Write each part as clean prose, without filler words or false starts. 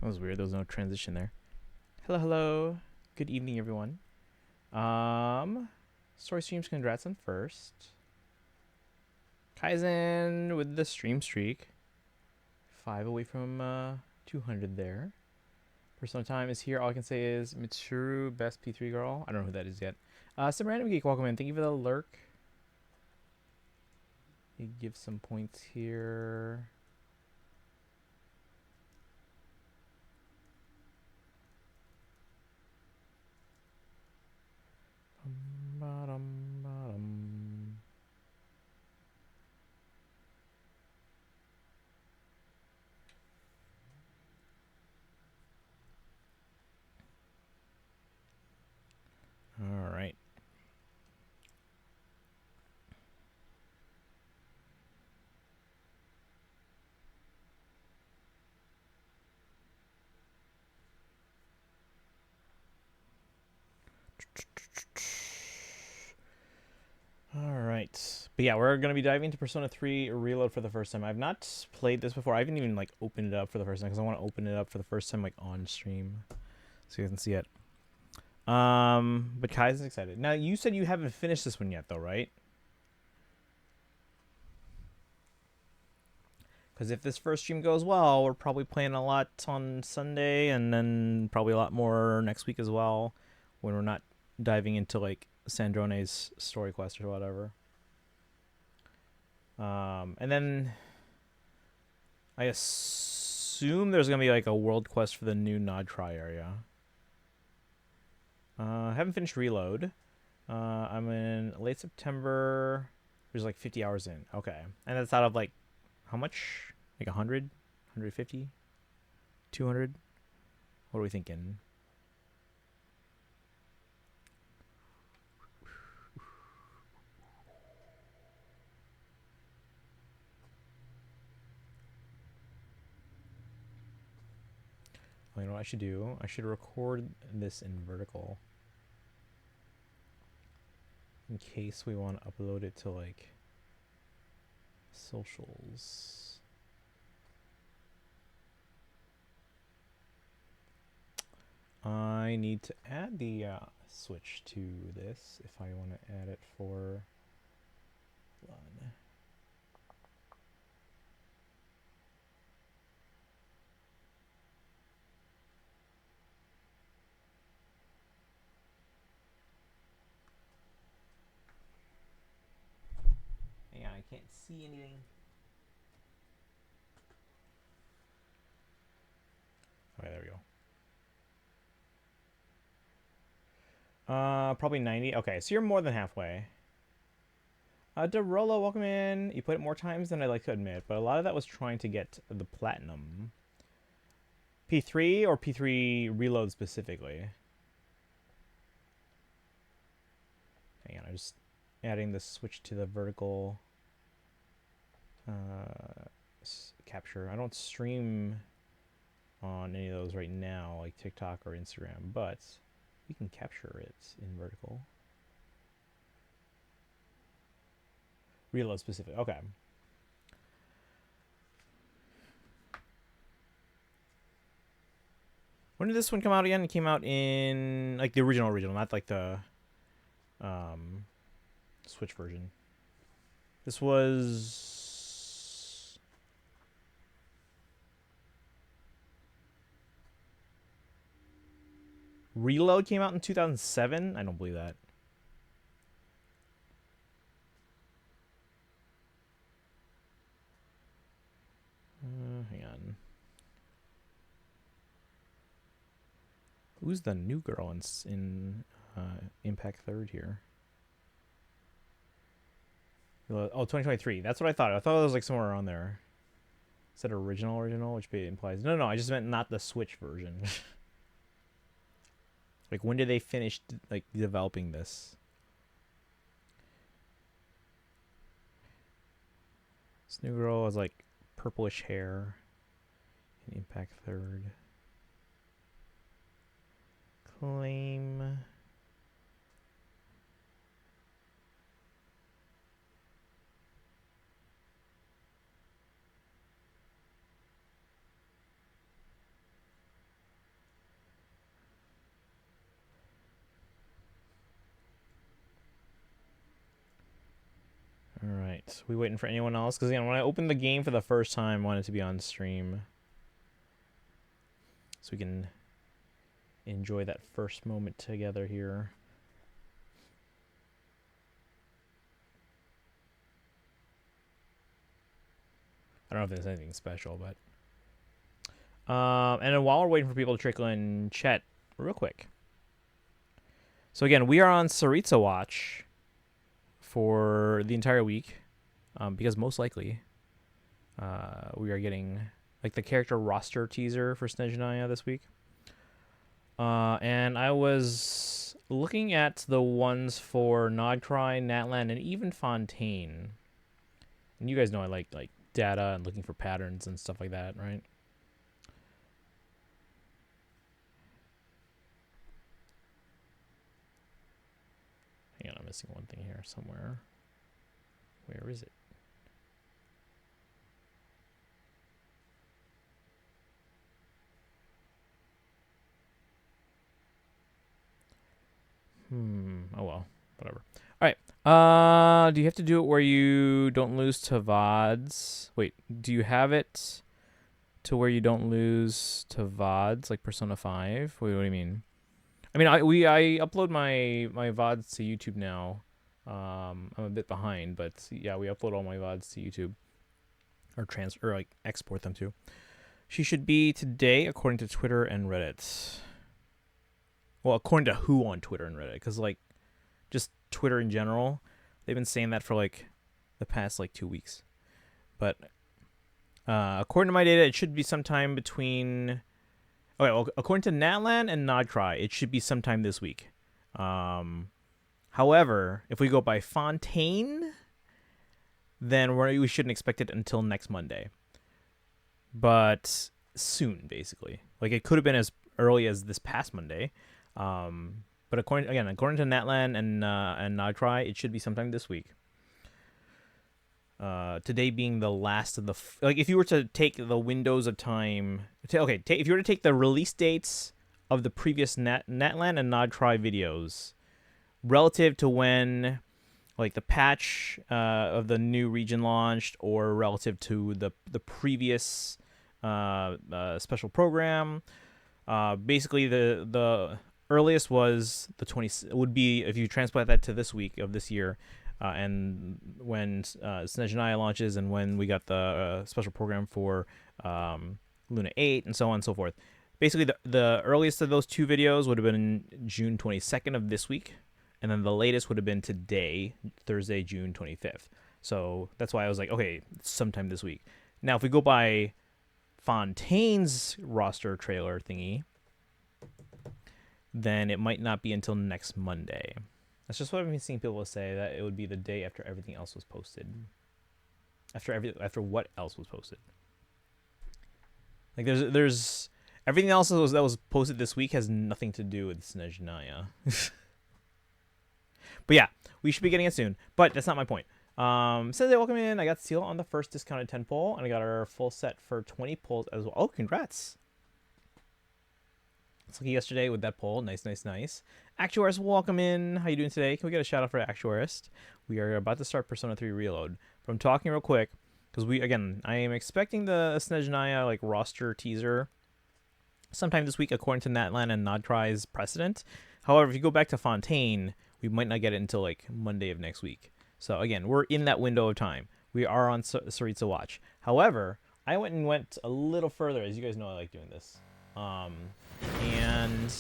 That was weird. There was no transition there. Hello, hello. Good evening, everyone. Story streams, congrats on first. Kaizen with the stream streak. 5 away from 200 there. Personal time is here. All I can say is Mitsuru, best P3 girl. I don't know who that is yet. Some random geek, welcome in. Thank you for the lurk. You give some points here. All right. Alright. But yeah, we're going to be diving into Persona 3 Reload for the first time. I've not played this before. I haven't even like opened it up for the first time because I want to open it up for the first time like on stream so you can see it. But Kai's excited. Now, you said you haven't finished this one yet though, right? Because if this first stream goes well, we're probably playing a lot on Sunday and then probably a lot more next week as well when we're not diving into like Sandrone's story quest or whatever. And then I assume there's gonna be like a world quest for the new Nod Cry area. I haven't finished Reload. I'm in late September. There's like 50 hours in. Okay, and that's out of like how much? Like 100, 150, 200. What are we thinking? You know what I should do? I should record this in vertical in case we want to upload it to like socials. I need to add the switch to this if I want to add it for fun. Hang on, I can't see anything. Okay, there we go. Probably 90. Okay, so you're more than halfway. Derola, welcome in. You put it more times than I like to admit, but a lot of that was trying to get the platinum. P3 or P3 reload specifically? Hang on, I'm just adding the switch to the vertical capture. I don't stream on any of those right now, like TikTok or Instagram, but we can capture it in vertical. Reload specific. Okay. When did this one come out again? It came out in like the original, not like the Switch version. This was Reload came out in 2007. I don't believe that. Hang on. Who's the new girl in Impact Third here? Oh, 2023. That's what I thought. I thought it was like somewhere around there. Is that original, which implies... No, I just meant not the Switch version. Like, when did they finish like developing this? This new girl has like purplish hair in Impact Third. Claim. right. We waiting for anyone else? Because again, when I opened the game for the first time, I wanted it to be on stream, so we can enjoy that first moment together here. I don't know if there's anything special, but and then while we're waiting for people to trickle in chat, real quick. So again, we are on Saritsa watch for the entire week, because most likely, we are getting like the character roster teaser for Snezhnaya this week. And I was looking at the ones for Nodcry, Natlan, and even Fontaine. And you guys know I like data and looking for patterns and stuff like that, right? Hang on, I'm missing one thing here somewhere. Where is it? Oh well, whatever. All right. Do you have to do it where you don't lose to VODs? Wait, do you have it to where you don't lose to VODs like Persona 5? Wait, what do you mean? I mean, I upload my VODs to YouTube now. I'm a bit behind, but yeah, we upload all my VODs to YouTube, or like export them to. She should be today, according to Twitter and Reddit. Well, according to who on Twitter and Reddit? Because like, just Twitter in general, they've been saying that for like the past like 2 weeks. But according to my data, it should be sometime between. Okay, well, according to Natlan and Nodcry, it should be sometime this week. However, if we go by Fontaine, then we shouldn't expect it until next Monday. But soon, basically. Like, it could have been as early as this past Monday. But according to Natlan and Nodcry, it should be sometime this week. Today being the last of the like, if you were to take the windows of time, if you were to take the release dates of the previous Natlan and Nodcry videos relative to when like the patch of the new region launched, or relative to the previous special program, basically the earliest was the 20 would be, if you transplant that to this week of this year, and when Snezhnaya launches, and when we got the special program for Luna 8, and so on and so forth. Basically, the earliest of those two videos would have been June 22nd of this week, and then the latest would have been today, Thursday, June 25th. So that's why I was like, okay, sometime this week. Now, if we go by Fontaine's roster trailer thingy, then it might not be until next Monday. That's just what I've been seeing people say, that it would be the day after everything else was posted. After what else was posted? Like there's everything else that was posted this week has nothing to do with Snezhnaya. But yeah, we should be getting it soon. But that's not my point. Says they welcome in. I got Seal on the first discounted 10 pull, and I got our full set for 20 pulls as well. Oh, congrats. It's like yesterday with that poll. Nice. Actuarist, welcome in. How you doing today? Can we get a shout out for Actuarist? We are about to start Persona 3 Reload. But I'm talking real quick because I am expecting the Snezhnaya like roster teaser sometime this week, according to Natlan and Nodcry's precedent. However, if you go back to Fontaine, we might not get it until like Monday of next week. So again, we're in that window of time. We are on Saritsa watch. However, I went a little further. As you guys know, I like doing this. And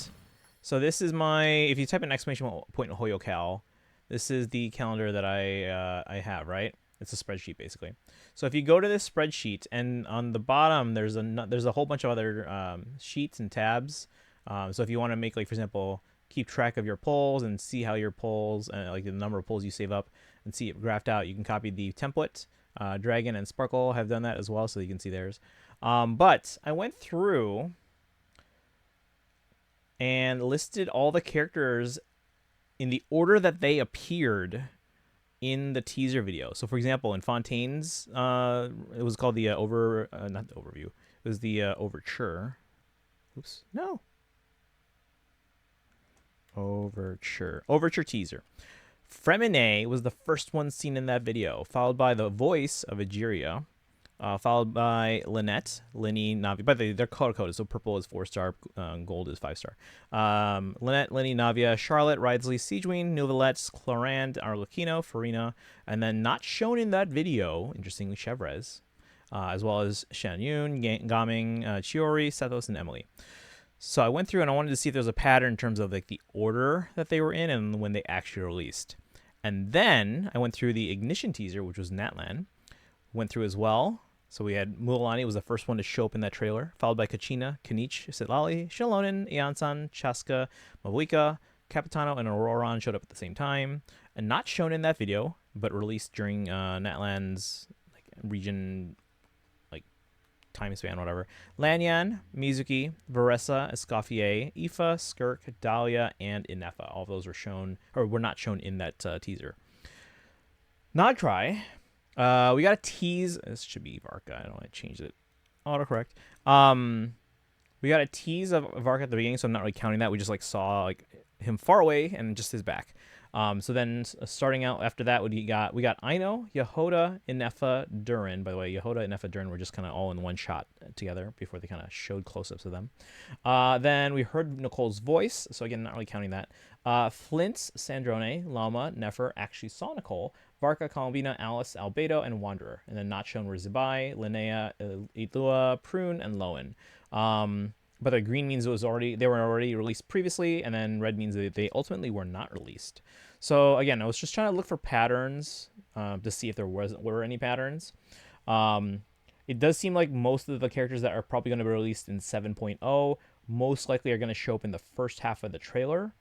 so this is my, if you type in exclamation point Hoyocal, this is the calendar that I have, right? It's a spreadsheet basically. So if you go to this spreadsheet, and on the bottom there's a whole bunch of other sheets and tabs. So if you want to make, like, for example, keep track of your polls and see how your polls, like the number of polls you save up, and see it graphed out, you can copy the template. Dragon and Sparkle have done that as well, so you can see theirs. But I went through and listed all the characters in the order that they appeared in the teaser video. So, for example, in Fontaine's, it was called the not the overview. It was the overture. Oops, no. Overture teaser. Fremine was the first one seen in that video, followed by the voice of Egeria, followed by Lynette, Linny, Navi. By the way, they're color coded, so purple is 4-star, gold is 5-star. Lynette, Linny, Navia, Charlotte, Ridesley, Siegeween, Novelette, Clorand, Arlecchino, Farina, and then not shown in that video, interestingly, Chevrez, as well as Shan Yun, Gaming, Chiori, Sethos, and Emily. So I went through and I wanted to see if there was a pattern in terms of like the order that they were in and when they actually released. And then I went through the Ignition teaser, which was Natlan. Went through as well. So we had Mulalani was the first one to show up in that trailer, followed by Kachina, Kanich, Sitlali, Shalonin, Iansan, Chaska, Mavuika, Capitano, and Auroran showed up at the same time. And not shown in that video, but released during Natlan's like region time span, whatever. Lanyan, Mizuki, Varesa, Escoffier, Aoife, Skirk, Dahlia, and Inefa. All of those were shown, or were not shown in that teaser. Nogtry, we got a tease. This should be Varka. I don't want to change it. Autocorrect. We got a tease of Varka at the beginning, so I'm not really counting that. We just like saw like him far away and just his back. So then starting out after that, we got Aino, Yehoda, Inefa, Durin. By the way, Yehoda, Inefa, Durin were just kind of all in one shot together before they kind of showed close-ups of them. Then we heard Nicole's voice, so again, not really counting that. Flint's, Sandrone, Lama, Nefer actually saw Nicole, Varka, Columbina, Alice, Albedo, and Wanderer. And then not shown were Zibai, Linnea, Idlua, Prune, and Lowen. But the green means they were already released previously, and then red means that they ultimately were not released. So again, I was just trying to look for patterns to see if there were any patterns. It does seem like most of the characters that are probably going to be released in 7.0 most likely are going to show up in the first half of the trailer.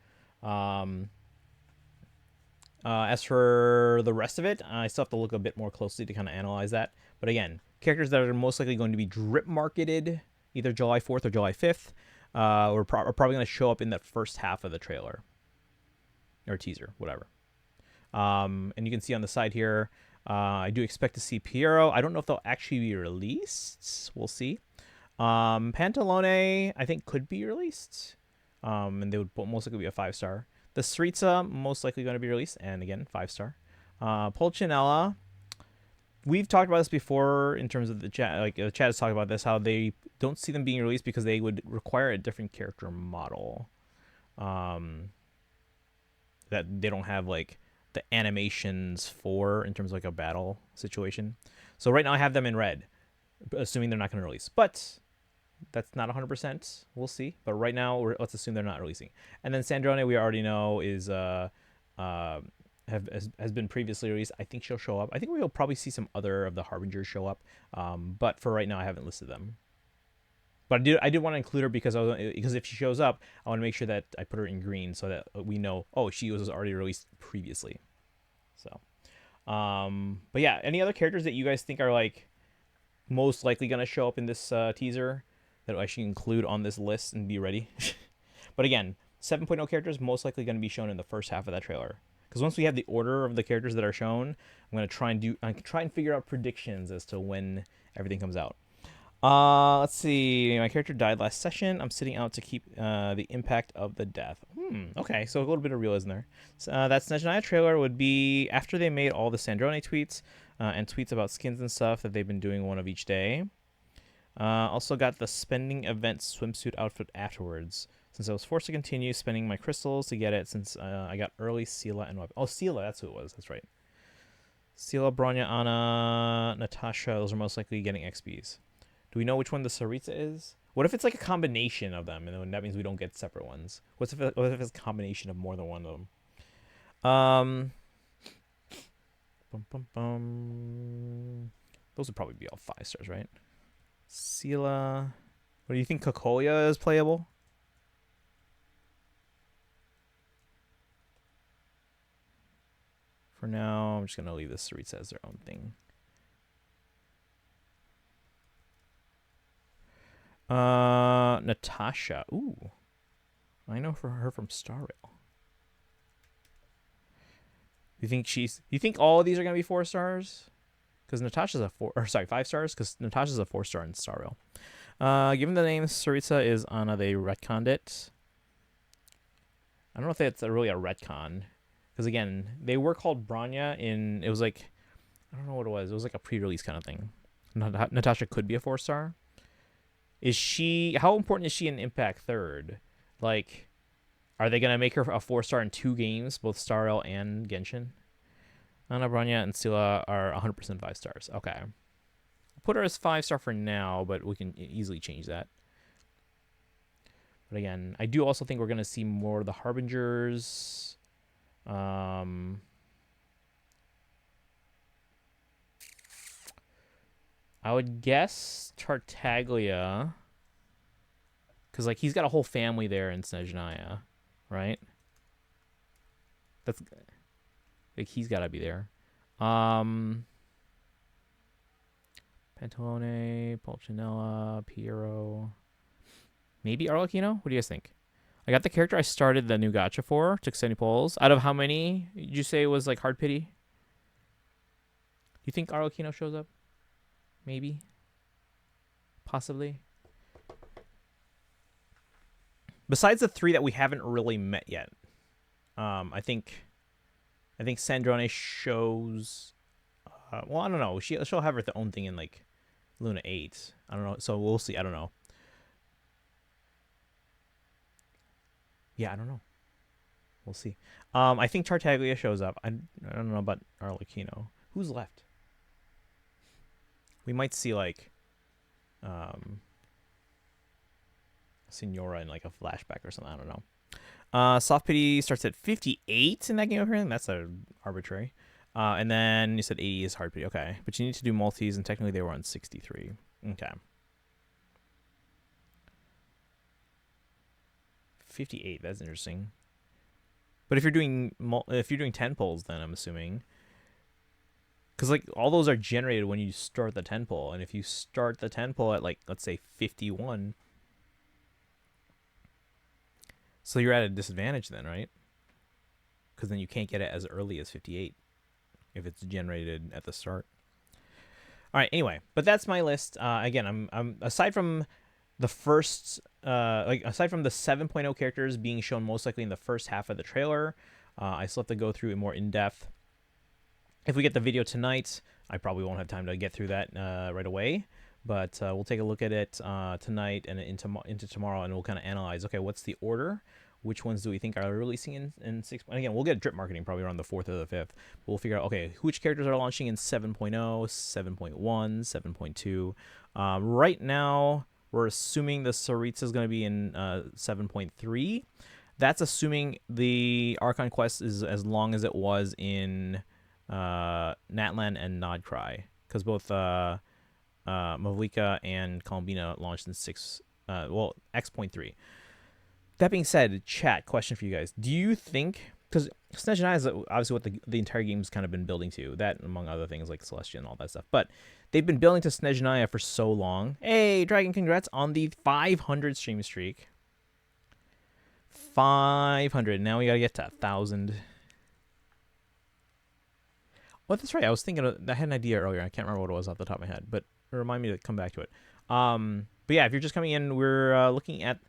As for the rest of it, I still have to look a bit more closely to kind of analyze that. But again, characters that are most likely going to be drip marketed either July 4th or July 5th, are probably going to show up in that first half of the trailer. Or teaser, whatever. And you can see on the side here, I do expect to see Piero. I don't know if they'll actually be released. We'll see. Pantalone, I think, could be released. And they would most likely be a 5-star. The Sritza, most likely going to be released. And again, 5-star. Pulcinella, we've talked about this before in terms of the chat. Like the chat has talked about this, how they don't see them being released because they would require a different character model. That they don't have like the animations for in terms of like a battle situation. So right now I have them in red, assuming they're not going to release. But that's not 100%. We'll see. But right now, let's assume they're not releasing. And then Sandrone, we already know is has been previously released. I think she'll show up. I think we'll probably see some other of the Harbingers show up. But for right now, I haven't listed them. But I did want to include her because if she shows up, I want to make sure that I put her in green so that we know, oh, she was already released previously. So, but yeah, any other characters that you guys think are like most likely going to show up in this teaser that I should include on this list and be ready? But again, 7.0 characters most likely going to be shown in the first half of that trailer. Because once we have the order of the characters that are shown, I'm going to try and figure out predictions as to when everything comes out. Let's see. My character died last session. I'm sitting out to keep the impact of the death. Okay, so a little bit of realism there. So, that Snezhnaya trailer would be after they made all the Sandrone tweets and tweets about skins and stuff that they've been doing one of each day. Also got the spending event swimsuit outfit afterwards, since I was forced to continue spending my crystals to get it since I got early Sela and Web. Oh, Sela, that's who it was. That's right. Sela, Bronya, Anna, Natasha, those are most likely getting XPs. Do we know which one the Saritsa is? What if it's like a combination of them, and then that means we don't get separate ones? What if it's a combination of more than one of them? Those would probably be all 5-stars, right? Sela. What do you think? Kokoya is playable? For now, I'm just gonna leave the Saritsa as their own thing. Natasha. Ooh. I know her from Star Rail. You think all of these are gonna be 4-stars? Because Natasha's a 5-stars, because Natasha's a 4-star in Star Rail. Given the name Saritsa is Anna, they retconned it. I don't know if that's really a retcon. Because Because again, they were called Branya in, it was like, I don't know what it was. It was like a pre-release kind of thing. Natasha could be a 4-star. Is she, how important is she in Impact Third? Like, are they going to make her a 4-star in 2 games, both Star Rail and Genshin? Ana, Branya, and Scylla are 100% 5 stars. Okay. I'll put her as 5-star for now, but we can easily change that. But again, I do also think we're going to see more of the Harbingers. I would guess Tartaglia, because like he's got a whole family there in Snezhnaya, right? That's like he's got to be there. Pantalone, Pulcinella, Piero, maybe Arlecchino. What do you guys think? I got the character I started the new gacha for. Took 70 polls. Out of how many did you say was like hard pity? Do you think Arlecchino shows up? Maybe. Possibly. Besides the 3 that we haven't really met yet, I think Sandrone shows. Well, I don't know. She'll have her own thing in like Luna 8. I don't know. So we'll see. I don't know. Yeah, I don't know. We'll see. I think Tartaglia shows up. I don't know about Arlecchino. Who's left? We might see like Signora in like a flashback or something. I don't know. Soft pity starts at 58 in that game over here. That's arbitrary. And then you said 80 is hard pity. Okay, but you need to do multis, and technically they were on 63. Okay. 58. That's interesting. But if you're doing 10 polls, then I'm assuming, because like all those are generated when you start the 10 poll, and if you start the 10 poll at like let's say 51, so you're at a disadvantage then, right? Because then you can't get it as early as 58 if it's generated at the start. All right. Anyway, but that's my list. Again, I'm aside from the first, aside from the 7.0 characters being shown most likely in the first half of the trailer, I still have to go through it more in depth. If we get the video tonight, I probably won't have time to get through that right away. But we'll take a look at it tonight and into tomorrow, and we'll kind of analyze, okay, what's the order? Which ones do we think are releasing in 6? And again, we'll get drip marketing probably around the 4th or the 5th. We'll figure out, okay, which characters are launching in 7.0, 7.1, 7.2. Right now, we're assuming the Saritsa is going to be in 7.3. That's assuming the Archon quest is as long as it was in Natlan and Nodcry, because both Mavlika and Columbina launched in X.3. That being said, chat, question for you guys. Do you think, because Snezhnaya is obviously what the entire game's kind of been building to, that among other things like Celestia and all that stuff, but they've been building to Snezhnaya for so long. Hey, Dragon, congrats on the 500 stream streak. 500. Now we gotta get to 1,000. Oh, that's right. I was thinking I had an idea earlier. I can't remember what it was off the top of my head, but remind me to come back to it. But yeah, if you're just coming in, we're looking at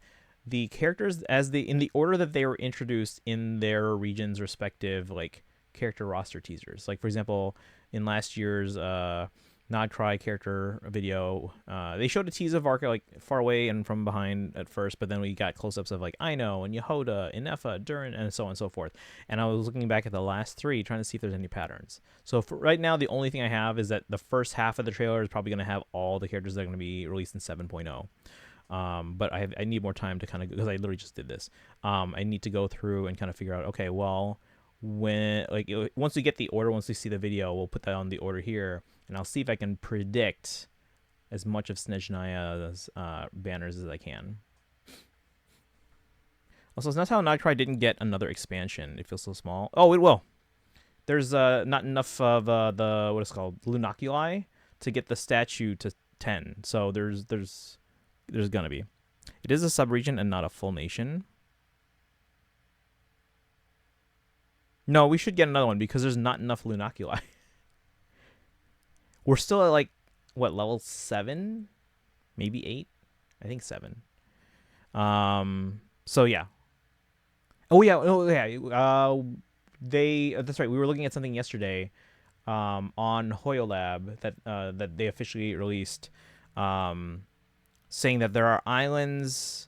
the characters in the order that they were introduced in their region's respective like character roster teasers. Like for example, in last year's Nodcry character video, they showed a tease of Arca like far away and from behind at first, but then we got close-ups of like Aino and Yehoda, Inefa, Durin, and so on and so forth. And I was looking back at the last 3, trying to see if there's any patterns. So for right now, the only thing I have is that the first half of the trailer is probably going to have all the characters that are going to be released in 7.0. But I need more time to kind of, because I literally just did this. I need to go through and kind of figure out, okay, well, when once we get the order, once we see the video, we'll put that on the order here, and I'll see if I can predict as much of Snezhnaya's banners as I can. Also, it's not how Nodcry didn't get another expansion. It feels so small. Oh, it will. There's not enough of the what is called Lunoculi to get the statue to 10. So there's gonna be. It is a sub-region and not a full nation. No, we should get another one because there's not enough Lunoculi. We're still at like what, level 7, maybe 8. I think 7. So yeah. Oh yeah. That's right. We were looking at something yesterday on Hoyolab that they officially released, saying that there are islands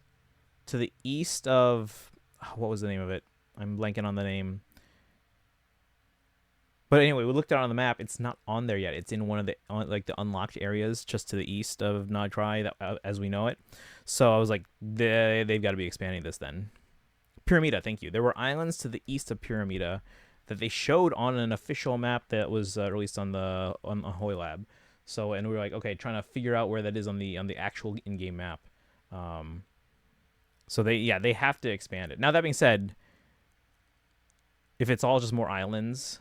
to the east of what was the name of it? I'm blanking on the name. But anyway, we looked at it on the map. It's not on there yet. It's in one of the like the unlocked areas just to the east of Nagtry, as we know it. So I was like, they've got to be expanding this then. Pyramida, thank you. There were islands to the east of Pyramida that they showed on an official map that was released on Hoy Lab. So, and we were like, okay, trying to figure out where that is on the actual in-game map. So they have to expand it. Now that being said, if it's all just more islands,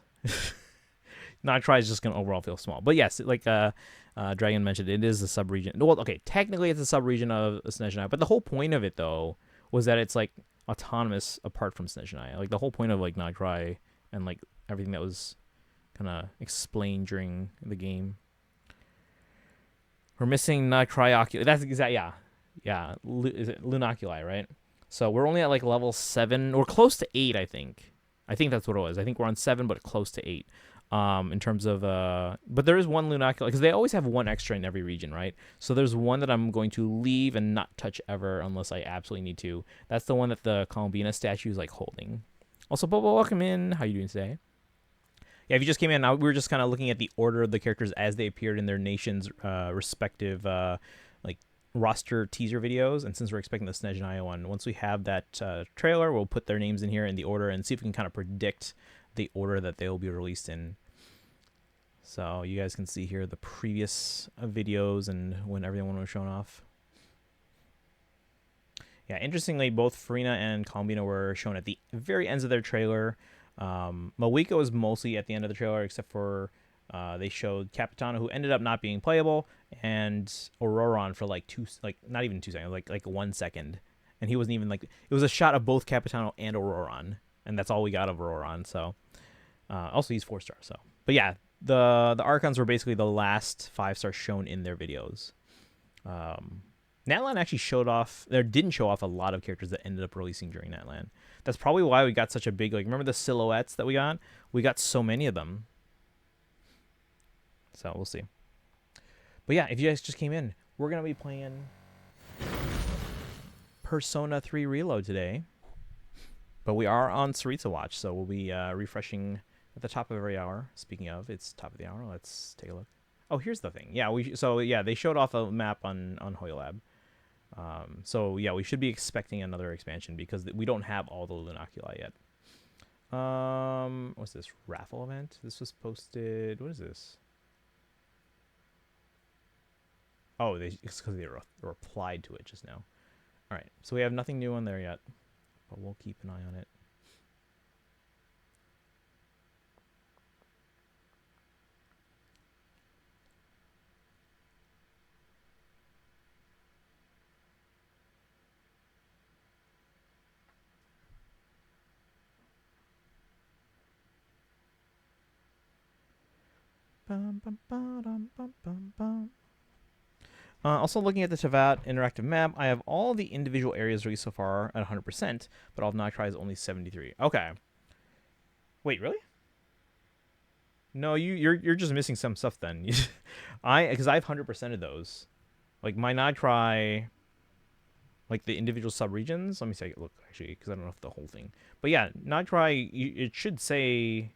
Nagtry is just gonna overall feel small. But yes, like Dragon mentioned, it is a sub-region. Well, okay, technically it's a sub-region of Snezhnaya, but the whole point of it though was that it's like autonomous apart from Snezhnaya. Like the whole point of like Nagtry and like everything that was kind of explained during the game. We're missing Nagtry Oculi. That's exactly yeah. Is it Lunoculi, right? So we're only at like level 7 or close to 8, I think. I think that's what it was. I think we're on 7, but close to 8. In terms of but there is one Lunoculi because they always have one extra in every region, right? So there's one that I'm going to leave and not touch ever unless I absolutely need to. That's the one that the Columbina statue is like holding. Also, Bobo, welcome in. How you doing today? Yeah, if you just came in, now we were just kind of looking at the order of the characters as they appeared in their nation's respective like roster teaser videos. And since we're expecting the Snezhnaya one, once we have that trailer, we'll put their names in here in the order and see if we can kind of predict the order that they will be released in. So you guys can see here the previous videos and when everyone was shown off. Yeah, interestingly, both Farina and Columbina were shown at the very ends of their trailer. Mawiko was mostly at the end of the trailer, except for they showed Capitano, who ended up not being playable, and Auroron for like not even 2 seconds, like 1 second, and he wasn't even like, it was a shot of both Capitano and Auroron, and that's all we got of Auroron. So also he's 4-star. So, but yeah, the Archons were basically the last 5-star shown in their videos. Natlan actually didn't show off a lot of characters that ended up releasing during Natlan. That's probably why we got such a big, like, remember the silhouettes that we got? We got so many of them. So we'll see. But yeah, if you guys just came in, we're going to be playing Persona 3 Reload today. But we are on Saritsa Watch, so we'll be refreshing at the top of every hour. Speaking of, it's top of the hour. Let's take a look. Oh, here's the thing. Yeah, they showed off a map on Hoylab. So yeah, we should be expecting another expansion because we don't have all the Lunoculi yet. What's this raffle event? This was posted. What is this? Oh, it's because they replied to it just now. All right, so we have nothing new on there yet, but we'll keep an eye on it. Also looking at the Tevat interactive map, I have all the individual areas released so far at 100%, but all of Nagtry is only 73. Okay. Wait, really? No, you're just missing some stuff then. Because I have 100% of those. Like my Nagtry, like the individual subregions. Let me take a look actually, because I don't know if the whole thing. But yeah, Nagtry, it should say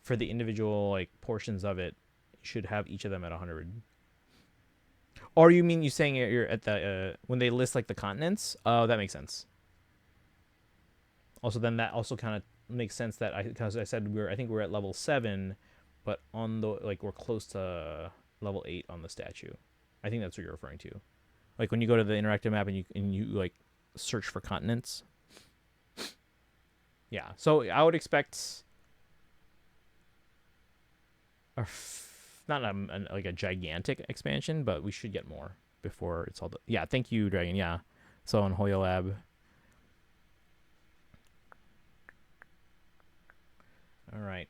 for the individual like portions of it, you should have each of them at 100. Or you mean saying you're at the when they list like the continents? Oh, that makes sense. Also, then that also kind of makes sense that because I said I think we're at level 7, but on the we're close to level 8 on the statue. I think that's what you're referring to. Like when you go to the interactive map and you like search for continents. Yeah, so I would expect not like a gigantic expansion, but we should get more before it's all yeah, thank you, Dragon. Yeah, so on Hoya Lab. All right,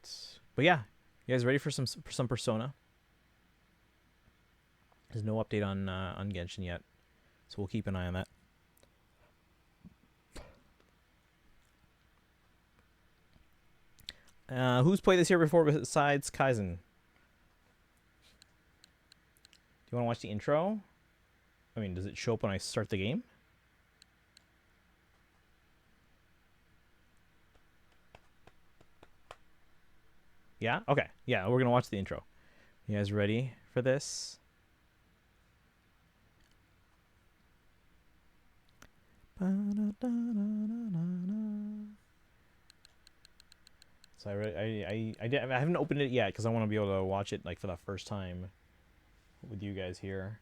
but yeah, you guys ready for some Persona? There's no update on Genshin yet, so we'll keep an eye on that. Who's played this here before besides Kaizen? Do you want to watch the intro? I mean, does it show up when I start the game? Yeah? Okay. Yeah, we're going to watch the intro. You guys ready for this? So I haven't opened it yet because I want to be able to watch it like for the first time with you guys here.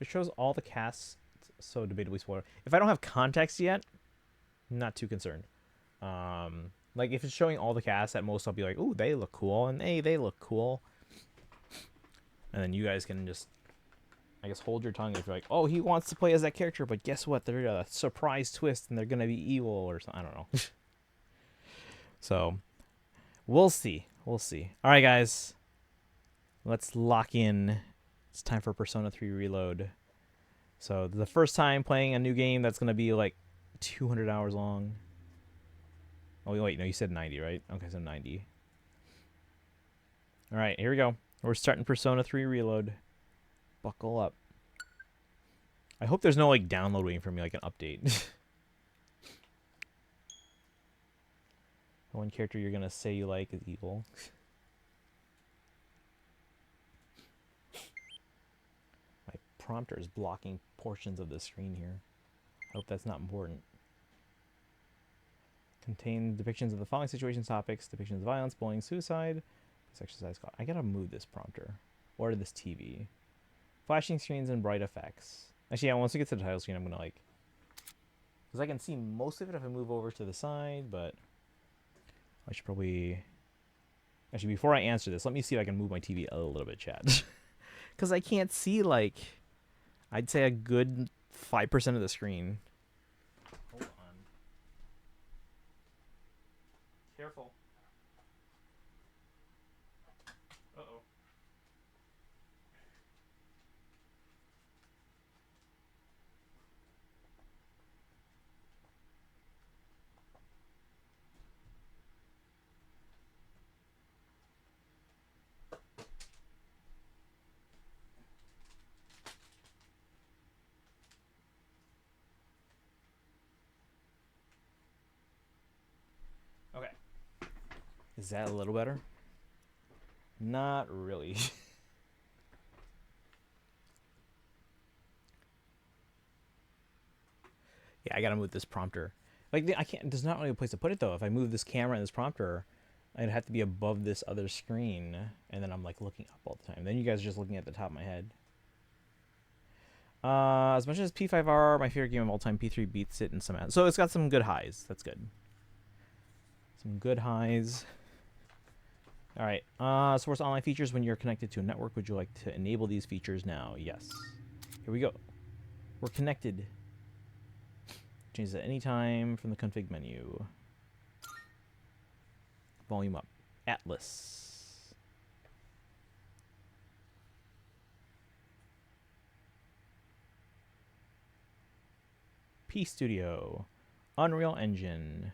It shows all the casts, so debatably spoiler. If I don't have context yet, not too concerned. Like if it's showing all the casts, at most I'll be like, "Ooh, they look cool," and "Hey, they look cool," and then you guys can just, I guess, hold your tongue if you're like, "Oh, he wants to play as that character, but guess what? They're a surprise twist, and they're gonna be evil or something." I don't know. So, we'll see. We'll see. All right, guys, let's lock in. It's time for Persona 3 Reload. So the first time playing a new game that's gonna be like 200 hours long. Oh wait, no, you said 90, right? Okay, so 90. All right, here we go. We're starting Persona 3 Reload. Buckle up. I hope there's no like download waiting for me, like an update. The one character you're gonna say you like is evil. My prompter is blocking portions of the screen here. I hope that's not important. Contain depictions of the following situations, topics, depictions of violence, bullying, suicide, exercise. I gotta move this prompter. Or this TV. Flashing screens and bright effects. Actually, yeah, once we get to the title screen, I'm gonna like... Because I can see most of it if I move over to the side, but... I should probably... Actually, before I answer this, let me see if I can move my TV a little bit, chat. Because I can't see, like... I'd say a good 5% of the screen. Hold on. Careful. Uh-oh. Okay. Is that a little better? Not really. Yeah, I gotta move this prompter. Like, I can't. There's not really a place to put it though. If I move this camera and this prompter, I'd have to be above this other screen, and then I'm like looking up all the time. Then you guys are just looking at the top of my head. As much as P5R, my favorite game of all time, P3 beats it in some. So it's got some good highs. That's good. Some good highs. All right. Source online features when you're connected to a network. Would you like to enable these features now? Yes. Here we go. We're connected. Change it at any time from the config menu. Volume up. Atlas. P Studio. Unreal Engine.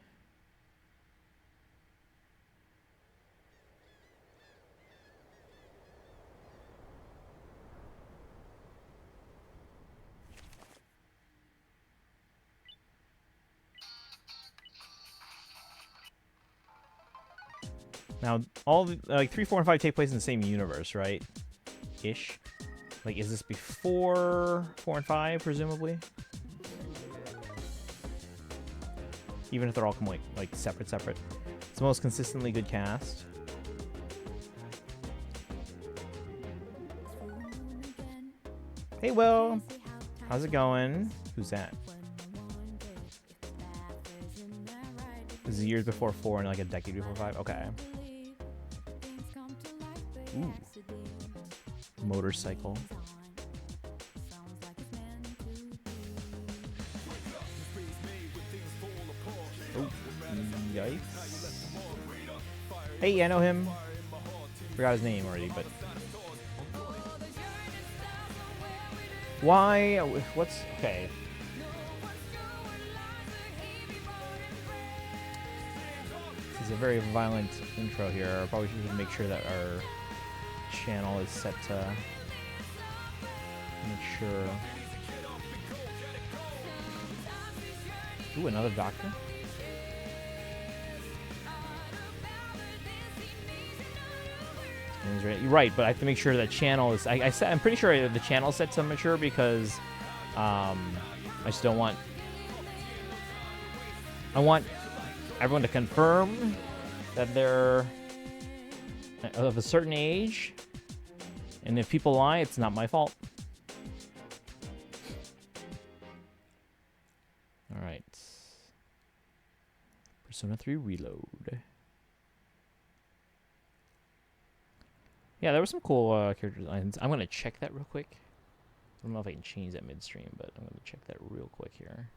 Now, all the, like 3, 4, and 5 take place in the same universe, right? Ish. Like, is this before 4 and 5, presumably? Even if they're all like separate. It's the most consistently good cast. Hey, Will. How's it going? Who's that? This is years before 4 and like a decade before 5. Okay. Ooh. Motorcycle. Oh, yikes. Hey, I know him. Forgot his name already, but... Why? What's... Okay. It's a very violent intro here. I probably should make sure that our channel is set to mature. Ooh, another doctor? You're right, but I have to make sure that channel is... I'm pretty sure the channel is set to mature because I just don't want... I want everyone to confirm that they're of a certain age, and if people lie, it's not my fault. All right. Persona 3 Reload. Yeah, there were some cool character designs. I'm going to check that real quick. I don't know if I can change that midstream, but I'm going to check that real quick here.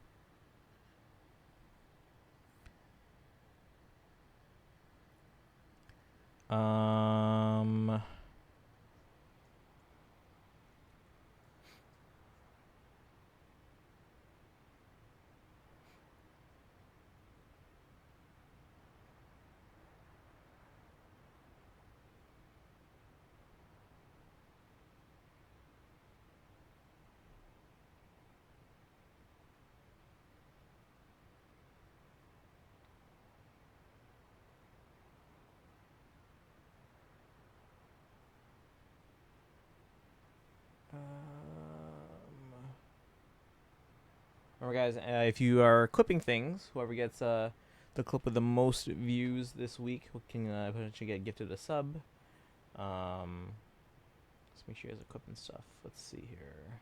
Remember, guys, if you are clipping things, whoever gets the clip with the most views this week can potentially get gifted a sub. Let's make sure you guys are clipping stuff. Let's see here.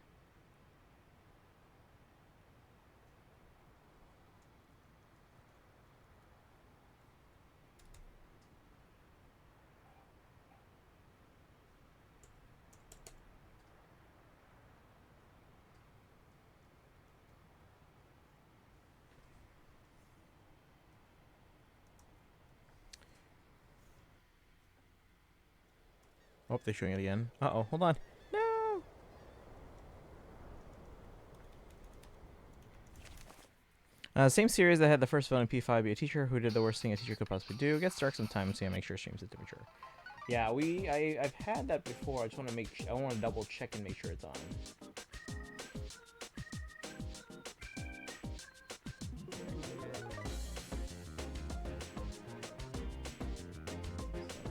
Oh, they're showing it again. Uh-oh, hold on. No! Same series that had the first villain in P5 be a teacher who did the worst thing a teacher could possibly do. It gets dark sometimes, so I make sure streams it to mature. Yeah, I've had that before. I just want to I want to double check and make sure it's on.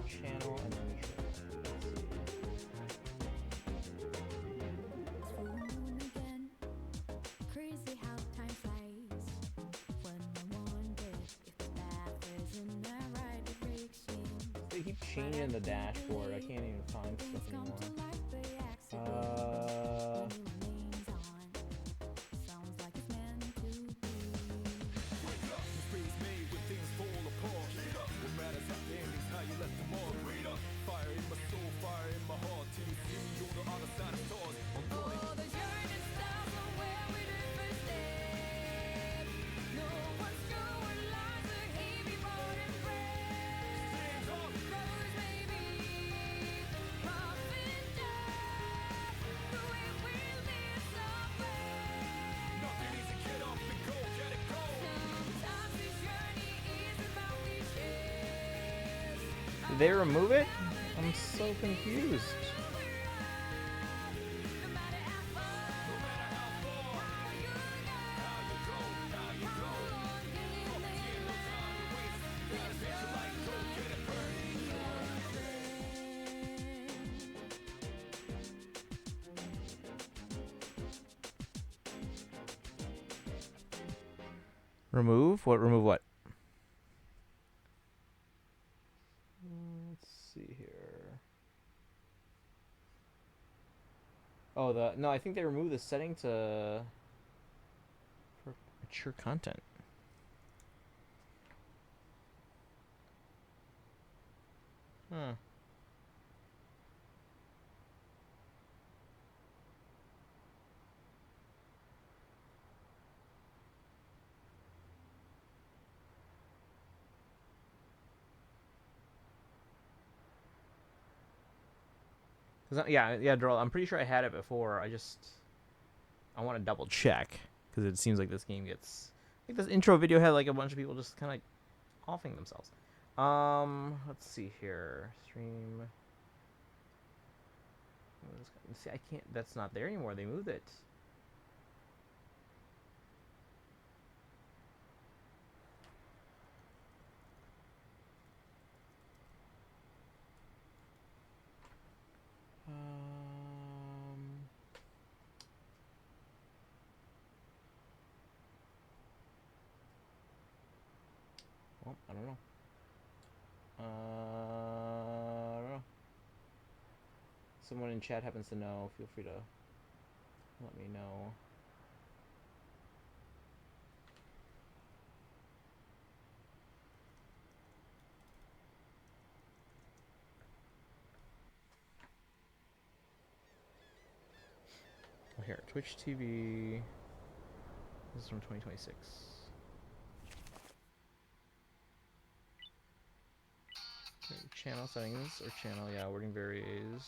Channel and then they keep changing the dashboard. I can't even find stuff anymore. Did they remove it? I'm so confused. Remove? What? Remove what? Let's see here. Oh, no, I think they removed the setting for mature content. Huh. Yeah, Droll, I'm pretty sure I had it before. I want to double check because it seems like this game gets... I think this intro video had like a bunch of people just kind of offing themselves. Let's see here. Stream. See, I can't. That's not there anymore. They moved it. Well, I don't know. I don't know. Someone in chat happens to know. Feel free to let me know. Oh, here, Twitch TV. This is from 2026. Channel settings or channel, yeah, wording varies.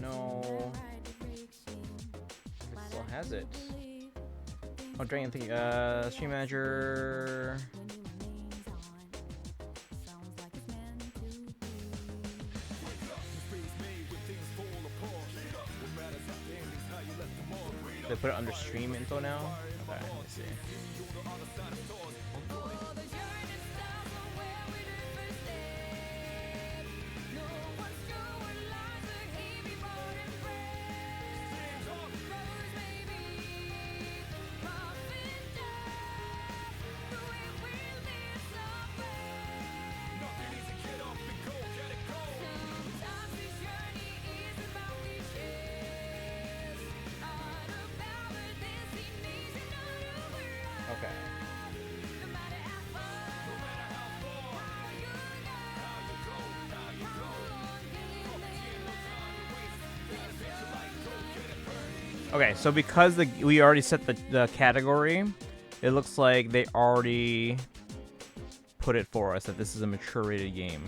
No, it still has it. Oh, Dragon Thing, Stream Manager. They put it under stream info now? Okay, let me see. Okay, so because we already set the category, it looks like they already put it for us that this is a mature rated game.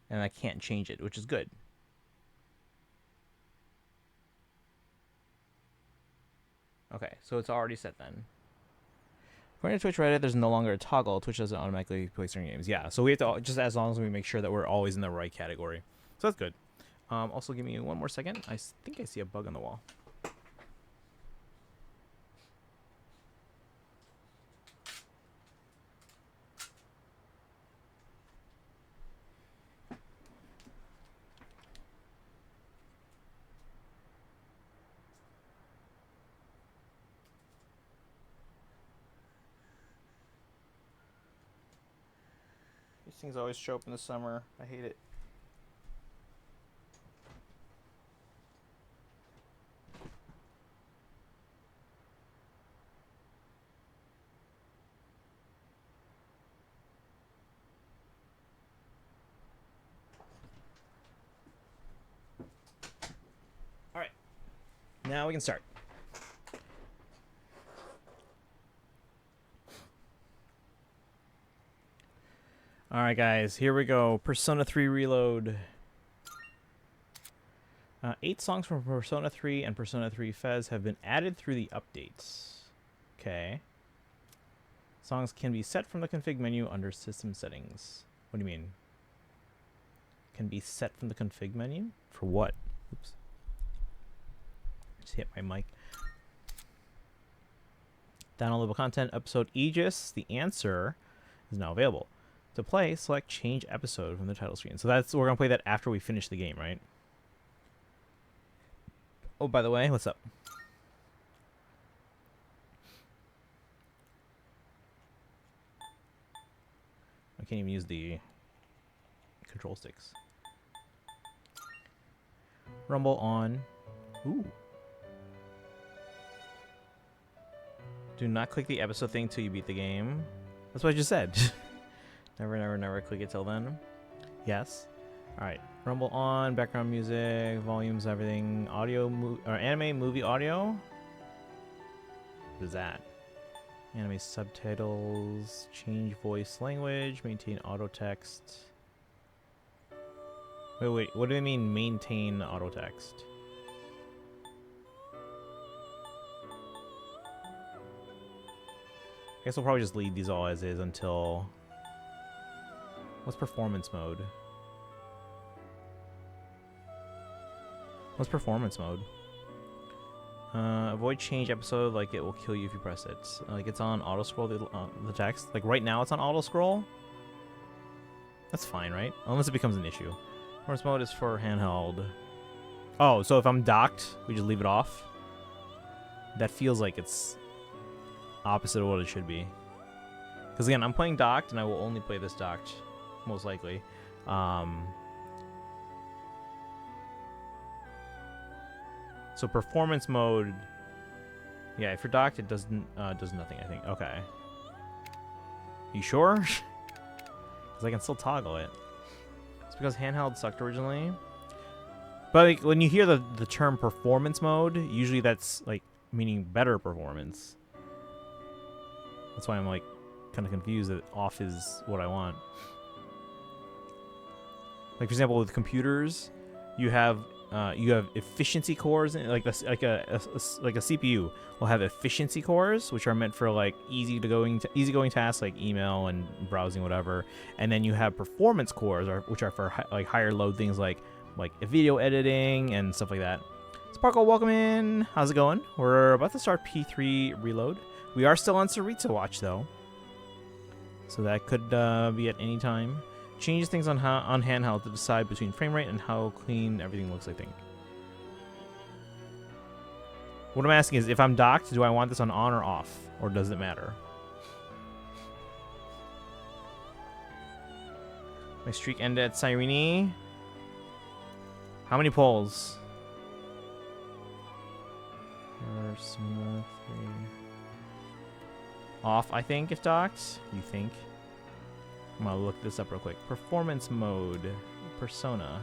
And I can't change it, which is good. Okay, so it's already set then. According to Twitch Reddit, there's no longer a toggle. Twitch doesn't automatically play certain games. Yeah, so we have to, just as long as we make sure that we're always in the right category. So that's good. Also, give me one more second. I think I see a bug on the wall. These things always show up in the summer. I hate it. Now we can start. Alright guys, here we go. Persona 3 Reload. 8 songs from Persona 3 and Persona 3 Fez have been added through the updates. Okay. Songs can be set from the config menu under system settings. What do you mean? Can be set from the config menu? For what? Oops. Just hit my mic. Downloadable content, episode Aegis. The answer is now available. To play, select change episode from the title screen. So that's, we're gonna play that after we finish the game, right? Oh, by the way, what's up? I can't even use the control sticks. Rumble on. Ooh. Do not click the episode thing till you beat the game. That's what I just said. Never click it till then. Yes. All right, Rumble on, background music, volumes, everything, audio, or anime movie audio. What is that? Anime subtitles, change voice language, maintain auto text. Wait, what do they mean maintain auto text? I guess we'll probably just leave these all as is until... What's performance mode? What's performance mode? Avoid change episode, like it will kill you if you press it. Like it's on auto scroll the text. Like right now it's on auto scroll. That's fine, right? Unless it becomes an issue. Performance mode is for handheld. Oh, so if I'm docked, we just leave it off? That feels like it's opposite of what it should be. Because again, I'm playing docked and I will only play this docked, most likely. So performance mode, yeah, if you're docked, it does nothing, I think. Okay. You sure? Because I can still toggle it. It's because handheld sucked originally. But like, when you hear the term performance mode, usually that's like meaning better performance. That's why I'm like kind of confused that off is what I want. Like for example, with computers, you have efficiency cores, like a CPU will have efficiency cores, which are meant for like easygoing tasks like email and browsing, whatever. And then you have performance cores, which are for like higher load things like video editing and stuff like that. Sparkle, welcome in. How's it going? We're about to start P3 reload. We are still on Sarita watch though, so that could be at any time. Changes things on handheld to decide between frame rate and how clean everything looks, I think. What I'm asking is, if I'm docked, do I want this on or off? Or does it matter? My streak ended at Cyrene. How many polls? Off, I think, if docked. You think? I'm gonna look this up real quick. Performance mode, Persona.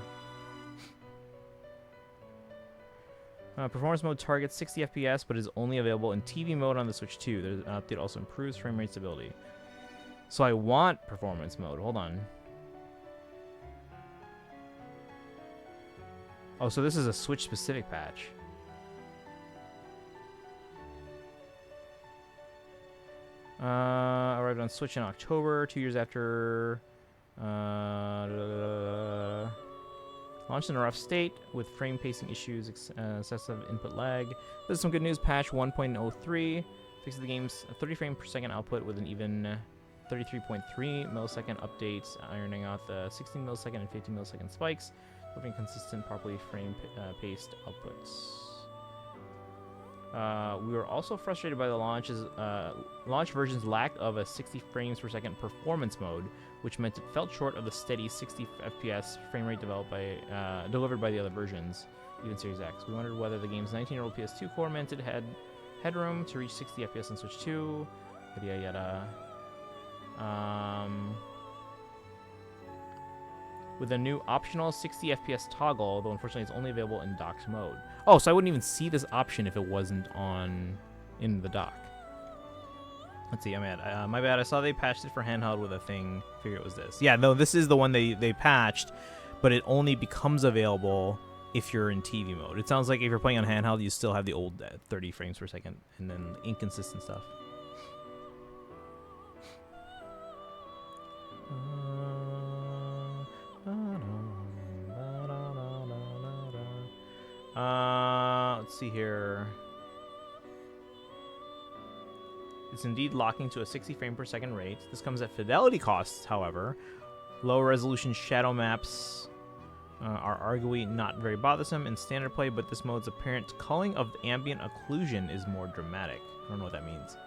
Performance mode targets 60 FPS, but is only available in TV mode on the Switch 2. There's an update also improves frame rate stability. So I want performance mode. Hold on. Oh, so this is a Switch specific patch. Arrived on Switch in October, 2 years after. Launched in a rough state with frame pacing issues, excessive input lag. This is some good news. Patch 1.03 fixes the game's 30 frame per second output with an even 33.3 millisecond updates, ironing out the 16 millisecond and 15 millisecond spikes, delivering consistent, properly frame paced outputs. We were also frustrated by the launch version's lack of a 60 frames per second performance mode, which meant it fell short of the steady 60 FPS frame rate delivered by the other versions, even Series X. We wondered whether the game's 19-year-old PS2 core meant it had headroom to reach 60 FPS on Switch 2. Yada yada. With a new optional 60 FPS toggle, though unfortunately it's only available in docked mode. Oh, so I wouldn't even see this option if it wasn't in the dock. Let's see, my bad. I saw they patched it for handheld with a thing. Figure it was this. Yeah, no, this is the one they patched, but it only becomes available if you're in TV mode. It sounds like if you're playing on handheld, you still have the old 30 frames per second and then inconsistent stuff. Let's see here. It's indeed locking to a 60 frame per second rate. This comes at fidelity costs, however. Low resolution shadow maps are arguably not very bothersome in standard play, but this mode's apparent culling of ambient occlusion is more dramatic. I don't know what that means.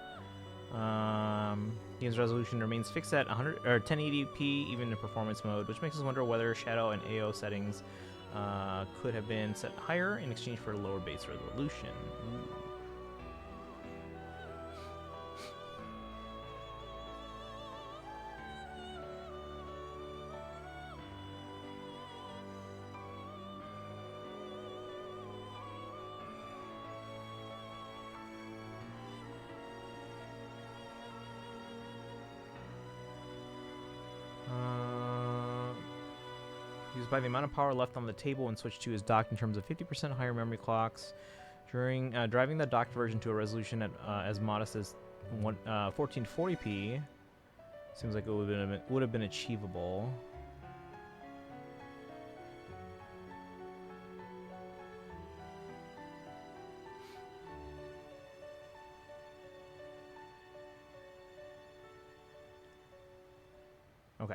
Game's resolution remains fixed at 1080p even in performance mode, which makes us wonder whether shadow and AO settings could have been set higher in exchange for a lower base resolution. Ooh. Used by the amount of power left on the table when switched to is docked in terms of 50% higher memory clocks. During driving the docked version to a resolution at as modest as 1440p seems like it would have been achievable. Okay,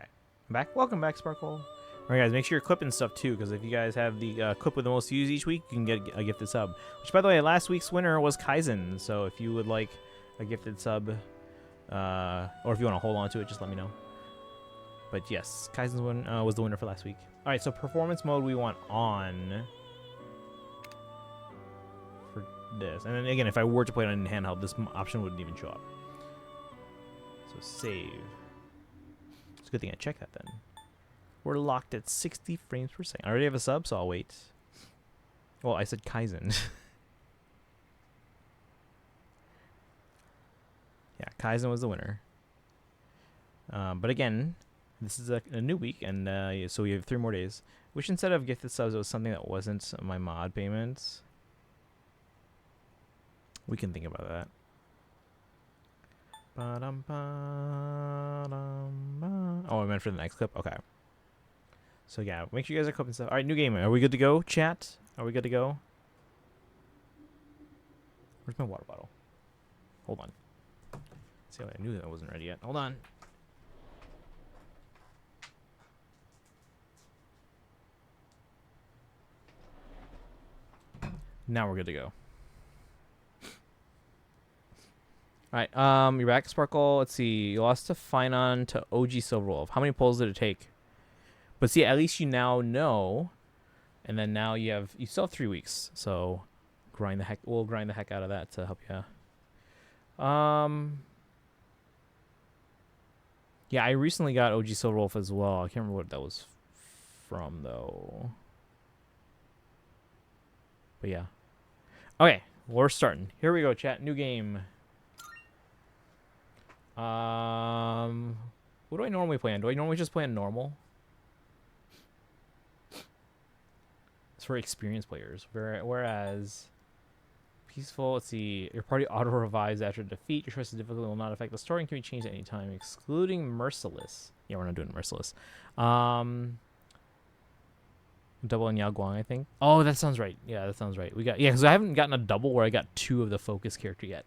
I'm back. Welcome back, Sparkle. All right, guys, make sure you're clipping stuff too, because if you guys have the clip with the most views each week, you can get a gifted sub. Which, by the way, last week's winner was Kaizen. So if you would like a gifted sub, or if you want to hold on to it, just let me know. But yes, Kaizen's one was the winner for last week. All right, so performance mode we want on for this, and then again, if I were to play it on handheld, this option wouldn't even show up. So save. It's a good thing I checked that then. We're locked at 60 frames per second. I already have a sub, so I'll wait. Well, I said Kaizen. Yeah, Kaizen was the winner. But again, this is a new week, and so we have 3 more days. Which instead of gifted subs, it was something that wasn't my mod payments. We can think about that. Oh, I meant for the next clip? Okay. So yeah, make sure you guys are clipping stuff. All right, new game. Are we good to go, chat? Are we good to go? Where's my water bottle? Hold on. See, I knew that wasn't ready yet. Hold on. Now we're good to go. All right, you're back, Sparkle. Let's see. You lost to Finon to OG Silverwolf. How many pulls did it take? But see, at least you now know, and then now you still have 3 weeks. So we'll grind the heck out of that to help you. Yeah, I recently got OG Silverwolf as well. I can't remember what that was from though. But yeah. Okay, we're starting. Here we go, chat. New game. What do I normally play on? Do I normally just play on normal? It's for experienced players. Whereas peaceful, let's see, your party auto revives after defeat. Your choice of difficulty will not affect the story and can be changed at any time, excluding merciless. Yeah, we're not doing merciless. Double in Yao Guang, I think. Oh, that sounds right. Yeah, that sounds right. Because I haven't gotten a double where I got 2 of the focus character yet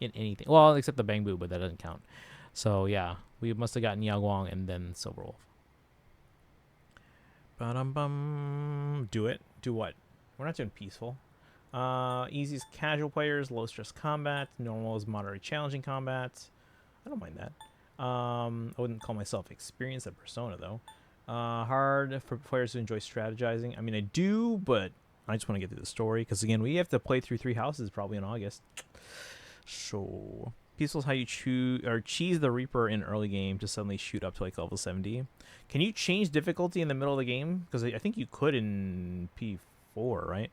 in anything. Well, except the Bang Boo, but that doesn't count. So yeah, we must have gotten Yao Guang and then Silverwolf. Do it. Do what? We're not doing peaceful. Easy is casual players, low stress combat. Normal is moderate challenging combat. I don't mind that. I wouldn't call myself experienced at Persona though. Hard for players who enjoy strategizing. I mean, I do, but I just want to get through the story because again, we have to play through 3 houses probably in August. So peaceful is how you cheese the Reaper in early game to suddenly shoot up to like level 70. Can you change difficulty in the middle of the game? Because I think you could in P4, right?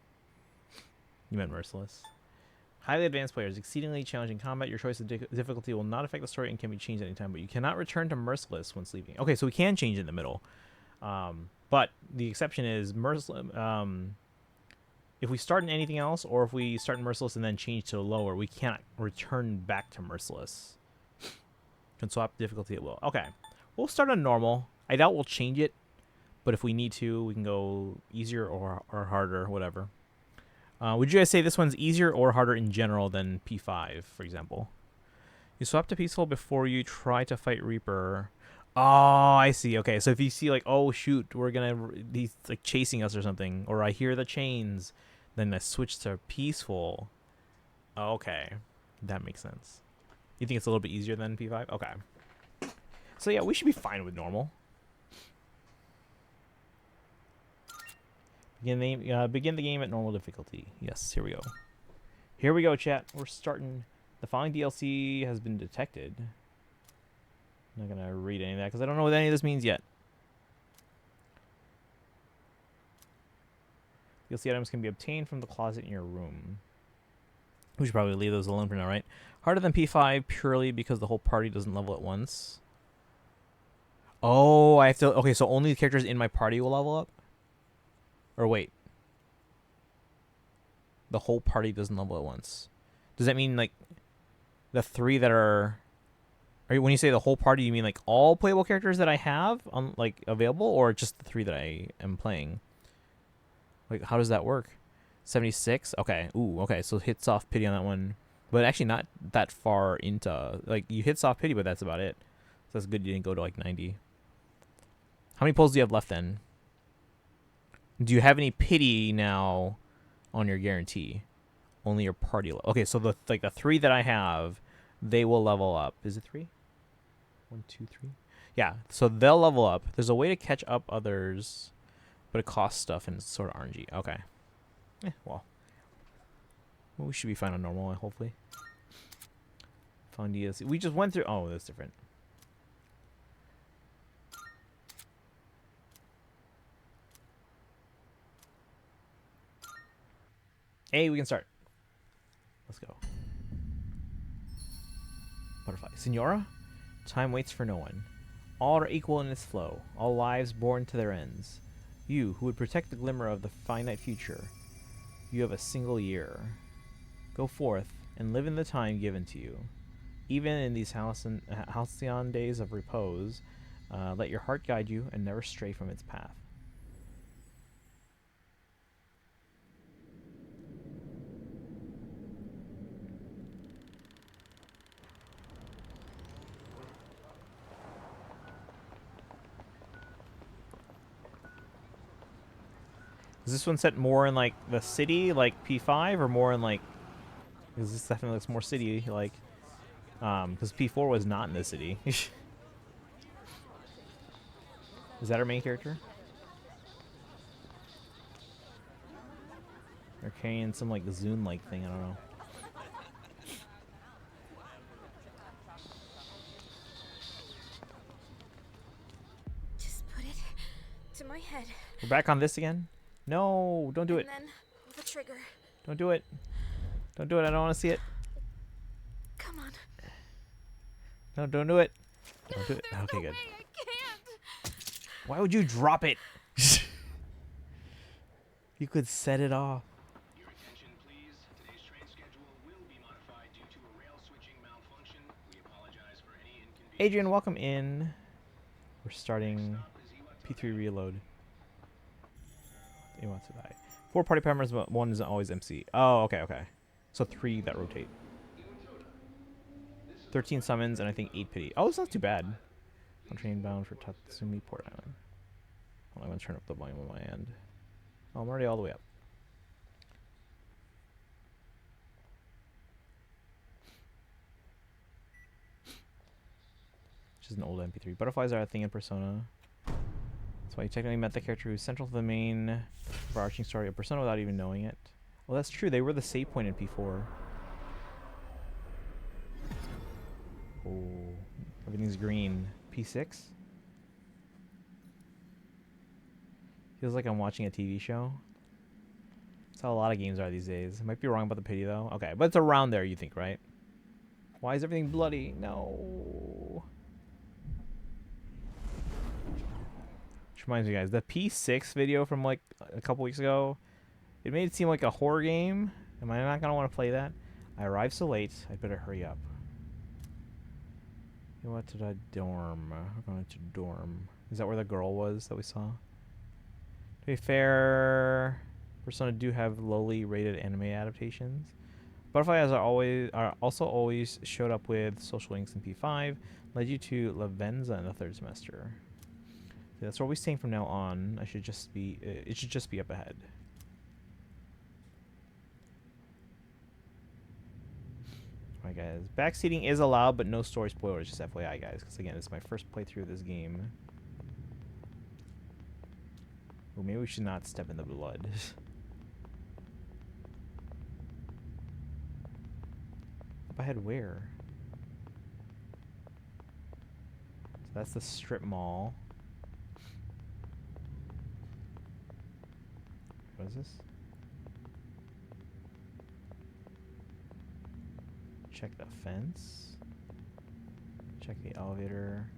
You meant merciless. Highly advanced players, exceedingly challenging combat. Your choice of difficulty will not affect the story and can be changed anytime, but you cannot return to merciless once leaving. Okay, so we can change it in the middle. But the exception is merciless. If we start in anything else, or if we start in merciless and then change to lower, we can't return back to merciless. Can swap difficulty at will. Okay, we'll start on normal. I doubt we'll change it, but if we need to, we can go easier or harder, whatever. Would you guys say this one's easier or harder in general than P5, for example? You swap to peaceful before you try to fight Reaper. Oh, I see. Okay, so if you see like, oh shoot, he's like chasing us or something, or I hear the chains, then I switch to peaceful. Okay, that makes sense. You think it's a little bit easier than P5? Okay. So yeah, we should be fine with normal. Begin the game at normal difficulty. Yes, here we go. Here we go, chat. We're starting. The following DLC has been detected. I'm not going to read any of that because I don't know what any of this means yet. DLC items can be obtained from the closet in your room. We should probably leave those alone for now, right? Harder than P5 purely because the whole party doesn't level at once. Oh, I have to. Okay, so only the characters in my party will level up. Or wait, the whole party doesn't level at once. Does that mean like the three that are? When you say the whole party, you mean like all playable characters that I have on like available, or just the three that I am playing? Like, how does that work? 76. Okay. Ooh. Okay. So hit soft pity on that one, but actually not that far into like you hit soft pity, but that's about it. So that's good. You didn't go to like 90. How many pulls do you have left then? Do you have any pity now on your guarantee? Only your party. Okay. So the three that I have, they will level up. Is it three? 1, 2, 3. Yeah. So they'll level up. There's a way to catch up others, but it costs stuff and it's sort of RNG. Okay. Well, we should be fine on normal, hopefully. Found DLC. We just went through. Oh, that's different. Hey, we can start. Let's go. Butterfly. Senora? Time waits for no one. All are equal in its flow. All lives born to their ends. You, who would protect the glimmer of the finite future. You have a single year. Go forth and live in the time given to you. Even in these halcyon days of repose, let your heart guide you and never stray from its path. Is this one set more in like the city, like P5, or more in like? Because this definitely looks more city like. Because P4 was not in the city. Is that our main character? They're carrying some like Zune-like thing. I don't know. Just put it to my head. We're back on this again. No, don't do it. And then the trigger. Don't do it. Don't do it. I don't want to see it. Come on. No, don't do it. Don't do it. Okay, good. I can't. Why would you drop it? You could set it off. Your attention, please. Today's train schedule will be modified due to a rail switching malfunction. We apologize for any inconvenience. Adrian, welcome in. We're starting P3 reload. He wants to die. 4 party members, but 1 isn't always MC. Oh, okay, okay. So 3 that rotate. 13 summons and I think 8 pity. Oh, it's not too bad. I'm train bound for Tatsumi Port Island. Well, I'm gonna turn up the volume on my end. Oh, I'm already all the way up. Which is an old MP3. Butterflies are a thing in Persona. That's why you technically met the character who's central to the main overarching story of Persona without even knowing it. Well, that's true. They were the save point in P4. Oh, everything's green. P6? Feels like I'm watching a TV show. That's how a lot of games are these days. I might be wrong about the pity, though. Okay, but it's around there, you think, right? Why is everything bloody? No. Which reminds me, guys, the P6 video from, like, a couple weeks ago, it made it seem like a horror game. Am I not going to want to play that? I arrived so late, I'd better hurry up. You went to the dorm. We're going to dorm. Is that where the girl was that we saw? To be fair, Persona do have lowly rated anime adaptations. Butterflies are also always showed up with social links in P5, led you to La Venza in the 3rd semester. So that's where we're staying from now on. It should just be up ahead. Alright, guys. Backseating is allowed, but no story spoilers, just FYI, guys. Because, again, it's my first playthrough of this game. Well, maybe we should not step in the blood. Up ahead where? So that's the strip mall. What is this? Check the fence. Check the elevator.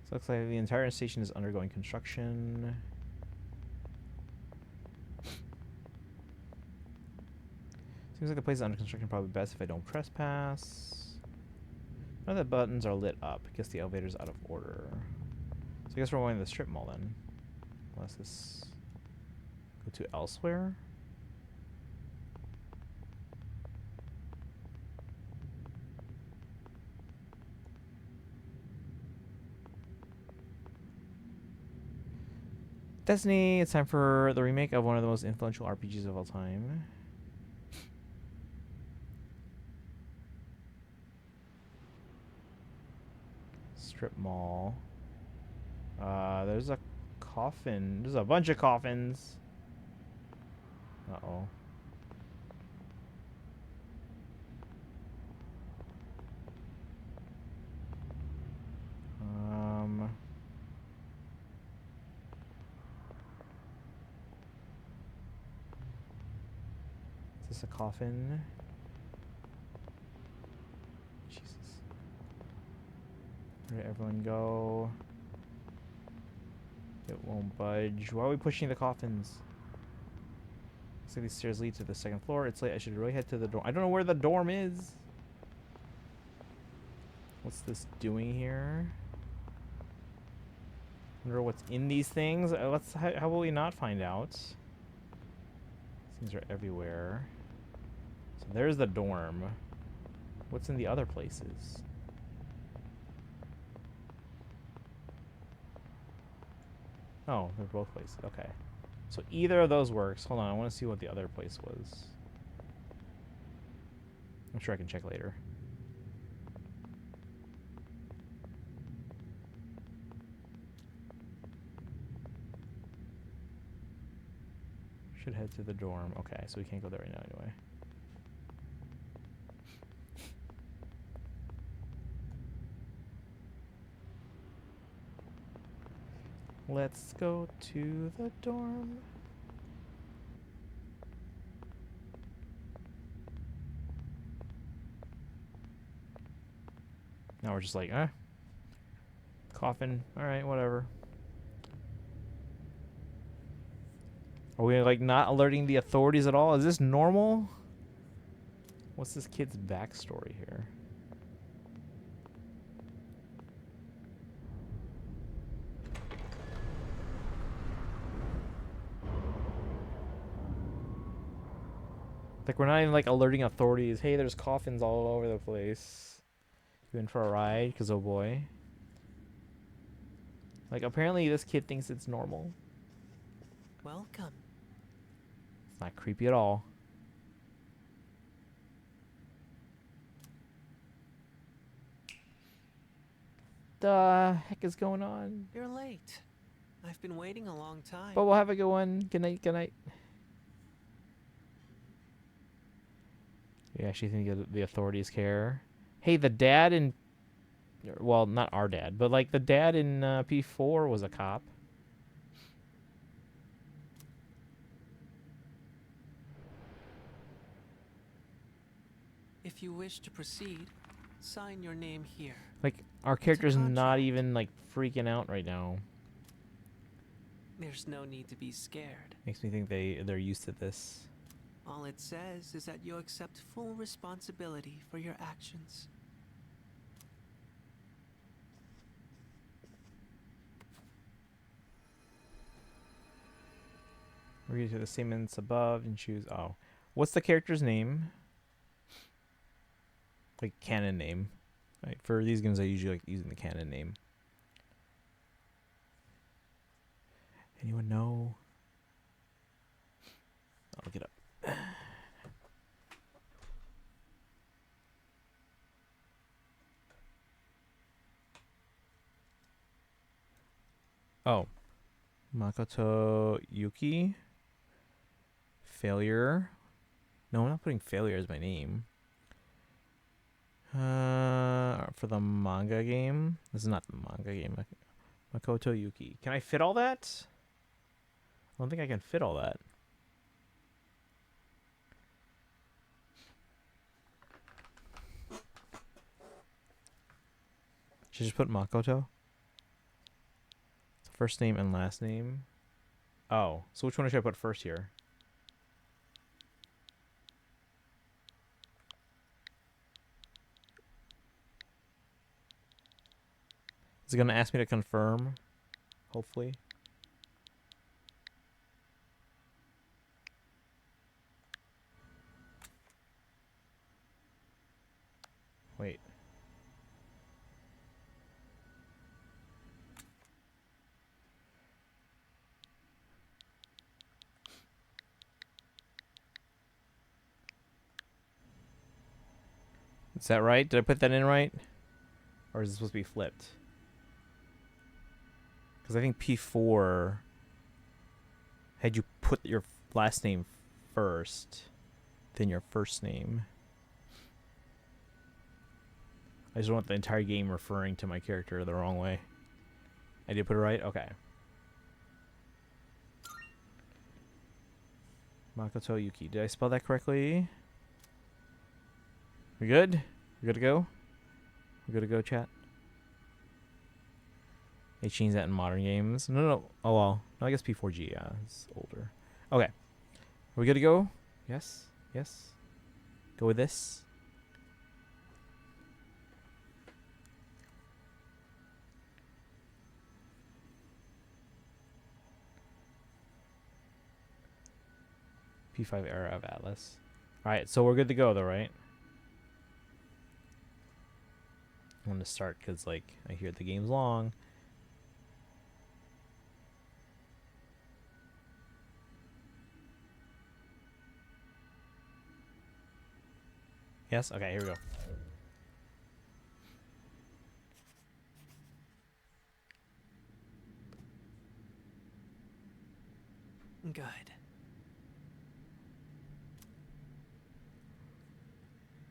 So looks like the entire station is undergoing construction. Seems like the place is under construction, probably best if I don't trespass. None of the buttons are lit up. I guess the elevator's out of order. So I guess we're going to the strip mall then. Unless this... Go to elsewhere? Destiny, it's time for the remake of one of the most influential RPGs of all time. Strip mall. There's a coffin. There's a bunch of coffins. Uh-oh. Is this a coffin? Jesus. Where did everyone go? It won't budge. Why are we pushing the coffins? Looks like these stairs lead to the second floor. It's late. I should really head to the dorm. I don't know where the dorm is. What's this doing here? Wonder what's in these things. How will we not find out? These things are everywhere. So there's the dorm. What's in the other places? Oh, they're both places. Okay. So either of those works. Hold on, I want to see what the other place was. I'm sure I can check later. Should head to the dorm. Okay, so we can't go there right now anyway. Let's go to the dorm. Now we're just like, coffin. Alright, whatever. Are we like not alerting the authorities at all? Is this normal? What's this kid's backstory here? Like, we're not even like alerting authorities. Hey, there's coffins all over the place. You in for a ride? Because oh boy. Like, apparently this kid thinks it's normal. Welcome. It's not creepy at all. The heck is going on? You're late. I've been waiting a long time. But we'll have a good one. Good night, good night. You actually think the authorities care? Hey, the dad in... Well, not our dad, but like the dad in P4 was a cop. If you wish to proceed, sign your name here. Like, our character's not contract. even like freaking out right now. There's no need to be scared. Makes me think they're used to this. All it says is that you accept full responsibility for your actions. Read to the statements above and choose. Oh, what's the character's name? Like canon name. Right, for these games, I usually like using the canon name. Anyone know? I'll look it up. Oh, Makoto Yuki. Failure. No, I'm not putting failure as my name. For the manga game. This is not the manga game. Makoto Yuki. Can I fit all that? I don't think I can fit all that. Should I just put Makoto? First name and last name. Oh, so which one should I put first here? Is it gonna ask me to confirm? Hopefully. Wait. Is that right? Did I put that in right? Or is it supposed to be flipped? Because I think P4 had you put your last name first, then your first name. I just don't want the entire game referring to my character the wrong way. I did put it right? Okay. Makoto Yuki. Did I spell that correctly? We good? We good to go? We good to go, chat? They changed that in modern games. No. Oh, well. No, I guess P4G, yeah. It's older. Okay. Are we good to go? Yes? Yes? Go with this? P5 era of Atlas. Alright, so we're good to go, though, right? I'm going to start because, like, I hear the game's long. Yes? Okay, here we go. Good.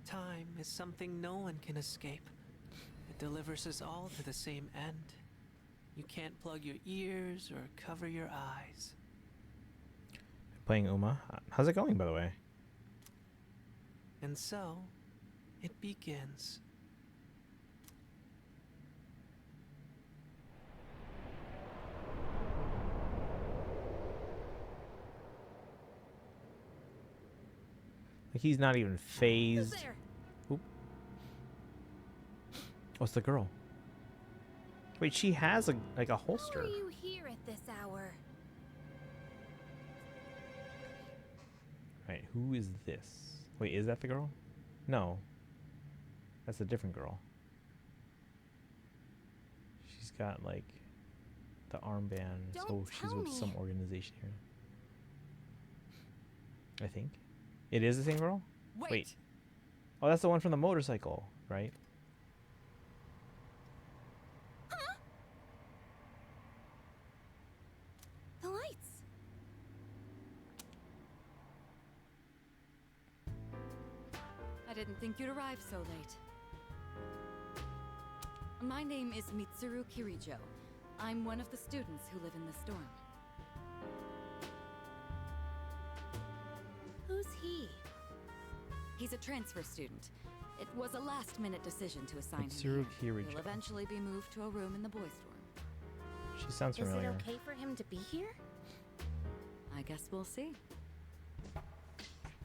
Time is something no one can escape. It delivers us all to the same end. You can't plug your ears or cover your eyes. Playing Uma. How's it going, by the way? And so, it begins. Like, he's not even phased. Who's there? Oop. Oh, it's the girl. Wait, she has a holster. Who are you here at this hour? Right, who is this? Wait, is that the girl? No. That's a different girl. She's got, like, the armband. Don't So she's tell with me. some organization here. I think. It is the same girl? Wait. Oh, that's the one from the motorcycle, right? The lights. I didn't think you'd arrive so late. My name is Mitsuru Kirijo. I'm one of the students who live in the storm. Who's he? He's a transfer student. It was a last-minute decision to assign him Mitsuru here. Kirijo. He'll eventually be moved to a room in the boys' dorm. She sounds Is it familiar. okay for him to be here? I guess we'll see.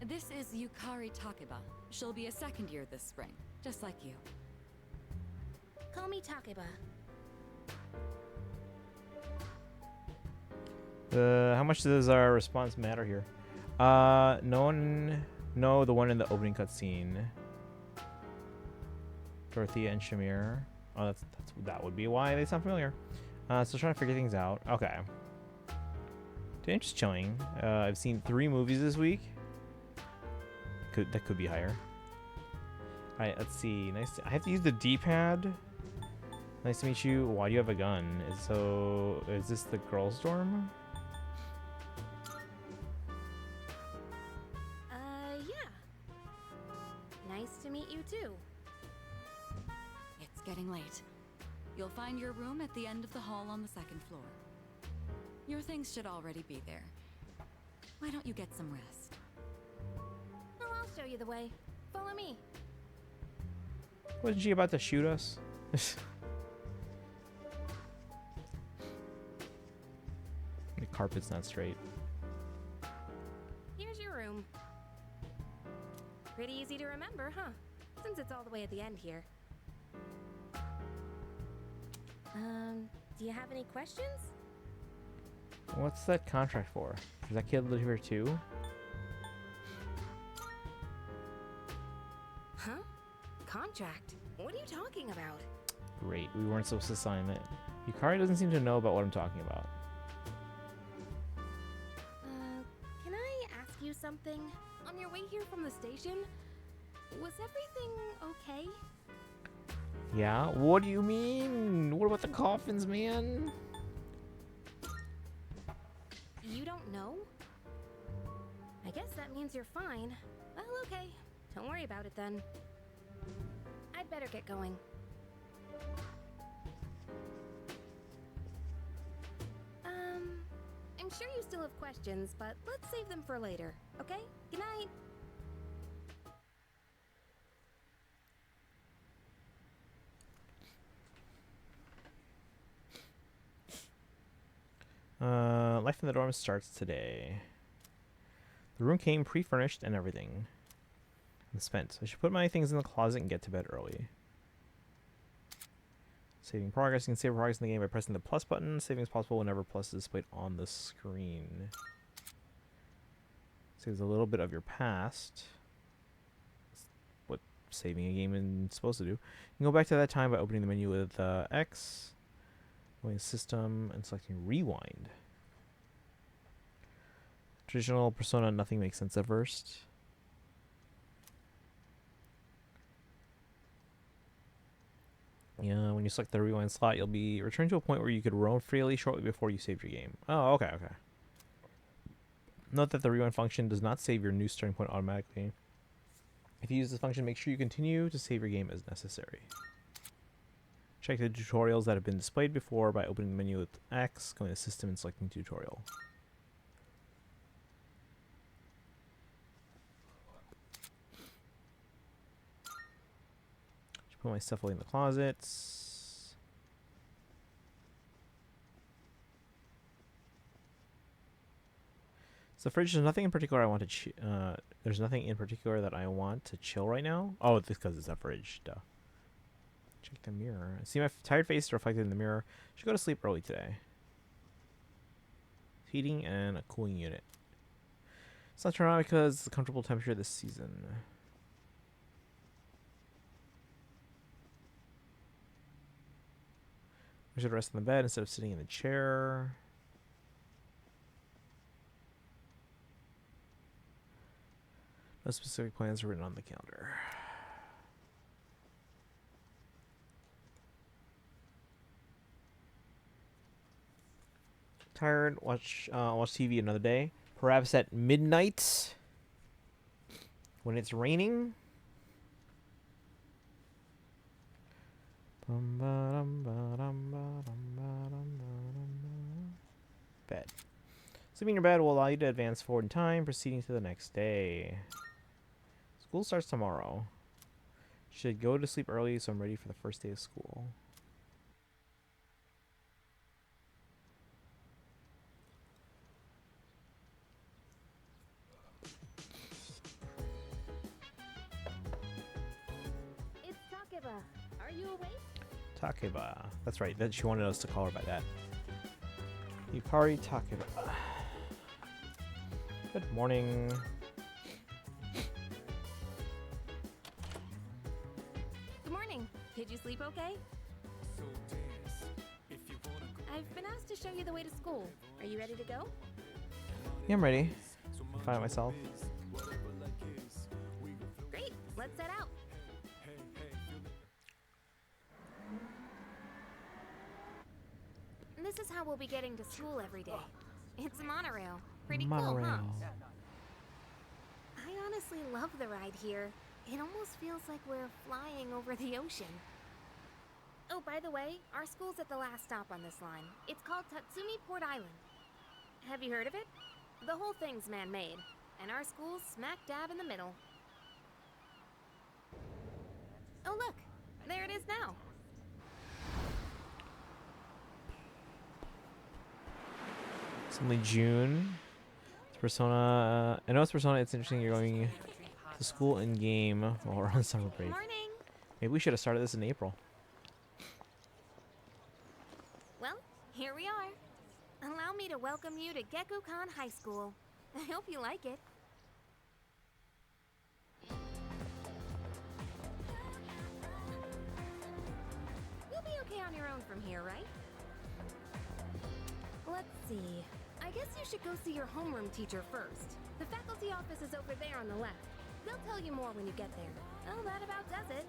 This is Yukari Takeba. She'll be a second year this spring, just like you. Call me Takeba. How much does our response matter here? No, the one in the opening cutscene. Dorothea and Shamir. Oh, that would be why they sound familiar. So trying to figure things out. Okay. Dude, I'm just chilling. I've seen 3 movies this week. That could be higher. All right, let's see. Nice. I have to use the D-pad. Nice to meet you. Why do you have a gun? Is this the girls' dorm? Yeah. Nice to meet you too. It's getting late. You'll find your room at the end of the hall on the 2nd floor. Your things should already be there. Why don't you get some rest? Oh, I'll show you the way. Follow me. Wasn't she about to shoot us? carpet's not straight. Here's your room. Pretty easy to remember, huh? Since it's all the way at the end here. Do you have any questions? What's that contract for? Does that kid live here too? Huh? Contract? What are you talking about? Great, we weren't supposed to sign it. Yukari doesn't seem to know about what I'm talking about. Can I ask you something? On your way here from the station, was everything okay? Yeah? What do you mean? What about the coffins, man? You don't know? I guess that means you're fine. Well, okay. Don't worry about it then. I'd better get going. I'm sure you still have questions, but let's save them for later, okay? Good night. Life in the dorm starts today. The room came pre-furnished and everything. I'm spent. I should put my things in the closet and get to bed early. Saving progress. You can save progress in the game by pressing the plus button. Saving is possible whenever plus is displayed on the screen. Saves a little bit of your past. That's what saving a game is supposed to do. You can go back to that time by opening the menu with X, going to System, and selecting Rewind. Traditional Persona, nothing makes sense at first. Yeah, when you select the rewind slot, you'll be returned to a point where you could roam freely shortly before you saved your game. Oh, okay, okay. Note that the rewind function does not save your new starting point automatically. If you use this function, make sure you continue to save your game as necessary. Check the tutorials that have been displayed before by opening the menu with X, going to System, and selecting Tutorial. Put my stuff away in the closets. So the fridge, there's nothing in particular I want to there's nothing in particular that I want to chill right now. Oh, it's because it's a fridge. Duh. Check the mirror. I see my tired face reflected in the mirror. Should go to sleep early today. Heating and a cooling unit. It's not turned on because it's a comfortable temperature this season. I should rest in the bed instead of sitting in the chair. No specific plans are written on the calendar. Tired. Watch TV another day. Perhaps at midnight when it's raining. Bed. Sleeping in your bed will allow you to advance forward in time, proceeding to the next day. School starts tomorrow. Should go to sleep early so I'm ready for the first day of school. It's Takeba. Are you awake? Takeba. That's right. That she wanted us to call her by that. Yukari Takeba. Good morning. Good morning. Did you sleep okay? I've been asked to show you the way to school. Are you ready to go? Yeah, I'm ready. Find myself. Great. Let's set out. This is how we'll be getting to school every day. It's a monorail. Pretty cool, huh? Monorail. I honestly love the ride here. It almost feels like we're flying over the ocean. Oh, by the way, our school's at the last stop on this line. It's called Tatsumi Port Island. Have you heard of it? The whole thing's man-made, and our school's smack dab in the middle. Oh, look! There it is now. It's only June. It's Persona. I know it's Persona. It's interesting. You're going to school in game while we're on summer break. Morning. Maybe we should have started this in April. Well, here we are. Allow me to welcome you to Gekukan High School. I hope you like it. You'll be okay on your own from here, right? Let's see. I guess you should go see your homeroom teacher first. The faculty office is over there on the left. They'll tell you more when you get there. Oh, that about does it.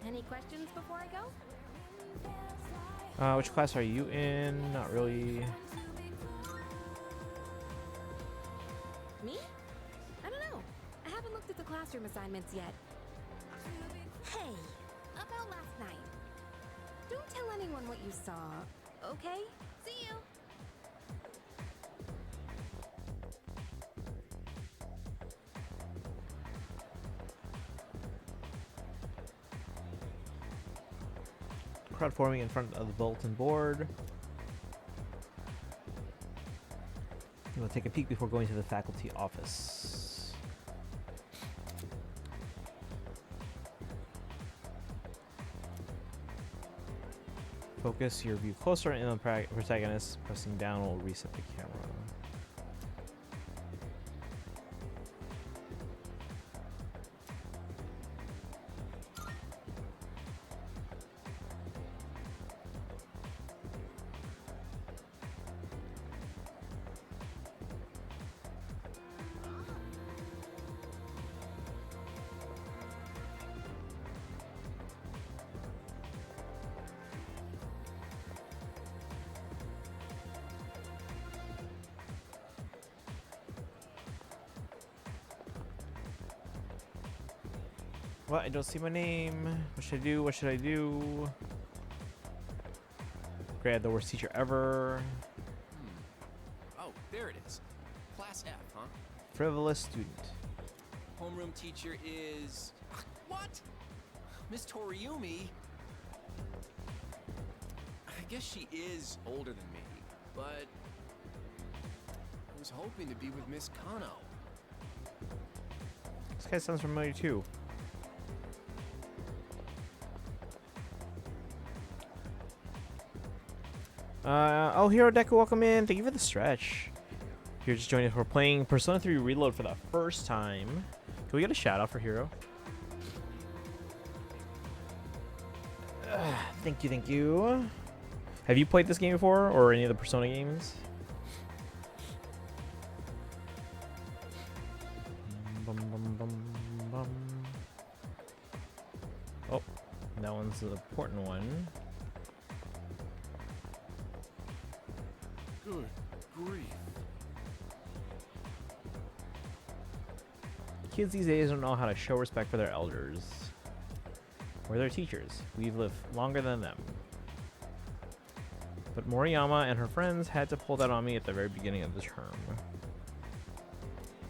Any questions before I go? Which class are you in? Not really. Me? I don't know. I haven't looked at the classroom assignments yet. Hey, about last night. Don't tell anyone what you saw, okay? See you. Crowd forming in front of the bulletin board. You will take a peek before going to the faculty office. Focus your view closer in on the protagonist. Pressing down will reset the camera. What? I don't see my name. What should I do? What should I do? Great, the worst teacher ever. Oh, there it is. Class F, huh? Frivolous student. Homeroom teacher is... What? Miss Toriumi? I guess she is older than me, but... I was hoping to be with Miss Kano. This guy sounds familiar too. Oh, Hero Deku, welcome in. Thank you for the stretch. If you're just joining us, we're playing Persona 3 Reload for the first time. Can we get a shout out for Hero? Thank you, thank you. Have you played this game before, or any of the Persona games? Bum, bum, bum, bum. Oh, that one's the important one. Good grief. Kids these days don't know how to show respect for their elders or their teachers. We've lived longer than them. But Moriyama and her friends had to pull that on me at the very beginning of the term.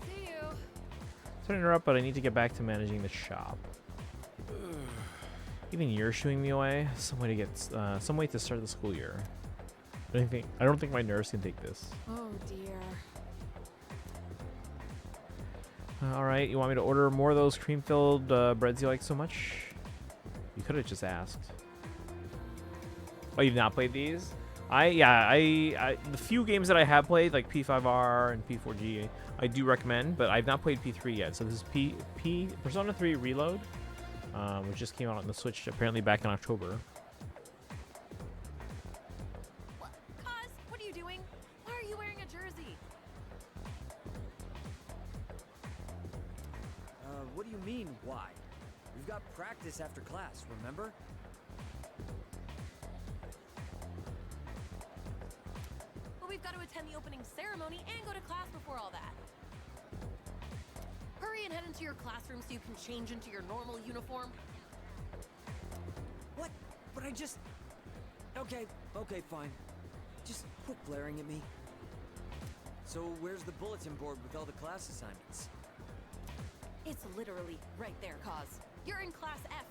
See you. Sorry to interrupt, but I need to get back to managing the shop. Even you're shooing me away. Some way to start the school year. I don't think my nerves can take this. Oh dear. All right, you want me to order more of those cream-filled breads you like so much? You could have just asked. Oh, you've not played these? The few games that I have played, like P5R and P4G, I do recommend, but I've not played P3 yet. So this is Persona 3 Reload, which just came out on the Switch apparently back in October. Kaz, what are you doing? Why are you wearing a jersey? What do you mean, why? We've got practice after class, remember? But we've got to attend the opening ceremony and go to class before all that. Hurry and head into your classroom so you can change into your normal uniform. What? But I just... Okay, fine. Just quit glaring at me. So where's the bulletin board with all the class assignments? It's literally right there, Kaz. You're in class F.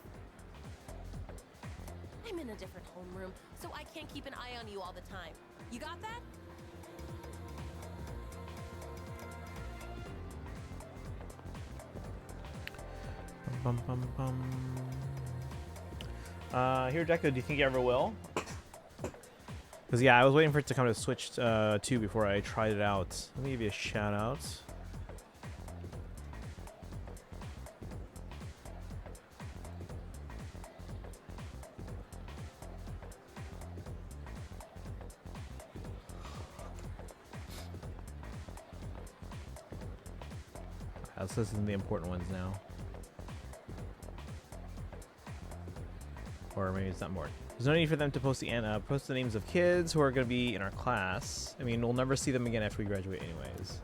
I'm in a different homeroom, so I can't keep an eye on you all the time. You got that? Bum, bum, bum. Here, Deco, do you think you ever will? Because, yeah, I was waiting for it to come to Switch 2 before I tried it out. Let me give you a shout out. Let's listen to the important ones now. Or maybe it's not more. There's no need for them to post the names of kids who are going to be in our class. I mean, we'll never see them again after we graduate anyways.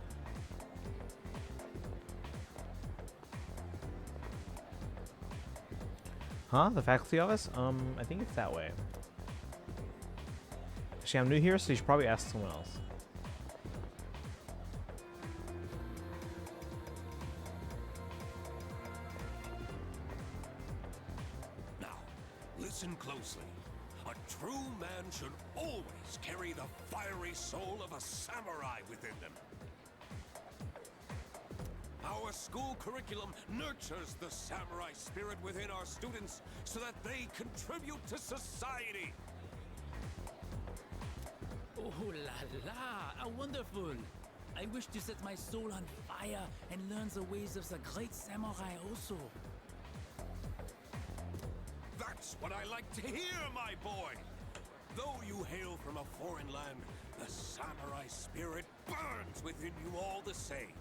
Huh? The faculty office? I think it's that way. Actually, I'm new here, so you should probably ask someone else. Listen closely. A true man should always carry the fiery soul of a samurai within them. Our school curriculum nurtures the samurai spirit within our students so that they contribute to society. Oh la la, how wonderful! I wish to set my soul on fire and learn the ways of the great samurai also. That's what I like to hear, my boy! Though you hail from a foreign land, the samurai spirit burns within you all the same.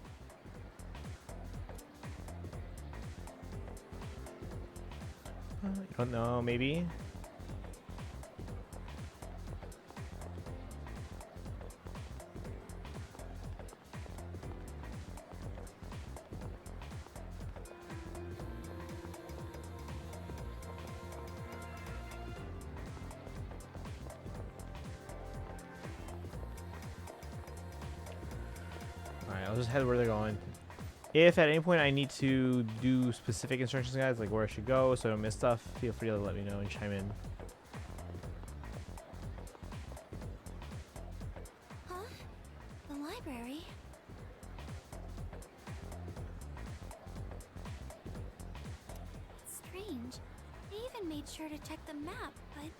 You don't know, maybe? Alright, I'll just head where they're going. If at any point I need to do specific instructions, guys, like where I should go so I don't miss stuff, feel free to let me know and chime in. Huh? The library? Strange. I even made sure to check the map, but...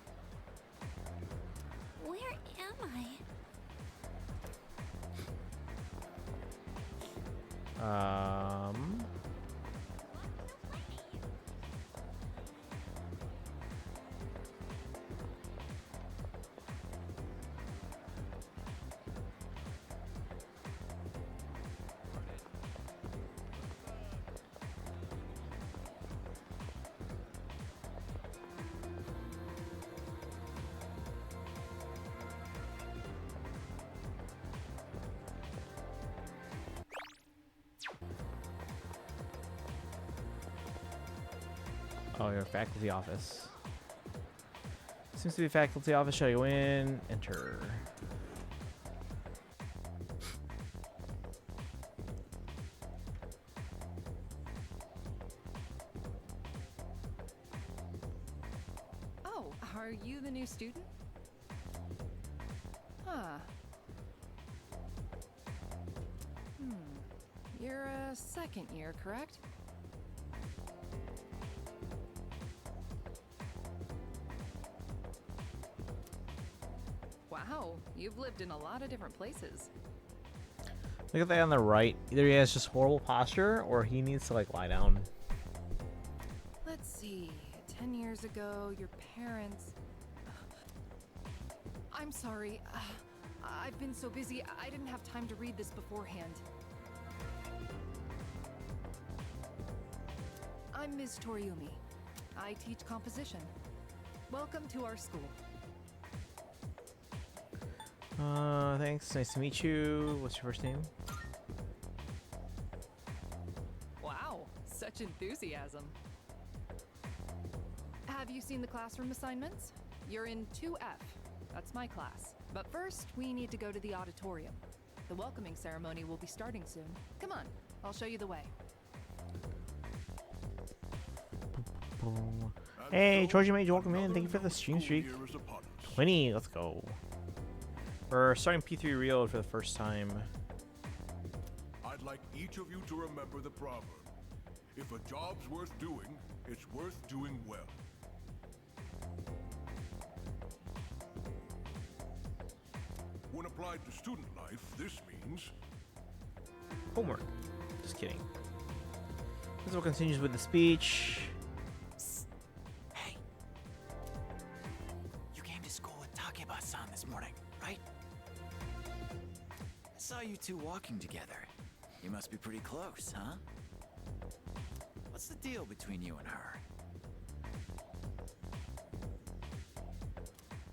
where am I? Oh, your faculty office. Seems to be faculty office. Should I go in? Enter. Oh, are you the new student? Huh. You're a second year, correct? Wow, you've lived in a lot of different places. Look at that on the right. Either he has just horrible posture or he needs to like lie down. Let's see. 10 years ago, your parents... I'm sorry. I've been so busy, I didn't have time to read this beforehand. I'm Ms. Toriumi. I teach composition. Welcome to our school. Thanks. Nice to meet you. What's your first name? Wow, such enthusiasm. Have you seen the classroom assignments? You're in 2F. That's my class. But first, we need to go to the auditorium. The welcoming ceremony will be starting soon. Come on, I'll show you the way. Hey, Georgie made you welcome in. Thank you for the stream streak. 20. Let's go. We're starting P3 Reload for the first time. I'd like each of you to remember the proverb. If a job's worth doing, it's worth doing well. When applied to student life, this means Homework. Just kidding. Principal continues with the speech. Hey. You came to school with Takeba-san this morning, right? I saw you two walking together. You must be pretty close, huh? What's the deal between you and her?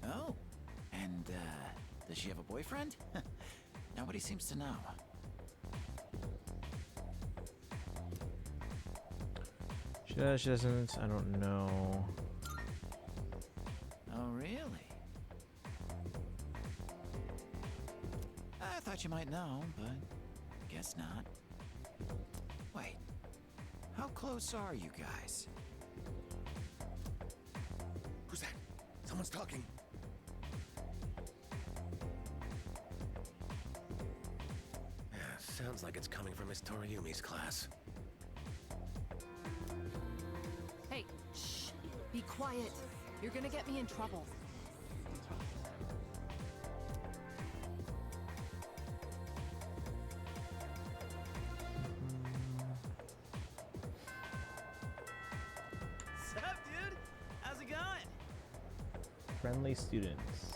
Oh, and does she have a boyfriend? Nobody seems to know. She does, she doesn't. I don't know. Oh, really? I thought you might know, but guess not. Wait, how close are you guys? who's that? Someone's talking. Sounds like it's coming from Miss Toriyumi's class. Hey, shh. Be quiet. You're gonna get me in trouble. Sup, dude? How's it going? Friendly students.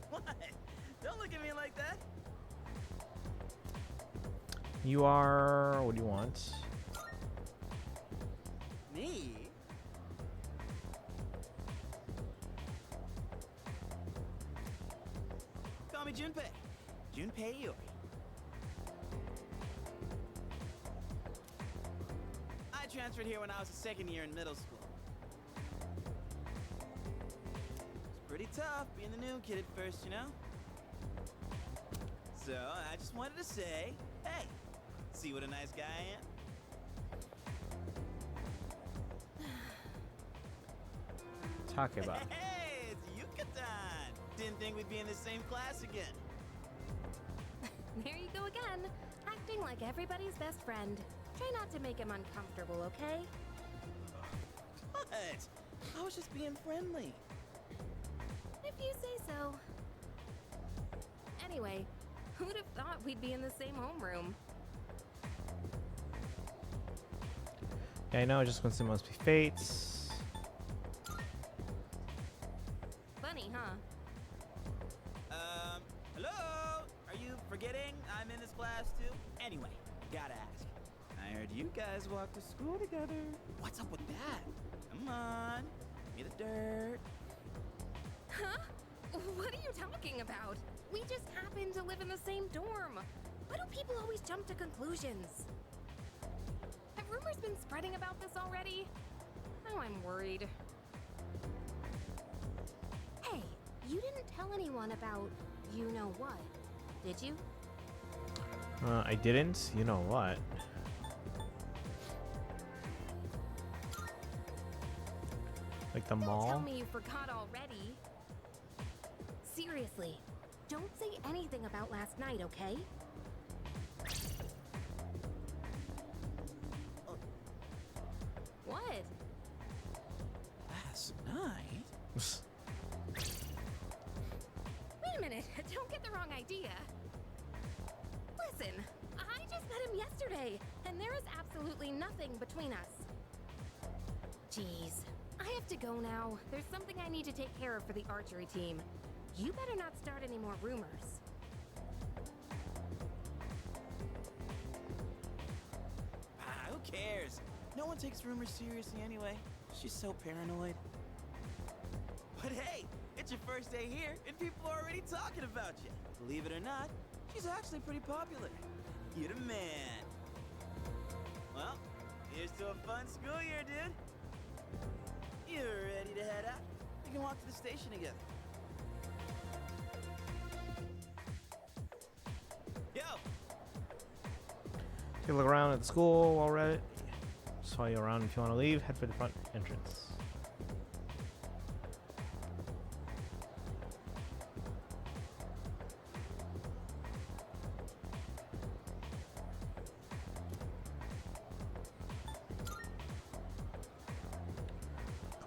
What? Don't look at me like that. You are. What do you want? Me? Call me Junpei. Junpei Iori. I transferred here when I was a second year in middle school. It's pretty tough being the new kid at first, you know? So I just wanted to say, hey, see what a nice guy I am? Takeba. Hey, it's Yucatan! Didn't think we'd be in the same class again. There you go again, acting like everybody's best friend. Try not to make him uncomfortable, okay? What? I was just being friendly. If you say so. Anyway, who'd have thought we'd be in the same homeroom? Yeah, I know. Just because it must be fates. Funny, huh? Hello? Are you forgetting I'm in this class too? Anyway, gotta ask. I heard you guys walk to school together. What's up with that? Come on, give me the dirt. Huh? What are you talking about? We just happen to live in the same dorm. Why do people always jump to conclusions? Have rumors been spreading about this already? Oh, I'm worried. Hey, you didn't tell anyone about you know what, did you? I didn't. You know what? Like the Don't mall? tell me you forgot already. Seriously, don't say anything about last night, okay? What? Last night? Wait a minute, don't get the wrong idea. Listen, I just met him yesterday, and there is absolutely nothing between us. Jeez, I have to go now. There's something I need to take care of for the archery team. You better not start any more rumors. Who cares? No one takes rumors seriously anyway. She's so paranoid. But hey, it's your first day here, and people are already talking about you. Believe it or not, she's actually pretty popular. You're the man. Well, here's to a fun school year, dude. You're ready to head out? We can walk to the station together. Yo! Take a look around at the school while we're at it. Just follow you around if you want to leave. Head for the front entrance.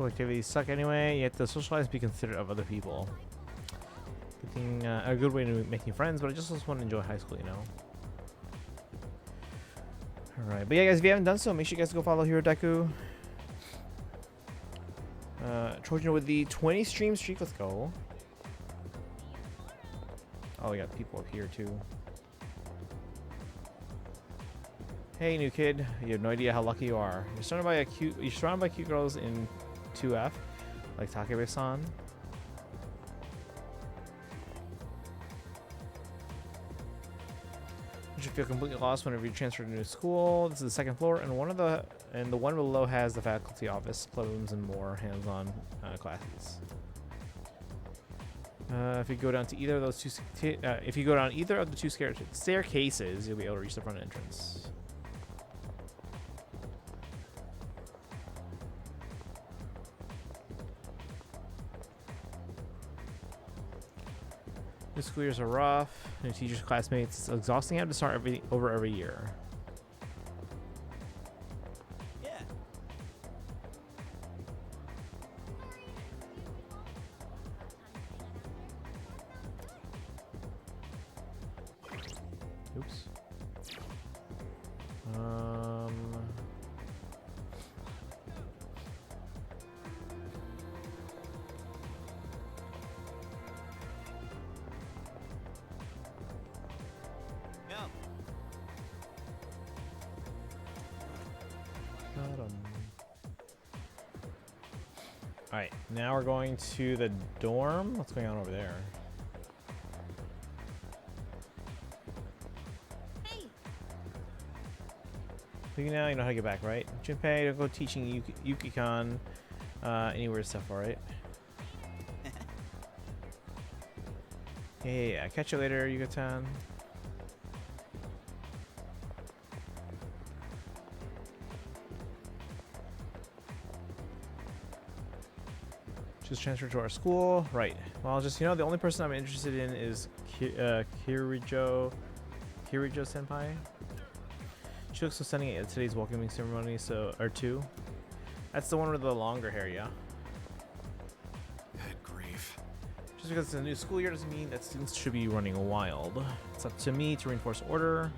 School activities suck anyway. You have to socialize, be considerate of other people. Good thing, a good way to making friends, but I just want to enjoy high school, you know. Alright, but yeah, guys, if you haven't done so, make sure you guys go follow Hirodeku. Trojan with the 20 stream streak. Let's go. Oh, we got people up here too. Hey, new kid. You have no idea how lucky you are. You're surrounded by cute girls in 2F, like Takebe-san. You should feel completely lost whenever you transfer to a new school. This is the second floor, and the one below has the faculty office, clubrooms, and more hands-on classes. If you go down to either of those two staircases, you'll be able to reach the front entrance. New school years are rough. New teachers, classmates. It's exhausting having to start over every year. Yeah. Oops. Alright, now we're going to the dorm. What's going on over there? Hey. You know how to get back, right? Junpei, don't go teaching Yuki-kan any weird stuff, alright? Yeah. Catch you later, Yuka-tan. Just transferred to our school. Right. Well, just, the only person I'm interested in is Kirijo senpai. She looks so stunning at today's welcoming ceremony, or two. That's the one with the longer hair, yeah? Good grief. Just because it's a new school year doesn't mean that students should be running wild. It's up to me to reinforce order.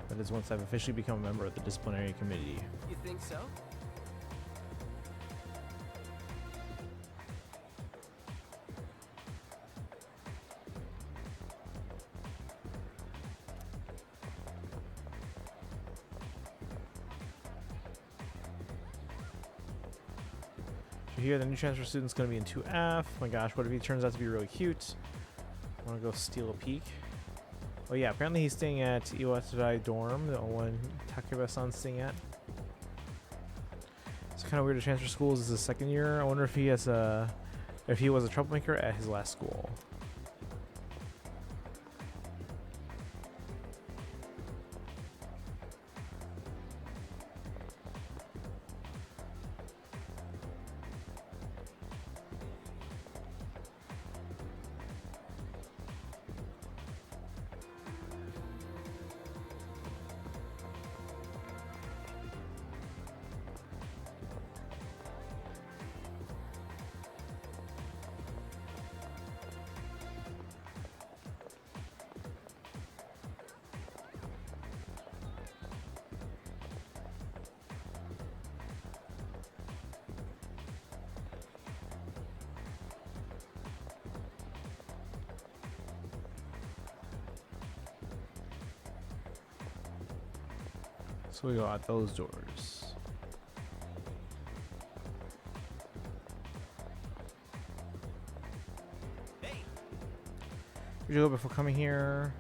That is once I've officially become a member of the disciplinary committee. You think so? Here, the new transfer student's going to be in 2F. My gosh, what if he turns out to be really cute? I want to go steal a peek. Oh yeah, apparently he's staying at Iwatadai dorm, the one Takeba-san's staying at. It's kind of weird to transfer schools. This is his second year. I wonder if he was a troublemaker at his last school. So we go out those doors. Hey. Where'd you go before coming here?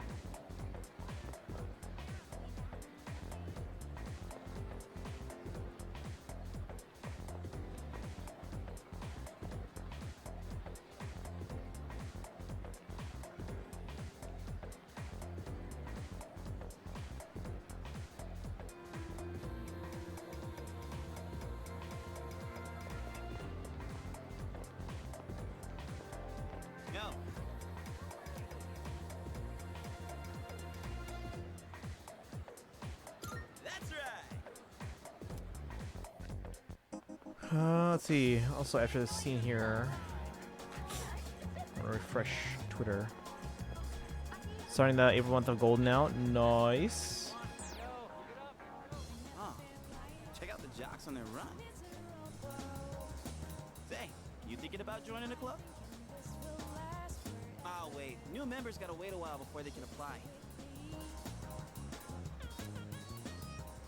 No. Let's see. Also, after this scene here, I'm gonna refresh Twitter. Starting the April month of gold now. Nice. Oh, check out the jocks on their run. Say, you thinking about joining the club? Oh wait, new members gotta wait a while before they can apply.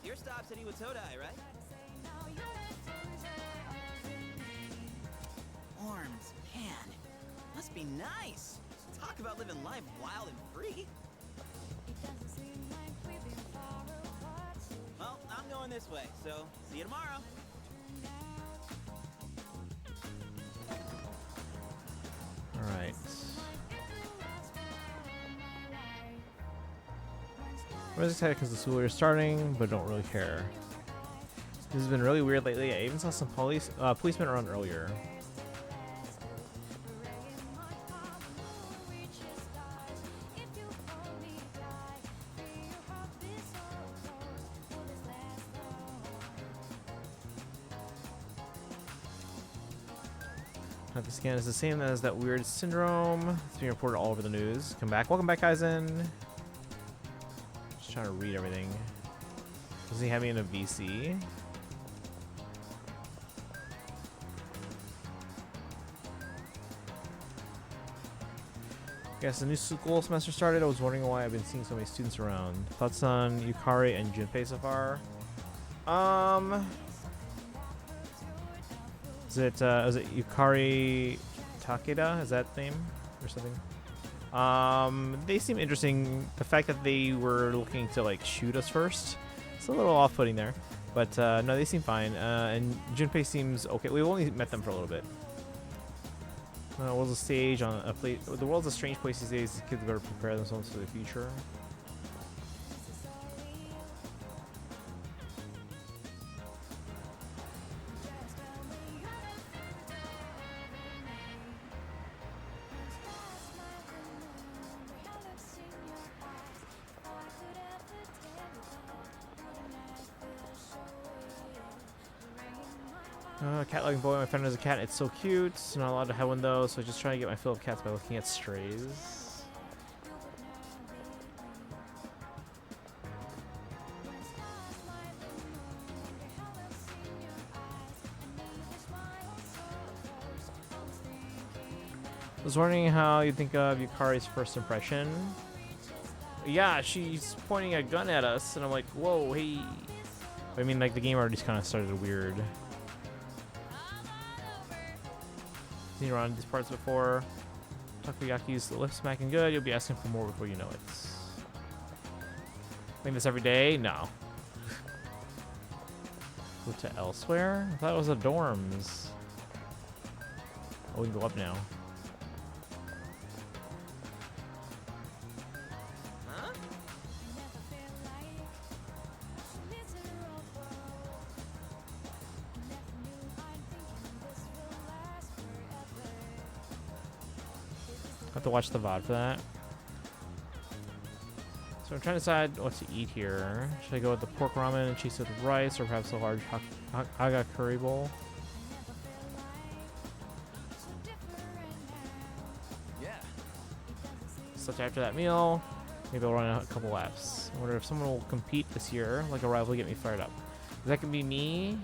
Your stop's at Iwatodai, right? Orms, man, must be nice. Talk about living life wild and free. Well, I'm going this way, so see you tomorrow. All right. I was excited because the school year is starting, but don't really care. This has been really weird lately. I even saw some policemen around earlier. The scan is the same as that weird syndrome. It's being reported all over the news. Come back. Welcome back, Kaizen. Just trying to read everything. Does he have me in a VC? Yes, the new school semester started. I was wondering why I've been seeing so many students around. Thoughts on Yukari and Junpei so far? Is it Yukari Takeda? Is that the name or something? They seem interesting. The fact that they were looking to like shoot us first, it's a little off-putting there. But no, they seem fine. And Junpei seems okay. We've only met them for a little bit. World's a stage on a place. The world's a strange place these days. Kids better prepare themselves for the future. Cat-loving boy, my friend has a cat. It's so cute. Not allowed to have one though, so just trying to get my fill of cats by looking at strays. I was wondering how you think of Yukari's first impression. Yeah, she's pointing a gun at us, and I'm like, whoa, hey. I mean, like, the game already kind of started weird. Seen around these parts before. Takoyaki's lip smacking good. You'll be asking for more before you know it. Playing this every day? No. Go to elsewhere? I thought it was the dorms. Oh, we can go up now. Have to watch the VOD for that. So I'm trying to decide what to eat here. Should I go with the pork ramen and cheese with rice, or perhaps a large haga curry bowl? Yeah. So after that meal, maybe I'll run a couple laps. I wonder if someone will compete this year, like a rival, to get me fired up. That could be me.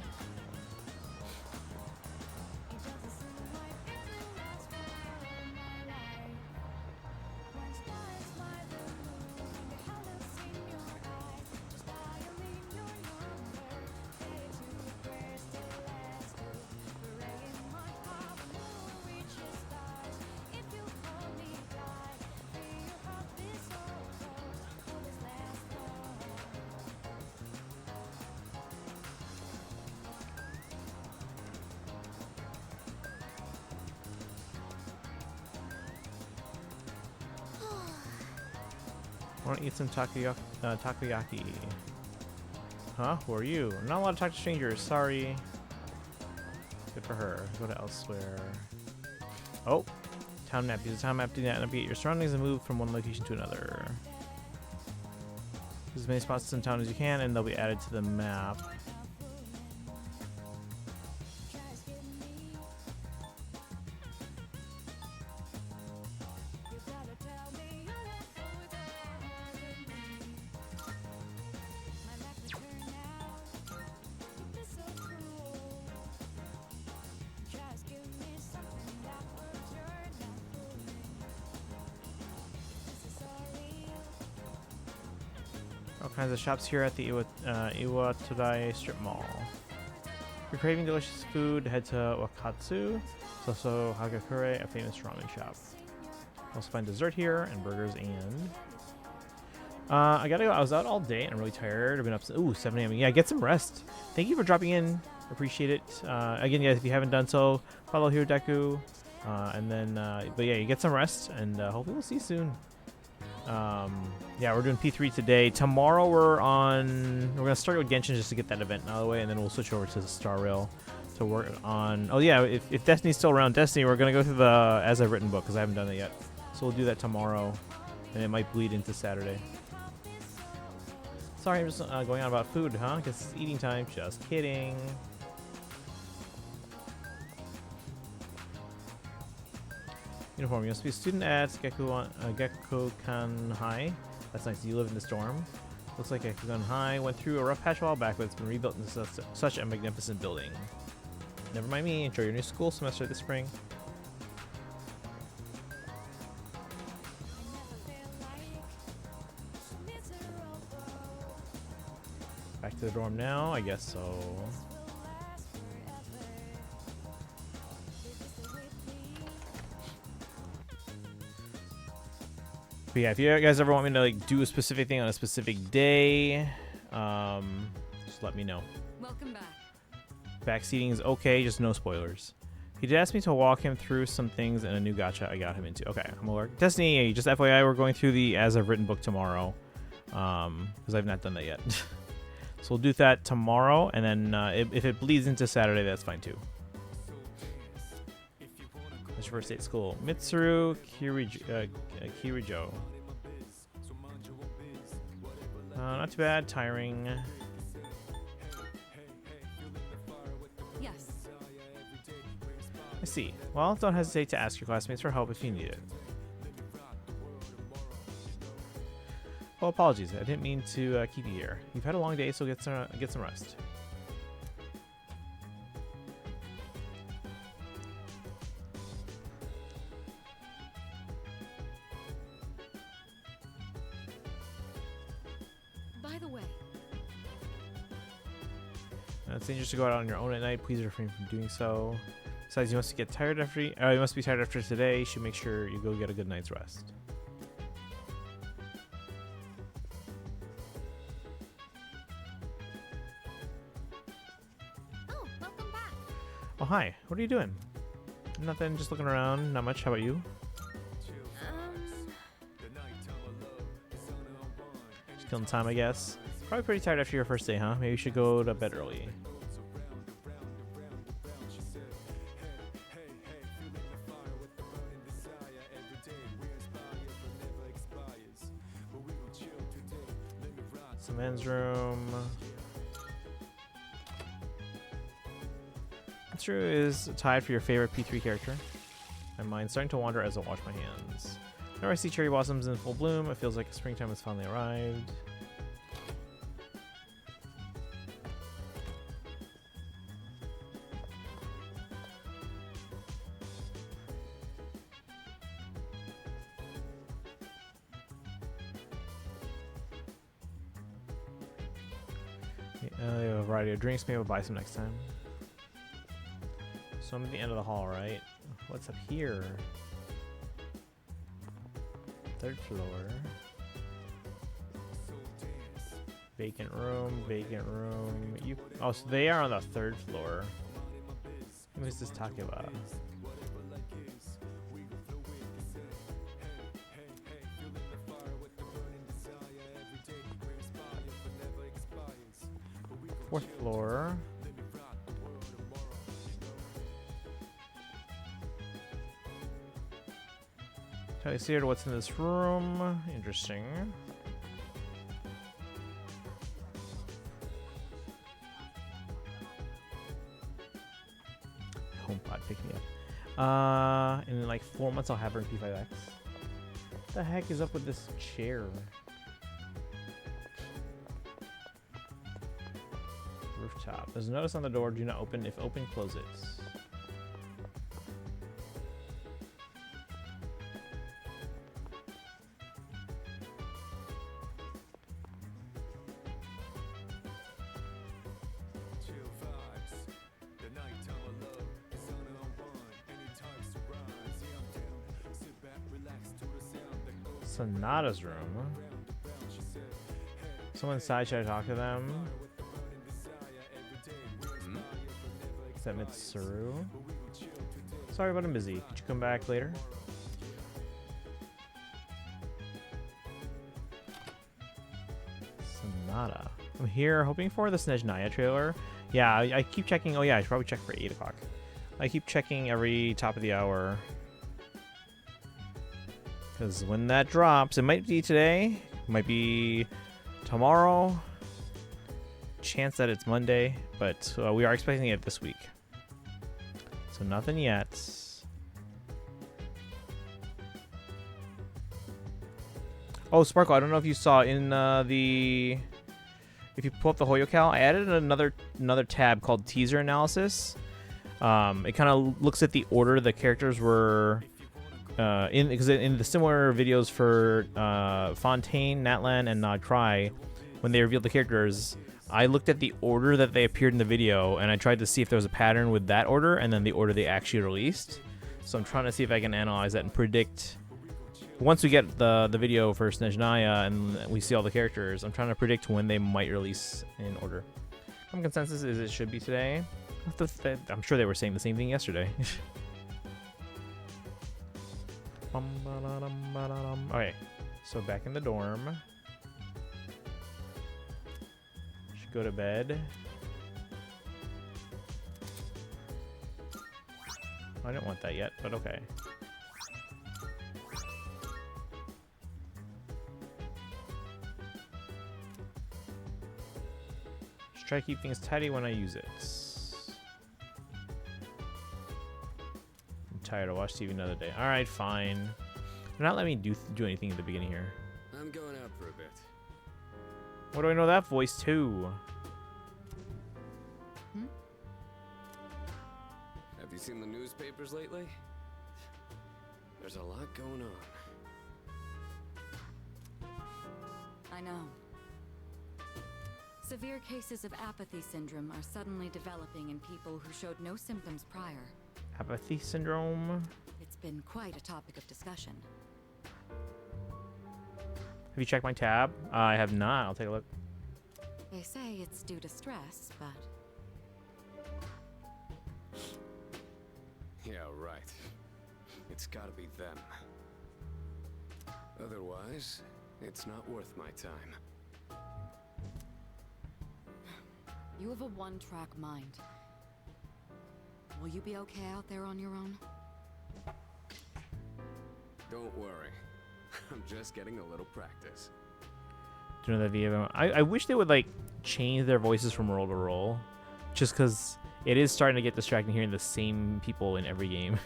I want to eat some takoyaki. Huh? Who are you? I'm not allowed to talk to strangers. Sorry. Good for her. Go to elsewhere. Oh. Town map. Use a town map to navigate your surroundings and move from one location to another. Use as many spots in town as you can, and they'll be added to the map. kinds of shops here at the Iwatodai Strip Mall. If you're craving delicious food, head to Wakatsu. It's also Hagakure, a famous ramen shop. Also find dessert here and burgers and... I gotta go. I was out all day and I'm really tired. I've been up since 7 a.m. Yeah, get some rest. Thank you for dropping in. Appreciate it. Again, guys, if you haven't done so, follow Hirodeku. But yeah, you get some rest and hopefully we'll see you soon. Yeah, we're doing P3 today. Tomorrow we're gonna start with Genshin just to get that event out of the way, and then we'll switch over to the Star Rail to work on. Oh yeah, if Destiny's still around, Destiny, we're gonna go through the As I've Written book because I haven't done it yet. So we'll do that tomorrow, and it might bleed into Saturday. Sorry, I'm just going on about food, huh? Because it's eating time. Just kidding. Uniform. You must be a student at Gekkokan High. That's nice. You live in this dorm. Looks like Gekkokan High went through a rough patch a while back, but it's been rebuilt into such a magnificent building. Never mind me. Enjoy your new school semester this spring. Back to the dorm now, I guess so. But yeah, if you guys ever want me to like do a specific thing on a specific day, just let me know. Welcome back. Backseating is okay, just no spoilers. He did ask me to walk him through some things in a new gacha I got him into. Okay, I'm aware. Destiny, just FYI, we're going through the As I've Written book tomorrow, because I've not done that yet. So we'll do that tomorrow, and then if it bleeds into Saturday, that's fine too. What's your first day at school? Mitsuru Kirijo. Not too bad. Tiring. Yes. I see. Well, don't hesitate to ask your classmates for help if you need it. Oh, apologies. I didn't mean to keep you here. You've had a long day, so get some rest. By the way, It's dangerous to go out on your own at night. Please refrain from doing so. Besides, you must be tired after today. You should make sure you go get a good night's rest. Oh, welcome back. Oh, hi. What are you doing? Nothing. Just looking around. Not much. How about you? Just killing time, I guess. Probably pretty tired after your first day, huh? Maybe you should go to bed early. Some men's room. Mitsuru is tied for your favorite P3 character. My mind's starting to wander as I wash my hands. Whenever I see cherry blossoms in full bloom, it feels like springtime has finally arrived. They have a variety of drinks. Maybe I'll buy some next time. So I'm at the end of the hall, right? What's up here? Third floor. Vacant room, vacant room. Oh, so they are on the third floor. Who is this talking about? Fourth floor. Tell you here what's in this room. Interesting. HomePod, pick me up. In like 4 months, I'll have her in P5X. What the heck is up with this chair? Rooftop. There's a notice on the door. Do not open. If open, close it. Sonata's room. Someone inside, should I talk to them? Is that Mitsuru? Sorry, but I'm busy. Could you come back later? Sonata. I'm here hoping for the Snezhnaya trailer. Yeah, I keep checking. Oh yeah, I should probably check for 8 o'clock. I keep checking every top of the hour. Because when that drops, it might be today. It might be tomorrow. Chance that it's Monday. But we are expecting it this week. So nothing yet. Oh, Sparkle, I don't know if you saw in the... If you pull up the HoYoCal, I added another tab called Teaser Analysis. It kind of looks at the order the characters were because in the similar videos for Fontaine, Natlan, and Nodcry, when they revealed the characters, I looked at the order that they appeared in the video, and I tried to see if there was a pattern with that order and then the order they actually released. So I'm trying to see if I can analyze that and predict. Once we get the video for Snezhnaya and we see all the characters, I'm trying to predict when they might release in order. Some consensus is it should be today. I'm sure they were saying the same thing yesterday. Okay, so back in the dorm. Should go to bed. I don't want that yet, but okay. Just try to keep things tidy when I use it. I'm tired. I'll watch TV another day. All right, fine. They're not letting me do anything at the beginning here. I'm going out for a bit. What do I know that voice too? Have you seen the newspapers lately? There's a lot going on. I know. Severe cases of apathy syndrome are suddenly developing in people who showed no symptoms prior. Apathy syndrome? It's been quite a topic of discussion. Have you checked my tab? I have not. I'll take a look. They say it's due to stress, but... Yeah, right. It's gotta be them. Otherwise, it's not worth my time. You have a one-track mind. Will you be okay out there on your own? Don't worry. I'm just getting a little practice. Do you know that video? I wish they would like change their voices from role to role, just because it is starting to get distracting hearing the same people in every game.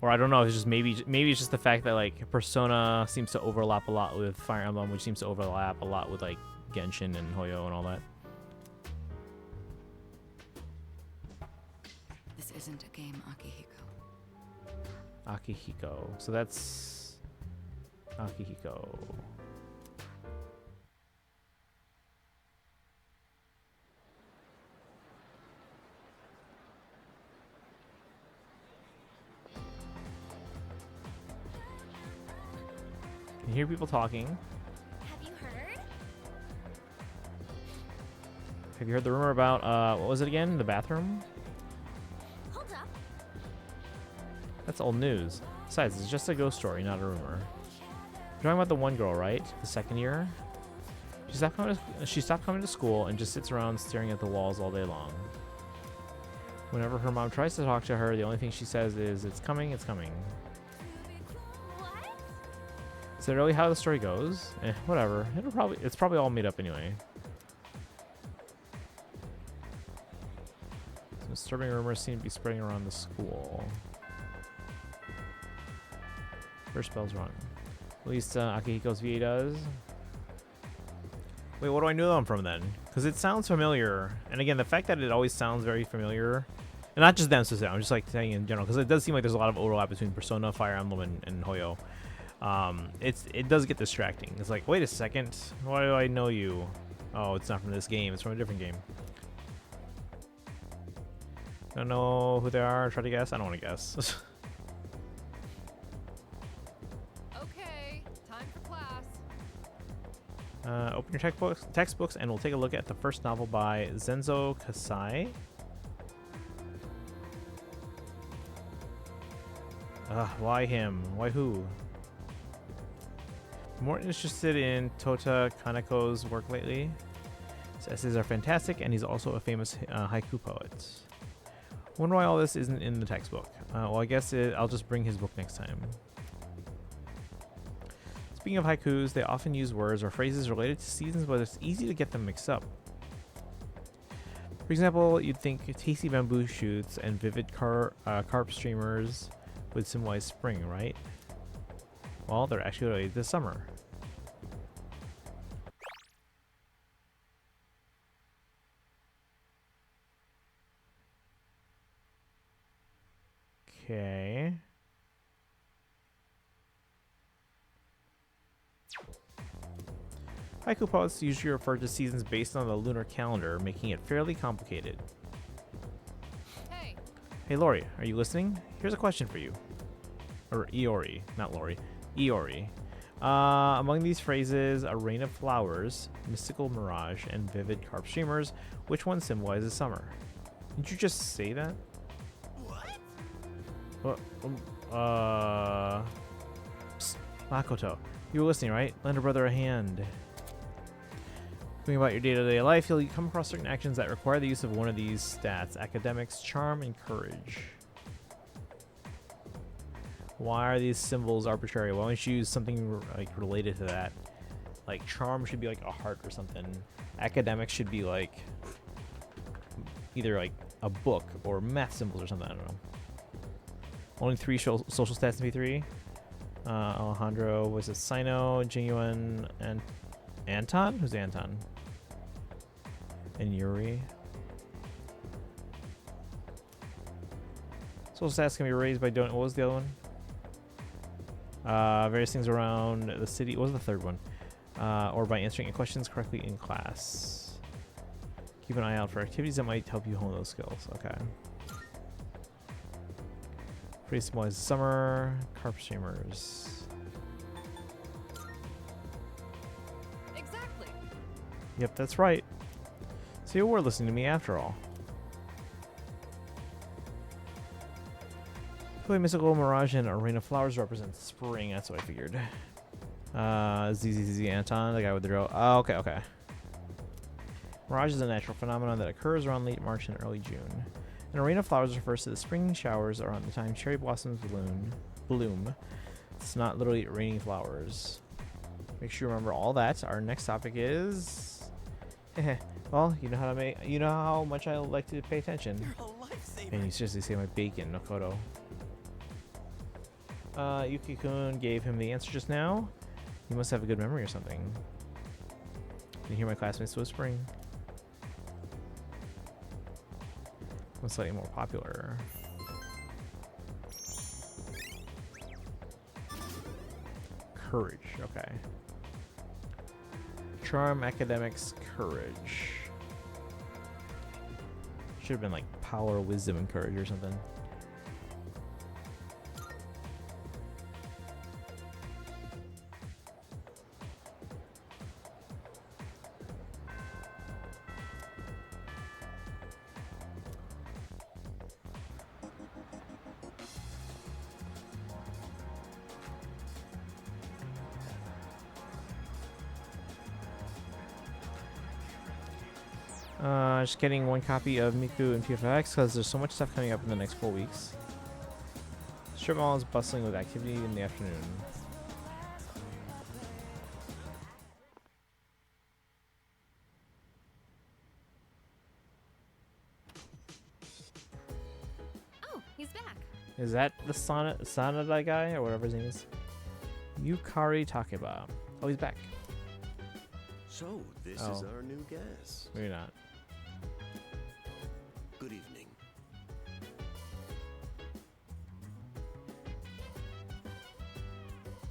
Or I don't know. It's just maybe it's just the fact that like Persona seems to overlap a lot with Fire Emblem, which seems to overlap a lot with like Genshin and Hoyo and all that. This isn't a game, Akihiko. Akihiko. So that's Akihiko. Can you hear people talking? Have you heard? Have you heard the rumor about what was it again? The bathroom? Hold up. That's old news. Besides, it's just a ghost story, not a rumor. You're talking about the one girl, right? The second year? She stopped coming to school and just sits around staring at the walls all day long. Whenever her mom tries to talk to her, the only thing she says is, "It's coming, it's coming." What? Is that really how the story goes? Whatever. It's probably all made up anyway. Some disturbing rumors seem to be spreading around the school. First bell's rung. At least Akihiko's VA does. Wait, what do I know them from then? Because it sounds familiar. And again, the fact that it always sounds very familiar, and not just them, so I'm just like saying in general, because it does seem like there's a lot of overlap between Persona, Fire Emblem, and Hoyo. It does get distracting. It's like, wait a second, why do I know you? Oh, it's not from this game. It's from a different game. I don't know who they are. Try to guess. I don't want to guess. Open your textbooks, and we'll take a look at the first novel by Zenzo Kasai. Why him? Why who? More interested in Tota Kaneko's work lately. His essays are fantastic, and he's also a famous haiku poet. Wonder why all this isn't in the textbook. Well, I guess I'll just bring his book next time. Speaking of haikus, they often use words or phrases related to seasons, but it's easy to get them mixed up. For example, you'd think tasty bamboo shoots and vivid carp streamers would symbolize spring, right? Well, they're actually related to summer. Okay. Haiku poets usually refer to seasons based on the lunar calendar, making it fairly complicated. Hey. Hey Lori, are you listening? Here's a question for you. Or Iori, not Lori. Iori. Among these phrases, a rain of flowers, mystical mirage, and vivid carp streamers, which one symbolizes summer? Didn't you just say that? What? Psst, Makoto, you were listening, right? Lend a brother a hand. Thinking about your day-to-day life, you'll come across certain actions that require the use of one of these stats: academics, charm, and courage. Why are these symbols arbitrary? Why don't you use something like related to that? Like charm should be like a heart or something. Academics should be like either like a book or math symbols or something. I don't know. Only 3 social stats in V3. Alejandro was it Sino, Genuine, and Anton? Who's Anton? And Yuri. Social stats can be raised by doing. What was the other one? Various things around the city. What was the third one? Or by answering questions correctly in class. Keep an eye out for activities that might help you hone those skills. Okay. Pretty symbolizes summer. Carp streamers. Exactly. Yep, that's right. So you were listening to me after all. Play mystical mirage and a rain of flowers represents spring. That's what I figured. ZZZ Anton, the guy with the drill. Oh, okay. Mirage is a natural phenomenon that occurs around late March and early June. An rain of flowers refers to the spring showers around the time cherry blossoms bloom. It's not literally raining flowers. Make sure you remember all that. Our next topic is. Well, you know how much I like to pay attention. You're a lifesaver. And you seriously say my bacon, Nokoto. Yuki-kun gave him the answer just now. He must have a good memory or something. Can you hear my classmates whispering? I'm slightly more popular. Courage, okay. Charm, academics, courage. Should have been like power, wisdom, and courage or something. Just getting 1 copy of Miku and PFX because there's so much stuff coming up in the next 4 weeks. Strip mall is bustling with activity in the afternoon. Oh, he's back. Is that the Sanada guy or whatever his name is? Yukari Takeba. Oh, he's back. So, this is our new guest. Maybe not. Good evening.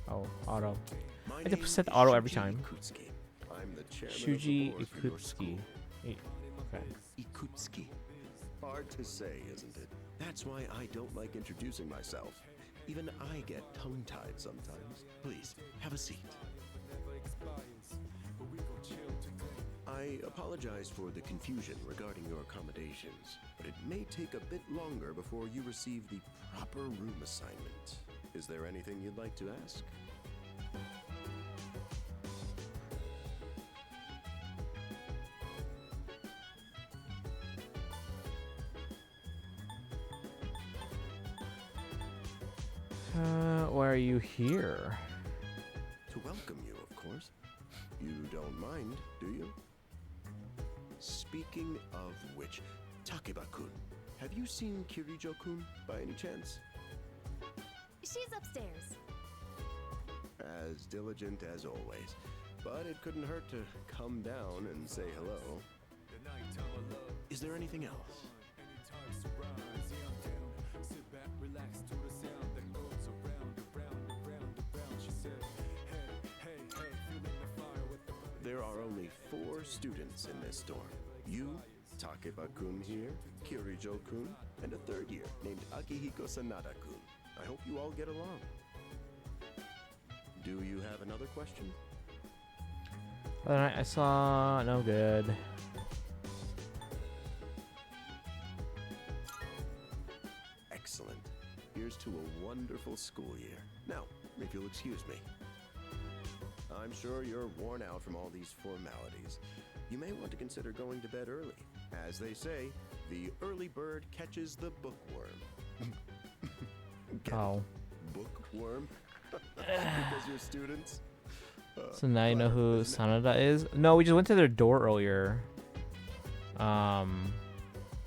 Oh, auto. My I have to name set the is auto every Shuji time. Ikutsuki. I'm the chairman Shuji of the board for your Ikutsuki. school. Okay. Ikutsuki. Hard to say, isn't it? That's why I don't like introducing myself. Even I get tongue-tied sometimes. Please, have a seat. I apologize for the confusion regarding your accommodations, but it may take a bit longer before you receive the proper room assignment. Is there anything you'd like to ask? Why are you here? To welcome you, of course. You don't mind, do you? Speaking of which, Takeba-kun, have you seen Kirijo-kun by any chance? She's upstairs. As diligent as always. But it couldn't hurt to come down and say hello. Is there anything else? There are only 4 students in this dorm. You, Takeba-kun here, Kirijo-kun, and a 3rd year named Akihiko Sanada-kun. I hope you all get along. Do you have another question? Other night I saw no good. Excellent. Here's to a wonderful school year. Now, if you'll excuse me. I'm sure you're worn out from all these formalities. You may want to consider going to bed early. As they say, the early bird catches the bookworm. Oh. Bookworm? Because you're students? So now you know who Sanada is? No, we just went to their door earlier.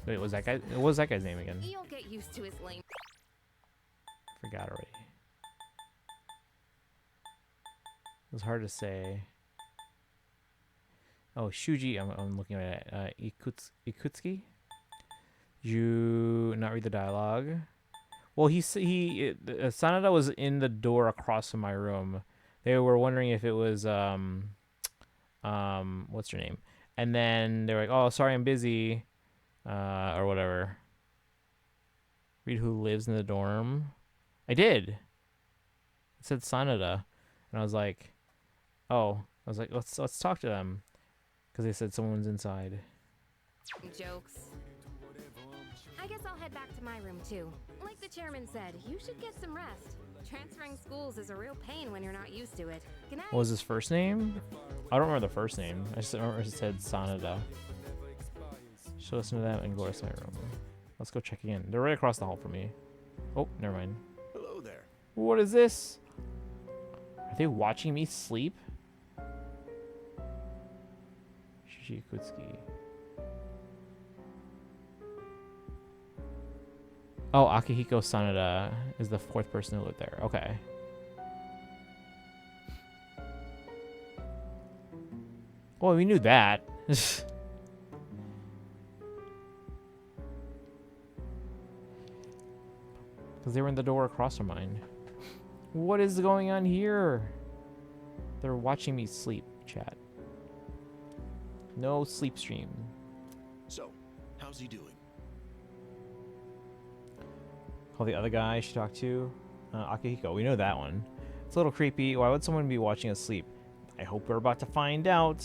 Wait, was that guy? What was that guy's name again? You'll get used to his lame. Forgot already. It was hard to say. Oh, Shuji. I'm looking at it. Ikutsuki. You not read the dialogue. Well, Sanada was in the door across from my room. They were wondering if it was what's her name? And then they were like, "Oh, sorry, I'm busy," or whatever. Read who lives in the dorm. I did. It said Sanada, and I was like, "Oh," I was like, "Let's talk to them," because they said someone's inside. Jokes. I guess I'll head back to my room too. Like the chairman said, you should get some rest. Transferring schools is a real pain when you're not used to it. Good night. What was his first name? I don't remember the first name. I just remember it said Sanada. Should listen to them and go to my room. Let's go check in. They're right across the hall from me. Oh, never mind. Hello there. What is this? Are they watching me sleep? Shishikutsuki. Oh, Akihiko Sanada is the 4th person who lived there. Okay. Well, we knew that. Because they were in the door across from mine. What is going on here? They're watching me sleep, chat. No sleep stream. So, how's he doing? Call the other guy she talked to. Akihiko, we know that one. It's a little creepy. Why would someone be watching us sleep? I hope we're about to find out.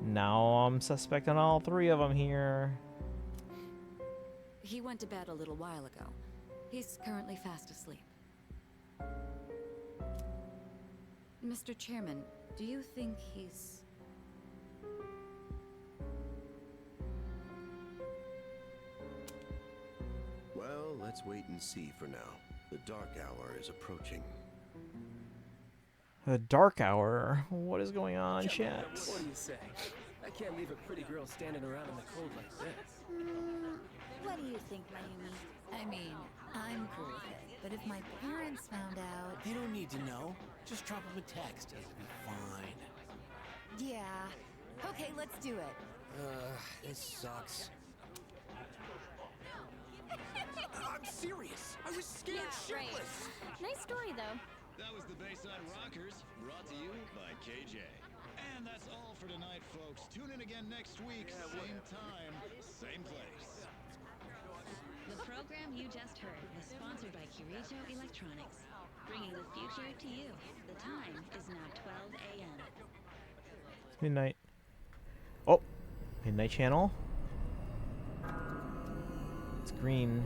Now I'm suspecting all 3 of them here. He went to bed a little while ago. He's currently fast asleep. Mr. Chairman, do you think he's... Well, let's wait and see for now. The dark hour is approaching. The dark hour? What is going on, chat? What do you say? I can't leave a pretty girl standing around in the cold like this. What do you think, Mayumi? I mean, I'm cool with it, but if my parents found out... They don't need to know. Just drop them a text. It'll be fine. Yeah. Okay, let's do it. This sucks. I'm serious. I was scared shitless. Nice story, though. That was the Bayside Rockers, brought to you by KJ. And that's all for tonight, folks. Tune in again next week, same time, same place. The program you just heard was sponsored by Kirijo Electronics, bringing the future to you. The time is now 12 a.m. Midnight. Oh, Midnight Channel. It's green.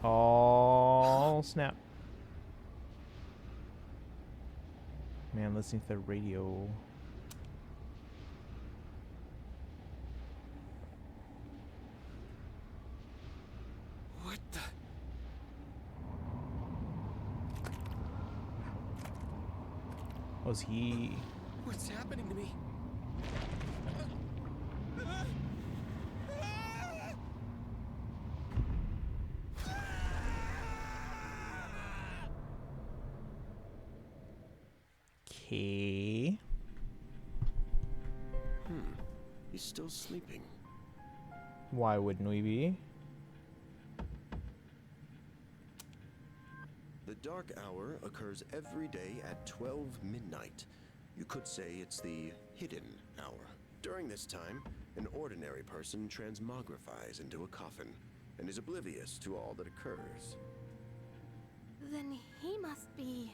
Oh, snap. Man, listening to the radio. What the? Was he? What's happening to me? Okay. He's still sleeping. Why wouldn't we be? The dark hour occurs every day at 12 midnight. You could say it's the hidden hour. During this time, an ordinary person transmogrifies into a coffin and is oblivious to all that occurs. Then he must be...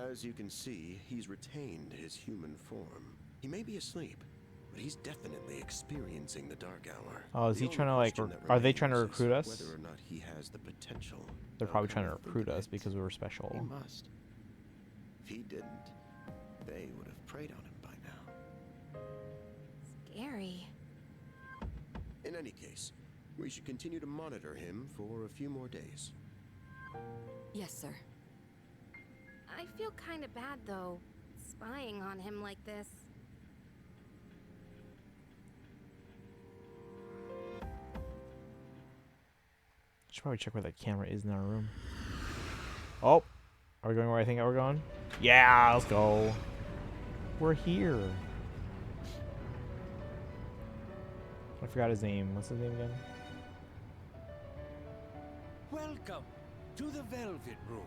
As you can see, he's retained his human form. He may be asleep, but he's definitely experiencing the dark hour. Oh, is The he trying to only like? question that Are they trying to remains is recruit us? Whether or not he has the potential. They're Now probably come trying to think recruit of us it, because we were special. He must. If he didn't, they would have preyed on him by now. scary. In any case, we should continue to monitor him for a few more days. Yes, sir. I feel kind of bad, though, spying on him like this. Should probably check where that camera is in our room. Oh, are we going where I think we're going? Yeah, let's go. We're here. I forgot his name. What's his name again? Welcome to the Velvet Room.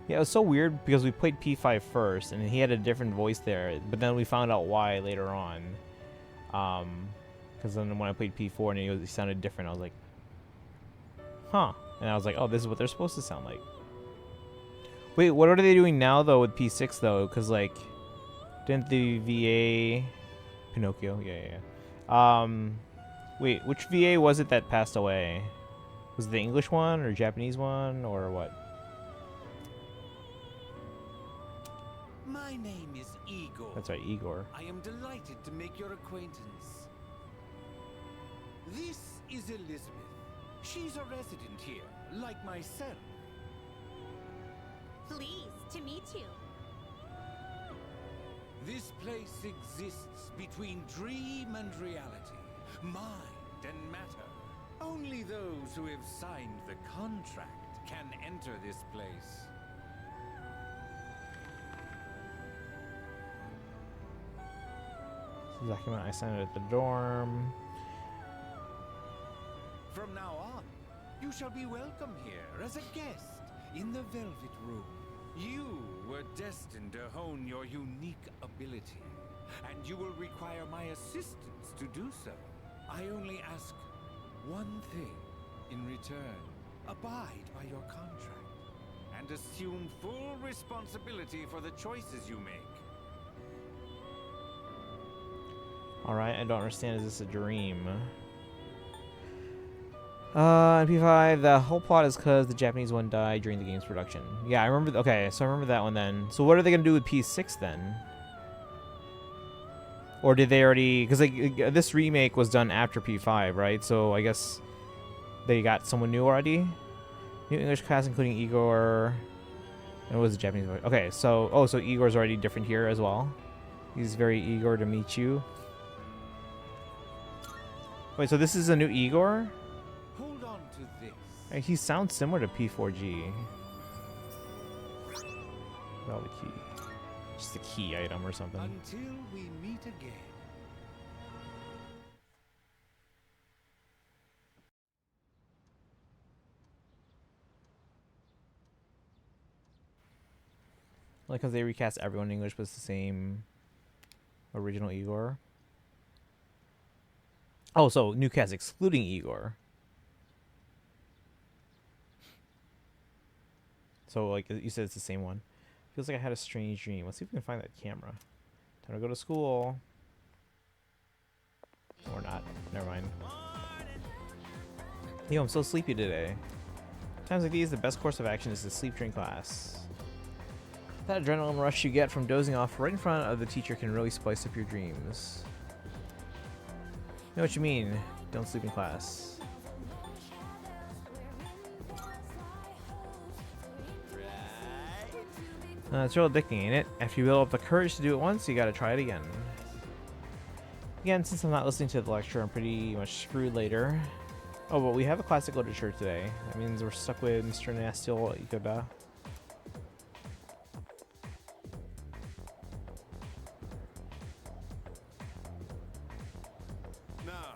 Yeah, it was so weird because we played P5 first, and he had a different voice there, but then we found out why later on. Because then when I played P4 and he sounded different, I was like, huh. And I was like, oh, this is what they're supposed to sound like. Wait, what are they doing now, though, with P6, though? Because, like, didn't the VA... Pinocchio? Yeah. Wait, which VA was it that passed away? Was it the English one or Japanese one or what? My name is Igor. That's right, Igor. I am delighted to make your acquaintance. This is Elizabeth. She's a resident here, like myself. Pleased to meet you. This place exists between dream and reality, mind and matter. Only those who have signed the contract can enter this place. This is exactly when I signed it at the dorm. From now on, you shall be welcome here as a guest in the Velvet Room. You were destined to hone your unique ability, and you will require my assistance to do so. I only ask one thing in return. Abide by your contract, and assume full responsibility for the choices you make. Alright, I don't understand. Is this a dream? In P5, the whole plot is because the Japanese one died during the game's production. Yeah, I remember. Okay, so I remember that one then. So what are they going to do with P6 then? Or did they already... Because like, this remake was done after P5, right? So I guess they got someone new already? New English cast, including Igor. And it was a Japanese voice. Okay, so... Oh, so Igor's already different here as well. He's very eager to meet you. Wait, so this is a new Igor? Hold on to this. He sounds similar to P4G. Well, the key. Just a key item or something. Until we meet again. Like, because they recast everyone in English, but it's the same original Igor. Oh, so new cast excluding Igor. So, like, you said it's the same one. Feels like I had a strange dream. Let's see if we can find that camera. Time to go to school. Or not. Never mind. Yo, I'm so sleepy today. Times like these, the best course of action is to sleep during class. That adrenaline rush you get from dozing off right in front of the teacher can really spice up your dreams. You know what you mean. Don't sleep in class. It's real addicting, ain't it? After you build up the courage to do it once, you gotta try it again. Again, since I'm not listening to the lecture, I'm pretty much screwed later. Oh, but we have a classic literature today. That means we're stuck with Mr. Nasty Ikoda. Now,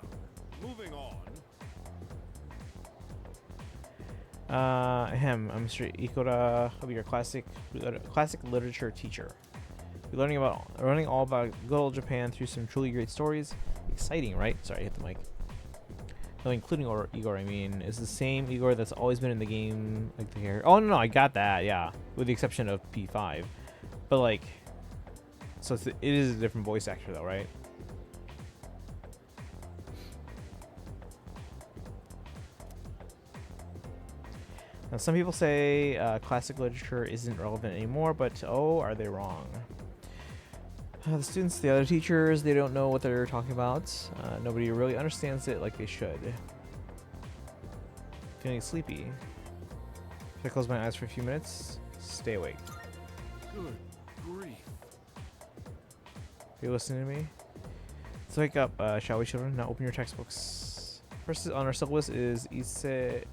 moving on. I'm Mr. Ikoda. I'll be your classic literature teacher. We're learning all about good old Japan through some truly great stories. Exciting, right? Sorry, I hit the mic. No, including Igor, I mean. Is the same Igor that's always been in the game, like the character. Oh, no, I got that, yeah. With the exception of P5. But, like, so it is a different voice actor, though, right? Now, some people say classic literature isn't relevant anymore, but, oh, are they wrong? The students, the other teachers, they don't know what they're talking about. Nobody really understands it like they should. Feeling sleepy. If I close my eyes for a few minutes, stay awake. Good grief. Are you listening to me? Let's wake up, shall we, children? Now open your textbooks. First on our syllabus is Ise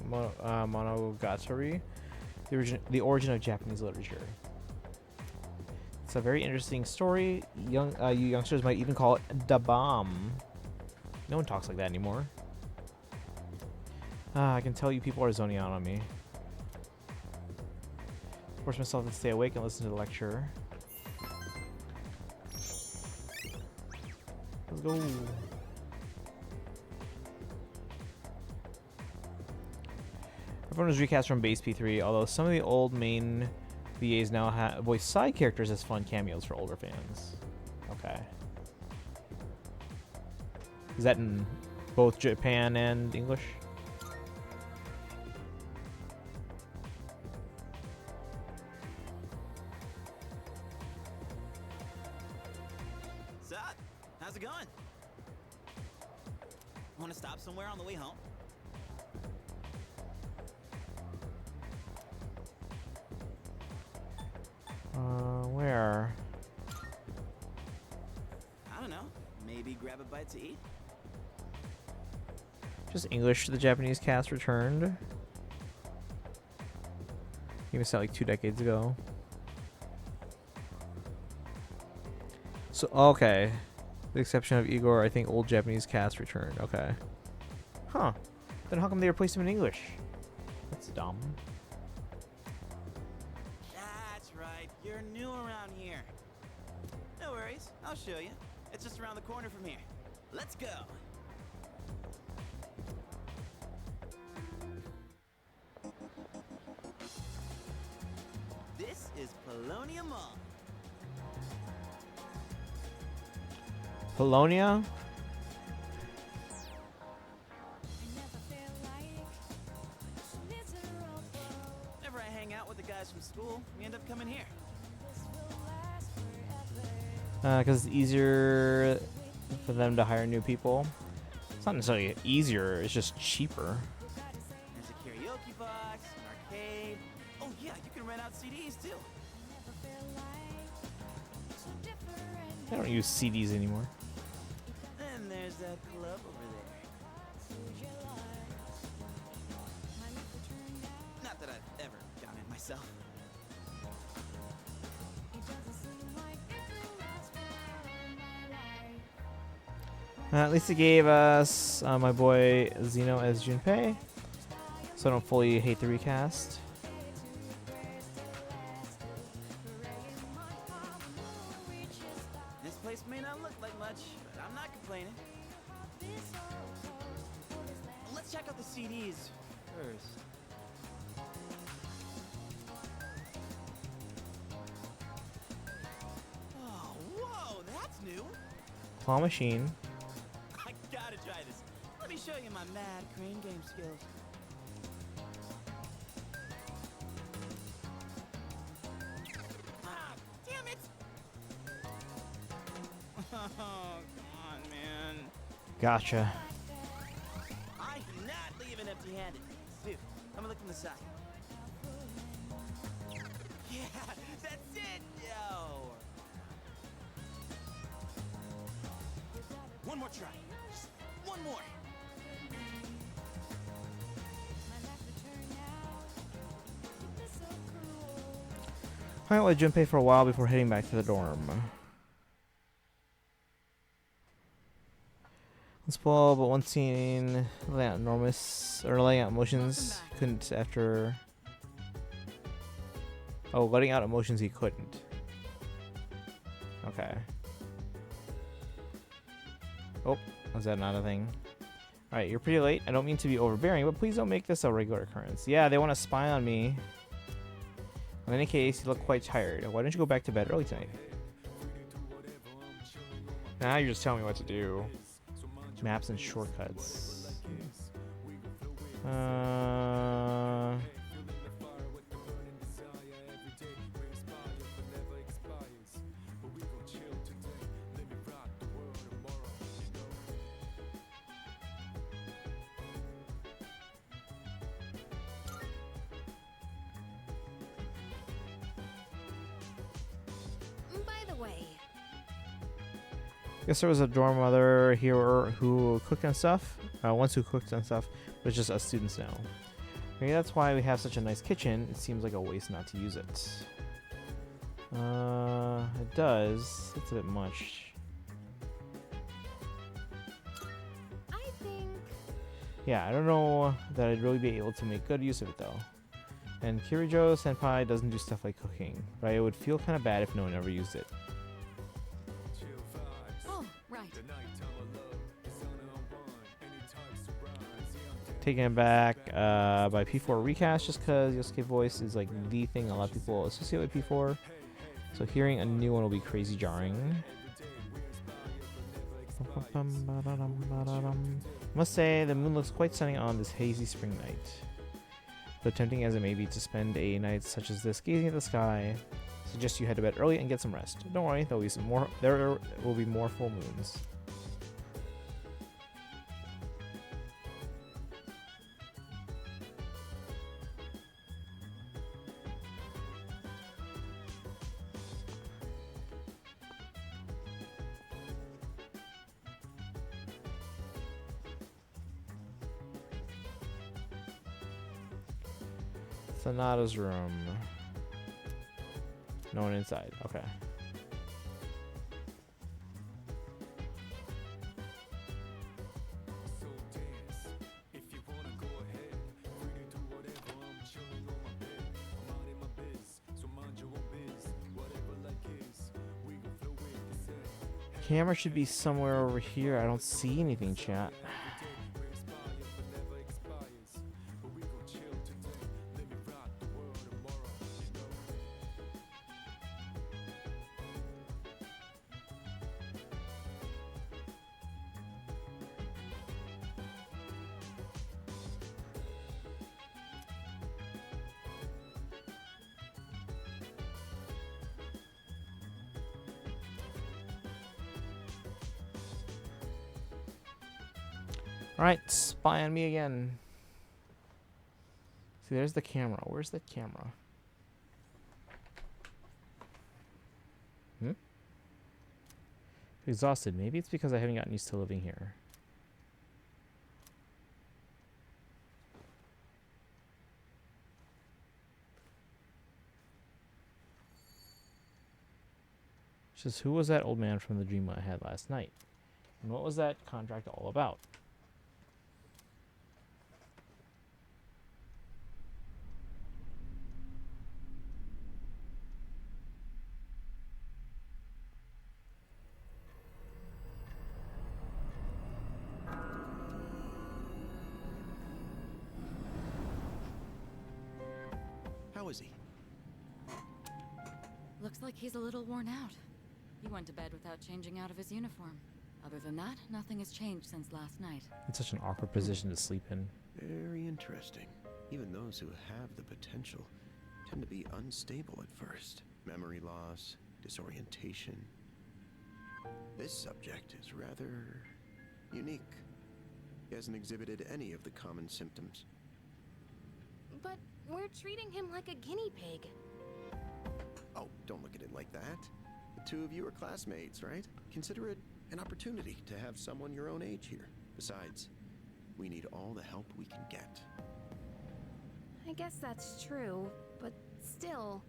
Monogatari, the origin of Japanese literature. It's a very interesting story. You youngsters might even call it da bomb. No one talks like that anymore. I can tell you people are zoning out on me. Force myself to stay awake and listen to the lecture. Let's go. Everyone was recast from base P3, although some of the old main VAs now voice side characters as fun cameos for older fans. Okay. Is that in both Japan and English? Sup? How's it going? Want to stop somewhere on the way home? Where? I don't know. Maybe grab a bite to eat? Just English to the Japanese cast returned. Game was out like 2 decades ago. So, okay. With the exception of Igor, I think old Japanese cast returned. Okay. Huh. Then how come they replaced him in English? That's dumb. That's right. You're new around here. No worries. I'll show you. It's just around the corner from here. Let's go. This is Polonia Mall. Polonia? Whenever I hang out with the guys from school, we end up coming here. Because it's easier for them to hire new people. It's not necessarily easier, it's just cheaper. There's a karaoke box, an arcade. Oh yeah, you can rent out CDs too. I don't use CDs anymore. And there's that club over there. Not that I've ever gone in myself. At least it gave us my boy Zeno as Junpei, so I don't fully hate the recast. This place may not look like much, but I'm not complaining. Let's check out the CDs first. new? Claw machine. I gotta try this. Let me show you my mad crane game skills. Ah, damn it! Oh, come on, man. Gotcha. I'm not leaving empty-handed. Dude, let me look from the side. Yeah, that's it, yo! One more try. Just one more. I'll let Junpei for a while before heading back to the dorm. Unspoil, but one scene laying out enormous or laying out emotions couldn't after. Oh, letting out emotions he couldn't. Okay. Oh, was that not a thing? Alright, you're pretty late. I don't mean to be overbearing, but please don't make this a regular occurrence. Yeah, they want to spy on me. In any case, you look quite tired. Why don't you go back to bed early tonight? Now you're just telling me what to do. Maps and shortcuts. By the way, Guess there was a dorm mother here who cooked and stuff. Once who cooked and stuff, but it's just us students now. Maybe that's why we have such a nice kitchen. It seems like a waste not to use it. It does. It's a bit much. I think. Yeah, I don't know that I'd really be able to make good use of it though. And Kirijo Senpai doesn't do stuff like cooking, but I would feel kind of bad if no one ever used it. Oh, right. Taken aback by P4 recast just because Yosuke voice is like the thing a lot of people associate with P4. So hearing a new one will be crazy jarring. Must say the moon looks quite stunning on this hazy spring night. Though tempting as it may be to spend a night such as this gazing at the sky, suggest you head to bed early and get some rest. Don't worry, there will be more full moons. Sonata's room. No one inside. Okay. Camera should be somewhere over here. I don't see anything, chat. Alright, spy on me again. See, there's the camera. Where's the camera? Exhausted. Maybe it's because I haven't gotten used to living here. Just who was that old man from the dream I had last night? And what was that contract all about? How is he? Looks like he's a little worn out. He went to bed without changing out of his uniform. Other than that, nothing has changed since last night. It's such an awkward position to sleep in. Very interesting. Even those who have the potential tend to be unstable at first. Memory loss, disorientation. This subject is rather unique. He hasn't exhibited any of the common symptoms. But we're treating him like a guinea pig. Oh, don't look at it like that. The two of you are classmates, right? Consider it an opportunity to have someone your own age here. Besides, we need all the help we can get. I guess that's true, but still.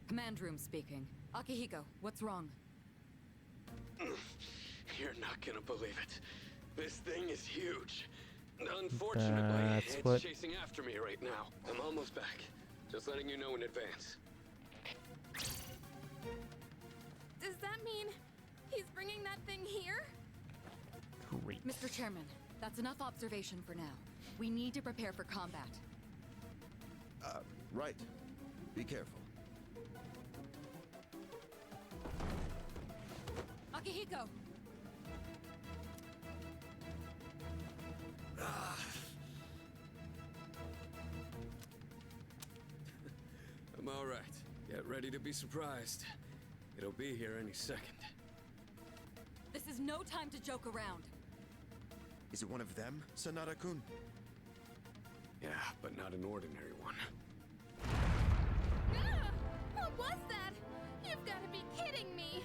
Command room speaking. Akihiko, what's wrong? You're not gonna believe it. This thing is huge. Unfortunately, That's it's what... chasing after me right now. I'm almost back. Just letting you know in advance. Does that mean he's bringing that thing here? Great. Mr. Chairman, that's enough observation for now. We need to prepare for combat. Right. Be careful. Akihiko! I'm all right. Get ready to be surprised. It'll be here any second. This is no time to joke around. Is it one of them, Sanada-kun? Yeah, but not an ordinary one. What was that? You've got to be kidding me.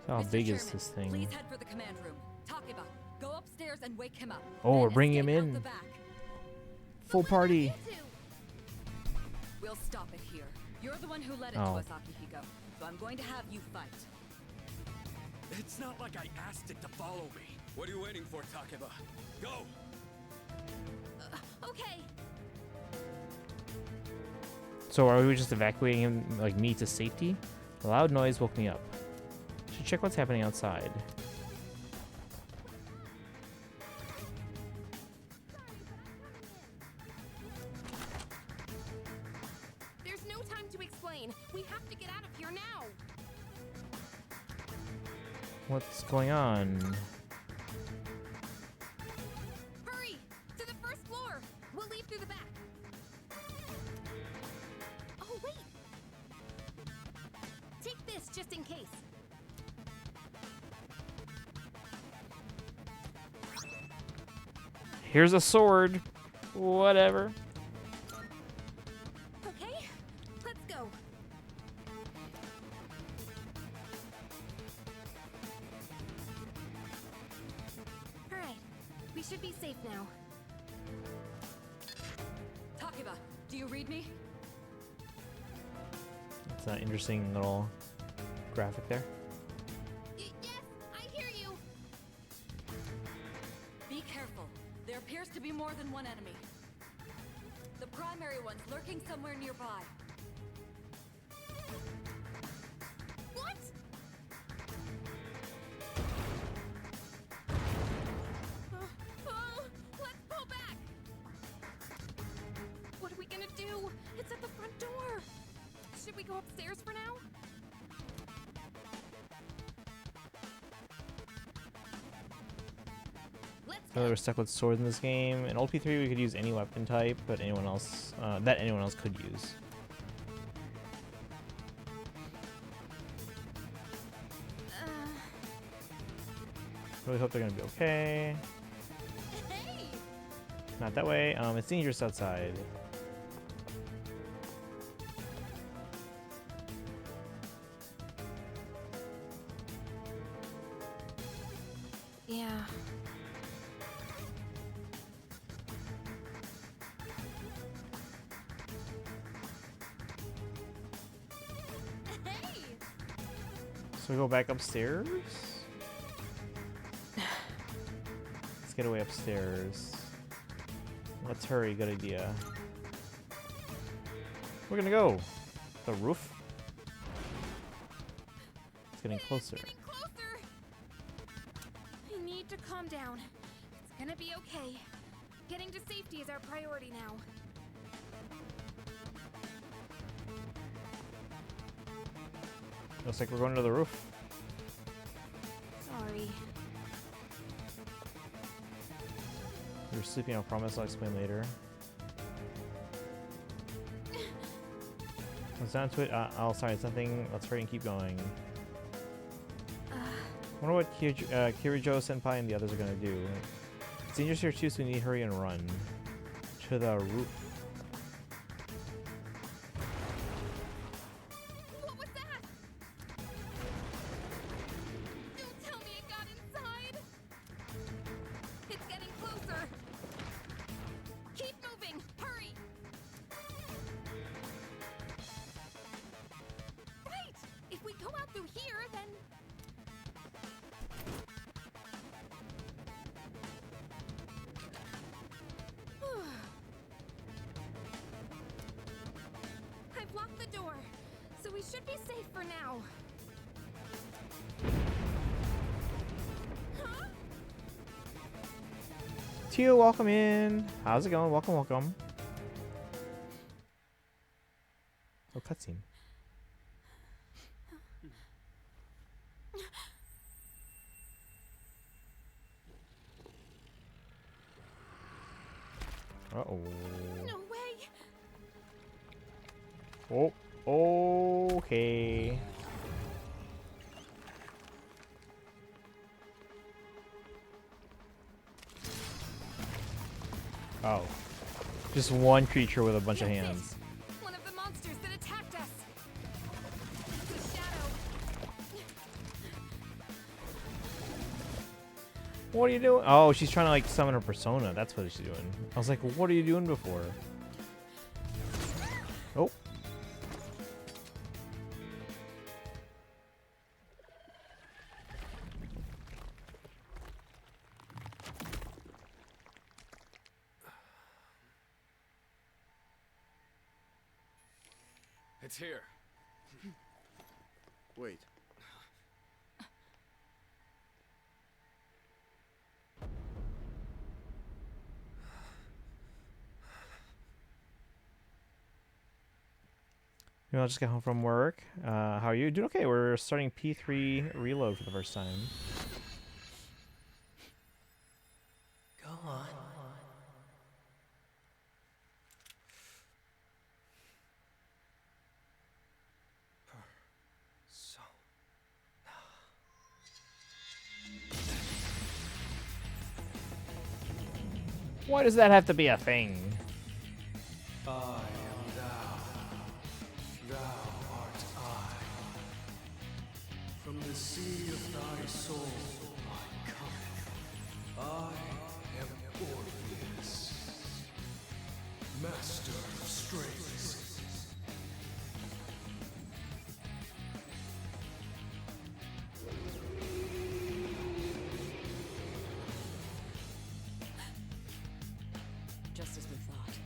How Mr. big is Chairman, this thing? Please head for the command room. Takeba, go upstairs and wake him up. Oh, Then we're bringing him escape out in. the back. Full party. We'll stop it here. You're the one who led it Oh. to us, Akihiko. So I'm going to have you fight. It's not like I asked it to follow me. What are you waiting for, Takeba? Go! Okay. So are we just evacuating him, like me, to safety? A loud noise woke me up. Should check what's happening outside. There's no time to explain. We have to get out of here now. What's going on? Hurry! To the first floor! We'll leave through the back. Oh, wait! Take this just in case. Here's a sword. Whatever. Okay, let's go. All right, we should be safe now. Takeba, do you read me? It's an interesting little graphic there. Yes, I hear you. Be careful. There appears to be more than one enemy. The primary one's lurking somewhere nearby. What? Let's pull back. What are we gonna do? It's at the front door. Should we go upstairs for now? So we're stuck with swords in this game. In LP3 we could use any weapon type, but anyone else could use. Really hope they're gonna be okay. Hey! Not that way. It's dangerous outside. Yeah. Hey! So we go back upstairs? Let's get away upstairs. Let's hurry, good idea. We're gonna go. The roof? It's getting closer. Getting closer. I need to calm down. It's gonna be okay. Getting to safety is our priority now. Looks like we're going to the roof. Sorry. You're sleeping, I promise I'll explain later. What's down to it? Oh, sorry, it's nothing. Let's hurry and keep going. Wonder what Kirijo Senpai and the others are gonna do. It's dangerous here too, so we need to hurry and run. To the roof. What was that? Don't tell me it got inside. It's getting closer. Keep moving. Hurry. Right. If we go out through here, then I've locked the door, so we should be safe for now. Huh? Tio, welcome in. How's it going? Welcome, welcome. Oh, cutscene. Uh-oh. No way. Oh, okay. Oh. Just one creature with a bunch of hands. One of the monsters that attacked us. It's a shadow. What are you doing? Oh, she's trying to like summon her persona. That's what she's doing. I was like, what are you doing before? Oh. It's here. Wait. You know, I just got home from work. How are you? Doing okay. We're starting P3 reload for the first time. Go on. Why does that have to be a thing? I am thou. Thou art I. From the sea of thy soul I come. I am Orpheus, master of strings. Just as we thought.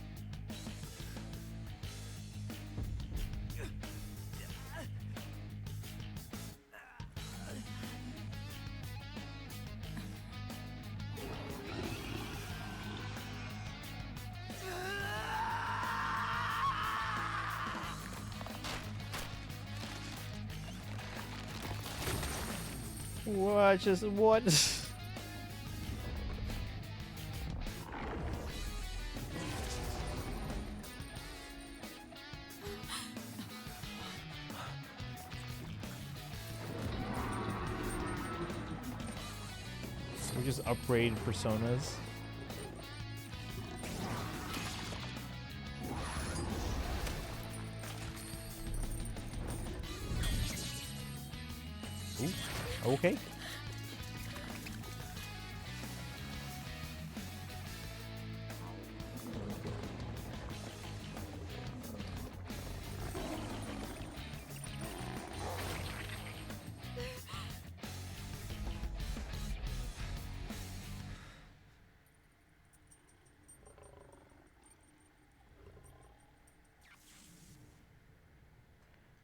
What? Just what? We just upgrade personas. Ooh, okay.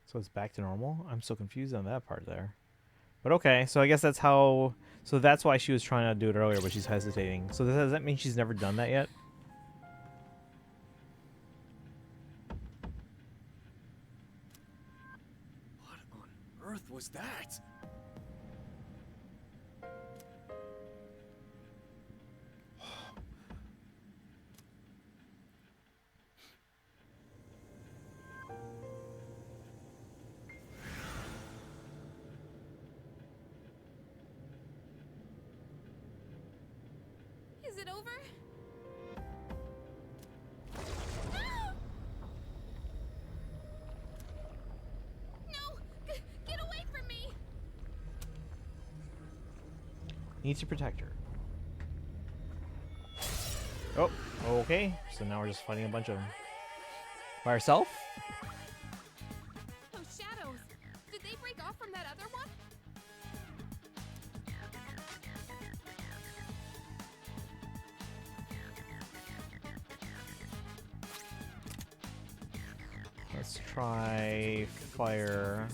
So it's back to normal? I'm so confused on that part there. But okay, so I guess that's how... So that's why she was trying to do it earlier, but she's hesitating. So does that mean she's never done that yet? What on earth was that? Is it over? No! Get away from me! Needs to protect her. Oh, okay. So now we're just fighting a bunch of them. By herself? Those shadows! Did they break off from that other one? Let's try fire.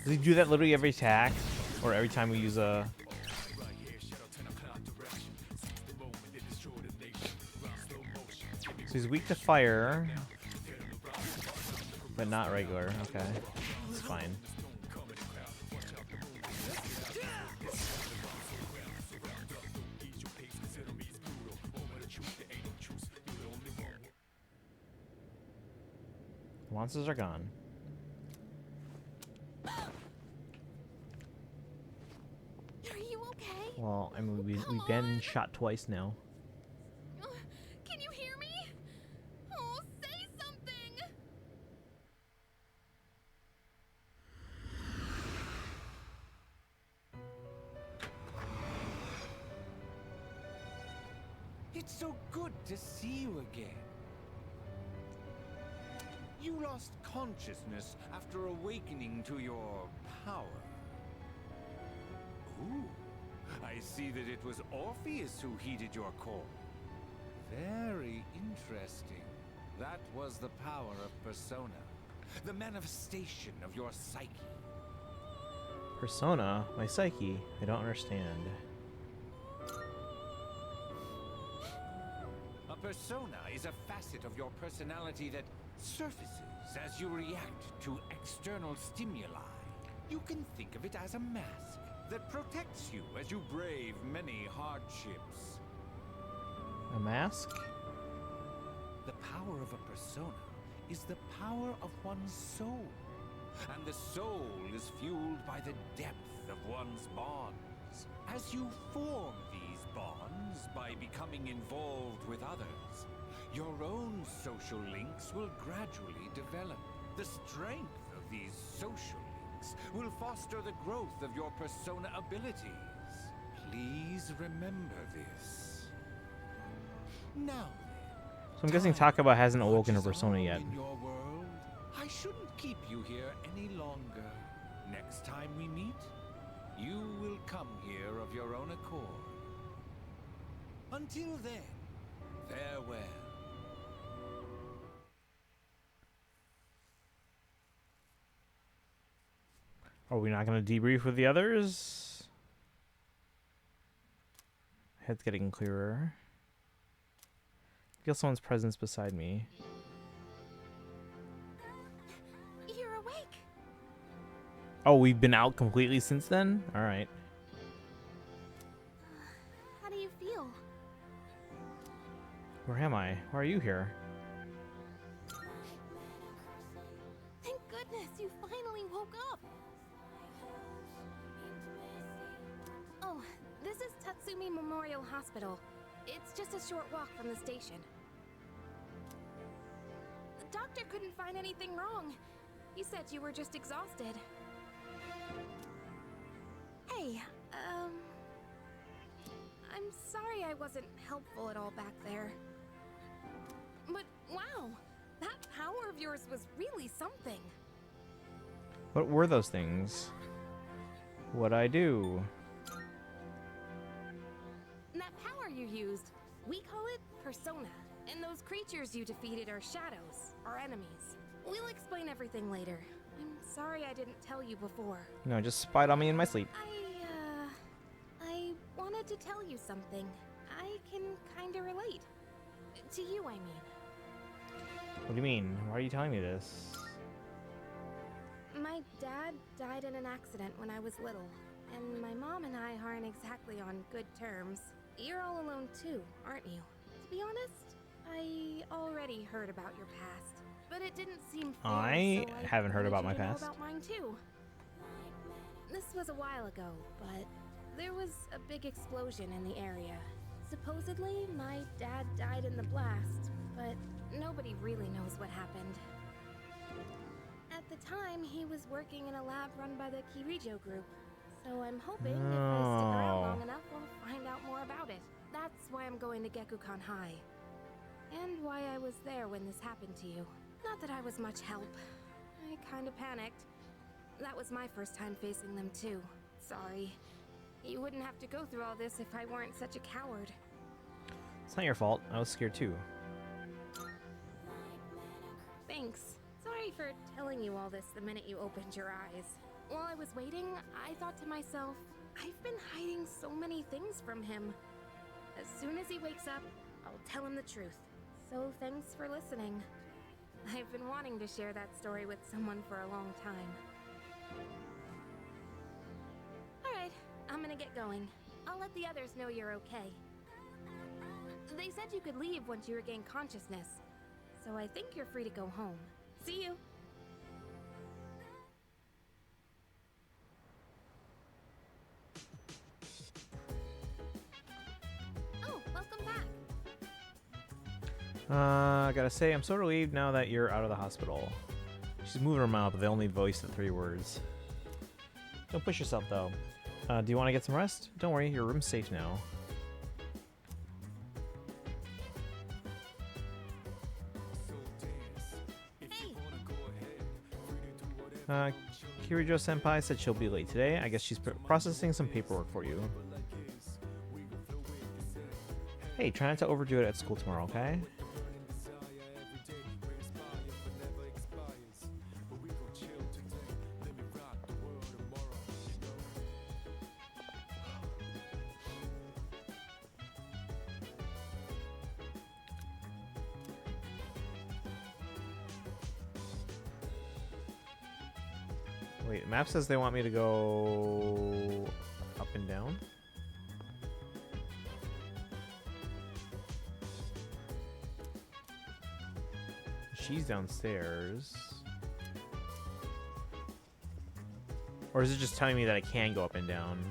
Does he do that literally every attack? Or every time we use a... So he's weak to fire. But not regular. Okay. It's fine. The monsters are gone. Are you okay? Well, I mean, we've been shot twice now. Can you hear me? Oh, say something! It's so good to see you again. You lost consciousness after awakening to your power. Ooh, I see that it was Orpheus who heeded your call. Very interesting. That was the power of Persona, the manifestation of your psyche. Persona? My psyche? I don't understand. A persona is a facet of your personality that surfaces as you react to external stimuli. You can think of it as a mask that protects you as you brave many hardships. A mask? The power of a persona is the power of one's soul. And the soul is fueled by the depth of one's bonds. As you form these bonds by becoming involved with others, your own social links will gradually develop. The strength of these social links will foster the growth of your persona abilities. Please remember this. Now So I'm guessing Takaba hasn't awoken her persona yet. in your world, I shouldn't keep you here any longer. Next time we meet, you will come here of your own accord. Until then, farewell. Are we not going to debrief with the others? Head's getting clearer. Feel someone's presence beside me. You're awake. Oh, we've been out completely since then? Alright. How do you feel? Where am I? Why are you here? Thank goodness you finally woke up. Oh, this is Tatsumi Memorial Hospital. It's just a short walk from the station. The doctor couldn't find anything wrong. He said you were just exhausted. Hey, I'm sorry I wasn't helpful at all back there. But wow, that power of yours was really something. What were those things? What'd I do? That power you used, we call it Persona. And those creatures you defeated are shadows, our enemies. We'll explain everything later. I'm sorry I didn't tell you before. No, just spied on me in my sleep. I wanted to tell you something. I can kinda relate. To you, I mean. What do you mean? Why are you telling me this? My dad died in an accident when I was little, and my mom and I aren't exactly on good terms. You're all alone too, aren't you? To be honest, I already heard about your past, but it didn't seem fair, I so haven't heard wanted about you my to know past. about mine too. This was a while ago, but there was a big explosion in the area. Supposedly, my dad died in the blast, but nobody really knows what happened. At the time, he was working in a lab run by the Kirijo group, so I'm hoping if I stick around long enough, I'll find out more about it. That's why I'm going to Gekukan High, and why I was there when this happened to you. Not that I was much help. I kinda panicked. That was my first time facing them too. Sorry. You wouldn't have to go through all this if I weren't such a coward. It's not your fault. I was scared too. Thanks. Sorry for telling you all this the minute you opened your eyes. While I was waiting, I thought to myself, I've been hiding so many things from him. As soon as he wakes up, I'll tell him the truth. So thanks for listening. I've been wanting to share that story with someone for a long time. Alright, I'm gonna get going. I'll let the others know you're okay. They said you could leave once you regain consciousness, so I think you're free to go home. See you! Oh, welcome back! I gotta say, I'm so relieved now that you're out of the hospital. She's moving her mouth, but they only voiced the 3 words. Don't push yourself, though. Do you want to get some rest? Don't worry, your room's safe now. Kirijo-senpai said she'll be late today. I guess she's processing some paperwork for you. Hey, try not to overdo it at school tomorrow, okay? Wait, the map says they want me to go up and down? She's downstairs. Or is it just telling me that I can go up and down?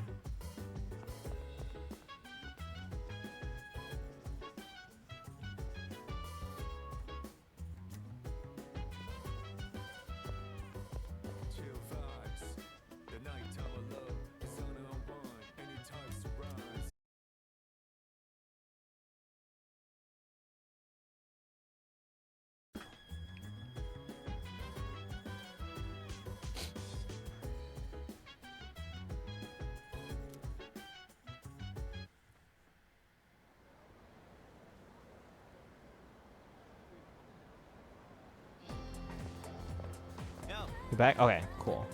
You back? Okay, cool.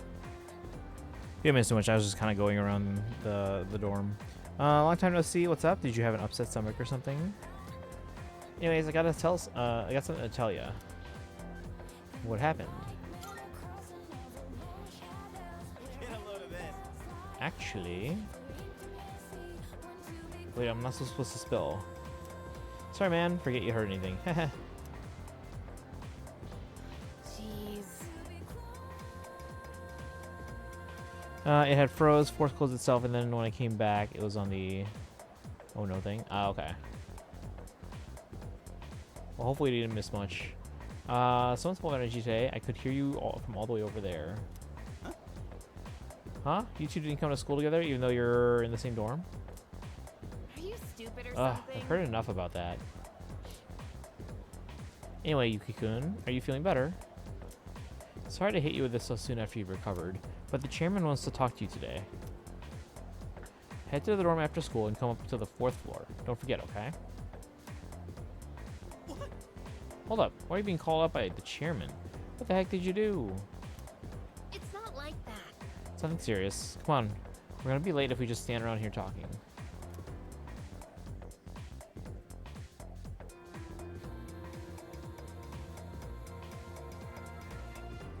You didn't miss too much. I was just kind of going around the dorm. Long time no see. What's up? Did you have an upset stomach or something? Anyways, I got something to tell you. What happened? Actually, wait, I'm not supposed to spill. Sorry, man. Forget you heard anything. It had froze, force closed itself, and then when I came back, it was on the oh no thing. Okay. Well, hopefully you didn't miss much. Someone's full of energy today. I could hear you from all the way over there. Huh? You two didn't come to school together, even though you're in the same dorm? Are you stupid or something? I've heard enough about that. Anyway, Yuki-kun, are you feeling better? Sorry to hit you with this so soon after you've recovered, but the chairman wants to talk to you today. Head to the dorm after school and come up to the 4th floor. Don't forget, okay? What? Hold up. Why are you being called up by the chairman? What the heck did you do? It's not like that. It's nothing serious. Come on. We're gonna be late if we just stand around here talking.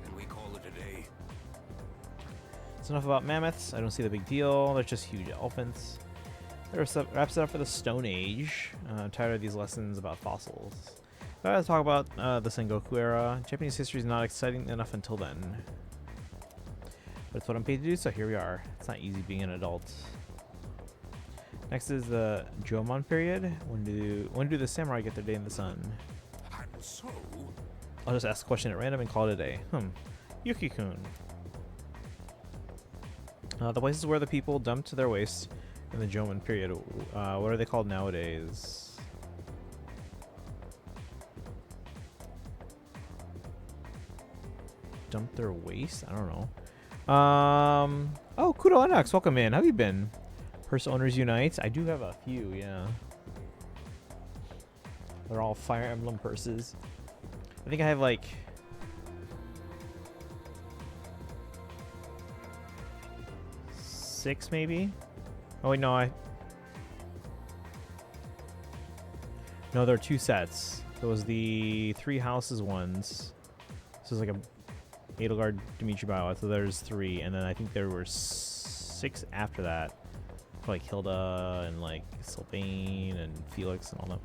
And we call it a day. So enough about mammoths. I don't see the big deal. They're just huge elephants. That wraps it up for the Stone Age. I'm tired of these lessons about fossils. So I gotta talk about the Sengoku era. Japanese history is not exciting enough until then. But it's what I'm paid to do, so here we are. It's not easy being an adult. Next is the Jomon period. When do the samurai get their day in the sun? I'll just ask a question at random and call it a day. Yuki-kun. The places where the people dumped their waste in the Jomon period. What are they called nowadays? Dump their waste? I don't know. Oh, Kudo Anax, welcome in. How have you been? Purse Owners Unite. I do have a few, yeah. They're all Fire Emblem purses. I think I have like 6 maybe. Oh wait, no, no, there are 2 sets. There was the 3 houses ones. This is like a Edelgard Dimitri Bio, so there's 3, and then I think there were 6 after that. For like Hilda and like Sylvain and Felix and all that.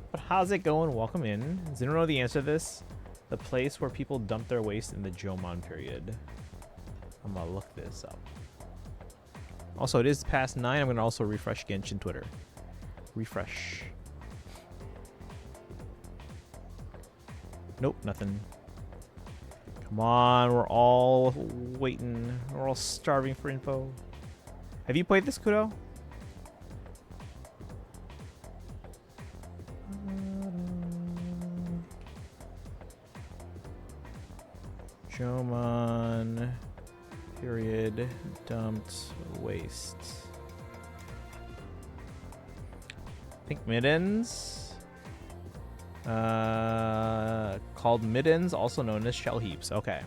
But how's it going? Welcome in. Does anyone know the answer to this? The place where people dump their waste in the Jomon period. I'm gonna look this up. Also, it is past 9. I'm gonna also refresh Genshin Twitter. Refresh. Nope, nothing. Come on, we're all waiting. We're all starving for info. Have you played this, Kudo? Jomon period dumped waste. Pink middens. Called middens, also known as shell heaps. Okay.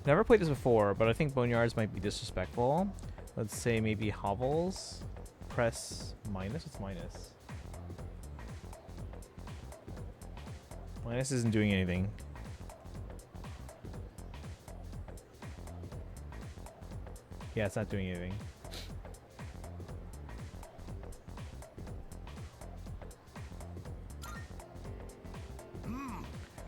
Never played this before, but I think boneyards might be disrespectful. Let's say maybe hovels. Press minus. What's minus? Minus isn't doing anything. Yeah, it's not doing anything.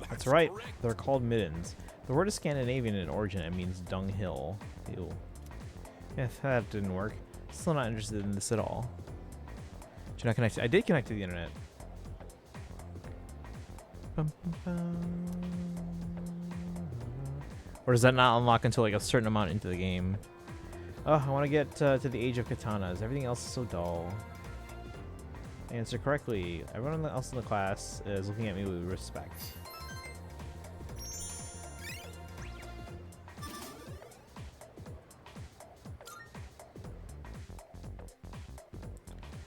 That's right. They're called middens. The word is Scandinavian in origin. It means dunghill. Ew. Yeah, that didn't work. Still not interested in this at all. Did you not connect? I did connect to the internet. Or does that not unlock until like a certain amount into the game? Oh, I want to get to the age of katanas. Everything else is so dull. Answer correctly. Everyone else in the class is looking at me with respect.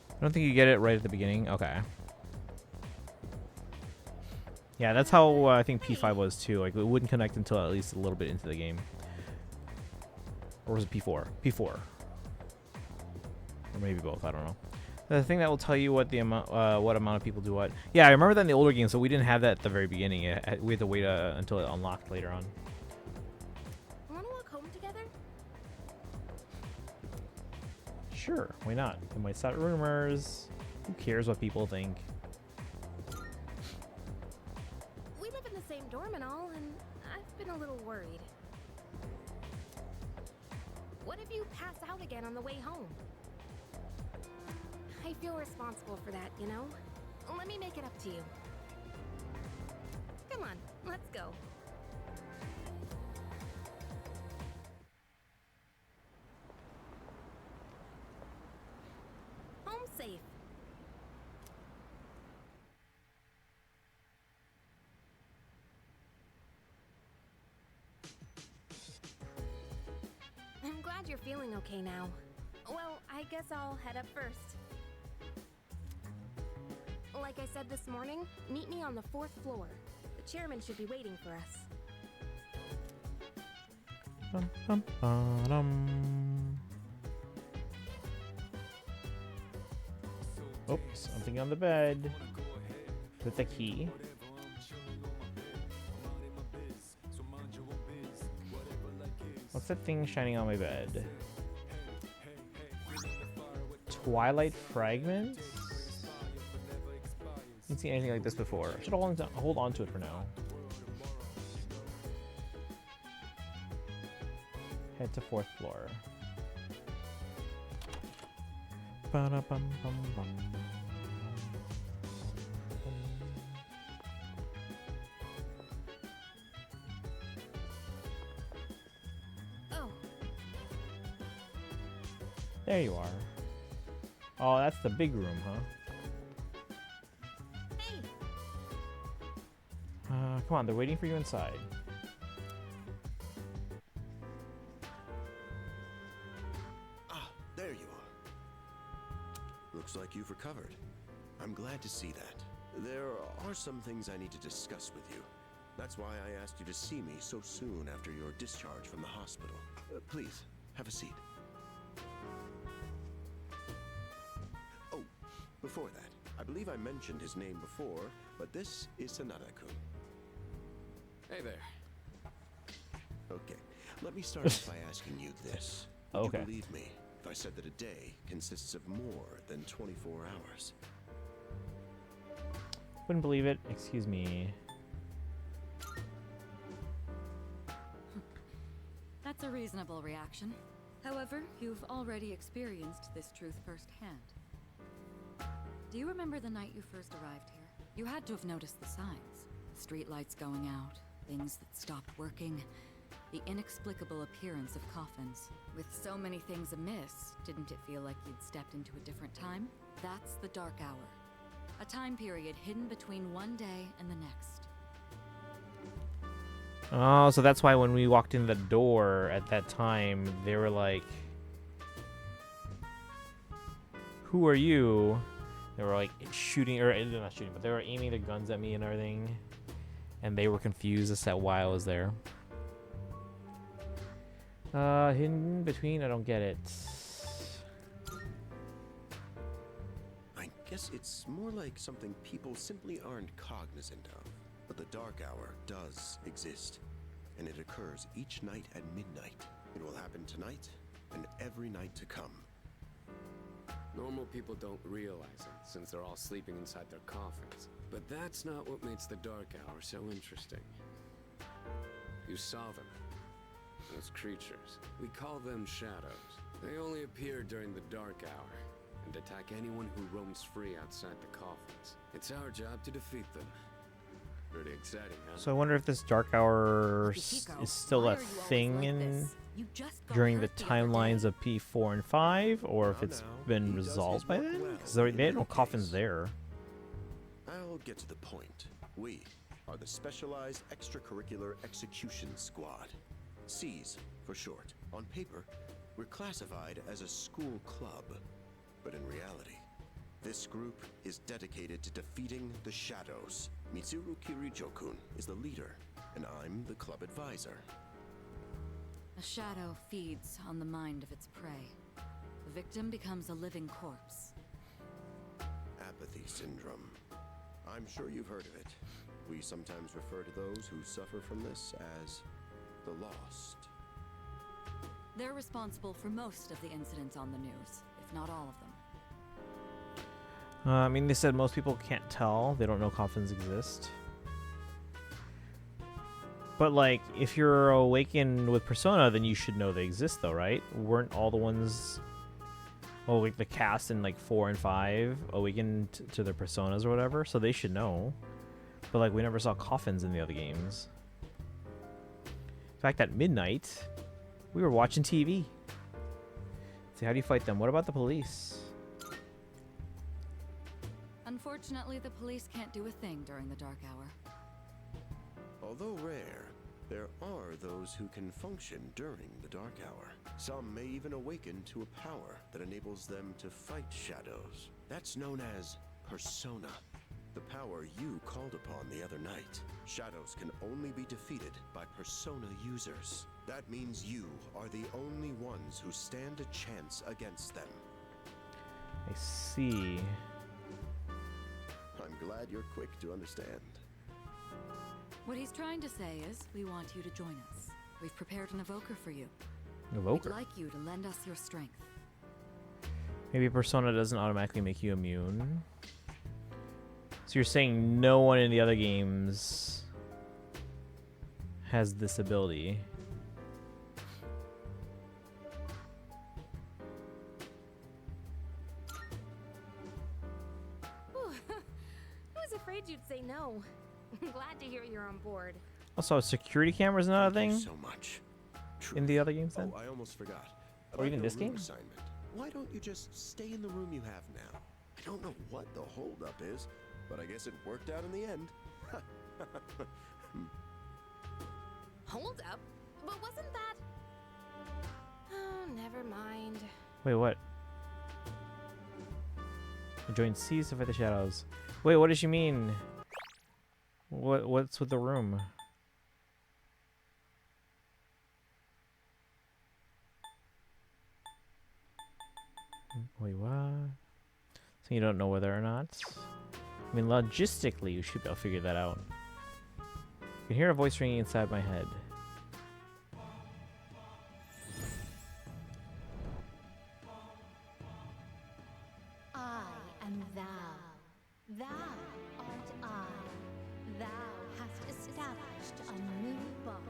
I don't think you get it right at the beginning. Okay. Yeah, that's how I think P5 was too. Like, it wouldn't connect until at least a little bit into the game. Or was it P4? P4. Or maybe both. I don't know. The thing that will tell you what the amount of people do what. Yeah, I remember that in the older games, so we didn't have that at the very beginning. We had to wait until it unlocked later on. Wanna walk home together? Sure, why not? It might start rumors. Who cares what people think? We live in the same dorm and all, and I've been a little worried. What if you pass out again on the way home? I feel responsible for that, you know? Let me make it up to you. Come on, let's go. Home safe. I'm glad you're feeling okay now. Well, I guess I'll head up first. Like I said this morning, meet me on the 4th floor. The chairman should be waiting for us. Bum, bum, ba-dum. Oh, something on the bed with a key. What's that thing shining on my bed? Twilight fragments? Haven't seen anything like this before. I should hold on to it for now. Head to 4th floor. Ba-da-bum-bum-bum. Oh. There you are. Oh, that's the big room, huh? Hey. Come on, they're waiting for you inside. There you are. Looks like you've recovered. I'm glad to see that. There are some things I need to discuss with you. That's why I asked you to see me so soon after your discharge from the hospital. Please, have a seat. Oh, before that, I believe I mentioned his name before, but this is Sanada-kun. Hey there. Okay, let me start off by asking you this. Would Okay. you believe me if I said that a day consists of more than 24 hours? Wouldn't believe it. Excuse me. That's a reasonable reaction. However, you've already experienced this truth firsthand. Do you remember the night you first arrived here? You had to have noticed the signs. Street lights going out, things that stopped working, the inexplicable appearance of coffins. With so many things amiss, didn't it feel like you'd stepped into a different time? That's the Dark Hour. A time period hidden between one day and the next. Oh, so that's why when we walked in the door at that time, they were like, "Who are you?" They were like shooting, or not shooting, but they were aiming their guns at me and everything. And they were confused as to why I was there. Hidden between? I don't get it. I guess it's more like something people simply aren't cognizant of. But the Dark Hour does exist, and it occurs each night at midnight. It will happen tonight and every night to come. Normal people don't realize it, since they're all sleeping inside their coffins. But that's not what makes the Dark Hour so interesting. You saw them. Those creatures. We call them shadows. They only appear during the Dark Hour, and attack anyone who roams free outside the coffins. It's our job to defeat them. Pretty exciting, huh? So I wonder if this Dark Hour is still a thing in during the timelines of P4 and 5, or if it's been resolved by then? Because they had no coffins there. I'll get to the point. We are the Specialized Extracurricular Execution Squad. SEAS for short. On paper, we're classified as a school club. But in reality, this group is dedicated to defeating the shadows. Mitsuru Kirijo-kun is the leader, and I'm the club advisor. A shadow feeds on the mind of its prey. The victim becomes a living corpse. Apathy syndrome. I'm sure you've heard of it. We sometimes refer to those who suffer from this as the lost. They're responsible for most of the incidents on the news, if not all of them. I mean, they said most people can't tell. They don't know coffins exist. But, like, if you're awakened with Persona, then you should know they exist, though, right? Weren't all the ones... Oh, like, the cast in, like, 4 and 5 awakened to their Personas or whatever? So they should know. But, like, we never saw coffins in the other games. In fact, at midnight, we were watching TV. See, how do you fight them? What about the police? Unfortunately, the police can't do a thing during the Dark Hour. Although rare, there are those who can function during the Dark Hour. Some may even awaken to a power that enables them to fight shadows. That's known as Persona, the power you called upon the other night. Shadows can only be defeated by Persona users. That means you are the only ones who stand a chance against them. I see. I'm glad you're quick to understand. What he's trying to say is, we want you to join us. We've prepared an evoker for you. We'd Evoker. like you to lend us your strength. Maybe Persona doesn't automatically make you immune. So you're saying no one in the other games has this ability? Whew. I was afraid you'd say no. I'm glad to hear you're on board. Also, security cameras not a Thank thing you so much. in the other games then? Oh, I almost forgot. Or even About this your room game? assignment. Why don't you just stay in the room you have now? I don't know what the holdup is, but I guess it worked out in the end. Hold up. But wasn't that... Oh, never mind. Wait, what? Join Seas to fight the shadows. Wait, what does she mean? What's with the room? Wait, what? So you don't know whether or not? I mean, logistically, you should be able to figure that out. I can hear a voice ringing inside my head. I am thou. Thou art I. Thou hast established a new bond.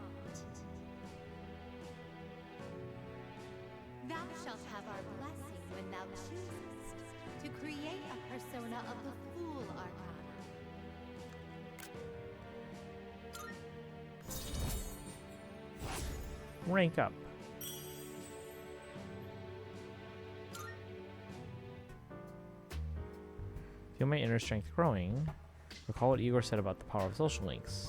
Thou shalt have our blessing when thou choosest to create a persona of the Fool Arcana. Rank up. Feel my inner strength growing. Recall what Igor said about the power of social links.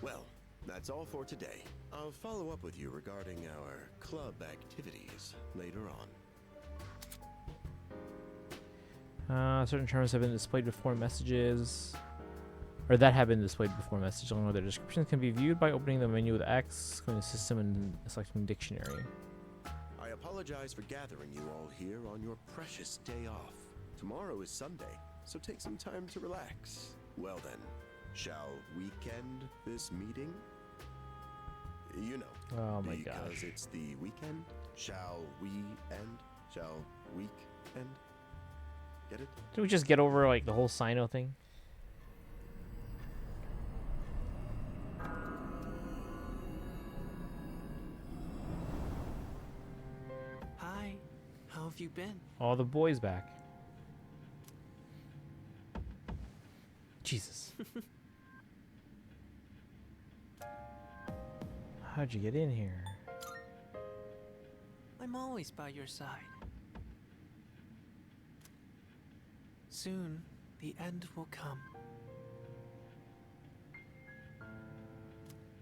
Well, that's all for today. I'll follow up with you regarding our club activities later on. Certain terms have been displayed before messages, or that have been displayed before messages, along with their descriptions can be viewed by opening the menu with X, clicking the system, and selecting dictionary. I apologize for gathering you all here on your precious day off. Tomorrow is Sunday, so take some time to relax. Well then, shall weekend this meeting? You know. Oh my because gosh. it's the weekend. Shall we end? Shall week end? Get it? Did we just get over like the whole Sino thing? Hi, how have you been? All the boys back. Jesus. How'd you get in here? I'm always by your side. Soon, the end will come.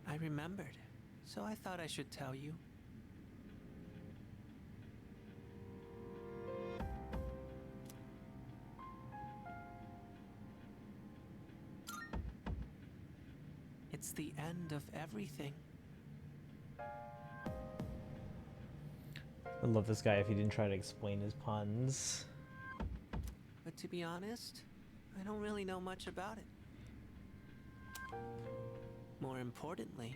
I remembered, so I thought I should tell you. It's the end of everything. I love this guy if he didn't try to explain his puns. But to be honest, I don't really know much about it. More importantly,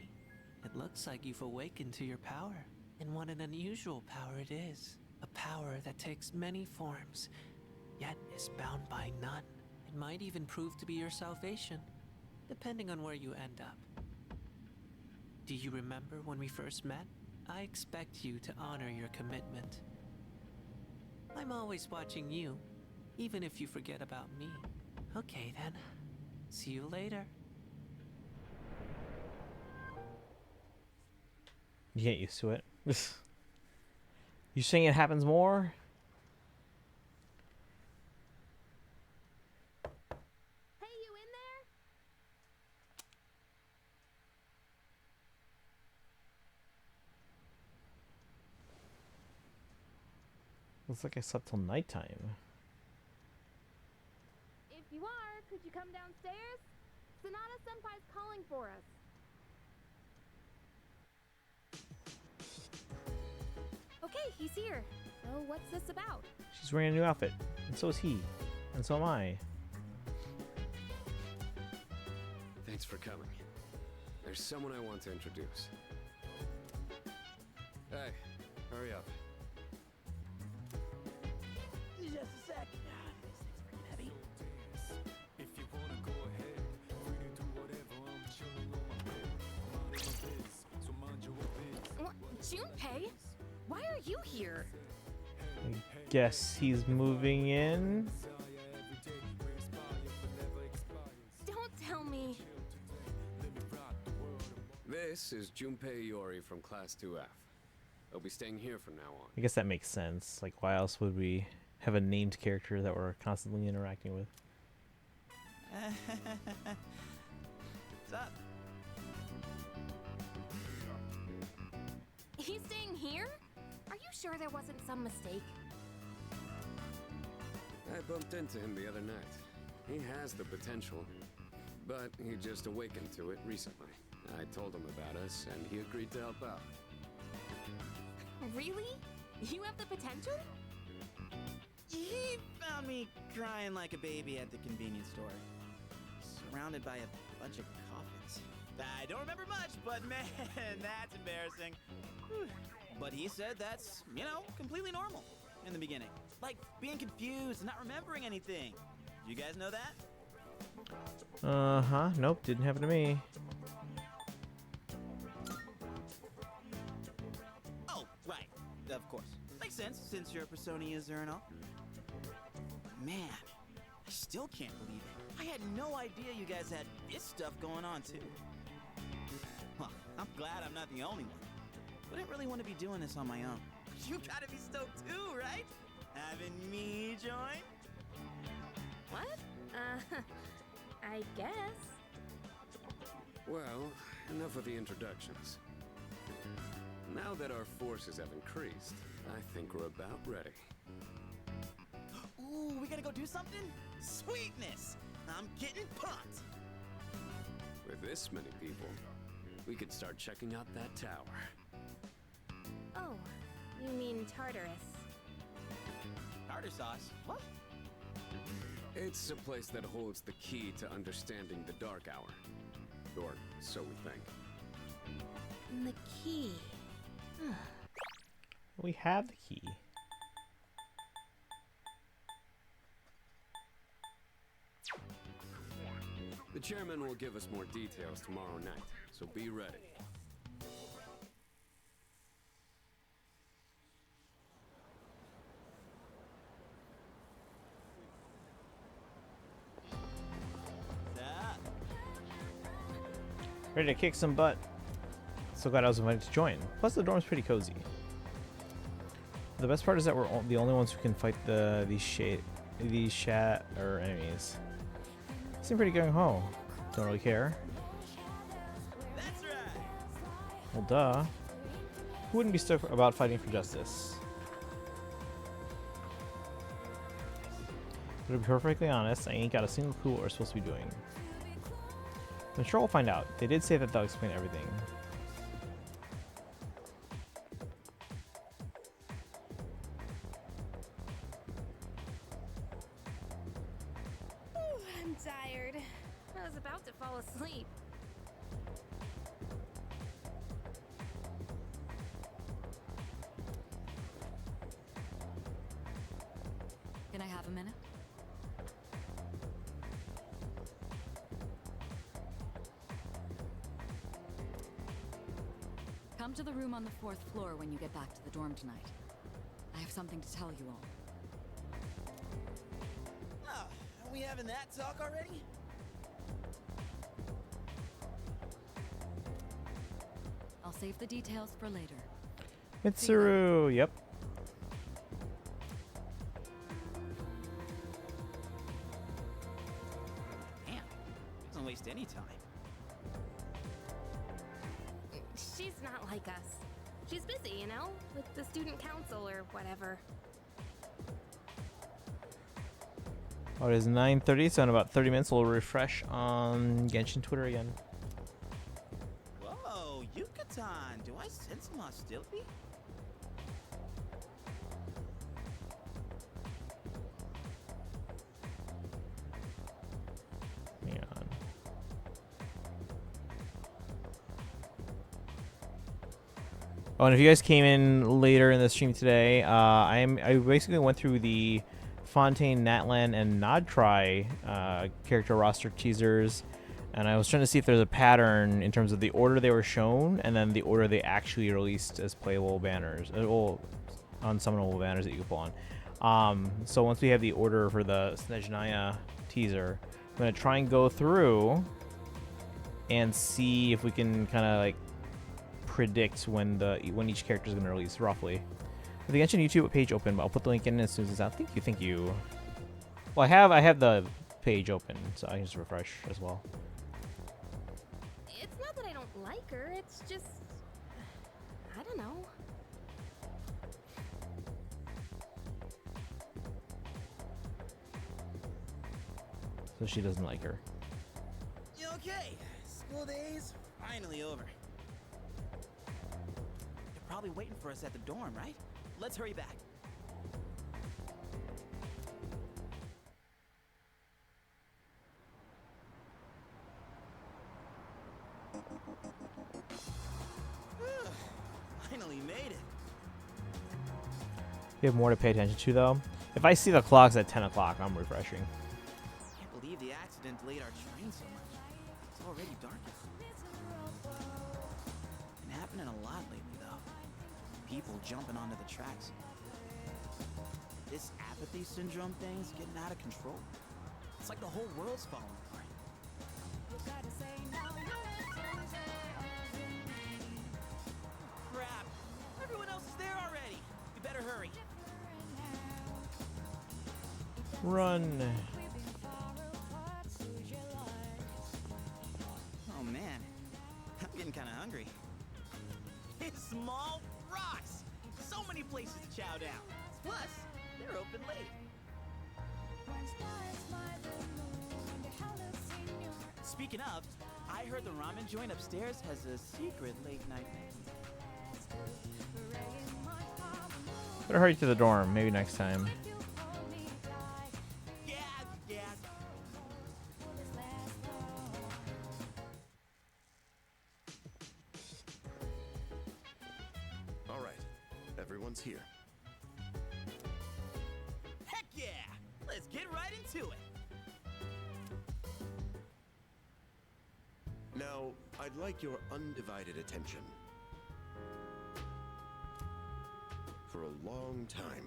it looks like you've awakened to your power. And what an unusual power it is. A power that takes many forms, yet is bound by none. It might even prove to be your salvation, depending on where you end up. Do you remember when we first met? I expect you to honor your commitment. I'm always watching you, even if you forget about me. Okay then, see you later. You get used to it. You saying it happens more? Hey, you in there? Looks like I slept till nighttime. If you are, could you come downstairs? Sonata Senpai's calling for us. Okay, he's here. So what's this about? She's wearing a new outfit, and so is he, and so am I. Thanks for coming. There's someone I want to introduce. Hey, hurry up. Just a sec. This thing's pretty heavy. If you wanna go ahead, free to do whatever. I'm chilling on my bed. Minding my biz, so mind your biz. What? Junpei? Why are you here? I guess he's moving in. Don't tell me. This is Junpei Iori from Class 2F. I'll be staying here from now on. I guess that makes sense. Like, why else would we have a named character that we're constantly interacting with? What's up? He's staying here? Are you sure there wasn't some mistake? I bumped into him the other night. He has the potential, but he just awakened to it recently. I told him about us, and he agreed to help out. Really? You have the potential? He found me crying like a baby at the convenience store, surrounded by a bunch of coffins. I don't remember much, but man, that's embarrassing. Whew. But he said that's, you know, completely normal in the beginning. Like being confused and not remembering anything. You guys know that? Uh-huh. Nope, didn't happen to me. Oh, right. Of course. Makes sense since you're a Persona user and all. Man, I still can't believe it. I had no idea you guys had this stuff going on too. Well, I'm glad I'm not the only one. Wouldn't really want to be doing this on my own. You gotta be stoked too, right? Having me join? What? I guess. Well, enough of the introductions. Now that our forces have increased, I think we're about ready. Ooh, we gotta go do something? Sweetness! I'm getting pumped! With this many people, we could start checking out that tower. Oh, you mean Tartarus. Tartar sauce? What? It's a place that holds the key to understanding the Dark Hour. Or so we think. The key. We have the key. The chairman will give us more details tomorrow night, so be ready. Ready to kick some butt. So glad I was invited to join. Plus the dorm's pretty cozy. The best part is that we're the only ones who can fight these shat or enemies. Seem pretty gung ho. Don't really care. That's right. Well, duh. Who wouldn't be stoked about fighting for justice? But to be perfectly honest, I ain't got a single clue what we're supposed to be doing. I'm sure we'll find out. They did say that they'll explain everything. I'm tired. I was about to fall asleep. Can I have a minute? Come to the room on the 4th floor when you get back to the dorm tonight. I have something to tell you all. Oh, are we having that talk already? I'll save the details for later. Mitsuru, yep. Damn, doesn't waste any time. She's not like us. She's busy, you know, with the student council or whatever. Oh, it is 9:30, so in about 30 minutes we'll refresh on Genshin Twitter again. Whoa, Yucatan, do I sense some hostility? Hang on. Oh, and if you guys came in later in the stream today, I basically went through the Fontaine, Natlan, and Nodtry character roster teasers, and I was trying to see if there's a pattern in terms of the order they were shown and then the order they actually released as playable banners, well, unsummonable banners that you can pull on. So once we have the order for the Snezhnaya teaser, I'm gonna try and go through and see if we can kind of like predict when each character is going to release roughly. The Genshin YouTube page open, but I'll put the link in as soon as it's out. Thank you. Well, I have the page open, so I can just refresh as well. It's not that I don't like her, it's just... I don't know. So she doesn't like her. Okay, school day's finally over. You're probably waiting for us at the dorm, right? Let's hurry back. Finally made it. You have more to pay attention to, though. If I see the clocks at 10 o'clock, I'm refreshing. Can't believe the accident delayed our train so much. It's already dark out. Been happening a lot lately, though. People jumping onto the tracks. This apathy syndrome thing's getting out of control. It's like the whole world's falling apart. Crap! Everyone else is there already. You better hurry. Run. Oh man, I'm getting kind of hungry. Small rocks! So many places to chow down. Plus, they're open late. Speaking of, I heard the ramen joint upstairs has a secret late night menu. Better hurry to the dorm. Maybe next time. Here. Heck yeah! Let's get right into it. Now, I'd like your undivided attention. For a long time,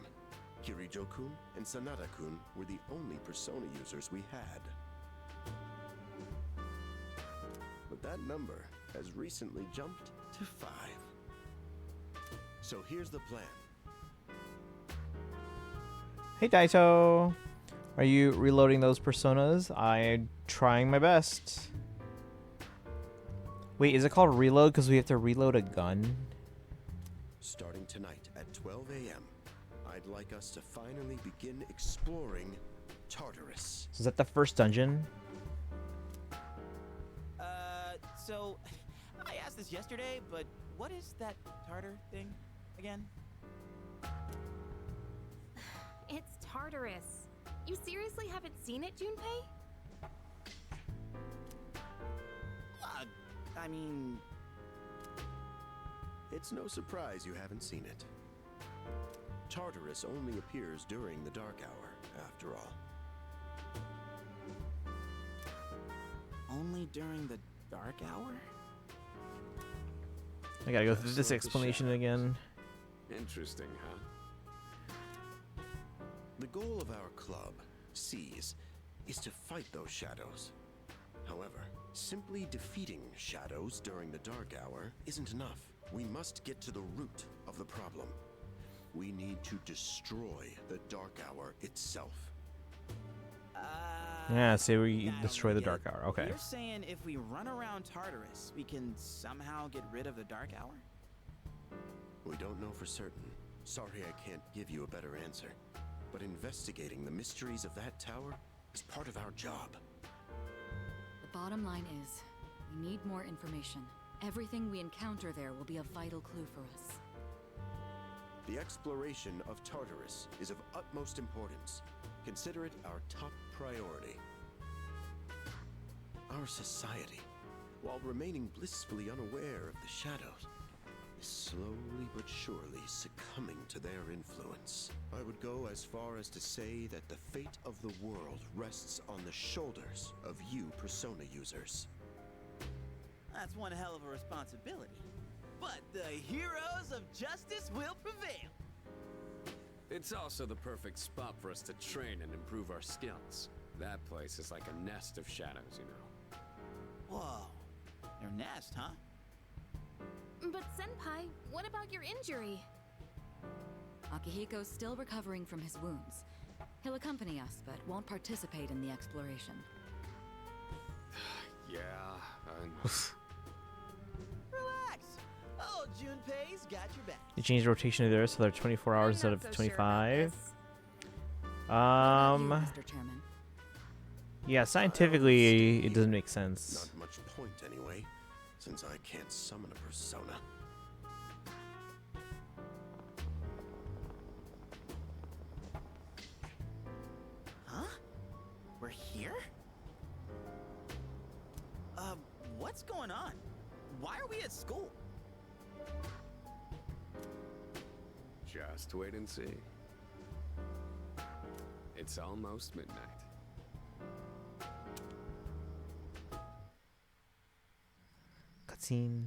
Kirijo-kun and Sanada-kun were the only Persona users we had. But that number has recently jumped to 5. So here's the plan. Hey Daito, are you reloading those personas? I'm trying my best. Wait, is it called reload because we have to reload a gun? Starting tonight at 12 a.m., I'd like us to finally begin exploring Tartarus. So is that the first dungeon? So I asked this yesterday, but what is that Tartar thing again? It's Tartarus. You seriously haven't seen it, Junpei? I mean... It's no surprise you haven't seen it. Tartarus only appears during the dark hour, after all. Only during the dark hour? I gotta go through this explanation again. Interesting, huh? The goal of our club, Seize, is to fight those shadows. However, simply defeating shadows during the dark hour isn't enough. We must get to the root of the problem. We need to destroy the dark hour itself. Yeah, say we destroy the dark hour. Okay. You're saying if we run around Tartarus, we can somehow get rid of the dark hour? We don't know for certain. Sorry I can't give you a better answer. But investigating the mysteries of that tower is part of our job. The bottom line is, we need more information. Everything we encounter there will be a vital clue for us. The exploration of Tartarus is of utmost importance. Consider it our top priority. Our society, while remaining blissfully unaware of the shadows, is slowly but surely succumbing to their influence. I would go as far as to say that the fate of the world rests on the shoulders of you Persona users. That's one hell of a responsibility. But the heroes of justice will prevail. It's also the perfect spot for us to train and improve our skills. That place is like a nest of shadows, you know. Whoa. Their nest, huh? But Senpai, what about your injury? Akihiko's still recovering from his wounds. He'll accompany us, but won't participate in the exploration. Yeah, Relax. Oh, Junpei's got your back. You changed the rotation of theirs so they're 24 hours instead of so sure 25. What about you, Mr. Chairman? Yeah, scientifically it doesn't make sense. Not much point anyway, since I can't summon a persona. Huh? We're here? What's going on? Why are we at school? just wait and see. It's almost midnight. Cutscene.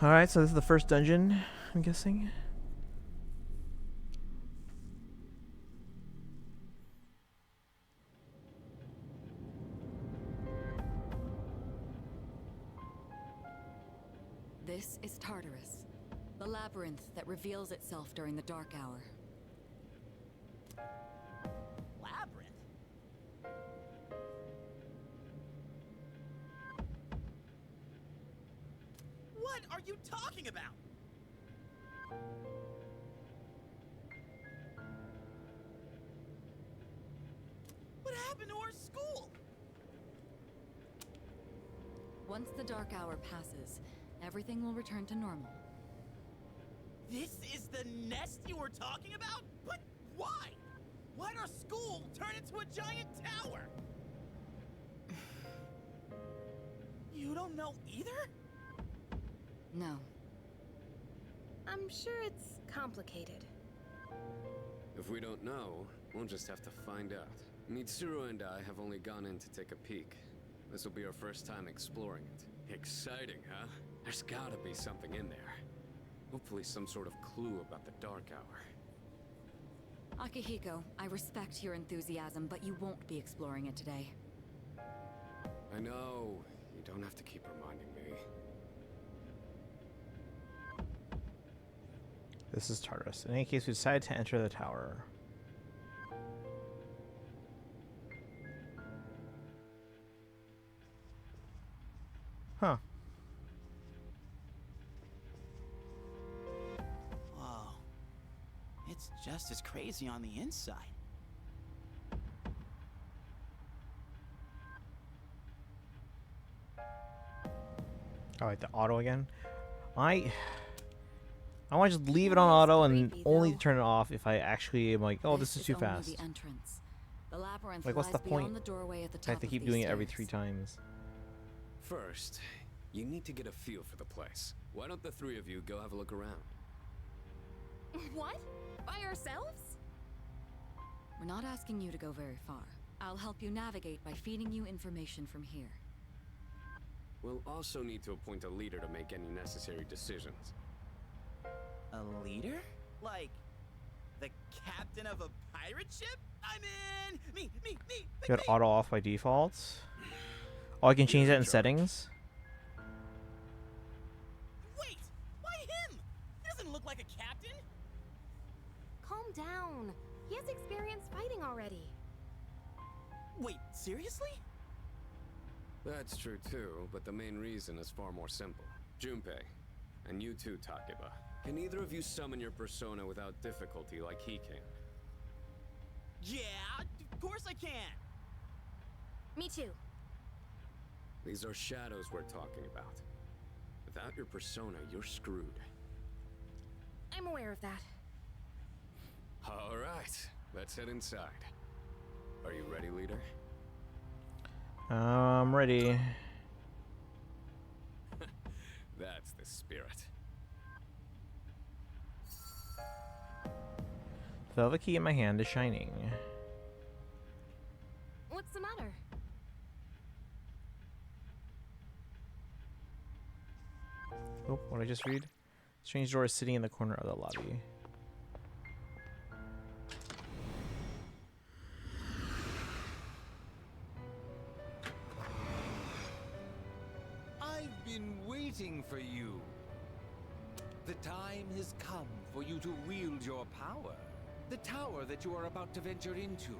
Alright, so this is the first dungeon, I'm guessing. This is Tartarus, the labyrinth that reveals itself during the dark hour. Labyrinth? What are you talking about? What happened to our school? Once the dark hour passes, everything will return to normal. This is the nest you were talking about? But why? Why'd our school turn into a giant tower? You don't know either? No. I'm sure it's complicated. If we don't know, we'll just have to find out. Mitsuru and I have only gone in to take a peek. This will be our first time exploring it. Exciting, huh? There's gotta be something in there. Hopefully some sort of clue about the Dark Hour. Akihiko, I respect your enthusiasm, but you won't be exploring it today. I know. You don't have to keep reminding me. This is Tartarus. In any case, we decided to enter the tower. Huh. Whoa. It's just as crazy on the inside. Oh, wait, the auto again? I want to just leave it on auto and only turn it off if I actually am like, oh, this is too fast. The entrance. The labyrinth Like, what's the lies beyond point? the doorway at the I have top to of keep these doing it every stairs. 3 times. First, you need to get a feel for the place. Why don't the three of you go have a look around? What? By ourselves? We're not asking you to go very far. I'll help you navigate by feeding you information from here. We'll also need to appoint a leader to make any necessary decisions. A leader? Like, the captain of a pirate ship? I'm in! Me! Got auto off by default. Oh, I can change that in settings. Wait! Why him? He doesn't look like a captain! Calm down. He has experience fighting already. Wait, That's true too, but the main reason is far more simple. Junpei, and you too, Takeba. Can either of you summon your persona without difficulty like he can? Yeah, of course I can! Me too. These are shadows we're talking about. Without your persona, you're screwed. I'm aware of that. All right, let's head inside. Are you ready, leader? I'm ready. That's the spirit. The velvet key in my hand is shining. What's the matter? Oh, what did I just read? Strange door is sitting in the corner of the lobby. I've been waiting for you. The time has come for you to wield your power. The tower that you are about to venture into.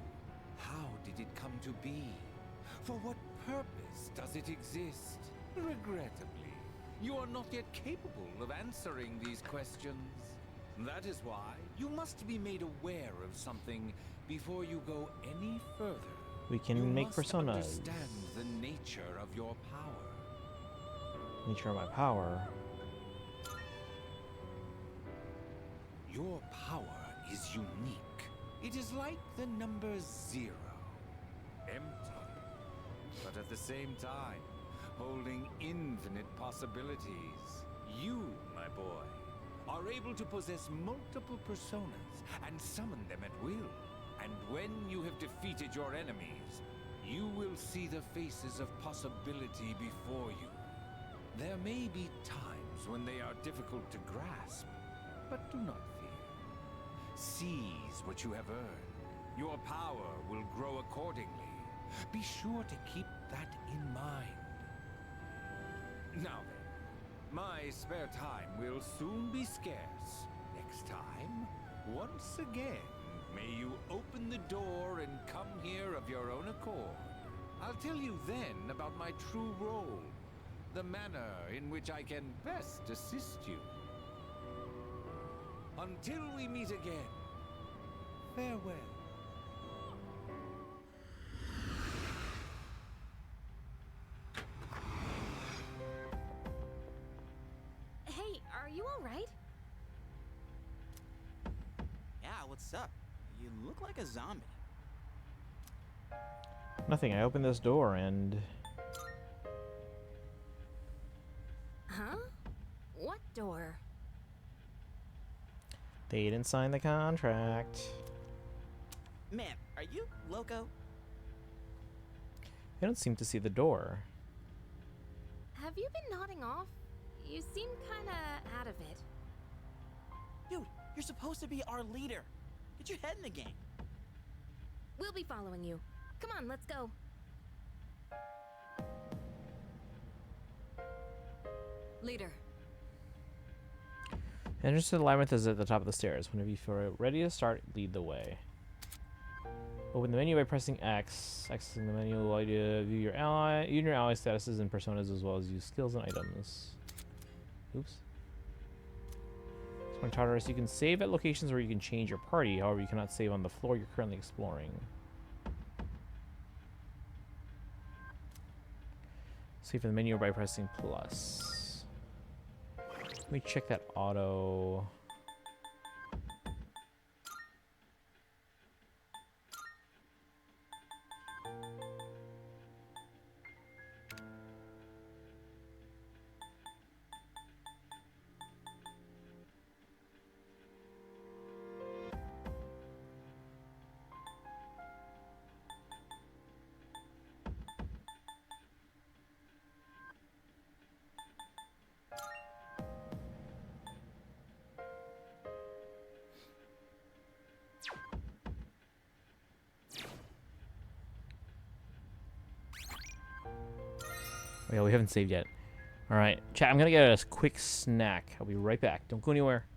How did it come to be? For what purpose does it exist? Regrettably, you are not yet capable of answering these questions. That is why you must be made aware of something before you go any further. We can You make must personas. understand the nature of your power. Nature of my power. Your power is unique. It is like the number 0. Empty. But at the same time, holding infinite possibilities. You, my boy, are able to possess multiple personas and summon them at will. And when you have defeated your enemies, you will see the faces of possibility before you. There may be times when they are difficult to grasp, but do not fear. Seize what you have earned. Your power will grow accordingly. Be sure to keep that in mind. Now then, my spare time will soon be scarce. Next time, once again, may you open the door and come here of your own accord. I'll tell you then about my true role, the manner in which I can best assist you. Until we meet again, farewell. Hey, are you alright? Yeah, what's up? You look like a zombie. Nothing. I opened this door and... Huh? What door? They didn't sign the contract. Man, are you loco? They don't seem to see the door. Have you been nodding off? You seem kinda out of it. Dude, you're supposed to be our leader. Get your head in the game. We'll be following you. Come on, let's go. Leader. Entrance to the labyrinth is at the top of the stairs. Whenever you feel ready to start, lead the way. Open the menu by pressing X. Accessing the menu will allow you to view your ally statuses and personas, as well as use skills and items. Oops. So taught us you can save at locations where you can change your party. However, you cannot save on the floor you're currently exploring. Save in the menu by pressing plus. Let me check that auto. Oh, yeah, we haven't saved yet. Alright, chat, I'm gonna get a quick snack. I'll be right back. Don't go anywhere.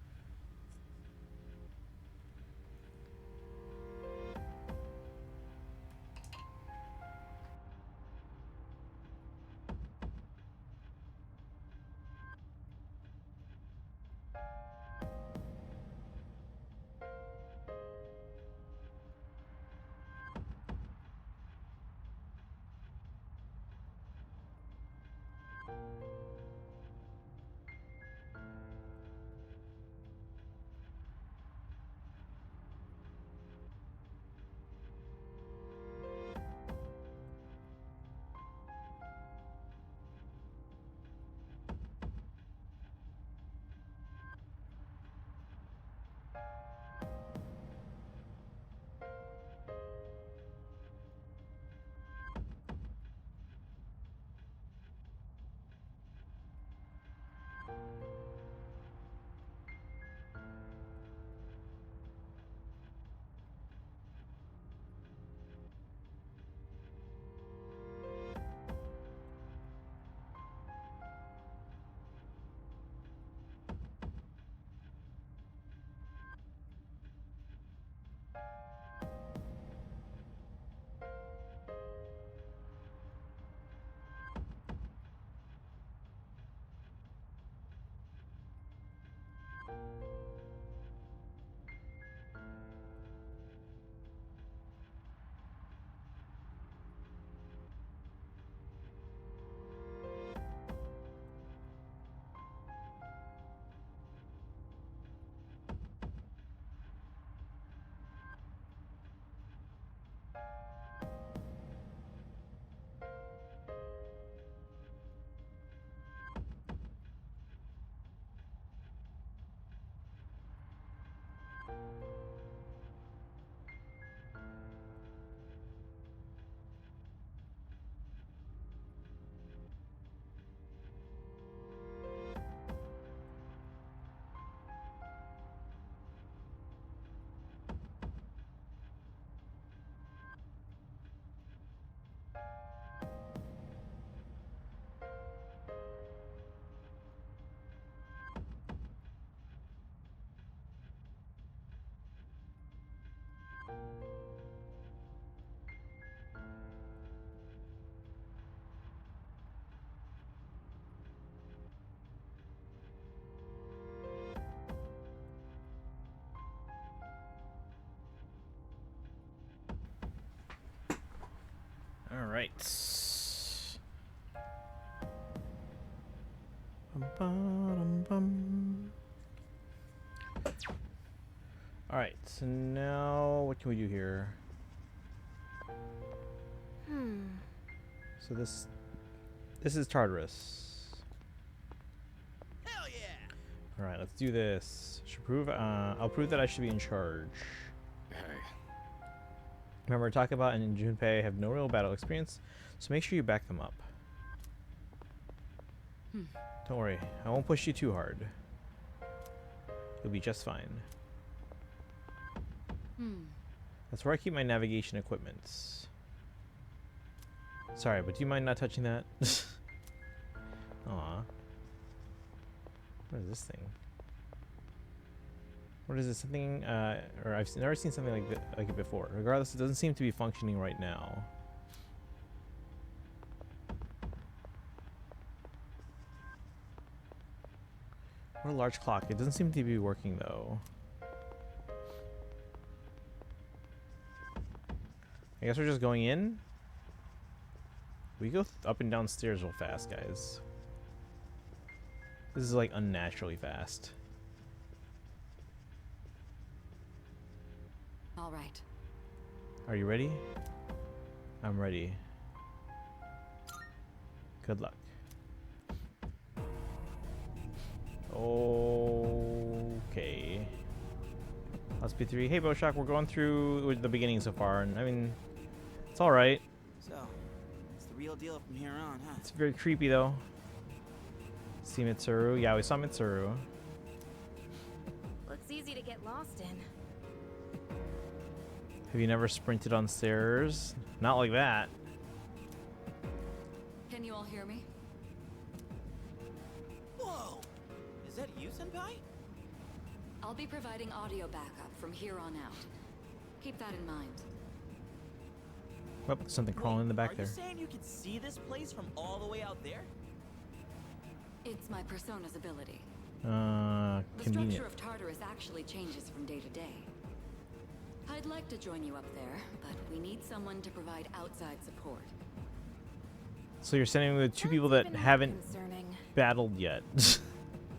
All right. All right. So now, what can we do here? So this is Tartarus. Hell yeah! All right, let's do this. Should prove. I'll prove that I should be in charge. Hey. Remember, Takaba and Junpei have no real battle experience, so make sure you back them up. Don't worry, I won't push you too hard. You'll be just fine. That's where I keep my navigation equipment. Sorry, but do you mind not touching that? Aw. What is this thing? What is this? Something, or I've never seen something like it before. Regardless, it doesn't seem to be functioning right now. What a large clock. It doesn't seem to be working, though. I guess we're just going in. We go up and down stairs real fast, guys. This is like unnaturally fast. All right. Are you ready? I'm ready. Good luck. Okay. Let's be 3. Hey, Boshock, we're going through the beginning so far, and I mean, it's all right. So, it's the real deal from here on, huh? It's very creepy, though. See Mitsuru? Yeah, we saw Mitsuru. Looks easy to get lost in. Have you never sprinted on stairs? Not like that. Can you all hear me? Whoa! Is that you, Senpai? I'll be providing audio backup from here on out. Keep that in mind. Oh, something crawling in the back there. Are you saying you can see this place from all the way out there? It's my persona's ability. Convenient. The structure of Tartarus actually changes from day to day. I'd like to join you up there, but we need someone to provide outside support. So you're sending me with 2 people that haven't battled yet.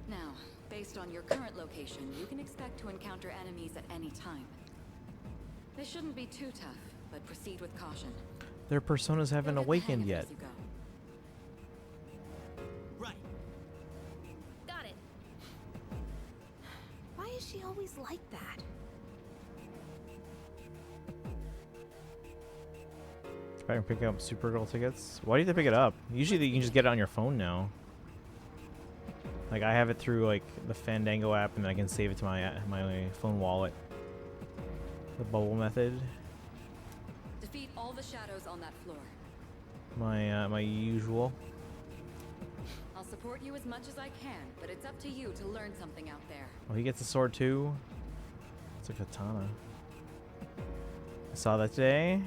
Now, based on your current location, you can expect to encounter enemies at any time. They shouldn't be too tough, but proceed with caution. Their personas haven't You'll get the hang awakened of it yet. as you go. Right. Got it. Why is she always like that? If I can pick up Supergirl tickets. Why do you have to pick it up? Usually you can just get it on your phone now. Like I have it through like the Fandango app, and then I can save it to my phone wallet. The bubble method. Defeat all the shadows on that floor. My usual. I'll support you as much as I can, but it's up to you to learn something out there. Oh, he gets a sword too. It's a katana. I saw that today.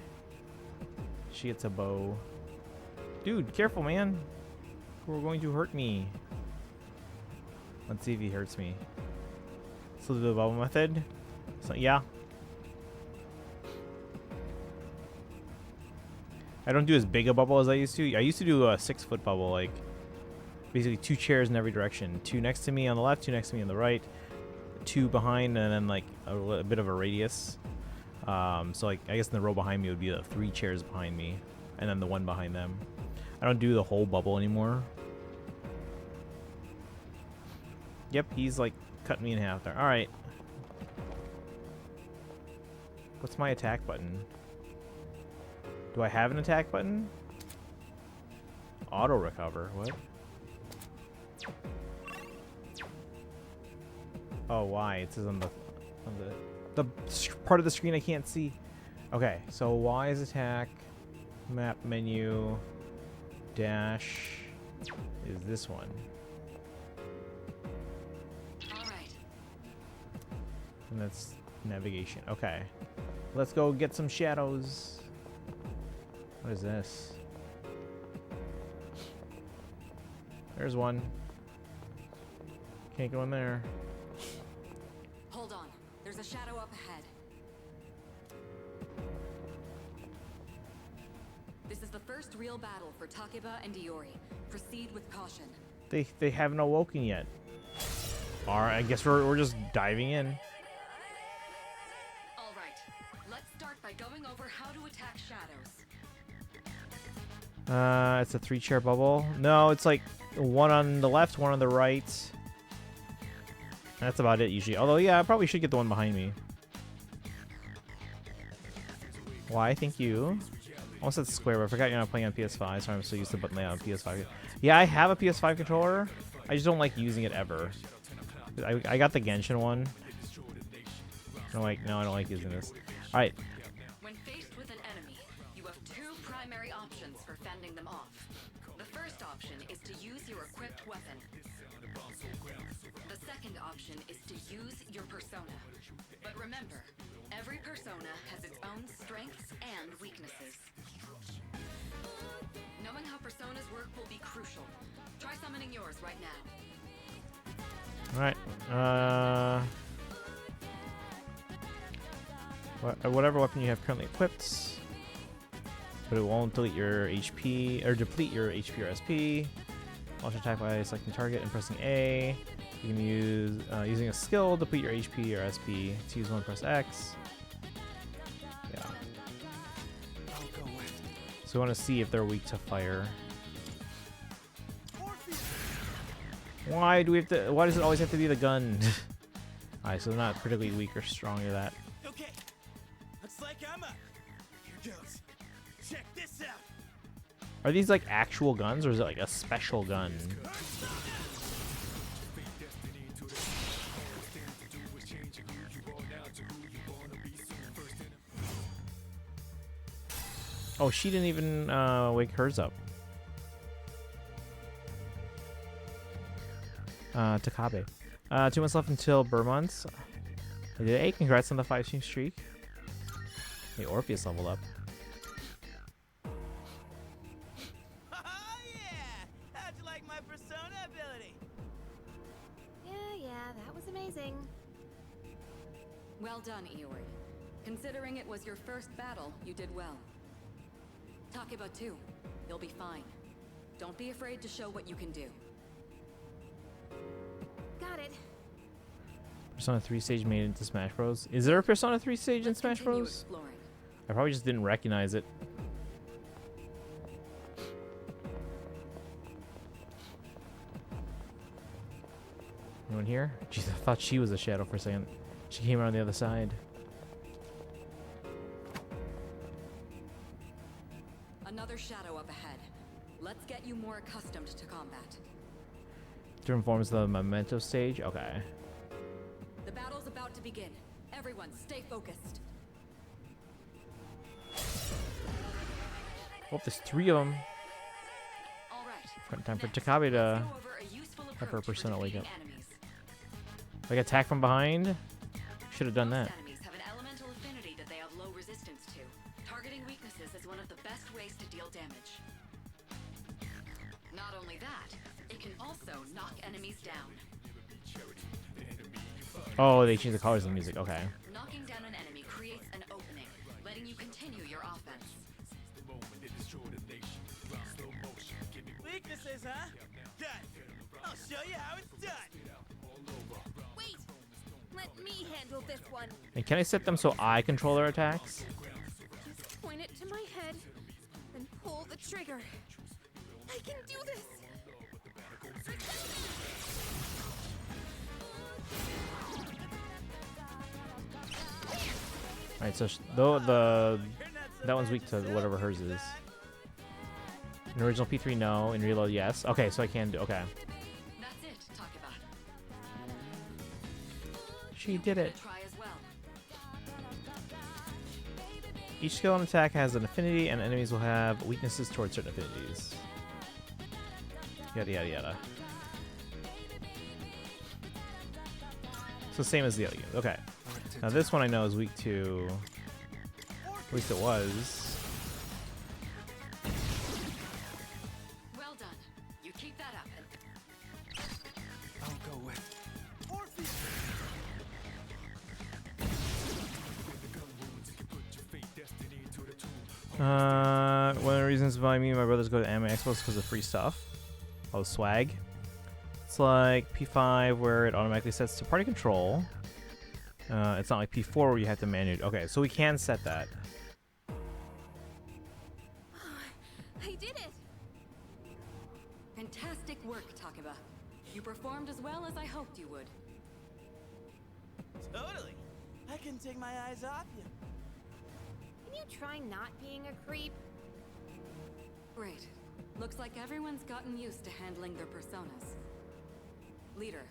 She gets a bow. Dude, careful, man. You're going to hurt me. Let's see if he hurts me. Still do the bubble method. So yeah. I don't do as big a bubble as I used to. I used to do a 6-foot bubble, like basically 2 chairs in every direction. 2 next to me on the left, 2 next to me on the right, 2 behind, and then like a bit of a radius. So like I guess in the row behind me would be the 3 chairs behind me, and then the one behind them. I don't do the whole bubble anymore. Yep, he's like cut me in half there. All right. What's my attack button? Do I have an attack button? Auto recover. What? Oh, why? It says on the part of the screen I can't see. Okay, so Y is attack. Map menu. Dash is this one. All right. And that's navigation. Okay. Let's go get some shadows. What is this? There's one. Can't go in there. Hold on. There's a shadow up ahead. This is the first real battle for Takeba and Iori. Proceed with caution. They haven't awoken yet. Alright, I guess we're just diving in. All right. Let's start by going over how to attack shadows. It's a 3-chair bubble. No, it's like one on the left, one on the right. That's about it usually. Although, yeah, I probably should get the one behind me. Why? Thank you. Almost said square, but I forgot you're not playing on PS5, so I'm so used to button layout on PS5. Yeah, I have a PS5 controller. I just don't like using it ever. I got the Genshin one. I'm like, no, I don't like using this. All right. When faced with an enemy, you have 2 primary options for fending them off. The first option is to use your equipped weapon. The second option is to use your persona. But remember, every persona has its own strengths and weaknesses. Knowing how personas work will be crucial. Try summoning yours right now. All right. Whatever weapon you have currently equipped, but it won't delete your HP or deplete your HP or SP. Launch attack by selecting target and pressing A. You can use using a skill deplete your HP or SP. To use one, press X. Yeah. So we want to see if they're weak to fire. Why do we have to? Why does it always have to be the gun? Alright, so they're not particularly weak or strong to that. Okay, looks like I'm up. Here goes. Check this out. Are these like actual guns, or is it like a special gun? Oh, she didn't even wake hers up. Takabe. 2 months left until Burr months. I did 8. Congrats on the 5-stream streak. Hey, Orpheus leveled up. Oh yeah! How'd you like my persona ability? Yeah, that was amazing. Well done, Iori. Considering it was your first battle, you did well. Takeba too. You'll be fine. Don't be afraid to show what you can do. Got it. Persona 3 stage made into Smash Bros. Is there a Persona 3 stage in Smash Bros? Exploring. I probably just didn't recognize it. Anyone here? Jeez, I thought she was a shadow for a second. She came around the other side. Another shadow up ahead. Let's get you more accustomed to combat. Different forms of the memento stage? Okay. The battle's about to begin. Everyone, stay focused. Oh, there's 3 of them. All right. Time for Takabe to have her persona wake up. Like attack from behind? Should have done that. Enemies have an elemental affinity that they have low resistance to. Targeting weaknesses is one of the best ways to deal damage. Not only that, it can also knock enemies down. Oh, they changed the colors of the music. Okay. Knocking down an enemy creates an opening, letting you continue your offense. Weaknesses, huh? Good. I'll show you how it's done. Wait! Let me handle this one. And can I set them so I control their attacks? Just point it to my head and pull the trigger. I can do this. All right, so that one's weak to whatever hers is. In original P3, no. In reload, yes. Okay, so I can do. Okay. That's it, Takeba. She did it. Try as well. Each skill and attack has an affinity, and enemies will have weaknesses towards certain affinities. Yada yada yada. So same as the other game. Okay. Now this one I know is weak to. At least it was. Well done. You keep that up. I'll go with One of the reasons why me and my brothers go to anime expos is because of free stuff. All the swag. It's like P5 where it automatically sets to party control. It's not like P4 where you have to manually. Okay, so we can set that. I did it. Fantastic work, Takeba. You performed as well as I hoped you would. Totally. I couldn't take my eyes off you. Can you try not being a creep? Great. Looks like everyone's gotten used to handling their personas. Leader,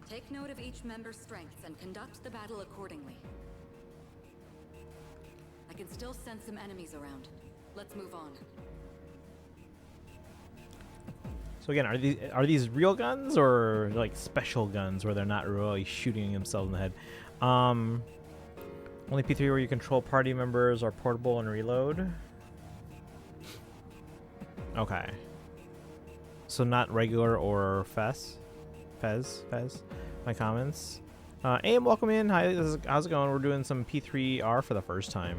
take note of each member's strengths and conduct the battle accordingly. I can still sense some enemies around. Let's move on. So again, are these real guns or like special guns where they're not really shooting themselves in the head? Only P3 where you control party members are portable and reload. Okay. So not regular or Fez. My comments. Aim, welcome in. Hi, how's it going? We're doing some P3R for the first time.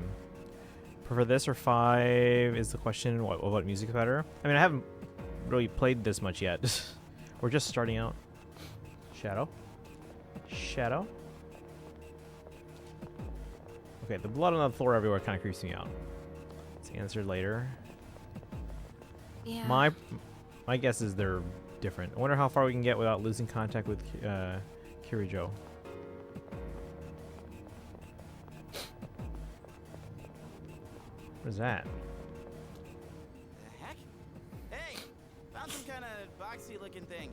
Prefer this or 5 is the question. What music is better? I mean, I haven't really played this much yet. We're just starting out. Shadow. Okay, the blood on the floor everywhere kind of creeps me out. It's answered later. Yeah. My guess is they're different. I wonder how far we can get without losing contact with Kirijo. What is that? The heck? Hey, found some kind of boxy looking thing.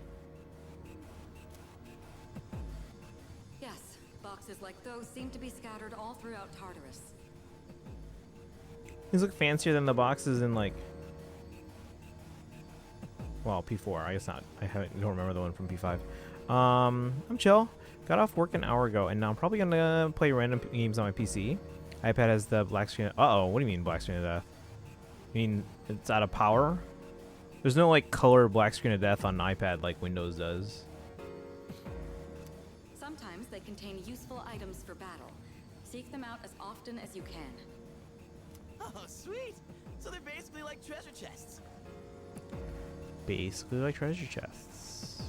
Yes, boxes like those seem to be scattered all throughout Tartarus. These look fancier than the boxes in like. Well, P4. I guess not. Don't remember the one from P5. I'm chill. Got off work an hour ago, and now I'm probably gonna play random games on my PC. iPad has the black screen. Uh-oh, what do you mean black screen of death? You mean it's out of power? There's no like color black screen of death on an iPad like Windows does. Sometimes they contain useful items for battle. Seek them out as often as you can. Oh, sweet. So they're basically like treasure chests. Basically like treasure chests.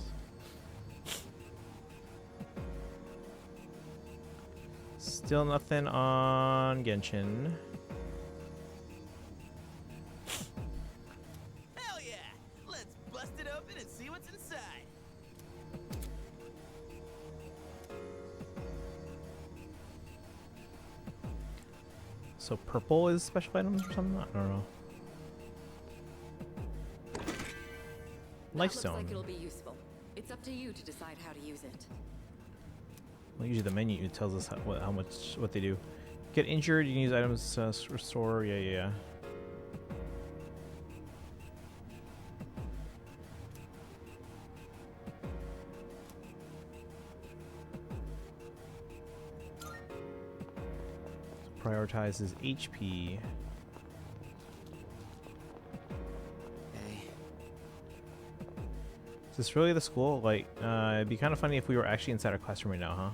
Still nothing on Genshin. Hell yeah! Let's bust it open and see what's inside. So purple is special items or something? I don't know. Life Looks Stone. like it'll be useful. It's up to you to decide how to use it. Well, usually the menu tells us what they do. Get injured, you can use items to restore. Yeah. Prioritizes HP. Is this really the school? Like, it'd be kind of funny if we were actually inside our classroom right now, huh?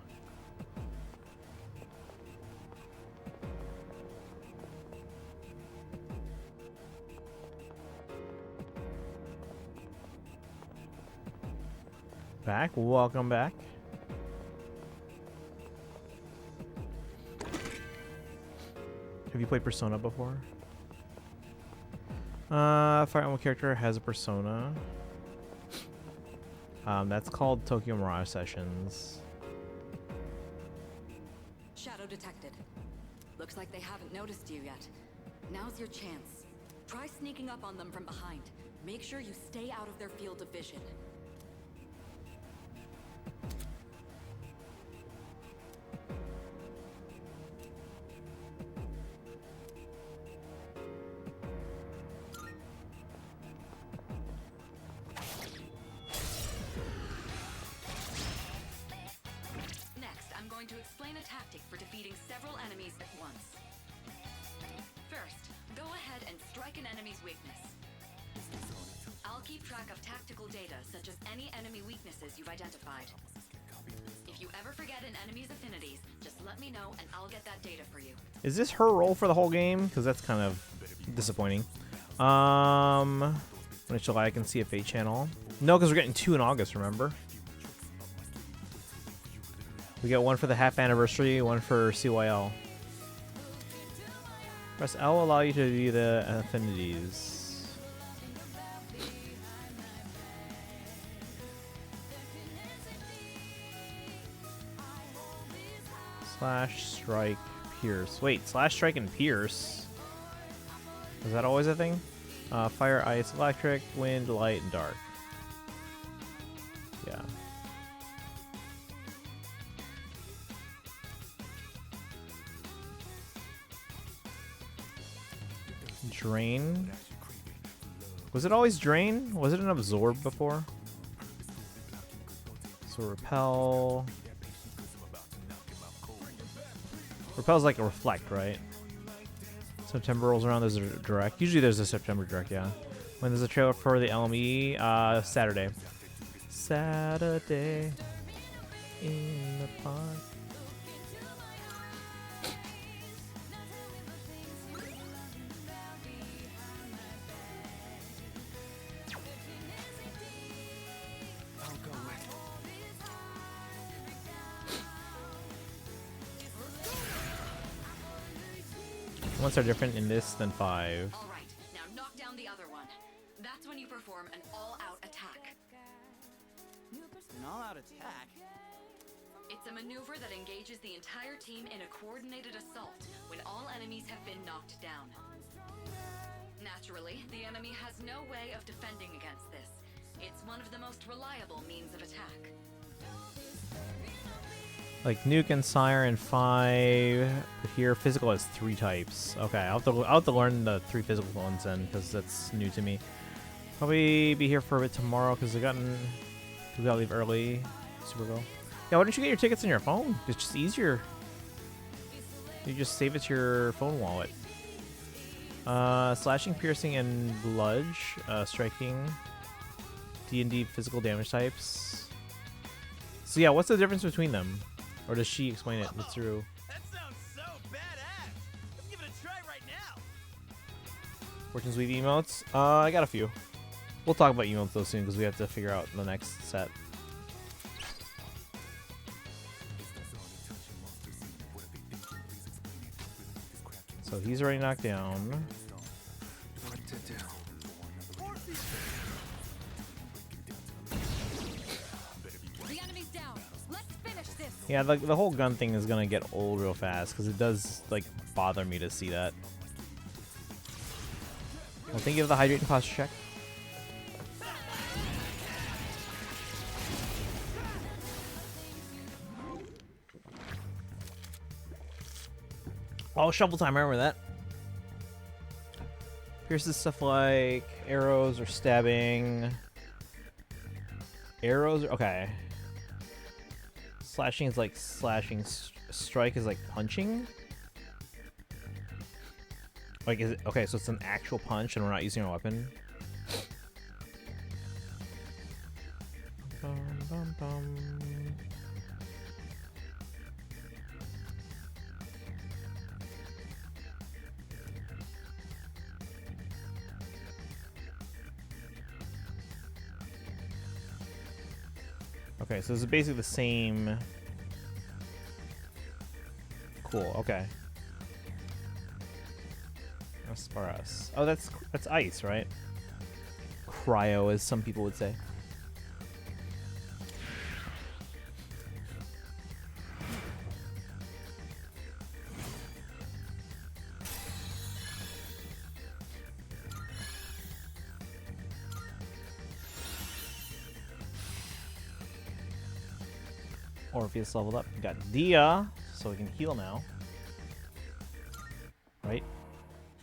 Back. Welcome back. Have you played Persona before? Fire Emblem character has a persona. That's called Tokyo Mirage Sessions. Shadow detected. Looks like they haven't noticed you yet. Now's your chance. Try sneaking up on them from behind. Make sure you stay out of their field of vision. Next, I'm going to explain a tactic for defeating several enemies at once. First, go ahead and strike an enemy's weakness. I'll keep track of tactical data, such as any enemy weaknesses you've identified. If you ever forget an enemy's affinities, just let me know and I'll get that data for you. Is this her role for the whole game? Because that's kind of disappointing. When it's July, I can see a Fate channel. No, because we're getting 2 in August, remember? We get one for the half anniversary, one for CYL. Press L will allow you to view the affinities. Slash, strike, pierce. Wait, slash, strike, and pierce? Is that always a thing? Fire, ice, electric, wind, light, and dark. Yeah. Drain. Was it always drain? Was it an absorb before? So repel. Repel's like a reflect, right? September rolls around, there's a direct. Usually there's a September direct, yeah. When there's a trailer for the LME, Saturday. Saturday in the park. Ones are different in this than 5. All right, now knock down the other one. That's when you perform an all-out attack. An all-out attack? It's a maneuver that engages the entire team in a coordinated assault when all enemies have been knocked down. Naturally, the enemy has no way of defending against this. It's one of the most reliable means of attack. Like Nuke and Sire and 5. But here, physical has 3 types. Okay, I'll have to learn the 3 physical ones then, because that's new to me. Probably be here for a bit tomorrow, because we gotta leave early. Super Bowl. Yeah, why don't you get your tickets on your phone? It's just easier. You just save it to your phone wallet. Slashing, piercing, and bludge. Striking. D&D physical damage types. So yeah, what's the difference between them? Or does she explain it? It's through. That sounds so badass! Let's give it a try right now! Fortune's Weave emotes? I got a few. We'll talk about emotes though soon because we have to figure out the next set. So he's already knocked down. What to do? The enemy's down. Let's finish this. Yeah, the whole gun thing is gonna get old real fast because it does like bother me to see that. Well, thank you for the hydrate and posture check. Oh, shovel time! I remember that. Pierces stuff like arrows or stabbing. Arrows, okay. Slashing is like slashing. Strike is like punching. Like, is it okay? So it's an actual punch, and we're not using our weapon. Bum, bum, bum. Okay, so this is basically the same. Cool. Okay. Asparas. Oh, that's ice, right? Cryo, as some people would say. Orpheus leveled up. We got Dia, so we can heal now. Right?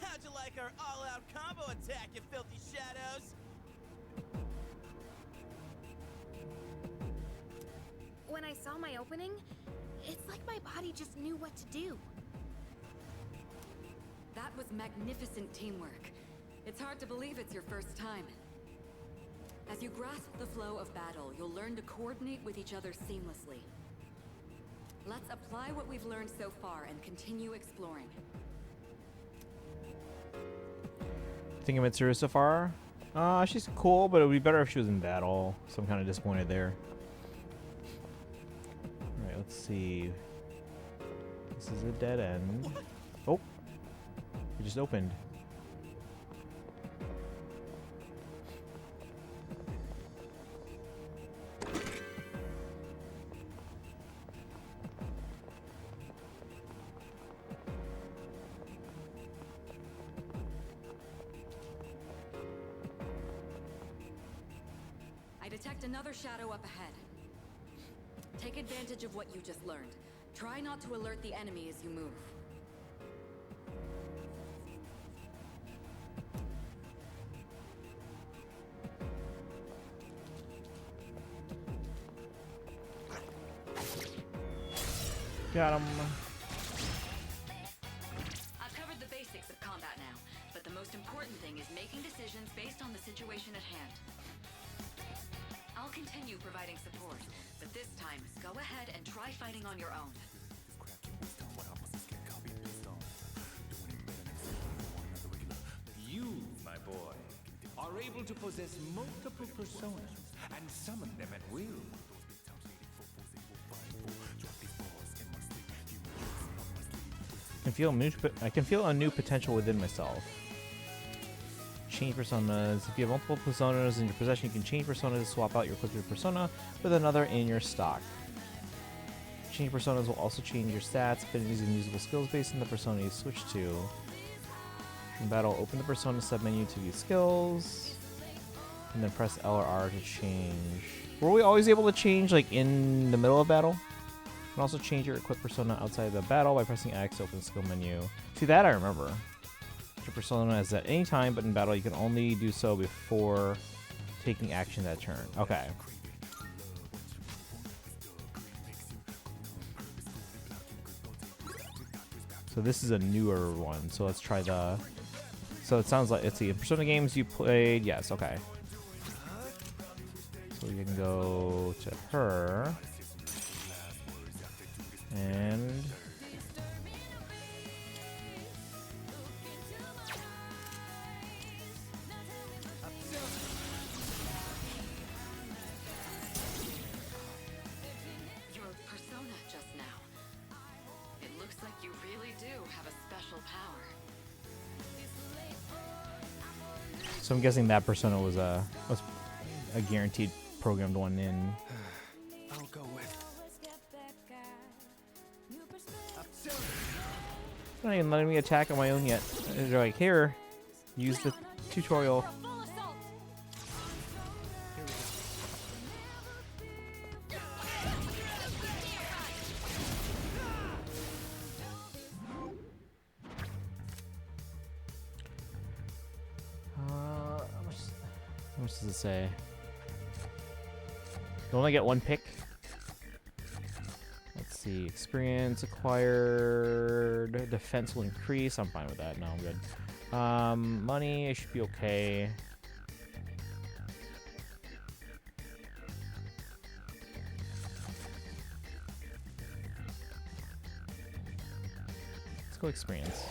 How'd you like our all-out combo attack, you filthy shadows? When I saw my opening, it's like my body just knew what to do. That was magnificent teamwork. It's hard to believe it's your first time. As you grasp the flow of battle, you'll learn to coordinate with each other seamlessly. Let's apply what we've learned so far and continue exploring. Think of Mitsuru so far? She's cool, but it would be better if she was in battle. So I'm kind of disappointed there. Alright, let's see. This is a dead end. Oh! It just opened. Detect another shadow up ahead. Take advantage of what you just learned. Try not to alert the enemy as you move. Got him. I've covered the basics of combat now, but the most important thing is making decisions based on the situation at hand. I'll continue providing support, but this time, go ahead and try fighting on your own. You, my boy, are able to possess multiple personas and summon them at will. I can feel a new potential within myself. Change personas. If you have multiple personas in your possession, you can change personas to swap out your equipped persona with another in your stock. Change personas will also change your stats, abilities, and usable skills based on the persona you switch to. In battle, open the persona submenu to view skills, and then press L or R to change. Were we always able to change like in the middle of battle? You can also change your equipped persona outside the battle by pressing X to open the skill menu. See, that I remember. Your persona is at any time, but in battle you can only do so before taking action that turn. Okay. So this is a newer one. So let's try the... So it sounds like... Let's see. In Persona games you played... Yes, okay. So we can go to her. And... Your persona just now. It looks like you really do have a special power. So I'm guessing that persona was a guaranteed programmed one in. I'll go with. They're not even letting me attack on my own yet. They're like, here, use the tutorial. How much does it say? You only get one pick. Let's see. Experience acquired. Defense will increase. I'm fine with that. No, I'm good. Money, I should be okay. Let's go experience.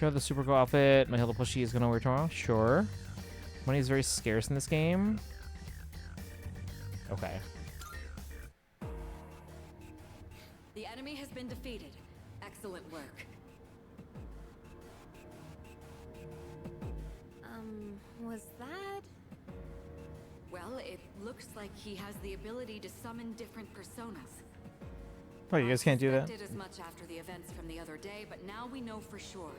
Sure, the super cool outfit Matilda Plushie is gonna wear tomorrow. Sure. Money is very scarce in this game. Okay. The enemy has been defeated. Excellent work. Was that? Well, it looks like he has the ability to summon different personas. Oh, you guys can't do that? I suspected as much after the events from the other day, but now we know for sure.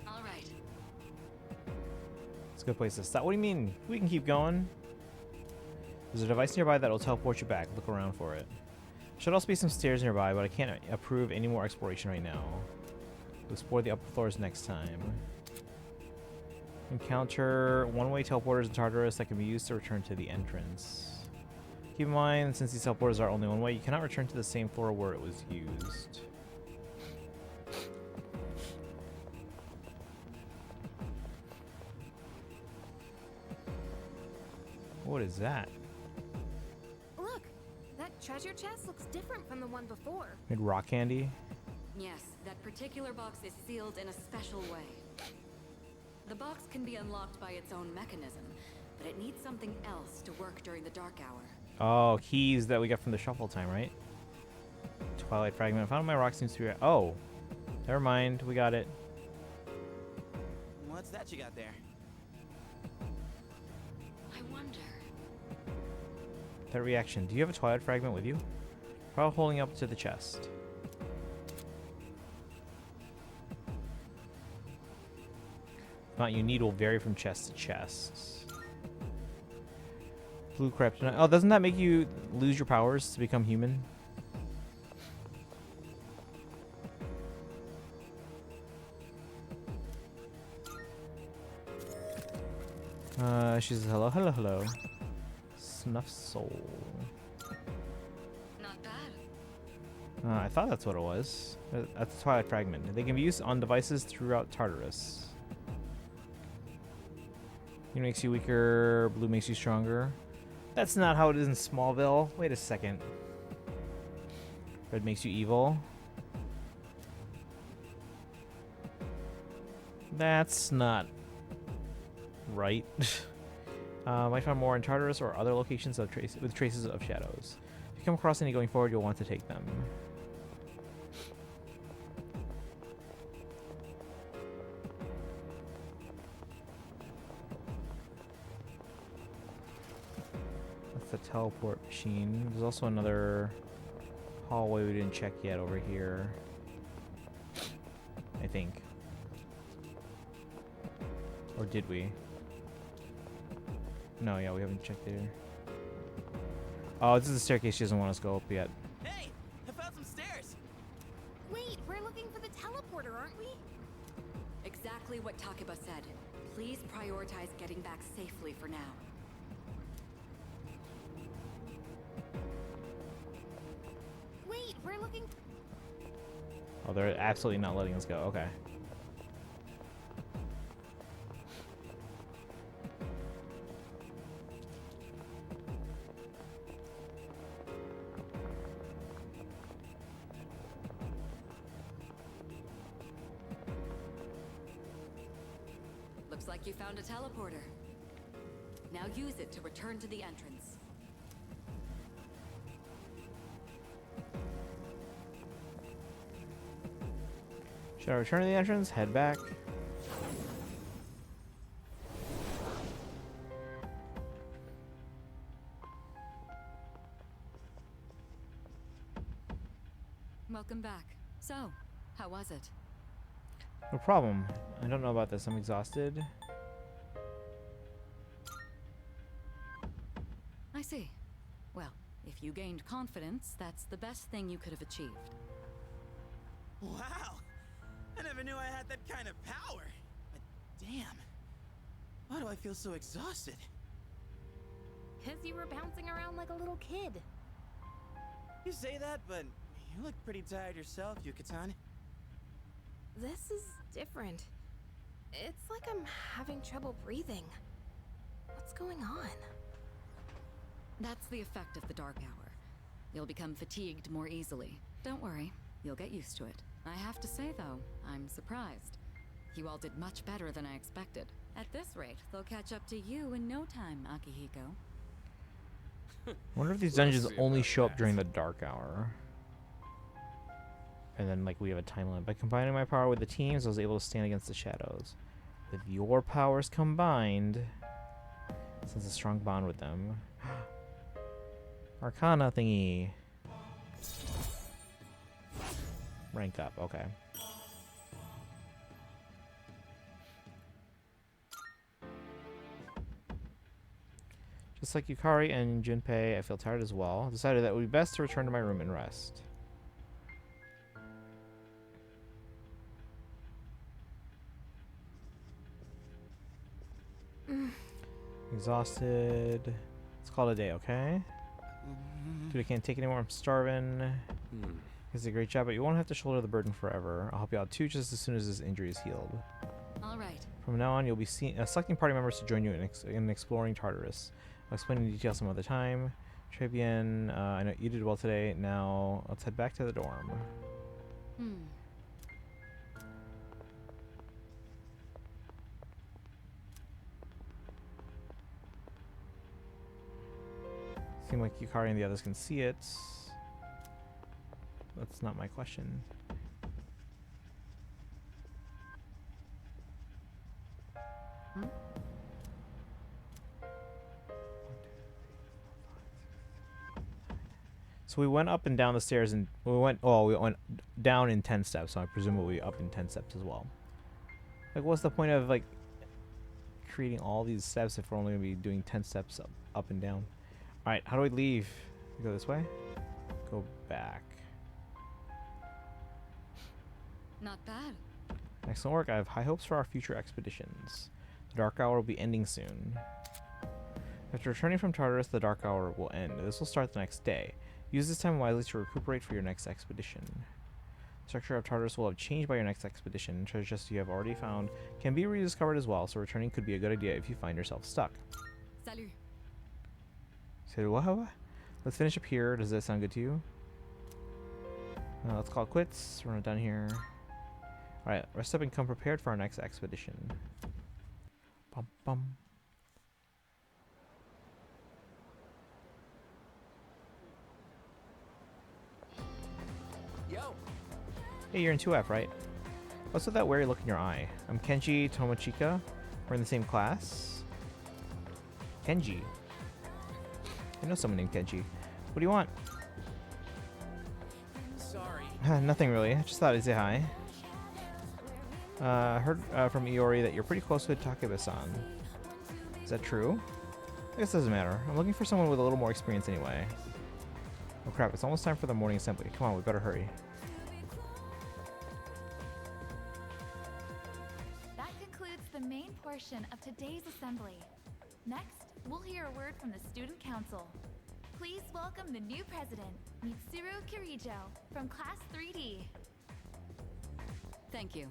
All right. It's a good place to stop. What do you mean? We can keep going. There's a device nearby that will teleport you back. Look around for it. Should also be some stairs nearby, but I can't approve any more exploration right now. We'll explore the upper floors next time. Encounter one-way teleporters in Tartarus that can be used to return to the entrance. Keep in mind, since these teleporters are only one way, you cannot return to the same floor where it was used. What is that? Look, that treasure chest looks different from the one before. Made rock candy? Yes, that particular box is sealed in a special way. The box can be unlocked by its own mechanism, but it needs something else to work during the dark hour. Oh, keys that we got from the shuffle time, right? Twilight fragment. Found my rock seems to be... Oh. Never mind. We got it. What's that you got there? I wonder. That reaction. Do you have a Twilight fragment with you? Probably holding up to the chest. If not, your need will vary from chest to chest. Blue kryptonite. Oh, doesn't that make you lose your powers to become human? She says hello, hello, hello. Snuff soul. Not bad. I thought that's what it was. That's a Twilight fragment. They can be used on devices throughout Tartarus. Green makes you weaker, blue makes you stronger. That's not how it is in Smallville. Wait a second. Red makes you evil. That's not right. Might find more in Tartarus or other locations of with traces of shadows. If you come across any going forward, you'll want to take them. That's the teleport machine. There's also another hallway we didn't check yet over here. I think. Or did we? No, yeah, we haven't checked there. Oh, this is the staircase she doesn't want us to go up yet. Hey, I found some stairs. Wait, we're looking for the teleporter, aren't we? Exactly what Takeba said. Please prioritize getting back safely for now. Wait, we're looking... Oh, they're absolutely not letting us go. Okay. Looks like you found a teleporter. Now use it to return to the entrance. Should I return to the entrance? Head back. Welcome back. So, how was it? No problem. I don't know about this. I'm exhausted. I see. Well, if you gained confidence, that's the best thing you could have achieved. Wow! I never knew I had that kind of power. But damn, why do I feel so exhausted? Because you were bouncing around like a little kid. You say that, but you look pretty tired yourself, Yucatan. This is different. It's like I'm having trouble breathing. What's going on? That's the effect of the dark hour. You'll become fatigued more easily. Don't worry. You'll get used to it. I have to say, though, I'm surprised. You all did much better than I expected. At this rate, they'll catch up to you in no time, Akihiko. I wonder if these dungeons only show up during the dark hour. And then, like, we have a time limit. By combining my power with the teams, I was able to stand against the shadows. With your powers combined, sense a strong bond with them. Arcana thingy. Rank up, okay. Just like Yukari and Junpei, I feel tired as well. I decided that it would be best to return to my room and rest. Exhausted. Let's call it a day, okay? Dude, I can't take anymore. I'm starving. It's a great job, but you won't have to shoulder the burden forever. I'll help you out too just as soon as this injury is healed. All right. From now on, you'll be selecting party members to join you in exploring Tartarus. I'll explain in detail some other time. Très bien. I know you did well today. Now, let's head back to the dorm. Seem like Yukari and the others can see it. That's not my question. So we went up and down the stairs, and we went down in 10 steps, so I presume we'll be up in 10 steps as well. Like, what's the point of, like, creating all these steps if we're only going to be doing 10 steps up and down? Alright, how do I leave? We go this way? Go back. Not bad. Excellent work. I have high hopes for our future expeditions. The dark hour will be ending soon. After returning from Tartarus, the dark hour will end. This will start the next day. Use this time wisely to recuperate for your next expedition. The structure of Tartarus will have changed by your next expedition. Treasure chests you have already found can be rediscovered as well, so returning could be a good idea if you find yourself stuck. Salut. Say what? Let's finish up here. Does that sound good to you? Let's call it quits. Run it down here. Alright, rest up and come prepared for our next expedition. Bum bum. Yo. Hey, you're in 2F, right? What's with that wary look in your eye? I'm Kenji Tomochika. We're in the same class. Kenji. I know someone named Kenji. What do you want? Sorry. Nothing really. I just thought I'd say hi. I heard from Iori that you're pretty close with Takeba-san. Is that true? I guess it doesn't matter. I'm looking for someone with a little more experience anyway. Oh crap, it's almost time for the morning assembly. Come on, we better hurry. That concludes the main portion of today's assembly. Next, we'll hear a word from the Student Council. Please welcome the new president, Mitsuru Kirijo, from Class 3D. Thank you.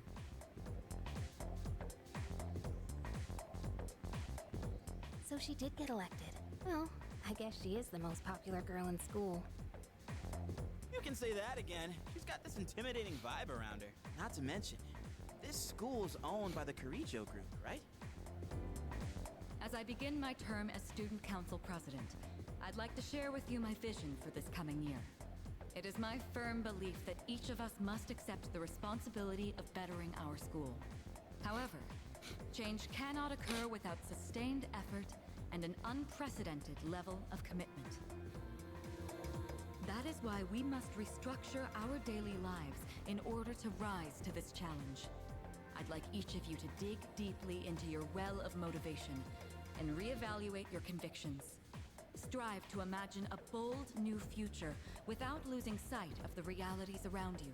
So she did get elected. Well, I guess she is the most popular girl in school. You can say that again. She's got this intimidating vibe around her. Not to mention, this school's owned by the Kirijo group, right? As I begin my term as Student Council President, I'd like to share with you my vision for this coming year. It is my firm belief that each of us must accept the responsibility of bettering our school. However, change cannot occur without sustained effort and an unprecedented level of commitment. That is why we must restructure our daily lives in order to rise to this challenge. I'd like each of you to dig deeply into your well of motivation and reevaluate your convictions. Strive to imagine a bold new future without losing sight of the realities around you.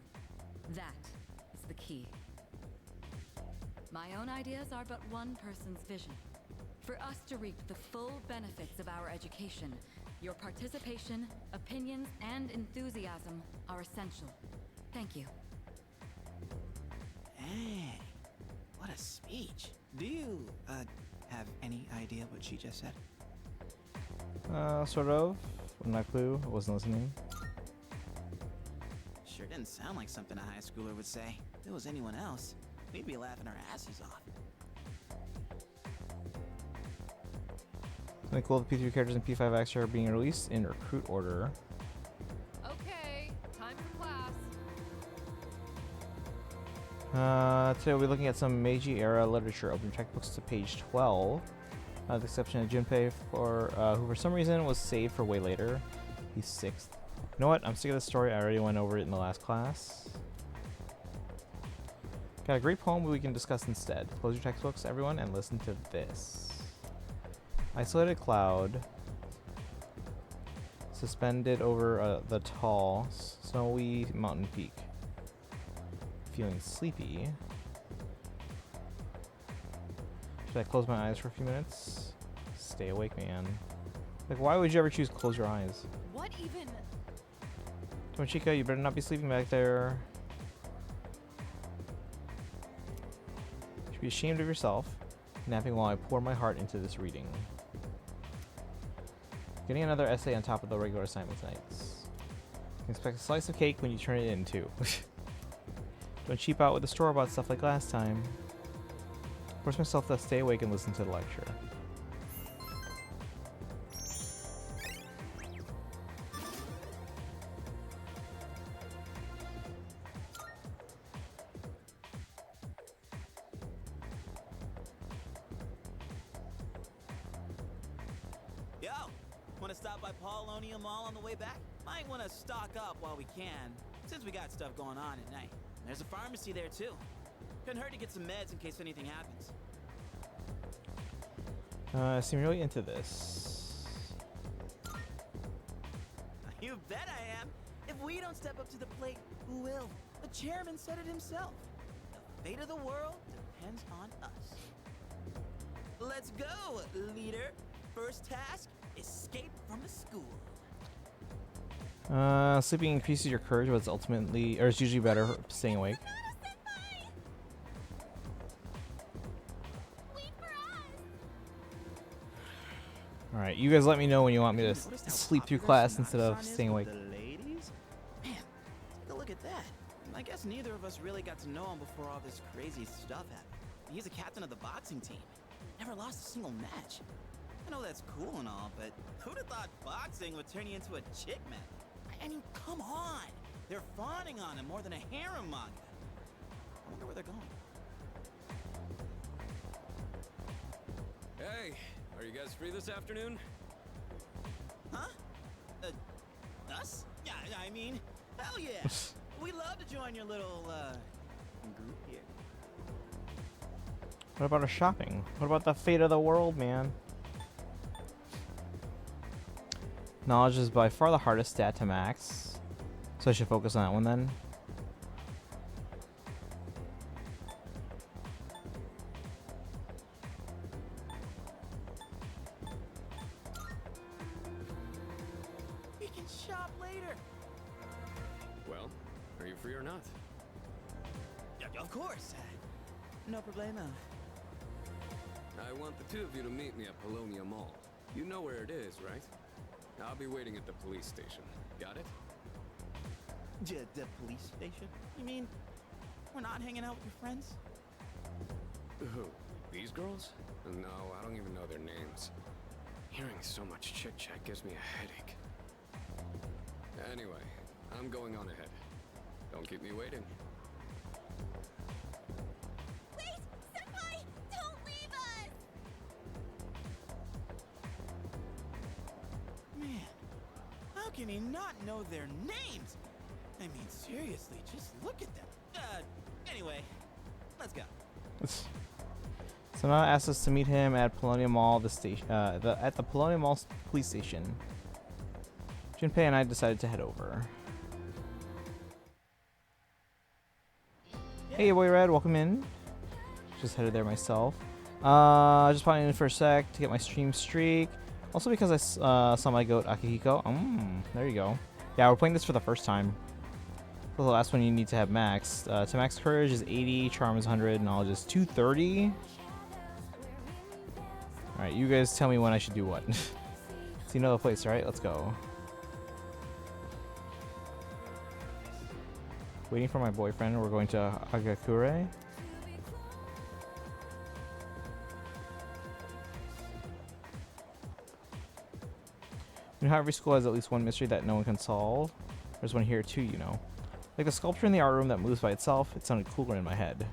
That is the key. My own ideas are but one person's vision. For us to reap the full benefits of our education, your participation, opinions, and enthusiasm are essential. Thank you. Hey, what a speech. Do you, have any idea what she just said? Sort of. Not a clue. I wasn't listening. Sure Didn't sound like something a high schooler would say. If it was anyone else, we'd be laughing our asses off. Something cool, the P3 characters in P5X are being released in recruit order. Okay, time for class. Today we'll be looking at some Meiji era literature. Open textbooks to page 12. With the exception of Junpei, who for some reason was saved for way later. He's 6th. You know what? I'm sick of this story. I already went over it in the last class. Got a great poem we can discuss instead. Close your textbooks, everyone, and listen to this. Isolated cloud suspended over the tall, snowy mountain peak. Feeling sleepy. Should I close my eyes for a few minutes? Stay awake, man. Like, why would you ever choose close your eyes? What even? Tomochika, you better not be sleeping back there. You should be ashamed of yourself, napping while I pour my heart into this reading. Getting another essay on top of the regular assignment nights. You can expect a slice of cake when you turn it in, too. Don't cheap out with the store-bought stuff like last time. Force myself to stay awake and listen to the lecture. Yo, want to stop by Paulonia Mall on the way back? Might want to stock up while we can, since we got stuff going on at night. There's a pharmacy there too. Couldn't hurt to get some meds in case anything happens. I seem really into this. You bet I am. If we don't step up to the plate, who will? The chairman said it himself. The fate of the world depends on us. Let's go, leader. First task, escape from the school. Sleeping increases your courage, but it's ultimately, or it's usually better for staying awake. Alright, you guys let me know when you want me to sleep through class instead of staying awake. The ladies? Man, take a look at that. I guess neither of us really got to know him before all this crazy stuff happened. He's a captain of the boxing team. Never lost a single match. I know that's cool and all, but who'd have thought boxing would turn you into a chick man? I mean, come on! They're fawning on him more than a harem manga. I wonder where they're going. Hey, are you guys free this afternoon? Huh? Us? Yeah, I mean, hell yeah! We'd love to join your little, group here. What about our shopping? What about the fate of the world, man? Knowledge is by far the hardest stat to max. So I should focus on that one then. We can shop later. Well, are you free or not? Yeah, of course. No problemo. I want the two of you to meet me at Polonia Mall. You know where it is, right? I'll be waiting at the police station. Got it? The police station? You mean we're not hanging out with your friends? Who? These girls? No, I don't even know their names. Hearing so much chit-chat gives me a headache. Anyway, I'm going on ahead. Don't keep me waiting. Wait! Senpai! Don't leave us! Man, how can he not know their names? I mean, seriously, just look at them. Anyway, let's go. So now asks us to meet him at Polonia Mall, the Polonia Mall police station. Junpei and I decided to head over. Hey, Boy Red, welcome in. Just headed there myself. Just popping in for a sec to get my stream streak. Also because I saw my goat Akihiko. There you go. Yeah, we're playing this for the first time. For the last one, you need to have max. To max courage is 80, charm is 100, knowledge is 230. Alright, you guys tell me when I should do what. So you know the place, right? Let's go. Waiting for my boyfriend. We're going to Agakure. You know how every school has at least one mystery that no one can solve? There's one here too, you know. Like the sculpture in the art room that moves by itself, it sounded cooler in my head.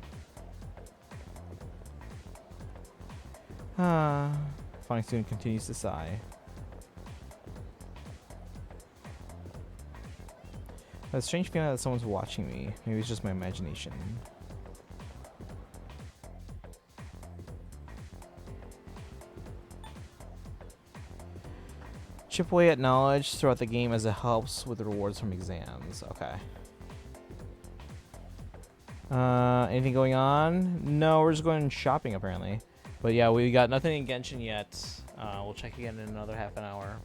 Finding student continues to sigh. A strange feeling that someone's watching me. Maybe it's just my imagination. Chip away at knowledge throughout the game as it helps with the rewards from exams. Okay. Anything going on? No, we're just going shopping apparently. But yeah, we got nothing in Genshin yet. We'll check again in another half an hour.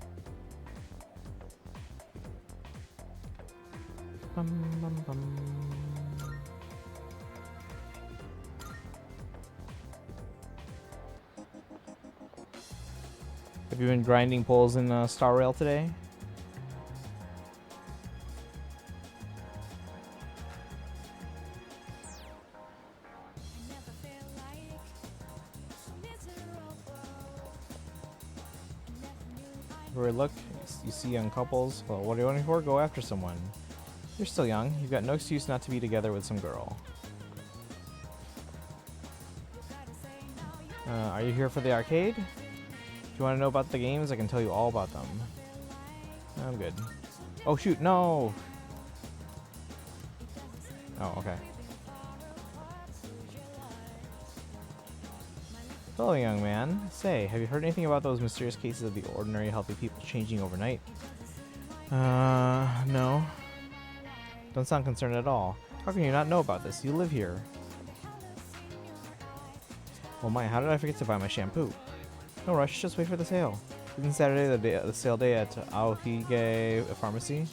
Bum, bum, bum. Have you been grinding poles in Star Rail today? Everywhere look, you see young couples. Well, what are you waiting for? Go after someone. You're still young. You've got no excuse not to be together with some girl. Are you here for the arcade? If you want to know about the games, I can tell you all about them. I'm good. Oh shoot, no! Oh, okay. Hello, young man. Say, have you heard anything about those mysterious cases of the ordinary healthy people changing overnight? No. Don't sound concerned at all. How can you not know about this? You live here. Oh my, how did I forget to buy my shampoo? No rush, just wait for the sale. Isn't Saturday the sale day at Aohige Pharmacy?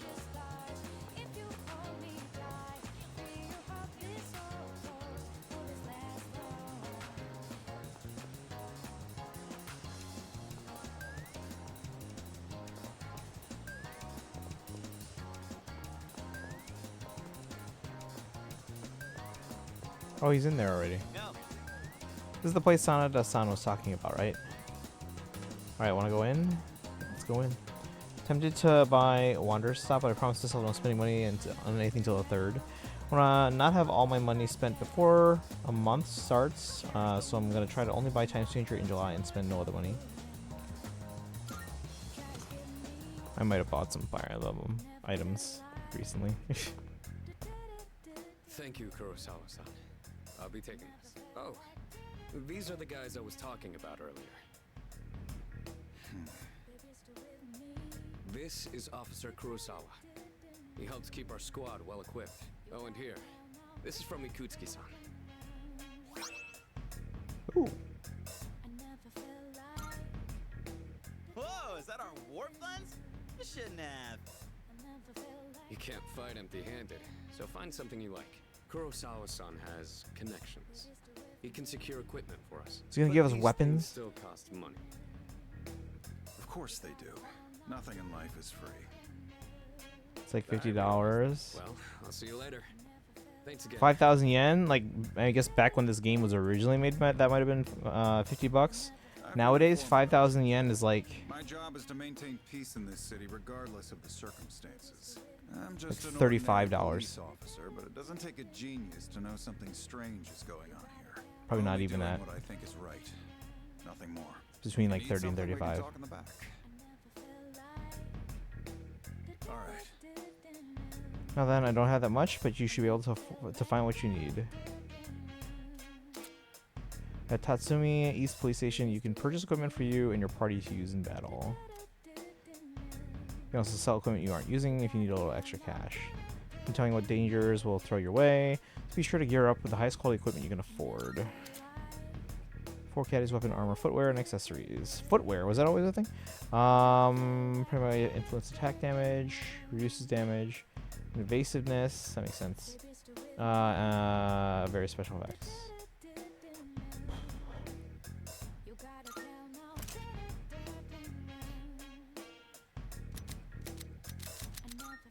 Oh, he's in there already. This is the place Sanada-san was talking about, right? Alright, wanna go in? Let's go in. Tempted to buy Wanderer's Stop, but I promised myself I don't spending money on anything till the 3rd. I wanna not have all my money spent before a month starts, so I'm gonna try to only buy Times Changer in July and spend no other money. I might have bought some Fire Emblem items recently. Thank you, Kurosawa-san. I'll be taking this. Oh, these are the guys I was talking about earlier. This is Officer Kurosawa. He helps keep our squad well equipped. Oh, and here, this is from Ikutsuki-san. Ooh. Whoa, is that our warp lens? You shouldn't have. You can't fight empty-handed, so find something you like. Kurosawa-san has connections. He can secure equipment for us. He's gonna give us these weapons? things still cost money. Of course they do. Nothing in life is free. It's like $50. Well, I'll see you later. Thanks again. 5,000 yen? Like, I guess back when this game was originally made, that might have been 50 bucks. Nowadays, 5,000 yen is like... My job is to maintain peace in this city regardless of the circumstances. I'm just like an $35. police officer, but it doesn't take a genius to know something strange is going on here. Probably not Only even doing that. What I think is right. Nothing more. Between like Need 30 and something, we can 35. talk in the back. All right. Now then, I don't have that much, but you should be able to find what you need. At Tatsumi East Police Station, you can purchase equipment for you and your party to use in battle. You can also sell equipment you aren't using if you need a little extra cash. I'm telling you what dangers will throw your way. So be sure to gear up with the highest quality equipment you can afford. 4 caddies, weapon, armor, footwear, and accessories. Footwear, was that always a thing? Primarily influence attack damage, reduces damage, evasiveness, that makes sense. Very special effects.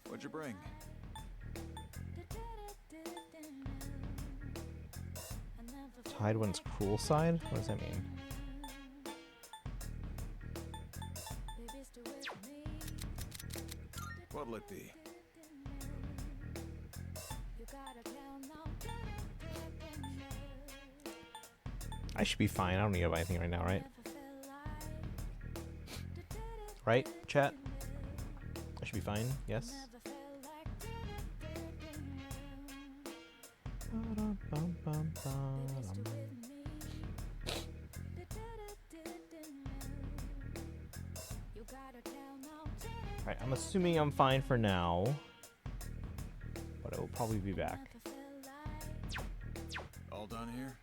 What'd you bring? Hide one's cruel side? What does that mean? What'll it be? I should be fine. I don't need to buy anything right now, right? Right, chat? I should be fine, yes? Alright, I'm assuming I'm fine for now. But I will probably be back. All done here?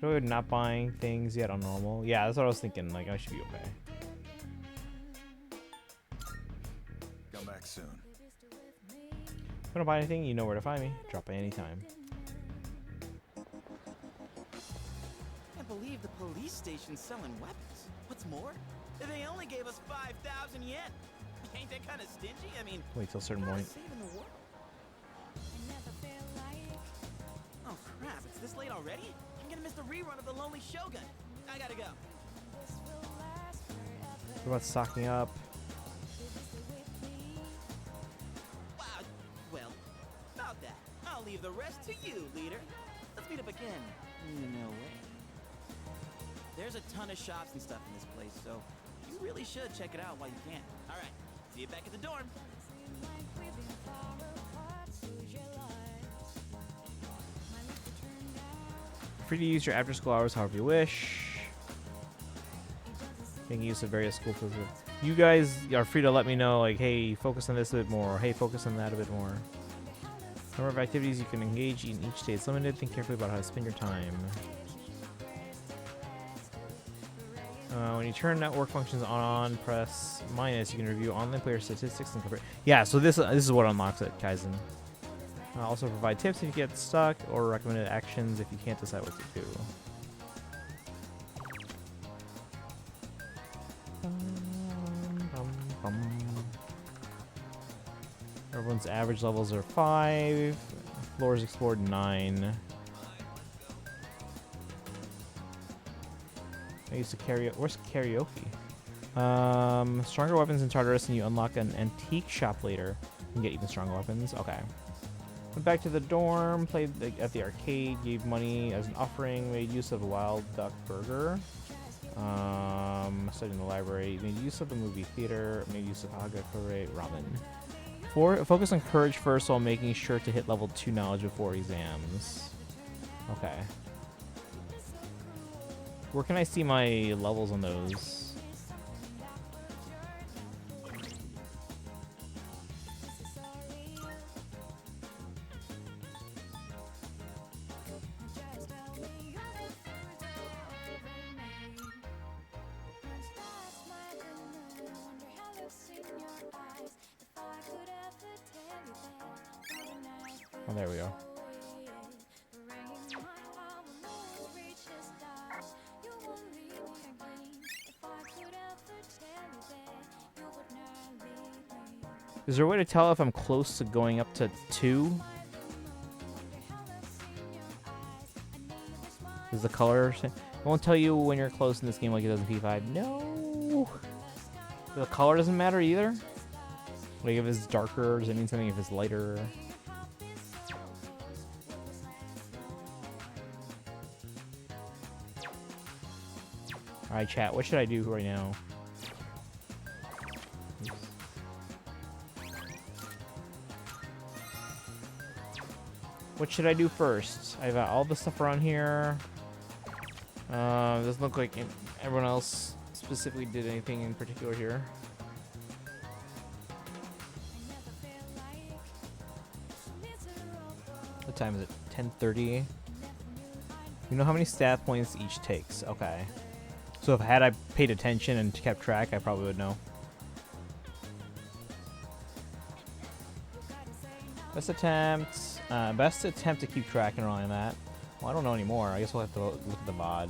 We're not buying things yet on normal. Yeah, that's what I was thinking. Like, I should be okay. Come back soon. If you want to buy anything, you know where to find me. Drop by any time. Can't believe the police station's selling weapons. What's more, they only gave us 5,000 yen. Ain't that kind of stingy? I mean, Wait till a certain point. saving the world. Oh crap! It's this late already. I'm gonna miss the rerun of The Lonely Shogun. I gotta go. What about stocking up? Wow. Well, about that. I'll leave the rest to you, leader. Let's meet up again. No way. There's a ton of shops and stuff in this place, so you really should check it out while you can. All right. See you back at the dorm. Free to use your after school hours however you wish. Making use of various school tools. You guys are free to let me know, like, hey, focus on this a bit more, or hey, focus on that a bit more. Number of activities you can engage in each day is limited. Think carefully about how to spend your time. When you turn network functions on, press minus. You can review online player statistics and compare. Yeah, so this is what unlocks it, Kaizen. Also provide tips if you get stuck, or recommended actions if you can't decide what to do. Everyone's average levels are 5. Floors explored 9. I used to karaoke. Where's karaoke? Stronger weapons in Tartarus, and you unlock an antique shop later. You can get even stronger weapons. Okay. Went back to the dorm, played at the arcade, gave money as an offering, made use of a wild duck burger. Studied in the library, made use of the movie theater, made use of Hagakure ramen. Focus on courage first while making sure to hit level 2 knowledge before exams. Okay. Where can I see my levels on those? Oh, there we go. Is there a way to tell if I'm close to going up to 2? Is the color... It won't tell you when you're close in this game like it does in P5. No! The color doesn't matter either? Like if it's darker, does it mean something if it's lighter? Alright, chat, what should I do right now? What should I do first? I've got all the stuff around here. Doesn't look like everyone else specifically did anything in particular here. What time is it? 10:30. You know how many stat points each takes. Okay. So if I paid attention and kept track, I probably would know. Best attempt to keep track and all of that. Well, I don't know anymore. I guess we'll have to look at the VOD.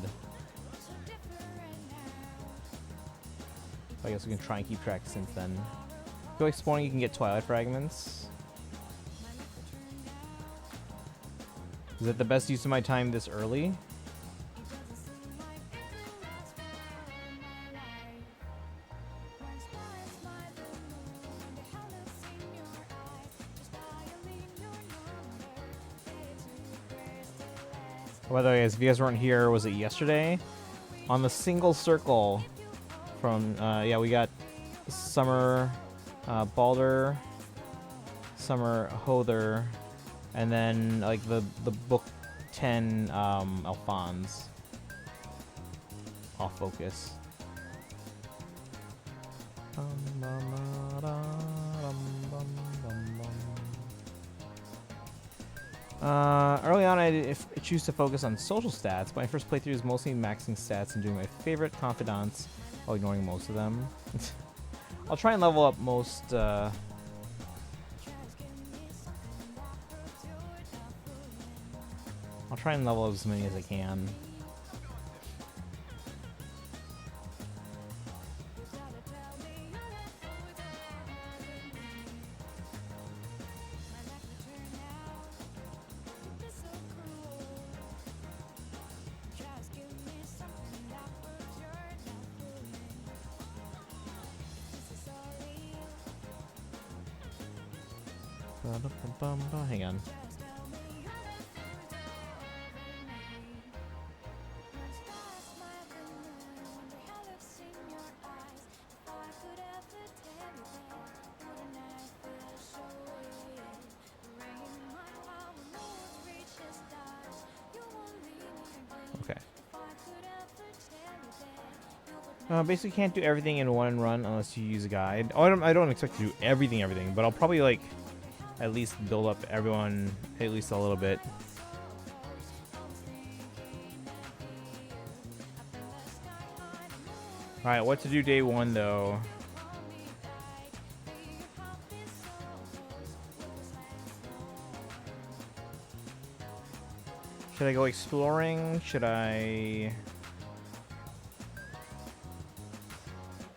I guess we can try and keep track since then. Go exploring, you can get Twilight Fragments. Is it the best use of my time this early? By the way, guys, if you guys weren't here, was it yesterday? On the single circle from, yeah, we got Summer Balder, Summer Hother, and then, like, the book 10 Alphonse. Off focus. Early on, I choose to focus on social stats. My first playthrough is mostly maxing stats and doing my favorite confidants while ignoring most of them. I'll try and level up most. I'll try and level up as many as I can. Hang on. Okay. Basically can't do everything in one run unless you use a guide. Oh, I don't expect to do everything, but I'll probably like at least build up everyone at least a little bit. Alright, what to do day one though? Should I go exploring? Should I...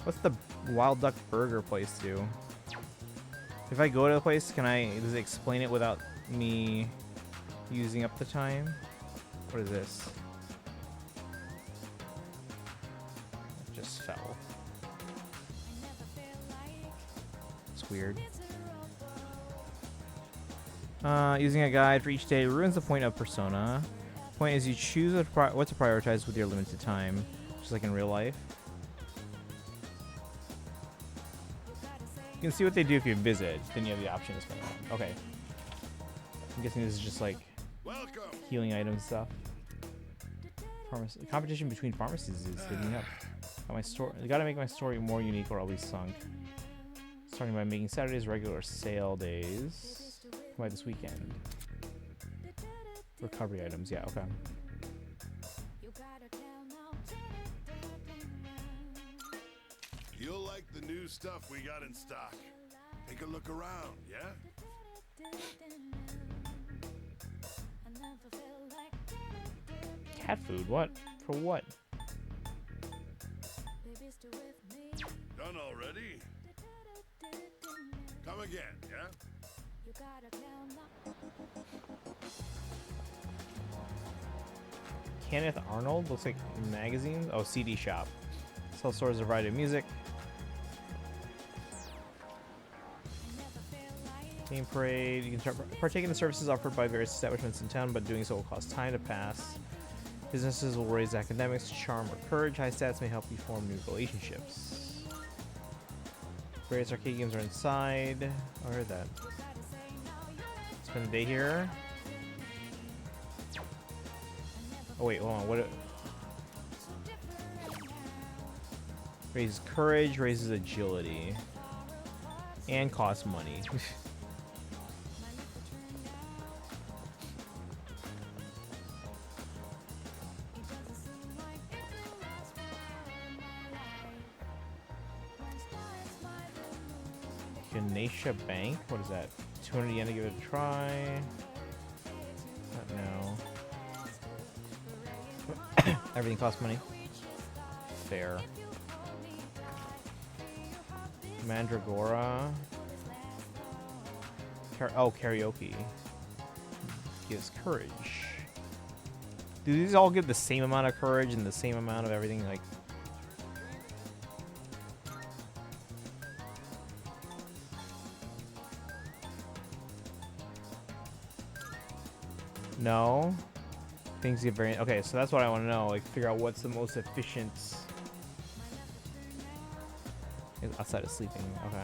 What's the Wild Duck Burger place do? If I go to the place, does it explain it without me using up the time? What is this? It just fell. It's weird. Using a guide for each day ruins the point of Persona. The point is you choose what to prioritize with your limited time, just like in real life. You can see what they do if you visit, then you have the option to spend it. Okay. I'm guessing this is just like healing items stuff. The competition between pharmacies is hitting up. Gotta make my story more unique or I'll be sunk. Starting by making Saturdays regular sale days. By this weekend. Recovery items, yeah, okay. You'll like the new stuff we got in stock. Take a look around, yeah? Cat food? What? For what? Done already? Come again, yeah? Kenneth Arnold? Looks like magazines? Oh, CD shop. Sells stores a variety of music. Game parade. You can partake in the services offered by various establishments in town, but doing so will cost time to pass. Businesses will raise academics, charm, or courage. High stats may help you form new relationships. Various arcade games are inside. Oh, I heard that. Spend the day here. Oh wait, hold on. What? Raises courage, raises agility, and costs money. Ganesha Bank? What is that? 200 yen to give it a try. No. Everything costs money. Fair. Mandragora. Karaoke. Gives courage. Do these all give the same amount of courage and the same amount of everything? Like, no. Things get very... Okay, so that's what I want to know. Like, figure out what's the most efficient... Outside of sleeping. Okay.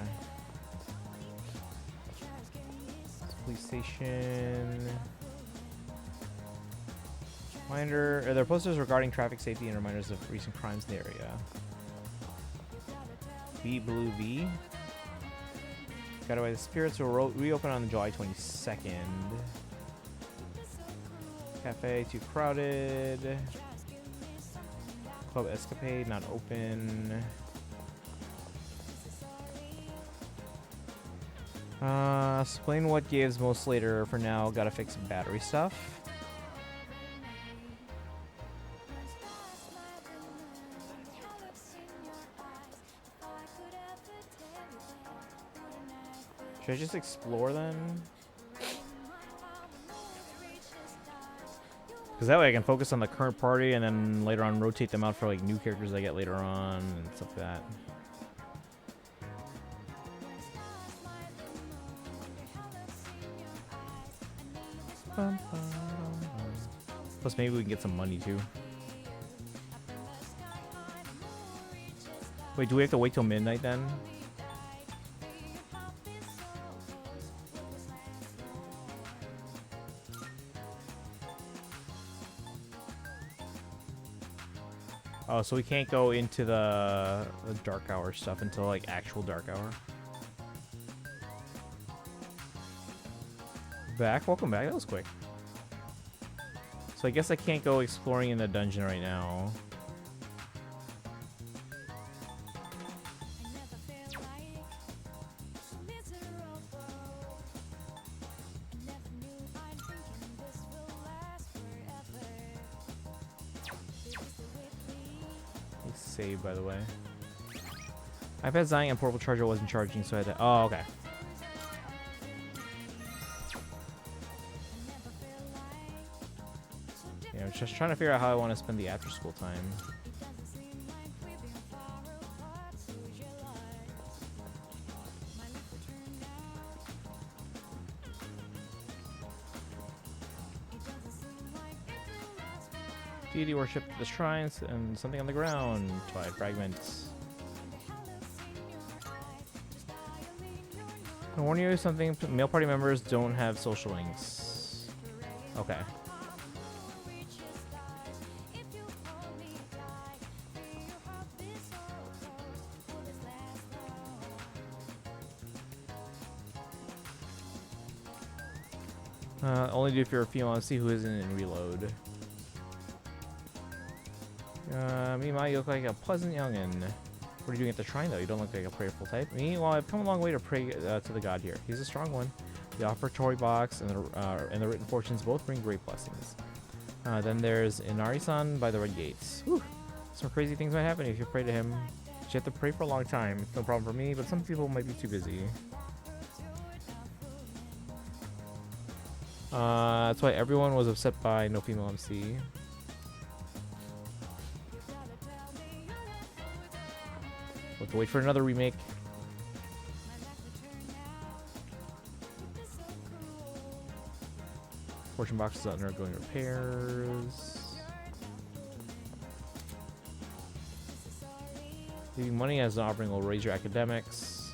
Police station... Reminder... Are there posters regarding traffic safety and reminders of recent crimes in the area? V Blue V. Got away. The Spirits will reopen on July 22nd. Cafe too crowded. Club Escapade not open. Explain what gives most later. For now, gotta fix some battery stuff. Should I just explore then? Because that way I can focus on the current party and then later on rotate them out for like new characters I get later on and stuff like that. Plus maybe we can get some money too. Wait, do we have to wait till midnight then? Oh, so we can't go into the dark hour stuff until like actual dark hour. Back? Welcome back. That was quick. So I guess I can't go exploring in the dungeon right now. Save, by the way. iPad's dying and portable charger wasn't charging, so I had to... Oh, okay. Yeah, I'm just trying to figure out how I want to spend the after-school time. Deity worship the shrines and something on the ground. Five fragments. I warn you something. Male party members don't have social links. Okay. Only do if you're a female. Let's see who isn't in reload. Meanwhile, you look like a pleasant youngin'. What are you doing at the shrine, though? You don't look like a prayerful type. Meanwhile, I've come a long way to pray to the god here. He's a strong one. The offertory box and the written fortunes both bring great blessings. Then there's Inari-san by the red gates. Whew. Some crazy things might happen if you pray to him. You have to pray for a long time. It's no problem for me, but some people might be too busy. That's why everyone was upset by no female MC. We'll have to wait for another remake. Fortune box is undergoing repairs. Leaving money as an offering will raise your academics.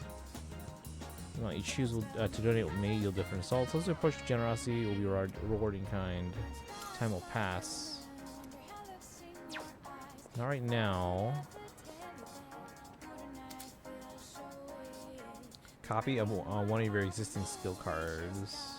You choose to donate may yield different results. Those who push generosity will be rewarding kind. Time will pass. Not right now. Copy of one of your existing skill cards.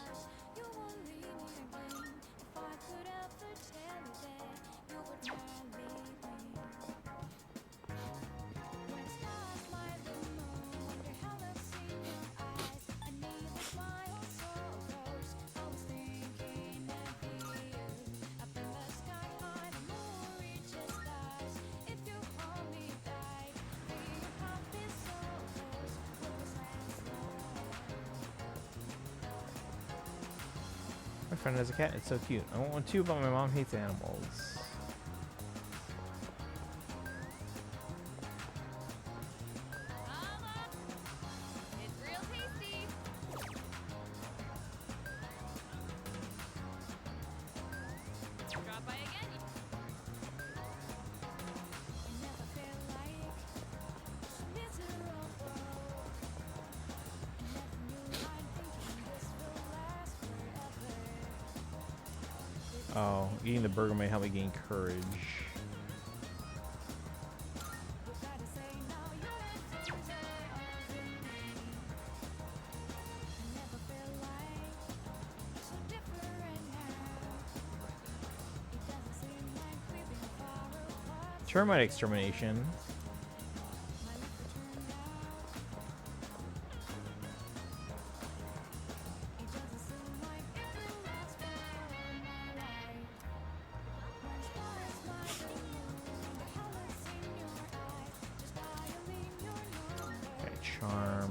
My friend has a cat. It's so cute. I want one too, but my mom hates animals. Oh, eating the burger may help me gain courage. Termite extermination. Okay, charm.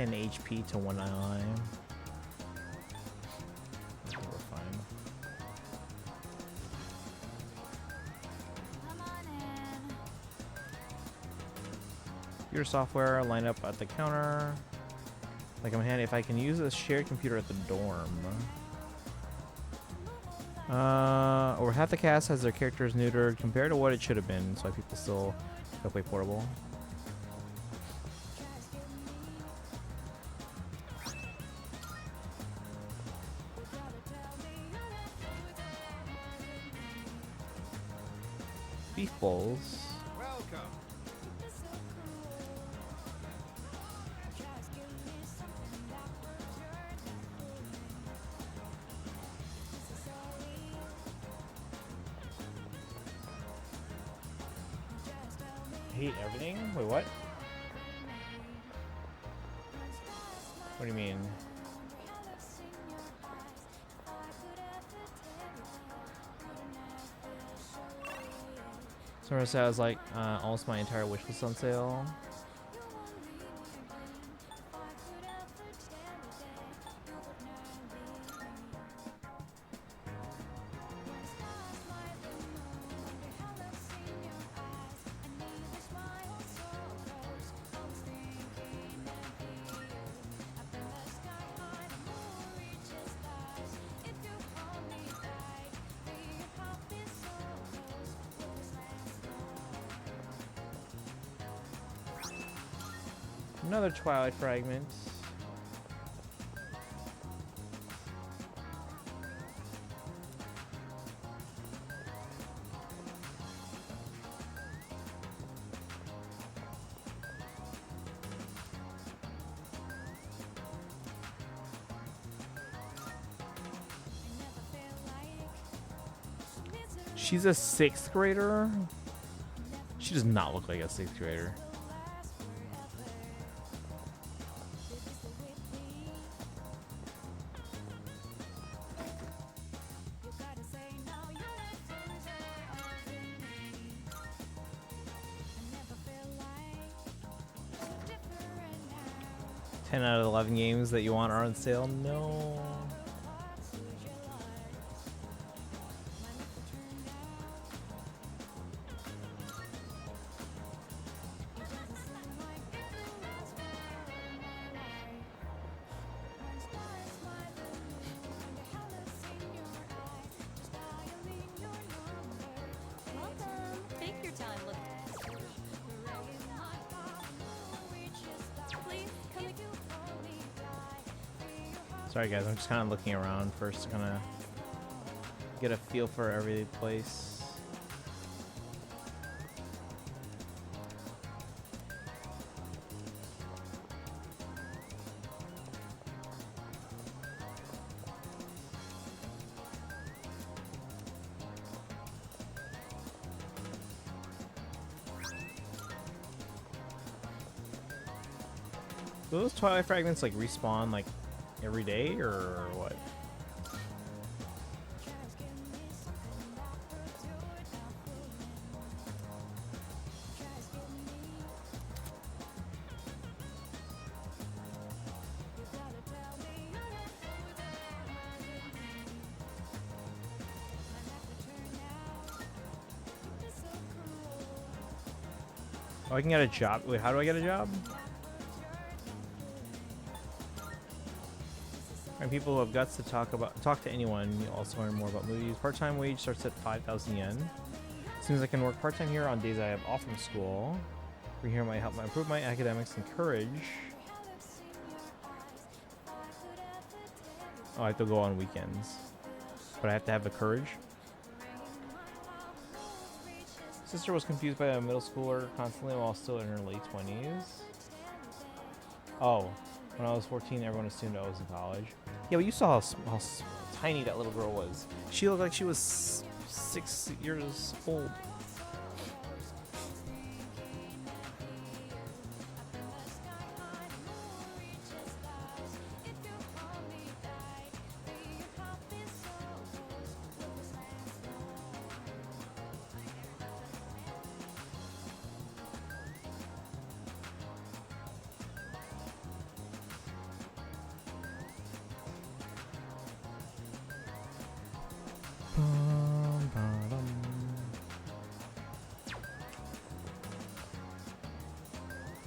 HP to 1 eye. I think we're fine. Computer software, line up at the counter. Like I'm handy if I can use a shared computer at the dorm. Over half the cast has their characters neutered compared to what it should have been, so people still go play portable. Beef bowls. Welcome. Hate everything? Wait, what? What do you mean? Someone says like almost my entire wish list on sale. Another Twilight fragment. She's a 6th grader? She does not look like a 6th grader. Out of 11 games that you want are on sale. No. Sorry guys, I'm just kind of looking around first to kind of get a feel for every place. Do those Twilight fragments like respawn like every day or what? Oh, I can get a job. Wait, how do I get a job? people who have guts to talk to anyone. You also learn more about movies. Part-time wage starts at 5,000 yen. Seems I can work part-time here on days I have off from school. Working here might help improve my academics and courage. Oh, I have to go on weekends, but I have to have the courage. Sister was confused by a middle schooler constantly while still in her late 20s. Oh, when I was 14, everyone assumed I was in college. Yeah, but you saw how tiny that little girl was. She looked like she was 6 years old.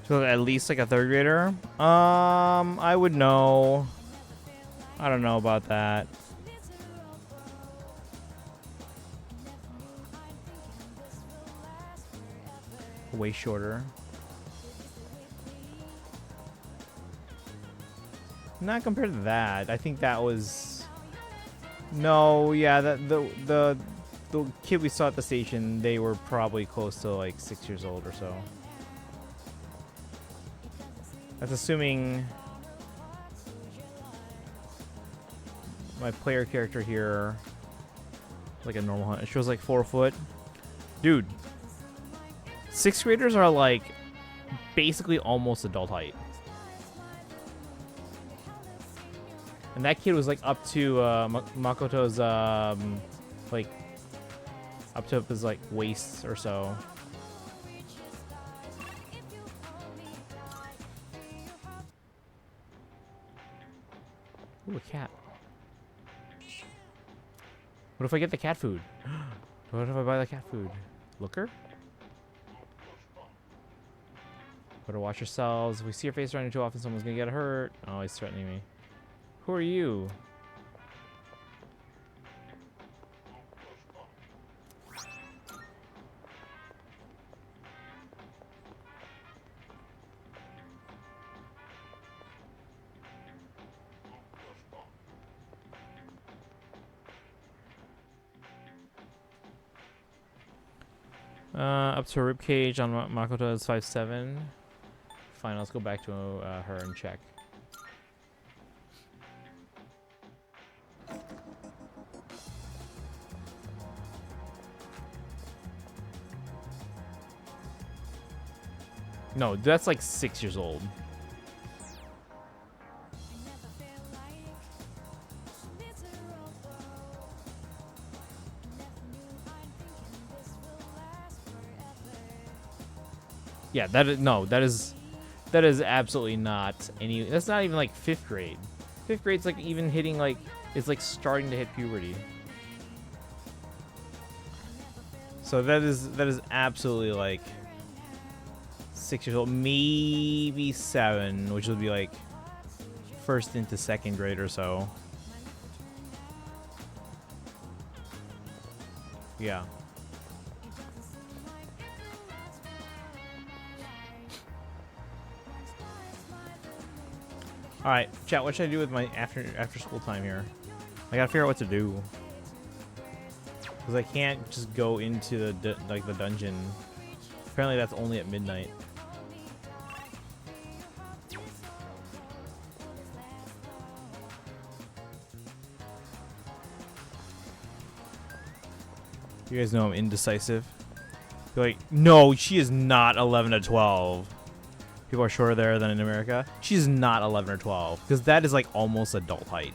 So at least like a third grader? I would know. I don't know about that. Way shorter. Not compared to that. I think that was... No, yeah, the kid we saw at the station, they were probably close to like 6 years old or so. That's assuming my player character here, like a normal hunt. She was like 4 foot. Dude, 6th graders are like basically almost adult height. And that kid was like up to Makoto's like up to his like waist or so. Ooh, a cat. What if I get the cat food? What if I buy the cat food? Looker? Better watch yourselves. If we see your face running too often, someone's gonna get hurt. Oh, he's threatening me. Who are you? Up to a ribcage on Makoto is 5'7". Fine, let's go back to her and check. No, that's like 6 years old. Yeah, that is absolutely not any. That's not even like 5th grade. 5th grade's like even hitting like it's like starting to hit puberty. So that is absolutely like 6 years old, maybe 7, which would be like 1st into 2nd grade or so. Yeah. All right, chat. What should I do with my after school time here? I gotta figure out what to do because I can't just go into the the dungeon. Apparently, that's only at midnight. You guys know I'm indecisive. You're like, no, she is not 11 to 12. People are shorter there than in America. She's not 11 or 12 because that is like almost adult height.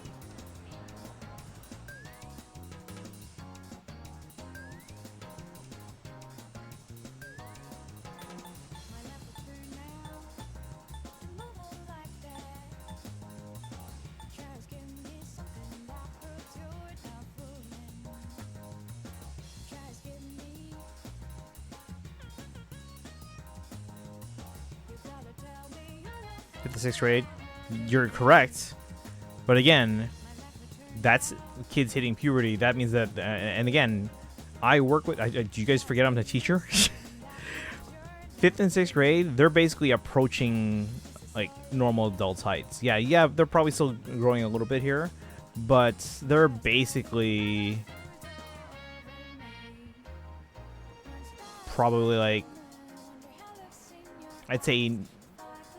Hit the 6th grade. You're correct. But again, that's kids hitting puberty. That means that, and again, I work with. Do you guys forget I'm the teacher? 5th and 6th grade, they're basically approaching like normal adults' heights. Yeah, they're probably still growing a little bit here, but they're basically probably like, I'd say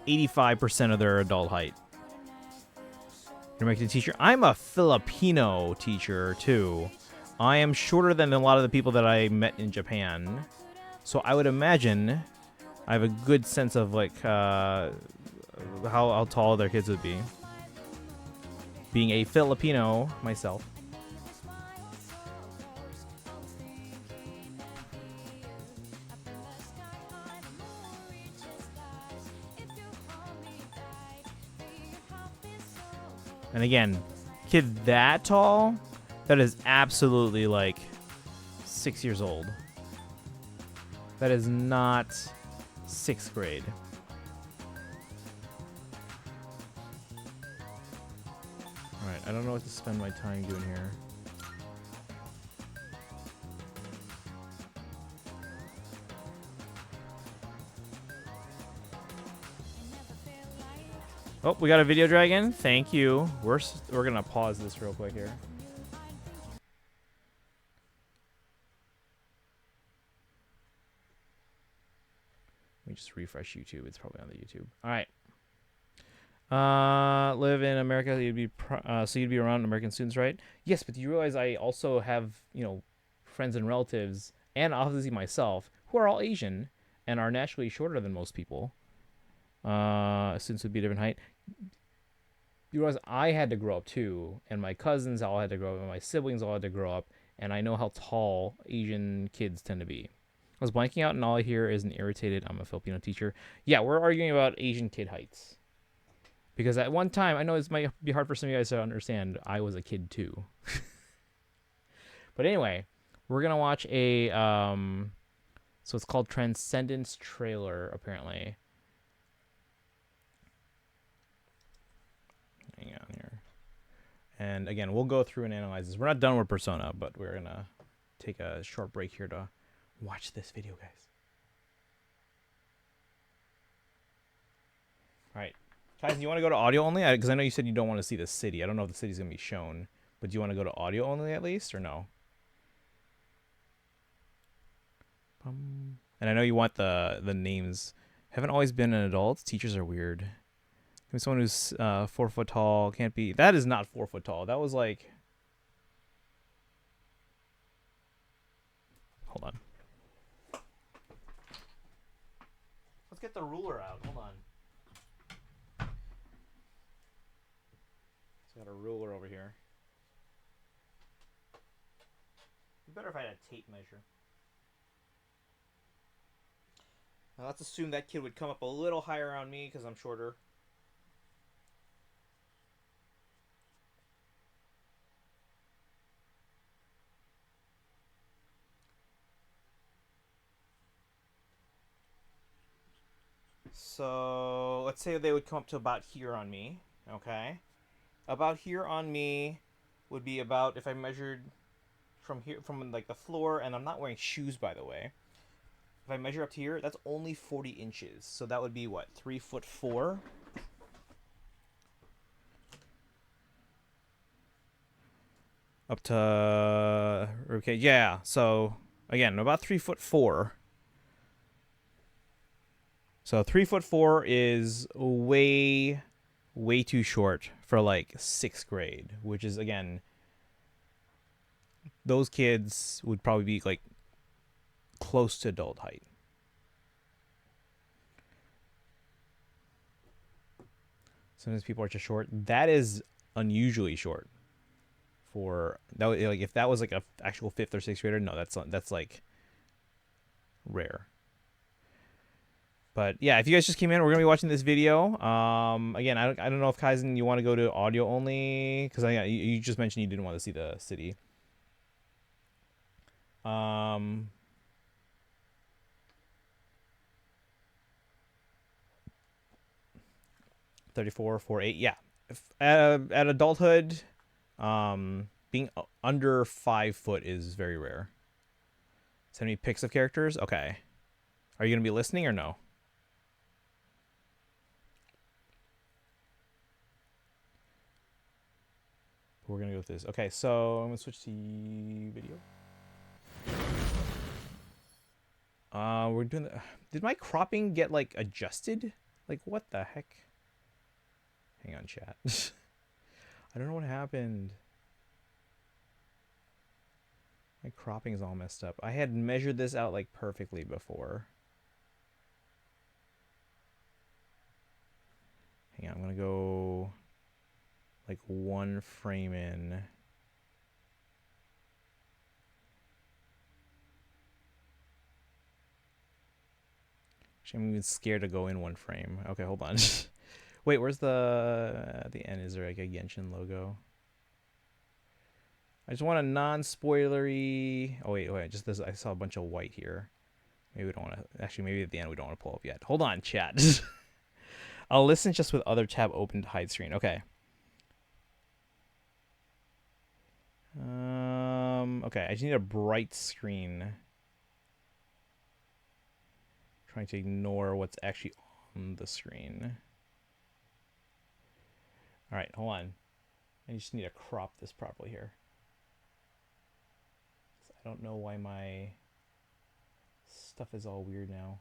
85% of their adult height. You're making a teacher. I'm a Filipino teacher too. I am shorter than a lot of the people that I met in Japan, so I would imagine I have a good sense of like how tall their kids would be. Being a Filipino myself. And again, kid that tall, that is absolutely like 6 years old. That is not 6th grade. Alright, I don't know what to spend my time doing here. Oh, we got a video dragon. Thank you. We're gonna pause this real quick here. Let me just refresh YouTube. It's probably on the YouTube. All right. Live in America. So you'd be around American students, right? Yes, but do you realize I also have, you know, friends and relatives, and obviously myself, who are all Asian and are naturally shorter than most people. Students would be a different height. You realize I had to grow up too, and my cousins all had to grow up, and my siblings all had to grow up, and I know how tall Asian kids tend to be. I was blanking out, and all I hear is an irritated, I'm a Filipino teacher. Yeah, we're arguing about Asian kid heights. Because at one time, I know it might be hard for some of you guys to understand, I was a kid too. But anyway, we're going to watch a, so it's called Transcendence Trailer, apparently. Hang on here. And again, we'll go through and analyze this. We're not done with Persona, but we're going to take a short break here to watch this video, guys. All right. Guys, do you want to go to audio only? Because I know you said you don't want to see the city. I don't know if the city's going to be shown. But do you want to go to audio only at least, or no? And I know you want the names. Haven't always been an adult. Teachers are weird. Someone who's 4 foot tall can't be. That is not 4 foot tall. That was like. Hold on. Let's get the ruler out. Hold on. Got a ruler over here. It'd be better if I had a tape measure. Now let's assume that kid would come up a little higher on me because I'm shorter. So let's say they would come up to about here on me. Okay. About here on me would be about, if I measured from here, from like the floor, and I'm not wearing shoes, by the way. If I measure up to here, that's only 40 inches. So that would be what, 3'4"? Up to, okay, yeah. So again, about 3'4". So 3'4" is way too short for like 6th grade, which is, again, those kids would probably be like close to adult height. Sometimes people are just short. That is unusually short for that. Like if that was like a actual 5th or 6th grader, no, that's like rare. But yeah, if you guys just came in, we're gonna be watching this video. Again, I don't know if Kaizen, you want to go to audio only, because you just mentioned you didn't want to see the city. 34, 48, yeah. At adulthood, Being under 5 foot is very rare. Send me pics of characters. Okay. Are you gonna be listening or no? We're gonna go with this. Okay, so I'm gonna switch to video. We're doing the, did my cropping get like adjusted? Like what the heck? Hang on, chat. I don't know what happened. My cropping is all messed up. I had measured this out like perfectly before. Hang on, I'm gonna go like 1 frame in. Actually, I'm even scared to go in 1 frame. Okay, hold on. Wait, where's the at the end? Is there like a Genshin logo? I just want a non-spoilery. Oh wait, just this. I saw a bunch of white here. Maybe we don't want to. Actually, maybe at the end we don't want to pull up yet. Hold on, chat. I'll listen just with other tab open to hide screen. Okay. Okay, I just need a bright screen. Trying to ignore what's actually on the screen. All right, hold on. I just need to crop this properly here. I don't know why my stuff is all weird now.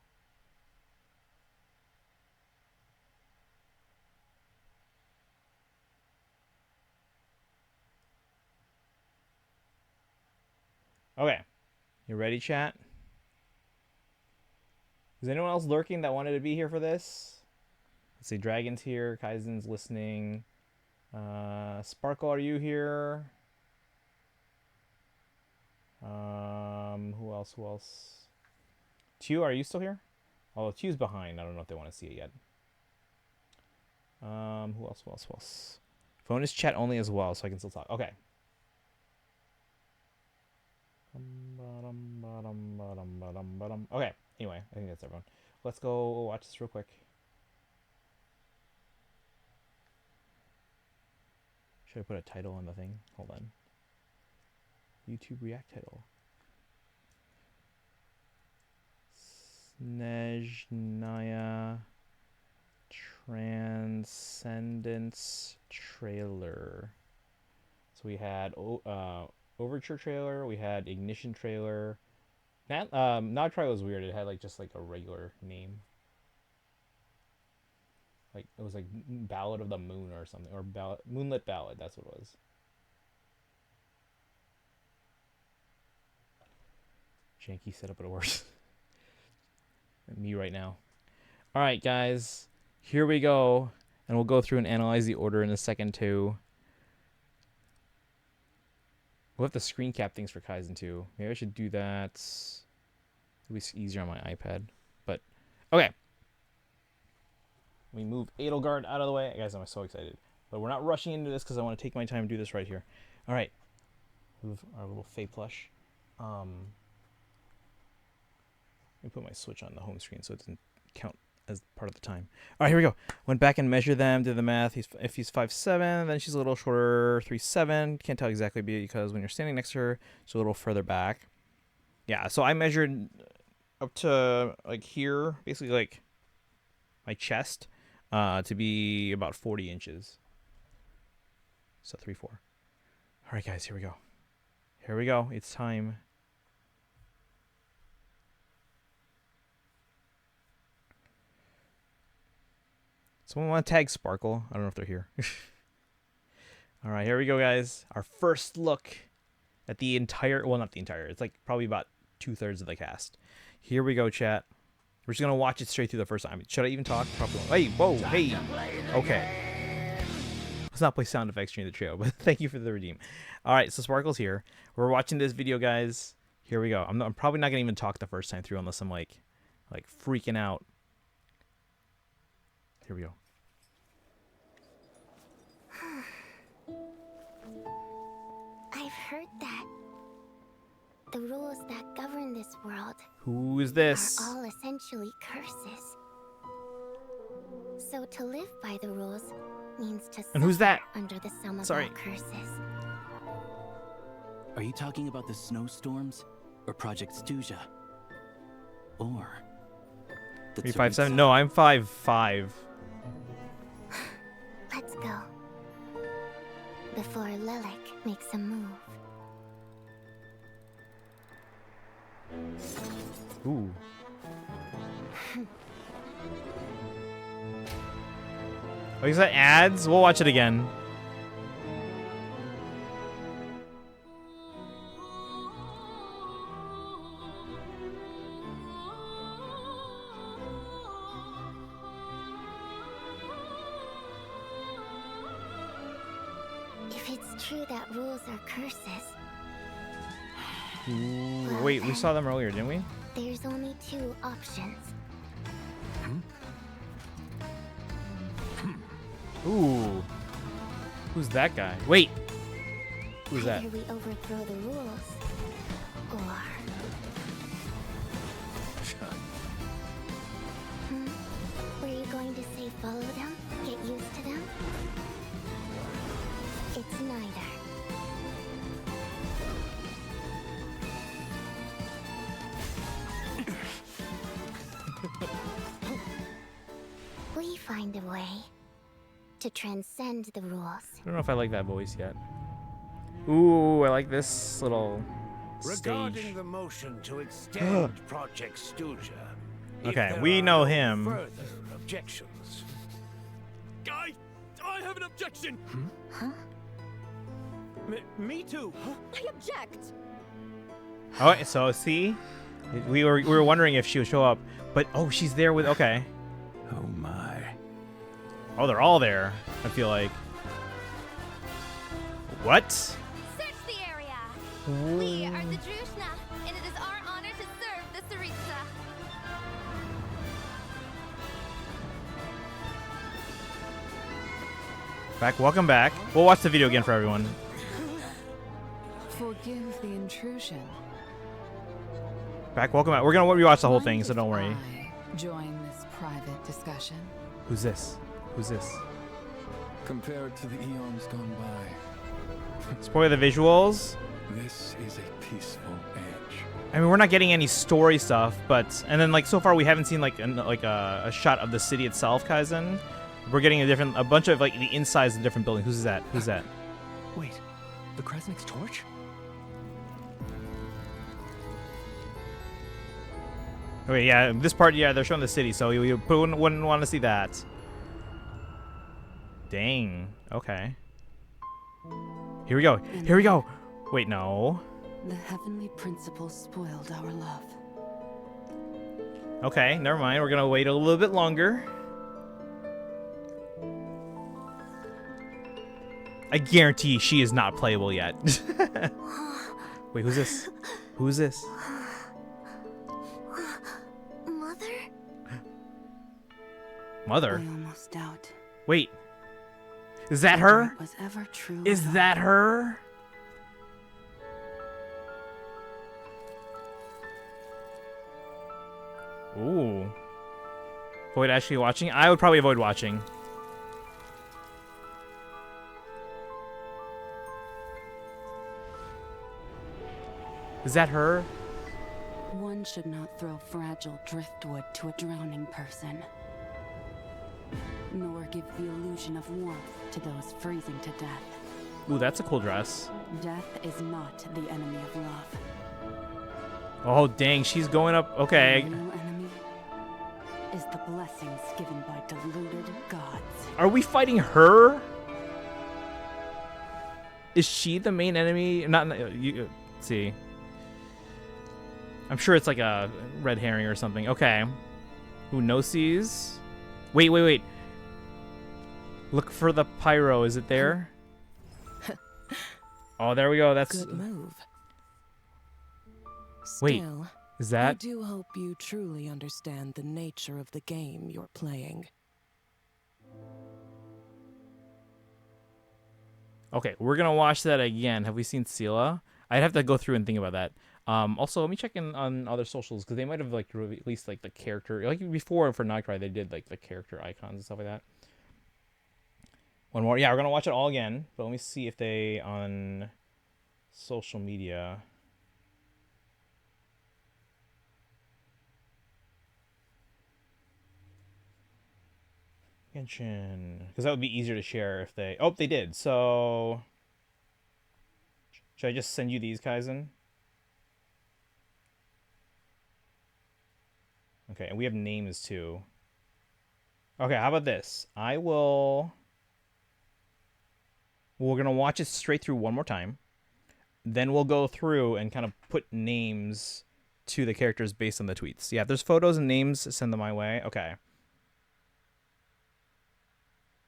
Okay, you ready, chat? Is anyone else lurking that wanted to be here for this? Let's see, Dragon's here, Kaizen's listening. Sparkle, are you here? Who else? Who else? Tew, are you still here? Oh, Tew's behind. I don't know if they want to see it yet. Who else? Who else? Who else? Phone is chat only as well, so I can still talk. Okay. Okay. Anyway, I think that's everyone. Let's go watch this real quick. Should I put a title on the thing? Hold on. YouTube React title. Snezhnaya Transcendence trailer. So we had Overture trailer, we had Ignition trailer. That Not trailer was weird. It had like just like a regular name. Like it was like Ballad of the Moon or something, or Moonlit Ballad. That's what it was. Janky setup at worst. Me right now. All right, guys, here we go, and we'll go through and analyze the order in a second too. We'll have to screen cap things for Kaizen too. Maybe I should do that. It'll be easier on my iPad. But okay. We move Edelgard out of the way. Guys, I'm so excited. But we're not rushing into this because I want to take my time and do this right here. All right. Move our little Fae plush. Let me put my Switch on the home screen so it doesn't count as part of the time. All right, here we go. Went back and measured them, did the math. If he's 5'7", then she's a little shorter, 3'7". Can't tell exactly because when you're standing next to her, she's a little further back. Yeah, so I measured up to like here, basically like my chest, to be about 40 inches. So 3'4". All right, guys, here we go. Here we go. It's time. Someone want to tag Sparkle? I don't know if they're here. All right, here we go, guys. Our first look at the entire, well, not the entire. It's like probably about 2/3 of the cast. Here we go, chat. We're just going to watch it straight through the first time. Should I even talk? Probably. Hey, whoa, hey. Okay. Let's not play sound effects during the trio, but thank you for the redeem. All right, so Sparkle's here. We're watching this video, guys. Here we go. I'm probably not going to even talk the first time through unless I'm like freaking out. Here we go. I've heard that the rules that govern this world Who is this? are all essentially curses. So to live by the rules means to And who's that? suffer under the sum of Sorry. all curses. Are you talking about the snowstorms? Or Project Stuja? Or... the Are you 5'7"? No, I'm 5'5". Let's go. Before Lilac makes a move. Ooh. Oh, is that ads? We'll watch it again. If it's true that rules are curses, Ooh, wait, we saw them earlier, didn't we? there's only two options. Ooh. Who's that guy? Wait. Who's that? Either we overthrow the rules, or... Were you going to say follow them? Get used to them? It's neither. We find a way to transcend the rules. I don't know if I like that voice yet. Ooh, I like this little Regarding stage. the motion to extend Project Stuja, if Okay, there we are know no him. Further objections. I have an objection. Huh? Me too. I object. Oh, so see, we were wondering if she would show up, but oh, she's there with okay. Oh my. Oh, they're all there. I feel like. What? Search the area. We are the Drushna, and it is our honor to serve the Saritsa. Back. Welcome back. We'll watch the video again for everyone. Forgive the intrusion. Back. Welcome back. We're gonna rewatch the whole thing, so don't worry. Join this private discussion. Who's this? Who's this? Compared to the eons gone by, Spoil the visuals. this is a peaceful age. I mean, we're not getting any story stuff, but and then like so far we haven't seen like a shot of the city itself, Kaizen. We're getting a bunch of like the insides of different buildings. Who's that? Who's that? Wait, the Kresnik's torch? Okay, yeah, this part, yeah, they're showing the city, so you wouldn't want to see that. Dang. Okay. Here we go. Here we go. Wait, no. The heavenly principles spoiled our love. Okay, never mind. We're gonna wait a little bit longer. I guarantee she is not playable yet. Wait, who's this? Who's this? Mother? Mother? I almost doubt. Wait. Is that her? Was ever true. Is that her? Ooh. Avoid actually watching? I would probably avoid watching. Is that her? One should not throw fragile driftwood to a drowning person, nor give the illusion of warmth to those freezing to death. Ooh, that's a cool dress. Death is not the enemy of love. Oh, dang, she's going up. Okay. The real enemy is the blessings given by deluded gods. Are we fighting her? Is she the main enemy? Not you. See. I'm sure it's like a red herring or something. Okay. Who Gnosis? Wait, wait, wait. Look for the pyro. Is it there? Oh, there we go. That's good move. Wait. Still, Is I that? do hope you truly understand the nature of the game you're playing. Okay, we're gonna watch that again. Have we seen Sela? I'd have to go through and think about that. Also, let me check in on other socials because they might have like released like the character, like before for Nightcry they did like the character icons and stuff like that. One more, yeah, we're gonna watch it all again. But let me see if they on social media. Genshin, because that would be easier to share if they. Oh, they did. So should I just send you these, Kaizen? Okay, and we have names too. Okay, how about this? We're gonna watch it straight through one more time. Then we'll go through and kind of put names to the characters based on the tweets. Yeah, if there's photos and names, send them my way. Okay.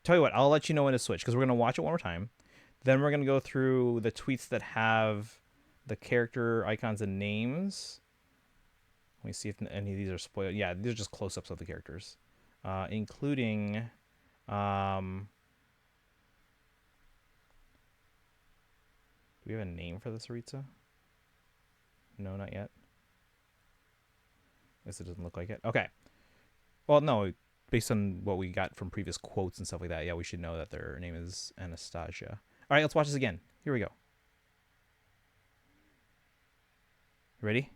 Tell you what, I'll let you know when to switch because we're gonna watch it one more time. Then we're gonna go through the tweets that have the character icons and names. Let me see if any of these are spoiled. Yeah, these are just close-ups of the characters, including. Do we have a name for the Saritsa? No, not yet. I guess it doesn't look like it. Okay. Well, no, based on what we got from previous quotes and stuff like that, yeah, we should know that their name is Anastasia. All right, let's watch this again. Here we go. Ready?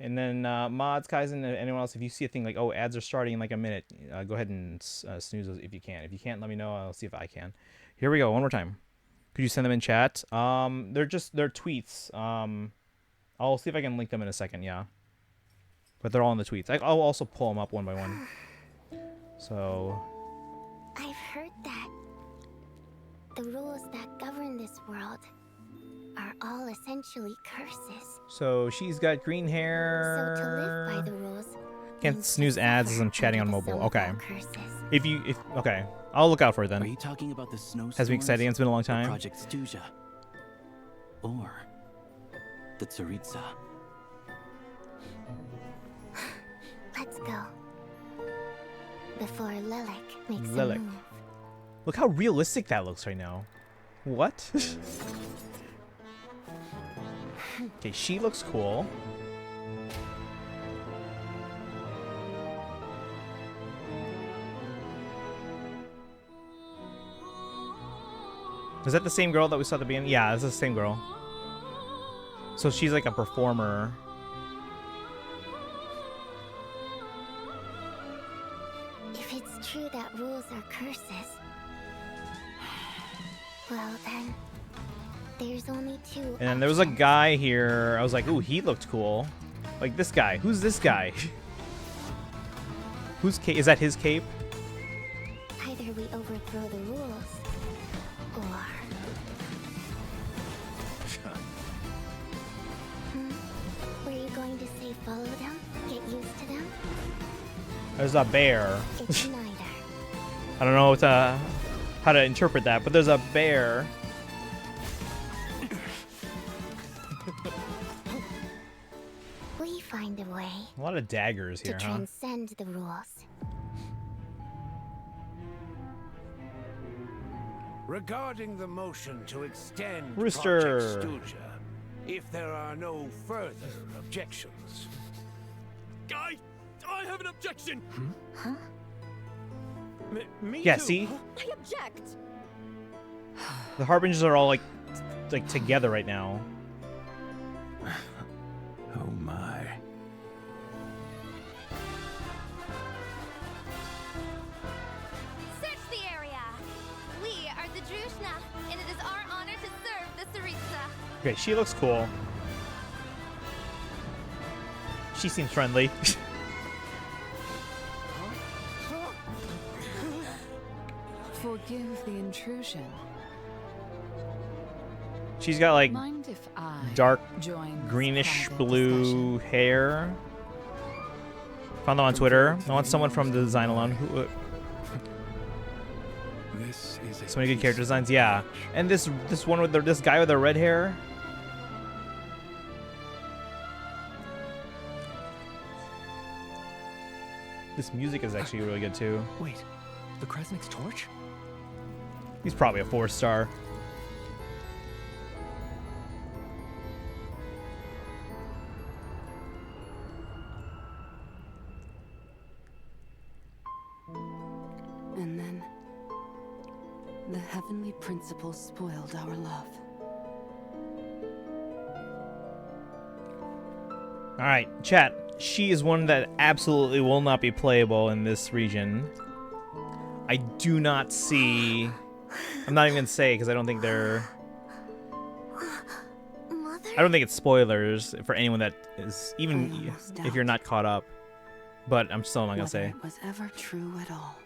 And then mods, Kaizen, and anyone else, if you see a thing like, oh, ads are starting in like a minute, go ahead and snooze those if you can. If you can't, let me know. I'll see if I can. Here we go. One more time. Could you send them in chat? They're tweets. I'll see if I can link them in a second, yeah. But they're all in the tweets. I'll also pull them up one by one. So... I've heard that the rules that govern this world are all essentially curses. So she's got green hair. So to live by the rules... Can't snooze ads as I'm chatting on mobile. Okay. Okay. I'll look out for it then. Are you talking about the snow? Has been exciting. It's been a long time. Project Stuja. Or the Tsaritsa. Let's go. Before Lilac makes Lilac. a move. Look how realistic that looks right now. What? Okay, she looks cool. Is that the same girl that we saw at the beginning? Yeah, it's the same girl. So she's like a performer. If it's true that rules are curses, well then, there's only two. And then there was a guy here. I was like, ooh, he looked cool. Like this guy. Who's this guy? Whose cape? Is that his cape? Either we overthrow the rules, or... Were you going to say follow them? Get used to them? There's a bear. It's neither. I don't know how to interpret that, but there's a bear. We find a way. A lot of daggers here, to huh? transcend the rules. Regarding the motion to extend Rooster. Project Stuja, if there are no further objections. I have an objection! Huh? Me Yeah, too. see? I object! The Harbingers are all like together right now. Oh my. Search the area! We are the Drushna, and it is our honor to serve the Tsaritsa. Okay, she looks cool. She seems friendly. Forgive the intrusion. She's got like Mind if I dark join this greenish private blue hair. Found them on Twitter. I want someone from the design alone who. This is So many good character designs, yeah. And this one with this guy with the red hair. This music is actually really good too. Wait, the Kresnik's torch? He's probably a 4-star. And then the heavenly principle spoiled our love. All right, chat. She is one that absolutely will not be playable in this region. I do not see... I'm not even going to say because I don't think they're... I don't think it's spoilers for anyone that is... Even if you're not caught up. But I'm still not going to say. Whether it was ever true at all.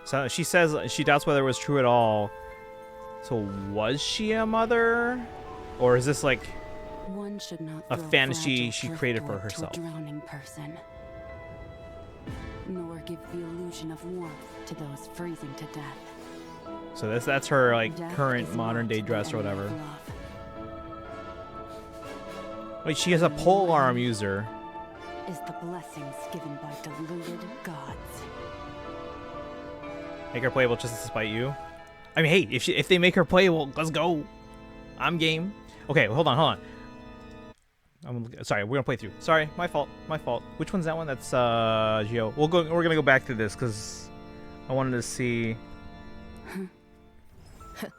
So she says she doubts whether it was true at all. So was she a mother? Or is this like One should not a throw fantasy fragile she created for driftwood herself? To a drowning person, nor give the illusion of warmth to those freezing to death. So that's her like Death current is modern not day the dress or enemy of whatever. love. Wait, she has a pole arm user. Is the blessings given by deluded gods. Make her playable just to spite you. I mean, hey, if they make her playable, let's go. I'm game. Okay, hold on. Sorry, we're gonna play through. Sorry, my fault. Which one's that one? That's Gio. We're gonna go back to this because I wanted to see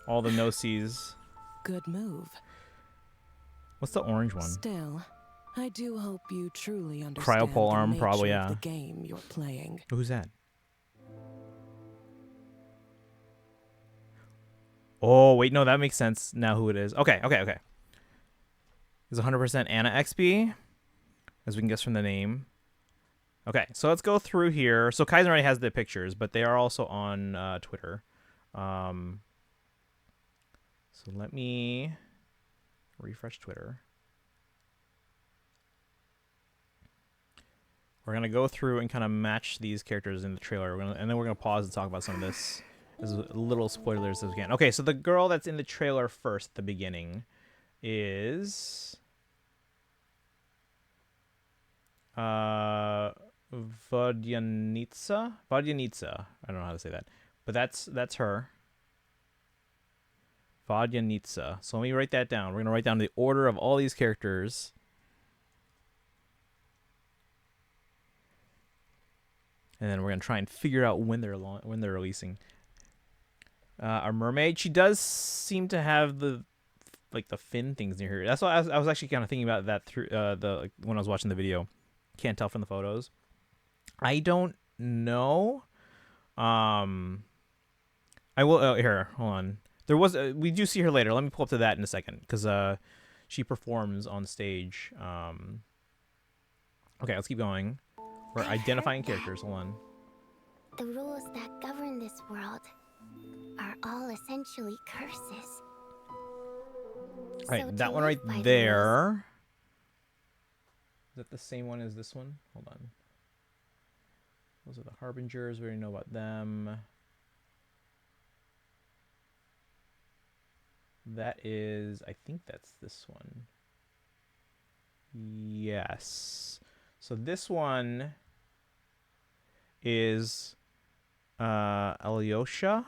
all the no-sees. Good move. What's the orange one? Still, I do hope you truly understand Cryopole the arm, nature probably, of yeah. the game you're playing. Who's that? Oh, wait, no, that makes sense now who it is. Okay. It's 100% Anna XP, as we can guess from the name. Okay, so let's go through here. So Kaizen already has the pictures, but they are also on Twitter. So let me refresh Twitter. We're going to go through and kind of match these characters in the trailer. And then we're going to pause and talk about some of this. As little spoilers as we can. Okay, so the girl that's in the trailer first, at the beginning, is Vodyanitsa. I don't know how to say that, but that's her. Vodyanitsa. So let me write that down. We're gonna write down the order of all these characters. And then we're gonna try and figure out when they're releasing. Our mermaid, she does seem to have the fin things near her. That's why I was actually kind of thinking about that through when I was watching the video. Can't tell from the photos. I don't know. I will here. Hold on. There was we do see her later. Let me pull up to that in a second because she performs on stage. Okay, let's keep going. We're identifying characters. Hold on. The rules that govern this world are all essentially curses. All right, So that to one right live by the rules- there. Is that the same one as this one? Hold on. Those are the Harbingers. We already know about them. That is, I think that's this one. Yes. So this one is Alyosha.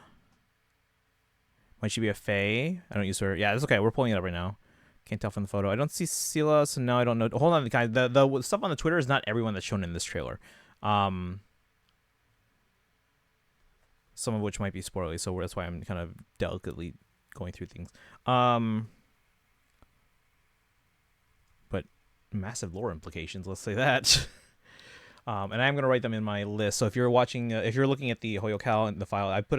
Might she be a fae? I don't use her. Yeah, it's okay. We're pulling it up right now. Can't tell from the photo. I don't see Sela, so no, I don't know. Hold on, guys. The stuff on the Twitter is not everyone that's shown in this trailer. Some of which might be spoilery, so that's why I'm kind of delicately going through things. But massive lore implications, let's say that. And I'm going to write them in my list. So if you're watching, if you're looking at the Hoyocal and the file, I put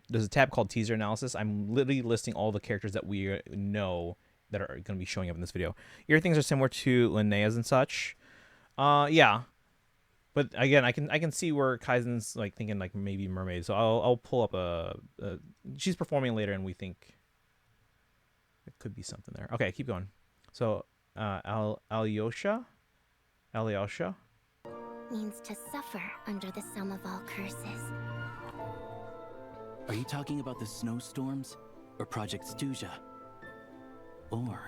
there's a tab called teaser analysis. I'm literally listing all the characters that we know that are going to be showing up in this video. Ear things are similar to Linnea's and such. Yeah. But again, I can see where Kaizen's like thinking like maybe mermaid. So I'll pull up she's performing later and we think it could be something there. Okay, keep going. So Alyosha means to suffer under the sum of all curses. Are you talking about the snowstorms or Project Stuja? Or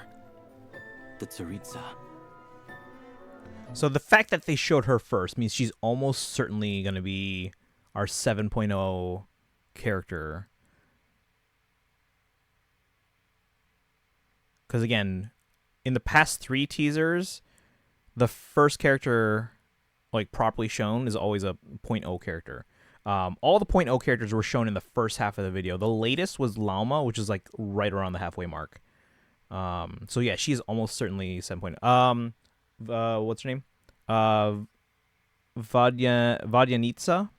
the Tsaritsa? So the fact that they showed her first means she's almost certainly going to be our 7.0 character. Because again, in the past 3 teasers, the first character like properly shown is always a 0.0 character. All the 0.0 characters were shown in the first half of the video. The latest was Lauma, which is like right around the halfway mark. So yeah, she's almost certainly 7.0. What's her name? Vadyanitsa.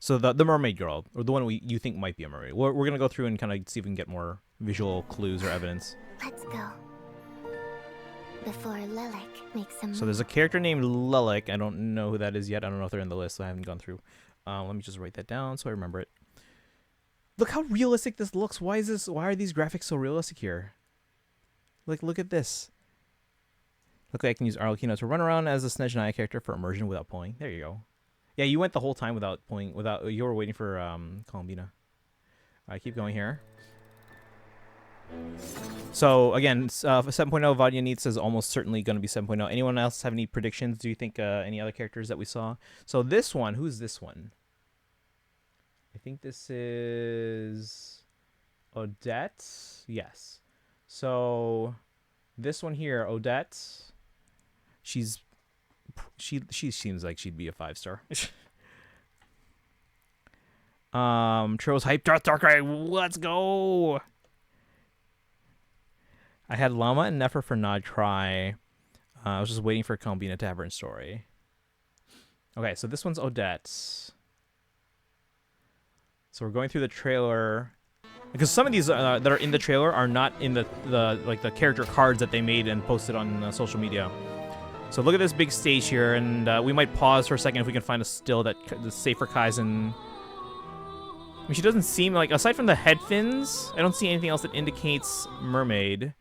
So the mermaid girl, or the one you think might be a mermaid. We're gonna go through and kind of see if we can get more visual clues or evidence. Let's go. Before Lilac makes a move. So there's a character named Lilac. I don't know who that is yet. I don't know if they're in the list, so I haven't gone through. Let me just write that down so I remember it. Look how realistic this looks. Why are these graphics so realistic here? Like, look at this. Look, I can use Arlecchino to run around as a Snezhnaya character for immersion without pulling. There you go. Yeah, you went the whole time without pulling. You were waiting for Columbina. All right, keep going here. So again, 7.0 Vadyanitsa is almost certainly going to be 7.0. Anyone else have any predictions? Do you think any other characters that we saw? So this one, who's this one? I think this is Odette. Yes. So this one here, Odette. She seems like she'd be a 5-star. Tro's hype. Darkrai, let's go. I had Llama and Nefer for Nod Try. I was just waiting for Columbina to have her in story. Okay, so this one's Odette. So we're going through the trailer. Because some of these that are in the trailer are not in the character cards that they made and posted on social media. So look at this big stage here, and we might pause for a second if we can find a still that's safe for Kaizen. I mean, she doesn't seem like, aside from the head fins, I don't see anything else that indicates mermaid.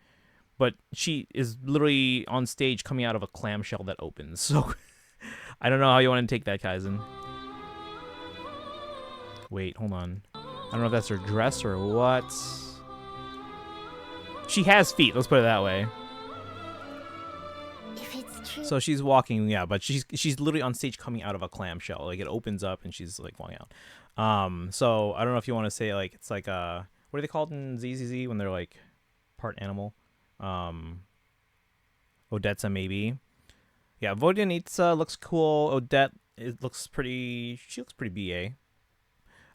But she is literally on stage coming out of a clamshell that opens. So I don't know how you want to take that, Kaizen. Wait, hold on. I don't know if that's her dress or what. She has feet, let's put it that way. If it's true. So she's walking, yeah, but she's literally on stage coming out of a clamshell. Like, it opens up and she's like walking out. So I don't know if you want to say, like, it's like what are they called in ZZZ when they're like part animal? Odetsa maybe. Yeah, Vodyanitsa looks cool. Odette, she looks pretty BA.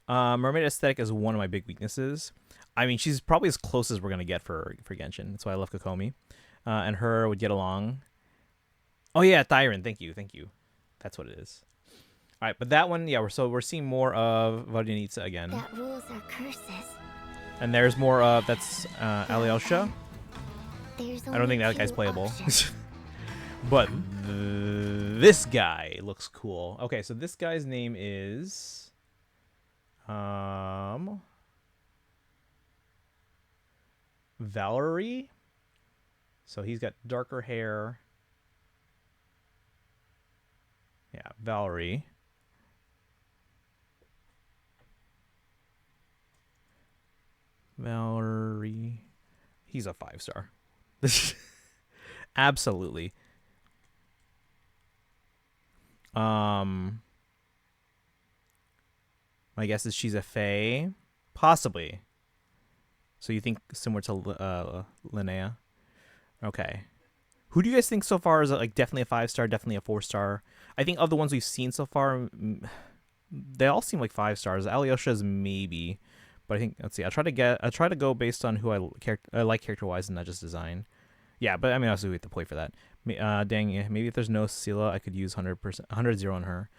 Mermaid aesthetic is one of my big weaknesses. I mean, she's probably as close as we're gonna get for Genshin. That's why I love Kokomi. And her would get along. Oh yeah, Thyron, thank you. That's what it is. Alright, but that one, yeah, we're seeing more of Vodyanitsa again. That rules are curses. And there's more of Alyosha. I don't think that guy's playable. But this guy looks cool. Okay, so this guy's name is Valerie. So he's got darker hair. Yeah, Valerie. He's a 5-star. Absolutely. My guess is she's a Fae. Possibly. So you think similar to Linnea? Okay. Who do you guys think so far is like definitely a 5-star, definitely a 4-star? I think of the ones we've seen so far, they all seem like 5 stars. Alyosha's maybe, but I think, let's see. I try to go based on who I like character-wise and not just design. Yeah, but I mean, also we have to play for that. Dang, maybe if there's no Scylla, I could use 100-0 on her.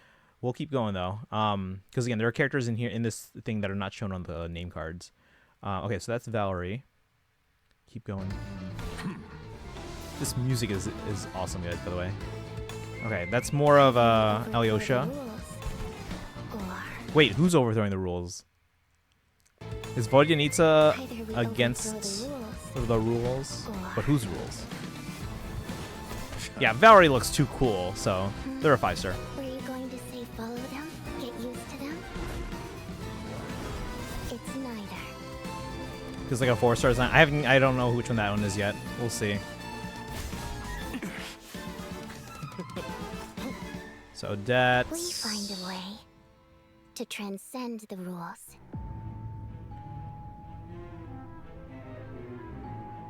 We'll keep going though, because again, there are characters in here in this thing that are not shown on the name cards. Okay, so that's Valerie. Keep going. This music is awesome, guys. By the way. Okay, that's more of Alyosha. Wait, who's overthrowing the rules? Is Vodyanitsa against the rules? But whose rules? Yeah, Valerie looks too cool, so they're a 5-star. Were you going to say follow them? Get used to them? It's neither. Because like a 4-star is not. I don't know which one that one is yet. We'll see. So that's. We find a way to transcend the rules.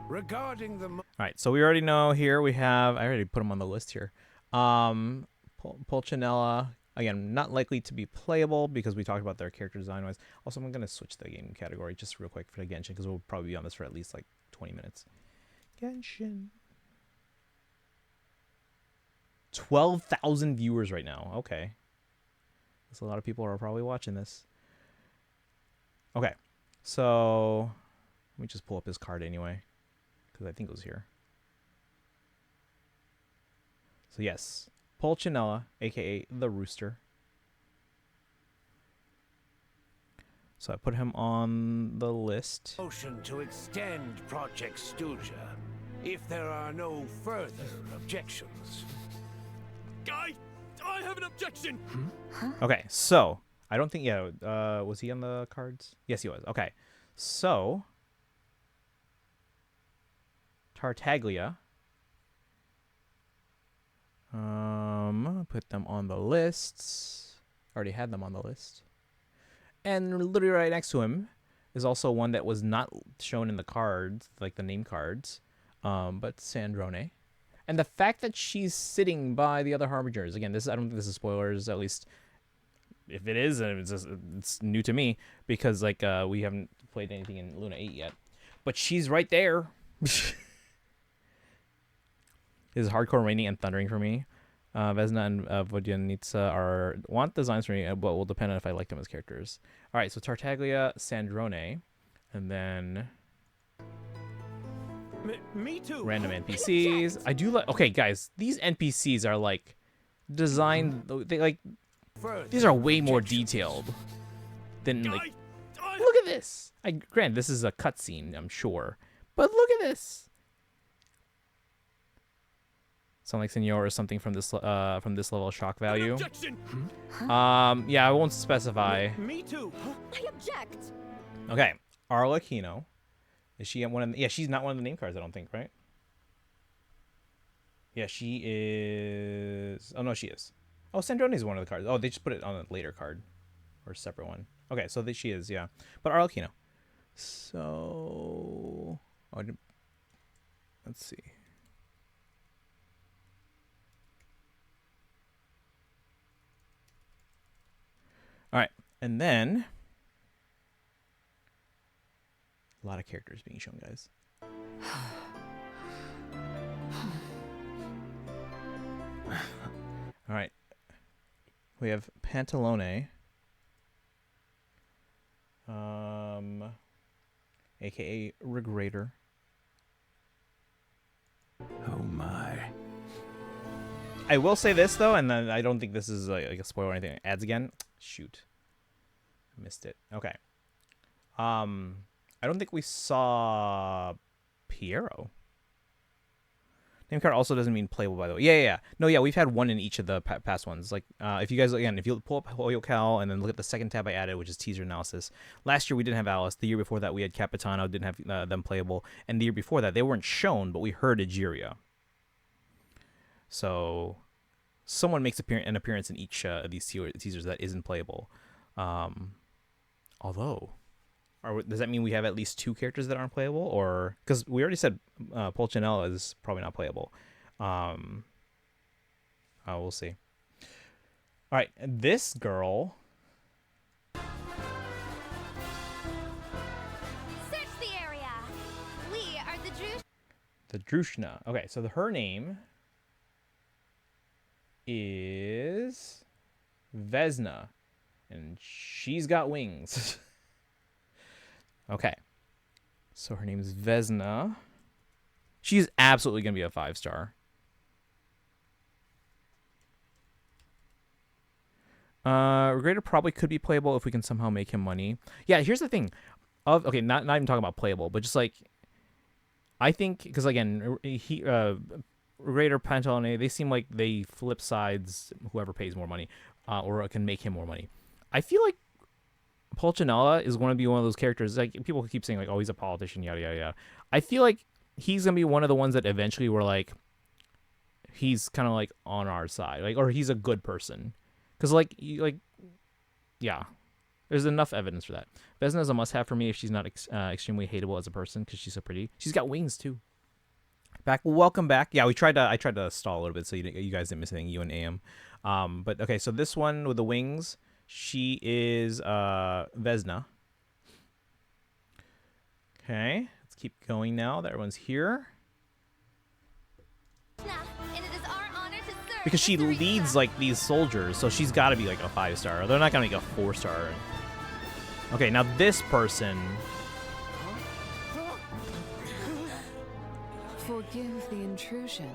Regarding the Alright, so we already know here we have, I already put them on the list here. Pulcinella. Again, not likely to be playable because we talked about their character design wise. Also, I'm gonna switch the game category just real quick for the Genshin because we'll probably be on this for at least like 20 minutes. Genshin. 12,000 viewers right now. Okay. So a lot of people are probably watching this. Okay. So let me just pull up his card anyway, because I think it was here. So yes, Pulcinella, aka the Rooster. So I put him on the list. Motion to extend Project Stuja, if there are no further objections. I have an objection. Okay, so I don't think was he on the cards? Yes, he was. Okay, so Tartaglia. Put them on the lists. Already had them on the list. And literally right next to him is also one that was not shown in the cards, like the name cards, but Sandrone. And the fact that she's sitting by the other Harbingers, again, I don't think this is spoilers, at least if it is, it's new to me, because like we haven't played anything in Luna 8 yet. But she's right there. This is hardcore raining and thundering for me. Vesna and Vodyanitsa want designs for me, but will depend on if I like them as characters. All right, so Tartaglia, Sandrone, and then Me too. random NPCs. I do like. Okay, guys, these NPCs are like designed. They like. These are way more detailed than like. Look at this. Grant, this is a cutscene, I'm sure, but look at this. Sound like Senor or something from this level of shock value. Yeah, I won't specify. Me too. I object. Okay, Arlecchino. Is she one of the, yeah, she's not one of the name cards, I don't think, right? Yeah, she is. Oh no, she is. Oh, Sandrone is one of the cards. Oh, they just put it on a later card or a separate one. Okay, so she is, yeah. But Arlecchino. So let's see. All right, and then a lot of characters being shown, guys. All right, we have Pantalone, aka Regrator. Oh my. I will say this though, and then I don't think this is like a spoiler or anything. Ads again. Shoot. Missed it. Okay. I don't think we saw Piero. Name card also doesn't mean playable, by the way. Yeah. No, yeah, we've had one in each of the past ones. Like, if you guys, again, if you pull up Hoyocal and then look at the second tab I added, which is teaser analysis. Last year we didn't have Alice. The year before that we had Capitano, didn't have them playable. And the year before that they weren't shown, but we heard Egeria. So someone makes an appearance in each of these teasers that isn't playable. Although, does that mean we have at least 2 characters that aren't playable? Or because we already said Pulcinella is probably not playable. We'll see. All right, this girl. Search the area. We are The Drushna. Okay, so her name is Vesna, and she's got wings. Okay, so her name is Vesna. She's absolutely gonna be a 5-star. Regrator probably could be playable if we can somehow make him money. Yeah, here's the thing. Okay, not even talking about playable, but just like I think because again, Regrator, Pantalone, they seem like they flip sides. Whoever pays more money, or can make him more money. I feel like Pulcinella is going to be one of those characters. Like people keep saying, like, "Oh, he's a politician," yada yada yada. I feel like he's gonna be one of the ones that eventually we're like, he's kind of like on our side, like, or he's a good person, because yeah, there's enough evidence for that. Vesna is a must-have for me if she's not extremely hateable as a person, because she's so pretty. She's got wings too. Back. Welcome back. Yeah, I tried to stall a little bit so you guys didn't miss anything. You and AM. But okay, so this one with the wings, she is Vesna. Okay, let's keep going now that everyone's here. Because she leads like these soldiers, so she's got to be like a 5-star. They're not gonna make a 4-star. Okay, now this person. Forgive the intrusion.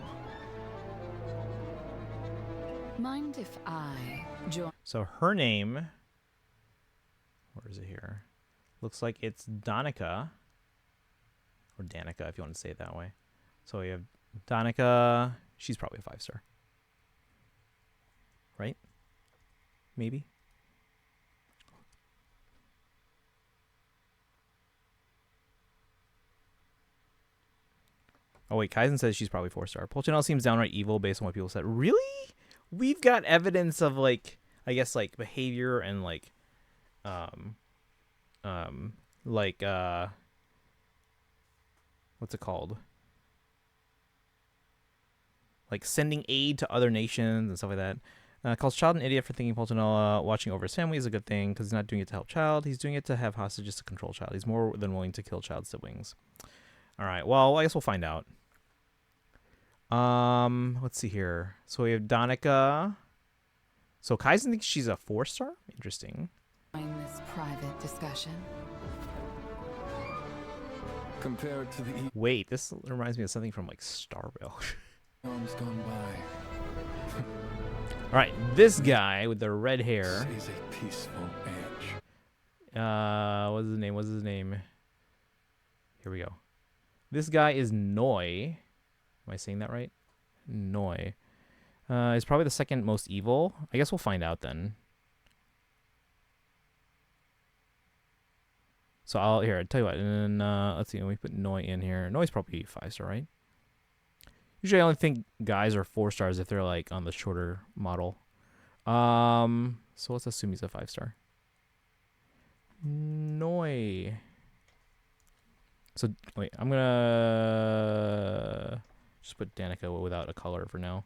Mind if I join? So her name, where is it here? Looks like it's Danica, or Danica if you want to say it that way. So we have Danica. She's probably a 5-star, right? Maybe. Oh wait, Kaizen says she's probably 4-star. Pulchinella seems downright evil based on what people said. Really? We've got evidence of like, I guess like behavior and like, what's it called? Like sending aid to other nations and stuff like that. Calls Child an idiot for thinking Pulchinella watching over his family is a good thing because he's not doing it to help Child. He's doing it to have hostages to control Child. He's more than willing to kill Child's siblings. All right. Well, I guess we'll find out. Let's see here. So we have Danica. So Kaizen thinks she's a 4-star? Interesting. In this private discussion. Compared to the Wait, this reminds me of something from like Starville. eons gone by. All right, this guy with the red hair. This is a peaceful age. What's his name? What's his name? Here we go. This guy is Noi. Am I saying that right? Noi. He's probably the second most evil. I guess we'll find out then. So I'll tell you what. And then let's see. We put Noi in here. Noi's probably 5-star, right? Usually I only think guys are 4-stars if they're like on the shorter model. So let's assume he's a 5-star. Noi. So wait, I'm gonna just put Danica without a color for now.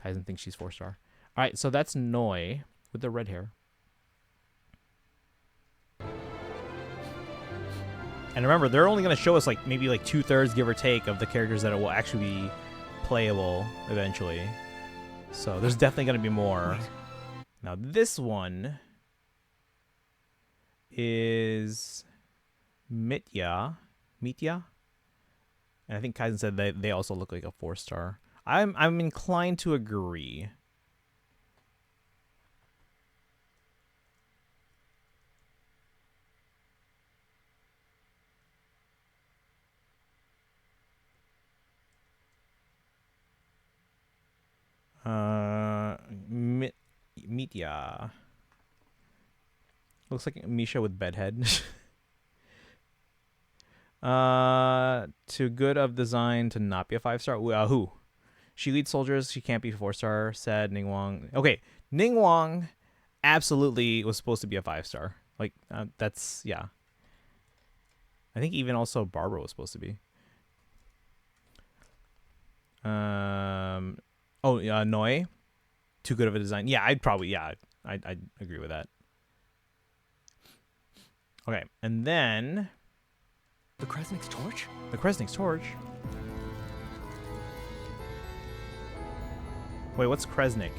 Kaizen thinks she's 4-star. All right, so that's Noi with the red hair. And remember, they're only gonna show us like maybe like 2/3, give or take, of the characters that will actually be playable eventually. So there's definitely gonna be more. Now this one is Mitya. And I think Kaizen said that they also look like a 4-star. I'm inclined to agree. Mitya. Looks like Misha with bedhead. Too good of design to not be a 5-star. Who? She leads soldiers. She can't be 4-star. Said Ningguang. Okay, Ningguang absolutely was supposed to be a 5-star. Like that's yeah. I think even also Barbara was supposed to be. Noi. Too good of a design. Yeah, I'd agree with that. Okay, and then the Kresnik's torch? The Kresnik's torch? Wait, what's Kresnik?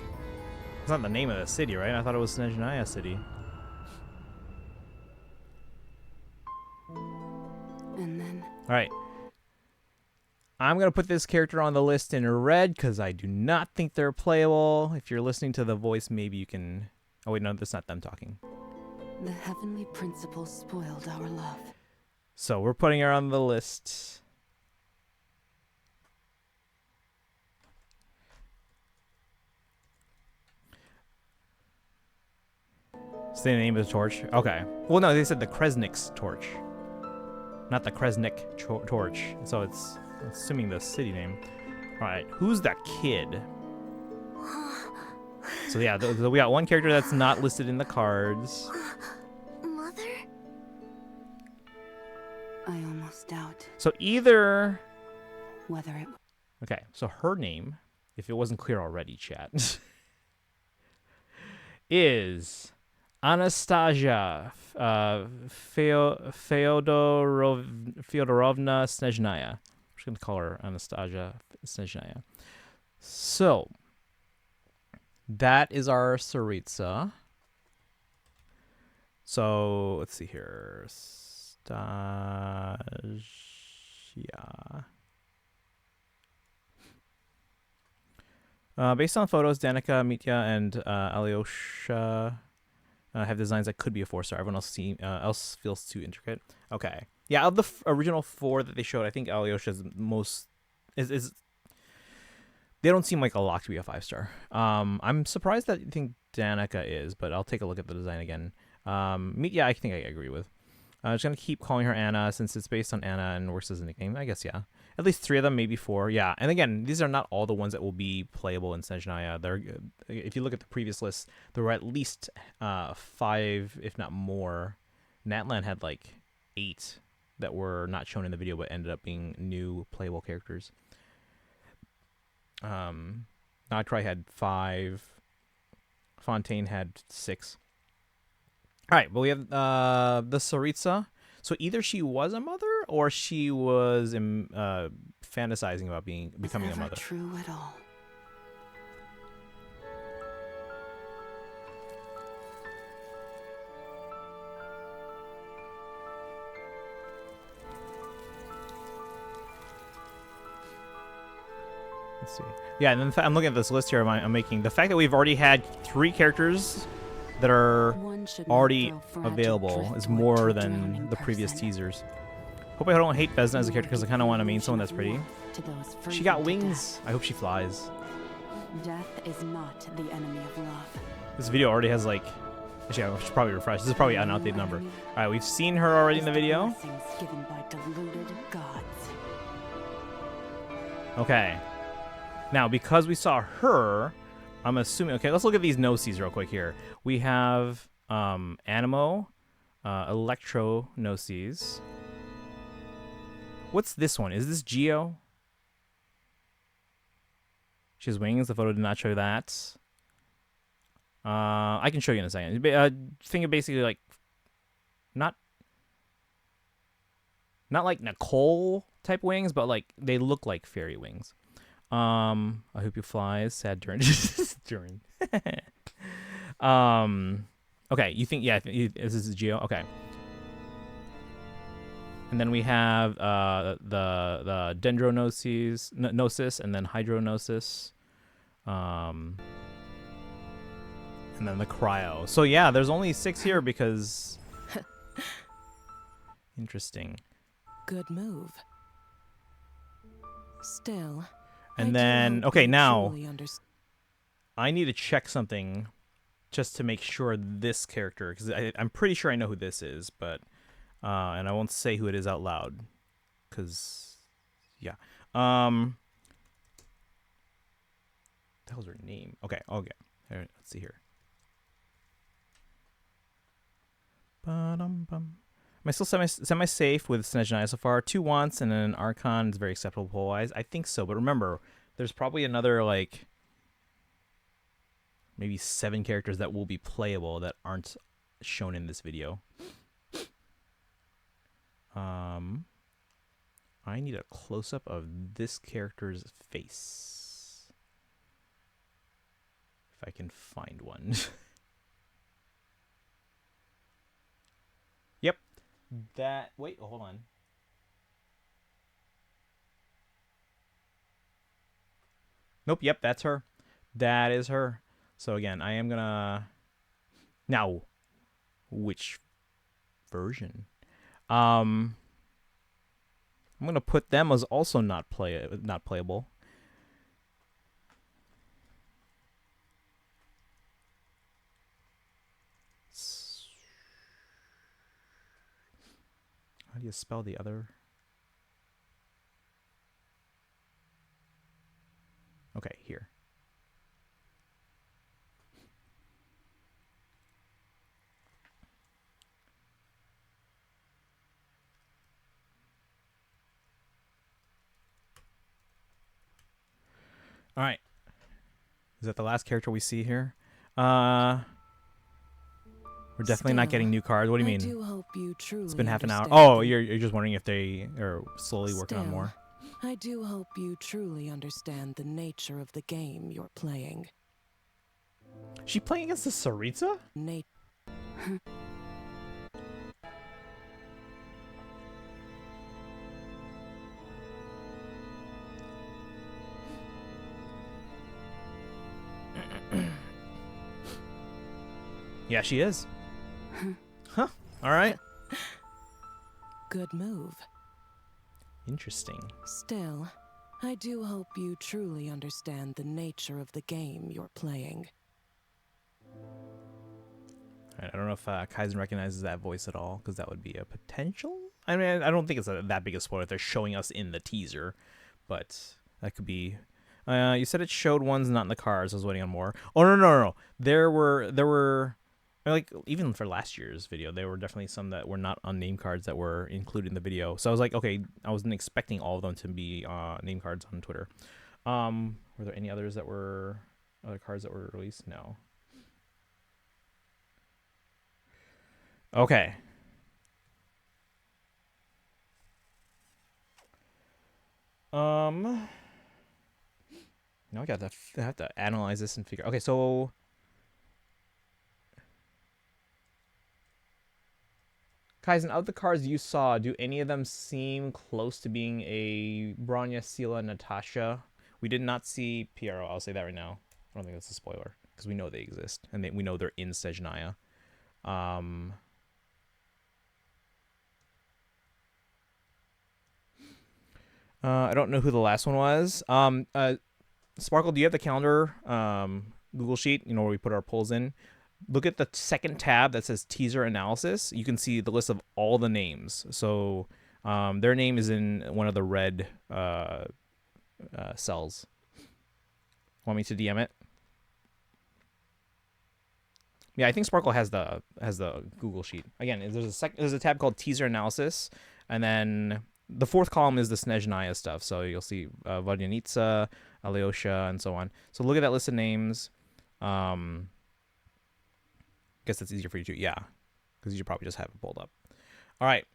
It's not the name of the city, right? I thought it was Snezhnaya City. And then... Alright. I'm going to put this character on the list in red because I do not think they're playable. If you're listening to the voice, maybe you can... Oh, wait, no, that's not them talking. The heavenly principle spoiled our love. So we're putting her on the list. Say the name of the torch. Okay. Well, no, they said the Kresnik's torch, not the Kresnik torch. So it's assuming the city name. All right. Who's that kid? So yeah, we got one character that's not listed in the cards. Mother? I almost doubt So either whether it... Okay, so her name, if it wasn't clear already, chat, is Anastasia Fyodorovna Snezhnaya. I'm just going to call her Anastasia Snezhnaya. So, that is our Tsaritsa. So, let's see here. Stasia. Based on photos, Danica, Mitya, and Alyosha have designs that could be a 4-star. Everyone else feels too intricate. Okay. Yeah, of the original 4 that they showed, I think Alyosha's most... is they don't seem like a lock to be a 5-star. I'm surprised that you think Danica is, but I'll take a look at the design again. Mitya, I think I agree with. I'm just going to keep calling her Anna since it's based on Anna and works as a nickname. I guess, yeah. At least 3 of them, maybe 4. Yeah, and again, these are not all the ones that will be playable in Snezhnaya. If you look at the previous list, there were at least 5, if not more. Natlan had like 8 that were not shown in the video but ended up being new playable characters. Notcry had 5. Fontaine had 6. All right, but we have the Tsaritsa. So either she was a mother or she was fantasizing about becoming a mother. True at all. Let's see. Yeah, and then I'm looking at this list here I'm making. The fact that we've already had 3 characters that are already available is more than the previous teasers. Hope I don't hate Vesna as a character because I kind of want to main someone that's pretty. She got wings. I hope she flies. Death is not the enemy of love. This video already has like... Actually, I should probably refresh. This is probably an outdated number. All right, we've seen her already in the video. Given by deluded gods. Okay. Now, because we saw her, I'm assuming... Okay, let's look at these no-sees real quick here. We have Animo, Electro no-sees. What's this one? Is this Geo? She has wings. The photo did not show that. I can show you in a second. Think of basically like... Not like Nicole type wings, but like they look like fairy wings. I hope you flies. Sad Durin. Durin. Okay, you think, yeah, this is Geo? Okay. And then we have the Dendronosis, and then Hydronosis. And then the Cryo. So yeah, there's only 6 here because... Interesting. Good move. Still... And then, okay, now I need to check something just to make sure this character, because I'm pretty sure I know who this is, but and I won't say who it is out loud, because yeah. That was her name. Okay. All right, let's see here. Am I still semi-safe with Snezhnaya so far? 2 wants and an Archon is very acceptable poll-wise. I think so, but remember, there's probably another, like, maybe 7 characters that will be playable that aren't shown in this video. I need a close-up of this character's face. If I can find one. Yep. That... Wait, hold on. Nope, yep, that's her. That is her. So again, I am gonna... Now, which version? I'm gonna put them as also not playable. How do you spell the other? Okay, here. All right. Is that the last character we see here? We're definitely not getting new cards. What do you mean? I do hope you truly It's been half an hour. understand Oh, the- you're just wondering if they are slowly working on Still, more. I do hope you truly understand the nature of the game you're playing. She playing against the Saritsa? Yeah, she is. Huh. All right. Good move. Interesting. Still, I do hope you truly understand the nature of the game you're playing. All right, I don't know if Kaizen recognizes that voice at all, because that would be a potential. I mean, I don't think it's that big a spoiler if they're showing us in the teaser, but that could be. You said it showed ones not in the cards. I was waiting on more. Oh no. There were. Like, even for last year's video, there were definitely some that were not on name cards that were included in the video. So I was like, okay, I wasn't expecting all of them to be name cards on Twitter. Were there any others that were other cards that were released? No. Okay. Now I have to analyze this and figure. Okay, so. Kaizen, of the cards you saw, do any of them seem close to being a Bronya, Sela, Natasha? We did not see Piero. I'll say that right now. I don't think that's a spoiler because we know they exist and we know they're in Snezhnaya. I don't know who the last one was. Sparkle, do you have the calendar Google sheet? You know where we put our polls in. Look at the second tab that says teaser analysis. You can see the list of all the names. So their name is in one of the red cells. Want me to DM it? Yeah, I think Sparkle has the Google sheet. Again, there's a tab called teaser analysis, and then the fourth column is the Snezhnaya stuff. So you'll see Vodyanitsa, Alyosha, and so on. So look at that list of names. Guess that's easier for you too. Yeah, because you should probably just have it pulled up. All right.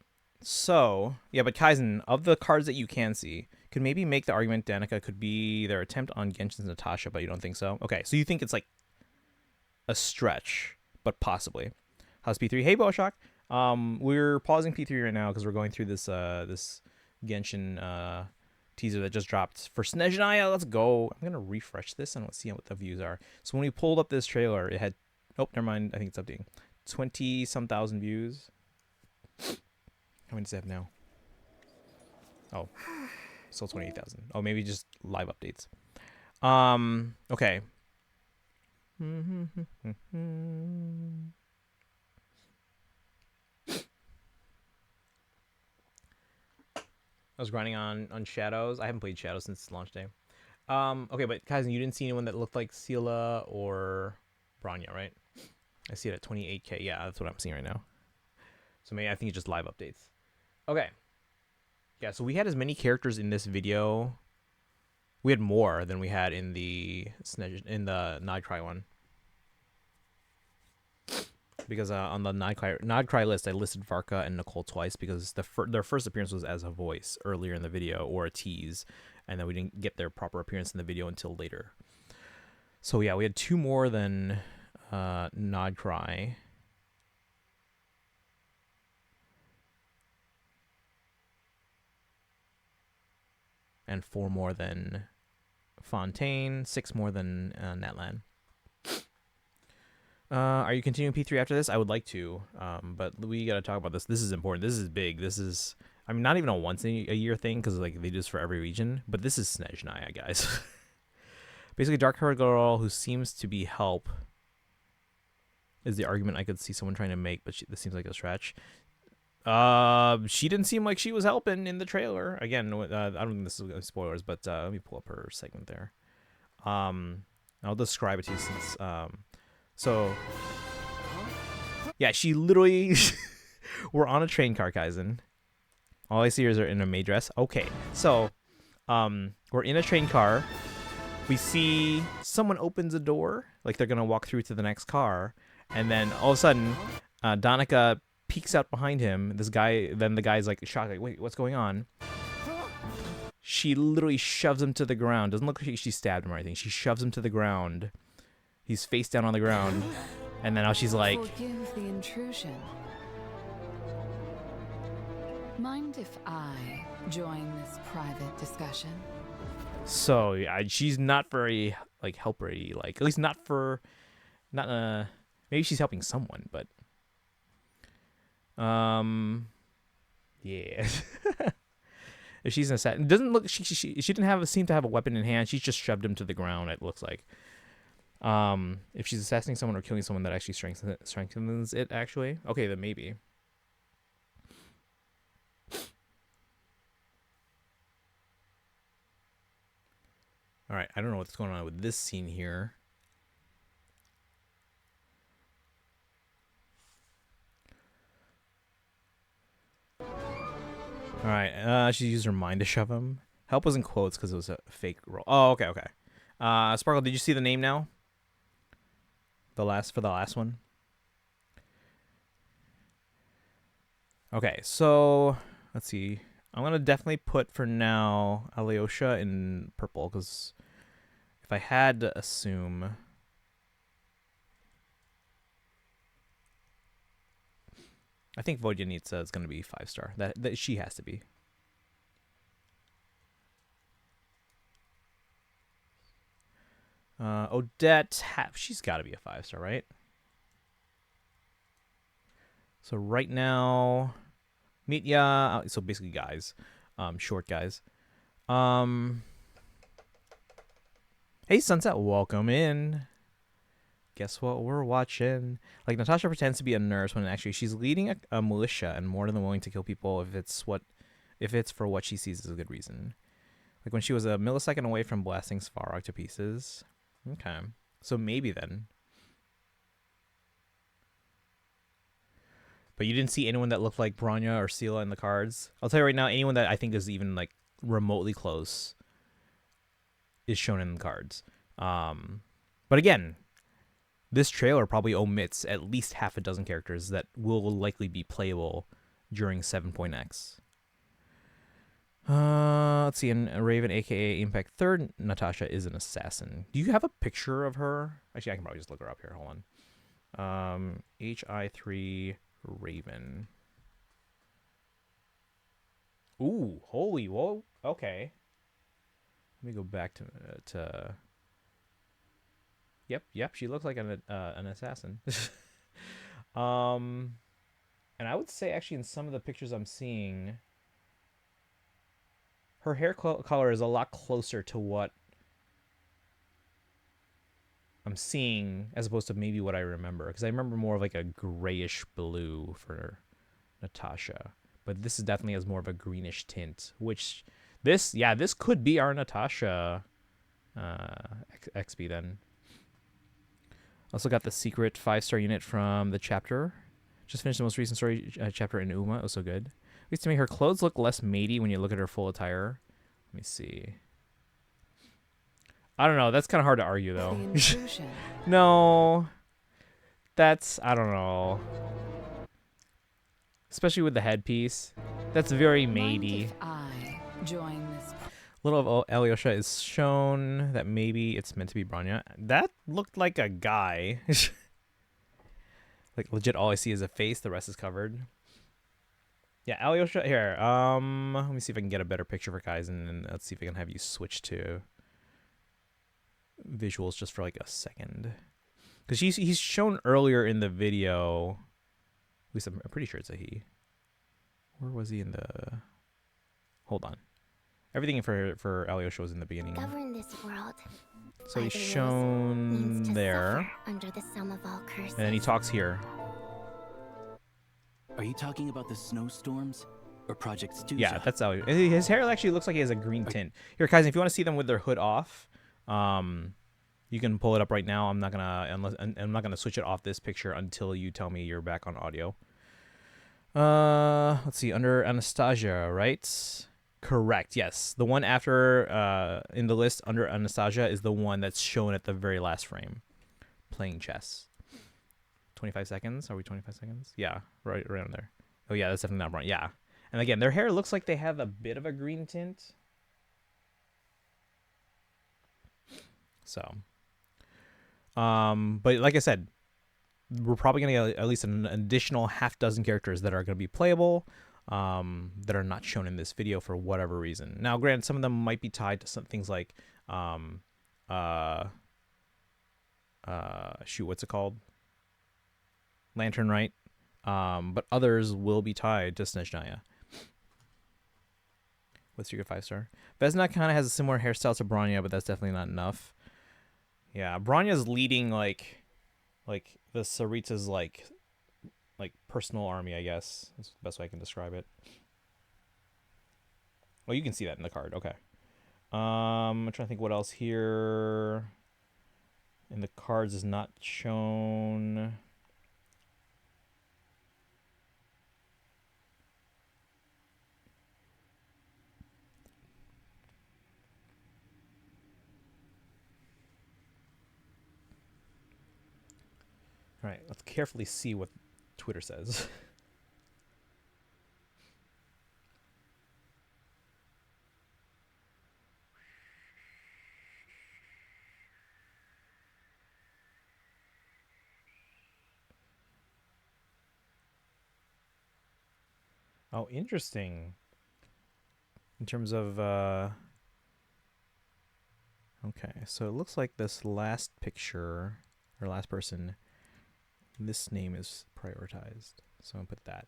So, yeah, but Kaizen, of the cards that you can see, could maybe make the argument Danica could be their attempt on Genshin's Natasha, but you don't think so? Okay, so you think it's like a stretch, but possibly. How's P3? Hey, Boshok. We're pausing P3 right now because we're going through this this Genshin teaser that just dropped for Snezhnaya. Let's go. I'm going to refresh this and let's see what the views are. So when we pulled up this trailer, it had... Oh, never mind. I think it's updating. 20-some thousand views. How many does it have now? Oh, still 28,000. Oh, maybe just live updates. Okay. I was grinding on Shadows. I haven't played Shadows since launch day. Okay, but Kaizen, you didn't see anyone that looked like Sela or Bronya, right? I see it at 28k. Yeah, that's what I'm seeing right now. So maybe I think it's just live updates. Okay. Yeah, so we had as many characters in this video. We had more than we had in the Nightcry one. Because on the Nightcry list, I listed Varka and Nicole twice because their first appearance was as a voice earlier in the video or a tease, and then we didn't get their proper appearance in the video until later. So yeah, we had two more than Nightcry. And 4 more than Fontaine, 6 more than Natlan. Are you continuing P3 after this? I would like to, but we got to talk about this. This is important. This is big. This is, I mean, not even a once a year thing because like they do this for every region, but this is Snezhnaya, guys. Basically, dark-haired girl who seems to be help is the argument I could see someone trying to make, but this seems like a stretch. She didn't seem like she was helping in the trailer. Again, I don't think this is spoilers, but let me pull up her segment there. I'll describe it to you since so yeah, she literally we're on a train car, Kaizen. All I see is her in a maid dress. Okay, so we're in a train car. we see someone opens a door, like they're gonna walk through to the next car, and then all of a sudden, Danica peeks out behind him. This guy, then the guy's like shocked, like, wait, what's going on? She literally shoves him to the ground. Doesn't look like she stabbed him or anything. She shoves him to the ground. He's face down on the ground, and then now she's like, Forgive the intrusion. Mind if I join this private discussion? so yeah, she's not very like helpery, like at least not maybe she's helping someone, but yeah. If she's an assassin, doesn't look she didn't seem to have a weapon in hand. She's just shoved him to the ground. It looks like. If she's assassinating someone or killing someone, that actually strengthens it. Actually, okay, then maybe. All right, I don't know what's going on with this scene here. All right, she used her mind to shove him. Help was in quotes because it was a fake roll. Oh, okay. Sparkle, did you see the name now? For the last one. Okay, so let's see. I'm gonna definitely put for now Alyosha in purple because if I had to assume, I think Vodyanitsa is gonna be 5-star. That she has to be. Odette, she's got to be a 5-star, right? So right now, Mitya, so basically guys, short guys. Hey Sunset, welcome in. Guess what we're watching? Like, Natasha pretends to be a nurse when actually she's leading a militia and more than willing to kill people if it's for what she sees as a good reason. Like when she was a millisecond away from blasting Svarog to pieces. Okay, so maybe then. But you didn't see anyone that looked like Bronya or Sela in the cards. I'll tell you right now, anyone that I think is even like remotely close is shown in the cards. But again, this trailer probably omits at least half a dozen characters that will likely be playable during 7.x. Let's see, and Raven, aka Impact 3rd, Natasha is an assassin. Do you have a picture of her? Actually, I can probably just look her up here. Hold on. HI3 Raven. Ooh, holy whoa. Okay. Let me go back to Yep, she looks like an assassin. And I would say actually in some of the pictures I'm seeing, her hair color is a lot closer to what I'm seeing as opposed to maybe what I remember. Because I remember more of like a grayish blue for Natasha. But this is definitely has more of a greenish tint. Which, this could be our Natasha XP then. Also got the secret 5-star unit from the chapter. Just finished the most recent story chapter in Uma. It was so good. At least to me, her clothes look less matey when you look at her full attire. Let me see. I don't know. That's kind of hard to argue, though. No. That's, I don't know. Especially with the headpiece. That's very matey. Little of Alyosha is shown that maybe it's meant to be Bronya. That looked like a guy. Like, legit, all I see is a face. The rest is covered. Yeah, Alyosha, here. Let me see if I can get a better picture for guys, and then let's see if I can have you switch to visuals just for like a second. Because he's shown earlier in the video. At least I'm pretty sure it's a he. Where was he in the... Hold on. Everything for Alyosha was in the beginning. Govern this world. So he's shown there. Under the sum of all curses. And then he talks here. Are you talking about the snowstorms or Project Stuja? Yeah, that's Alyosha. His hair actually looks like he has a green tint. Here, guys, if you want to see them with their hood off, you can pull it up right now. I'm not gonna switch it off this picture until you tell me you're back on audio. Let's see, under Anastasia, right? Correct. Yes, the one after in the list under Anastasia is the one that's shown at the very last frame. Playing chess. 25 seconds. Are we 25 seconds? Yeah, right around there. Oh yeah, that's definitely not brown. Yeah, and again, their hair looks like they have a bit of a green tint. So, but like I said, we're probably gonna get at least an additional half dozen characters that are gonna be playable, that are not shown in this video for whatever reason. Now, granted, some of them might be tied to some things like, shoot, what's it called? Lantern, right? But others will be tied to Snezhnaya. What's your 5-star? Vesna kind of has a similar hairstyle to Bronya, but that's definitely not enough. Yeah, Bronya's leading like the Saritsa's like personal army, I guess. That's the best way I can describe it. Oh, you can see that in the card. Okay. I'm trying to think what else here in the cards is not shown. All right, let's carefully see what Twitter says. Oh, interesting. In terms of, okay, so it looks like this last picture, or last person, this name is prioritized. So I'm gonna put that.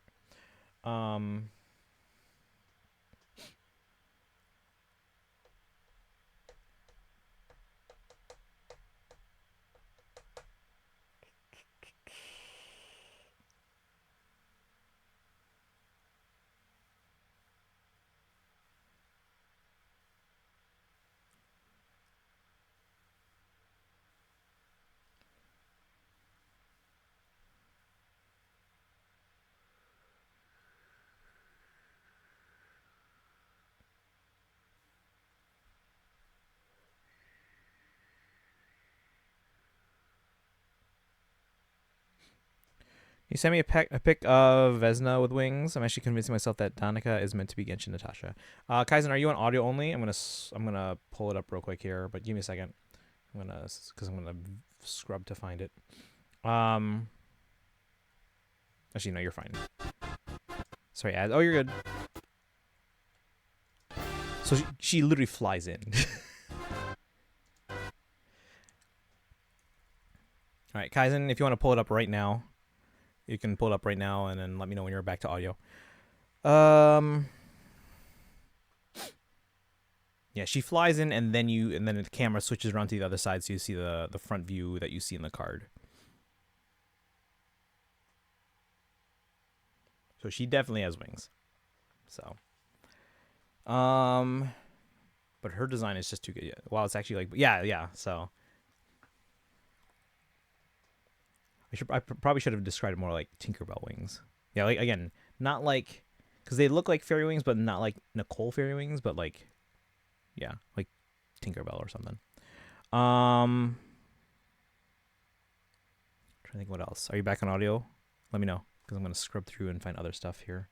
You sent me a pic of Vesna with wings. I'm actually convincing myself that Danica is meant to be Genshin Natasha. Kaizen, are you on audio only? I'm gonna pull it up real quick here, but give me a second. I'm gonna scrub to find it. Actually, no, you're fine. Sorry, ads. Oh, you're good. So she literally flies in. All right, Kaizen, if you want to pull it up right now. You can pull it up right now and then let me know when you're back to audio. Yeah, she flies in and then the camera switches around to the other side so you see the front view that you see in the card. So she definitely has wings. So but her design is just too good. Wow, it's actually like yeah, so I probably should have described it more like Tinkerbell wings. Yeah, like again, not like because they look like fairy wings, but not like Nicole fairy wings, but like yeah, like Tinkerbell or something. Trying to think what else. Are you back on audio? Let me know because I'm gonna scrub through and find other stuff here.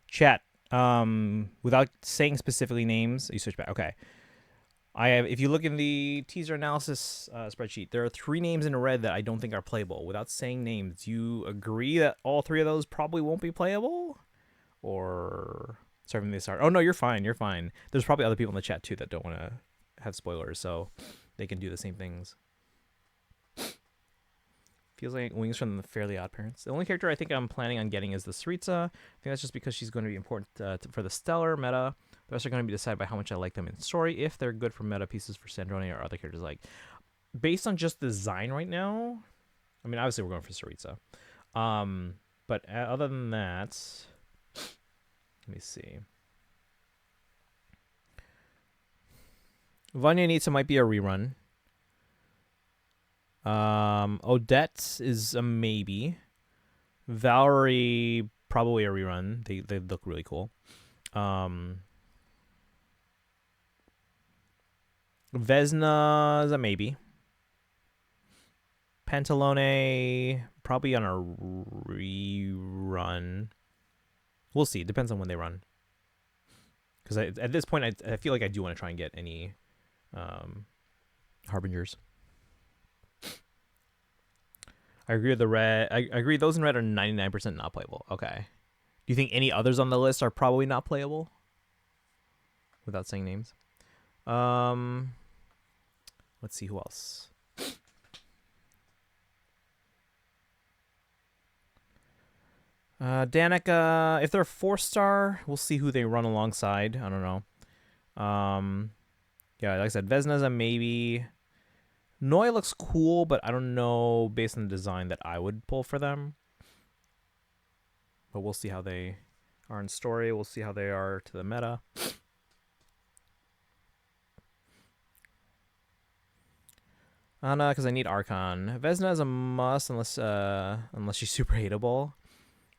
Chat. Without saying specifically names, you switch back. Okay. If you look in the teaser analysis spreadsheet, there are 3 names in red that I don't think are playable. Without saying names, do you agree that all 3 of those probably won't be playable? Or sorry from the start. Oh no, you're fine. You're fine. There's probably other people in the chat too that don't want to have spoilers, so they can do the same things. Feels like wings from the Fairly Odd Parents. The only character I think I'm planning on getting is the Saritsa. I think that's just because she's going to be important for the Stellar meta. The rest are going to be decided by how much I like them in story, if they're good for meta pieces for Sandrone or other characters. Like, based on just design right now, I mean, obviously we're going for Saritsa. But other than that, let me see. Vanya Nitsa might be a rerun. Odette is a maybe. Valerie, probably a rerun. They look really cool. Vesna's a maybe. Pantalone, probably on a rerun. We'll see. Depends on when they run. Because at this point, I feel like I do want to try and get any Harbingers. I agree with the red. I agree those in red are 99% not playable. Okay. Do you think any others on the list are probably not playable? Without saying names. Let's see who else. Danica, if they're a 4-star, we'll see who they run alongside. I don't know. Yeah, like I said, Vesna's a maybe. Noi looks cool, but I don't know based on the design that I would pull for them. But we'll see how they are in story. We'll see how they are to the meta. Anna, because I need Archon. Vesna is a must unless she's super hateable.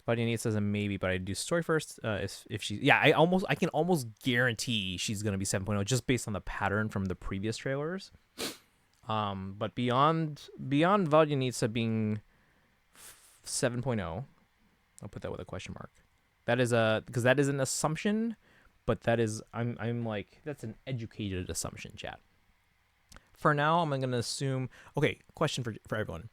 Vanyonita says a maybe, but I do story first. If she, yeah, I can almost guarantee she's gonna be 7.0 just based on the pattern from the previous trailers. But beyond Vanyonita being 7.0, I'll put that with a question mark. That is because that is an assumption, but that is I'm like that's an educated assumption, chat. For now, I'm gonna assume. Okay, question for everyone.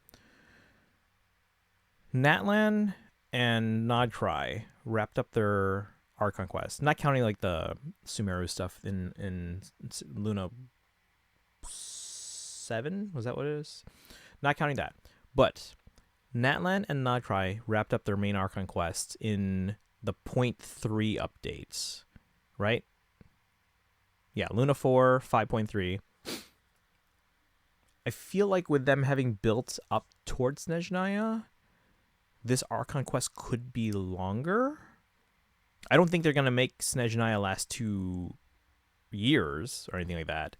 Natlan and Nodcry wrapped up their Archon quest, not counting like the Sumeru stuff in Luna 7. Was that what it is? Not counting that, but Natlan and Nodcry wrapped up their main Archon quest in the 0.3 updates, right? Yeah, Luna 4 5.3. I feel like with them having built up towards Snezhnaya, this Archon quest could be longer. I don't think they're going to make Snezhnaya last 2 years or anything like that.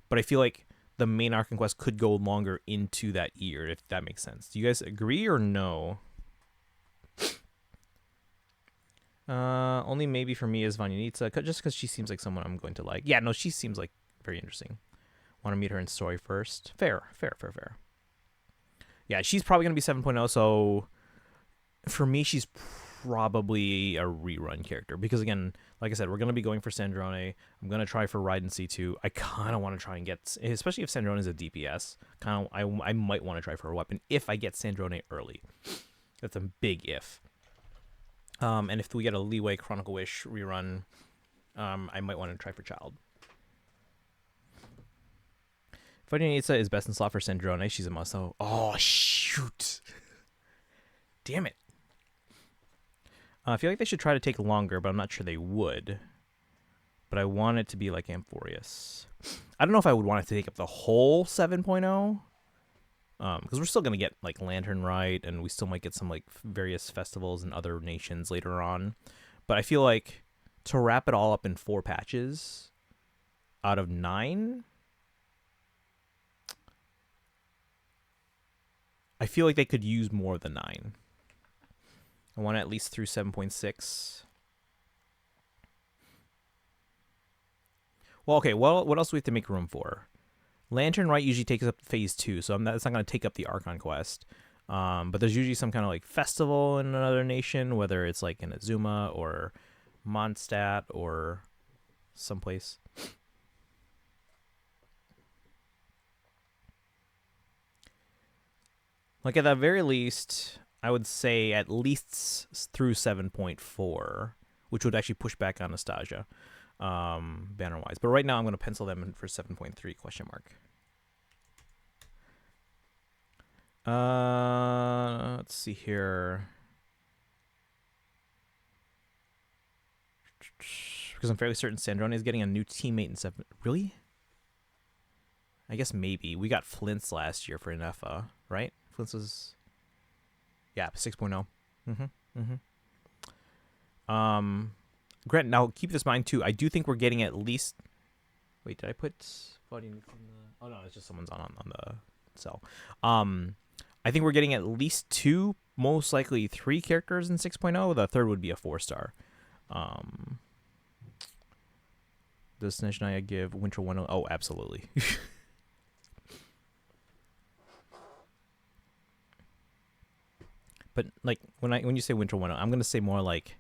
But I feel like the main Archon quest could go longer into that year, if that makes sense. Do you guys agree or no? Only maybe for me is Vanyonita, just because she seems like someone I'm going to like. Yeah, no, she seems like very interesting. Want to meet her in story first. Fair. Yeah, she's probably going to be 7.0, so for me, she's probably a rerun character. Because again, like I said, we're going to be going for Sandrone. I'm going to try for Raiden C2. I kind of want to try and get, especially if Sandrone is a DPS, I might want to try for a weapon if I get Sandrone early. That's a big if. And if we get a Leeway Chronicle Wish rerun, I might want to try for Child. Vanyonita is best in slot for Sandrone. She's a must. Oh, shoot. Damn it. I feel like they should try to take longer, but I'm not sure they would. But I want it to be like Amphorius. I don't know if I would want it to take up the whole 7.0. Because we're still going to get like Lantern Rite, and we still might get some like various festivals in other nations later on. But I feel like to wrap it all up in 4 patches out of 9... I feel like they could use more than 9. I want at least through 7.6. Well, okay, well, what else do we have to make room for? Lantern Rite usually takes up phase 2, so that's not going to take up the Archon quest. But there's usually some kind of like festival in another nation, whether it's like in Azuma or Mondstadt or someplace. Like at the very least, I would say at least through 7.4, which would actually push back on Anastasia, banner-wise. But right now, I'm going to pencil them in for 7.3 question mark. Let's see here. Because I'm fairly certain Sandrone is getting a new teammate in 7. Really? I guess maybe. We got Flint's last year for Nefa, right? Flint's was, yeah, 6.0. Grant, now keep this in mind too. I do think we're getting at least. Wait, did I put voting from the? Oh no, it's just someone's on the cell. I think we're getting at least 2, most likely 3 characters in 6.0. The third would be a 4-star. Does Snezhnaya give Winter 1? Oh, absolutely. But like when you say Winter 1, I'm gonna say more like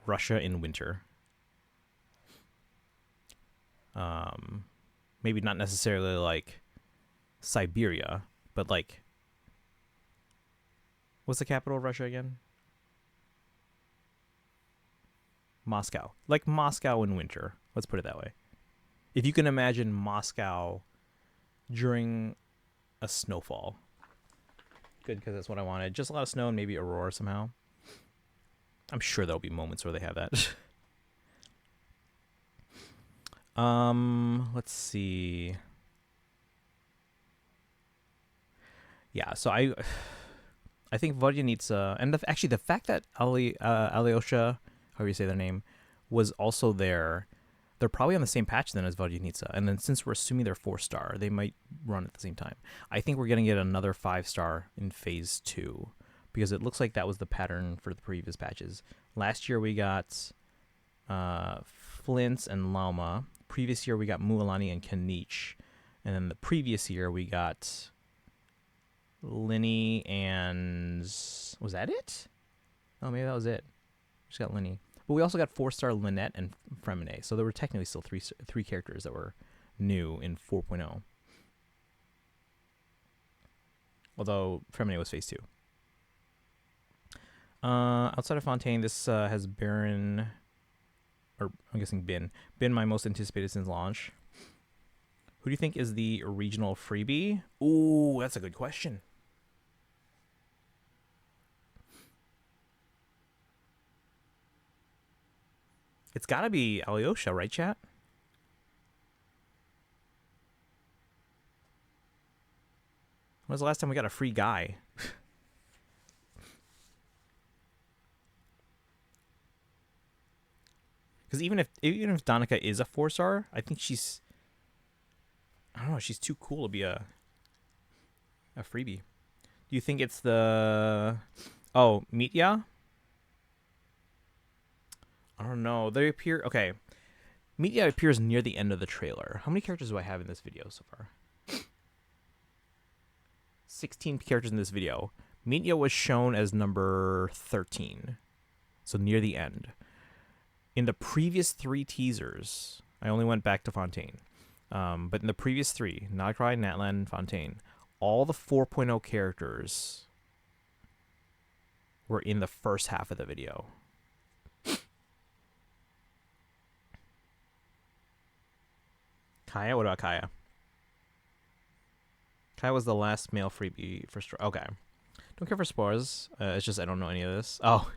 Russia in winter. Maybe not necessarily like Siberia, but like, what's the capital of Russia again? Moscow. Like Moscow in winter. Let's put it that way. If you can imagine Moscow during a snowfall. Good, because that's what I wanted. Just a lot of snow and maybe aurora somehow. I'm sure there'll be moments where they have that. Let's see. Yeah, so I think Vodyanitsa, and actually the fact that Alyosha, however you say their name, was also there, they're probably on the same patch then as Vodyanitsa. And then since we're assuming they're 4-star, they might run at the same time. I think we're going to get another 5-star in Phase 2, because it looks like that was the pattern for the previous patches. Last year we got Flint's and Lauma. Previous year we got Mualani and Kanich. And then the previous year we got Linny and... was that it? Oh, maybe that was it. Just got Linny. But we also got 4-star Lynette and Fremine. So there were technically still three characters that were new in 4.0. Although Fremine was Phase 2. Outside of Fontaine, this has been my most anticipated since launch. Who do you think is the regional freebie? Ooh, that's a good question. It's got to be Alyosha, right, chat? When was the last time we got a free guy? Because even if Danica is a 4-star, I think she's... I don't know, she's too cool to be a freebie. Do you think it's the... Oh, Mitya? I don't know. They appear... Okay. Mitya appears near the end of the trailer. How many characters do I have in this video so far? 16 characters in this video. Mitya was shown as number 13. So near the end. In the previous 3 teasers, I only went back to Fontaine. But in the previous 3, Nagrai, Natlan, Fontaine, all the 4.0 characters were in the first half of the video. Kaya? What about Kaya? Kaya was the last male freebie for... Okay. Don't care for spoilers. It's just I don't know any of this. Oh.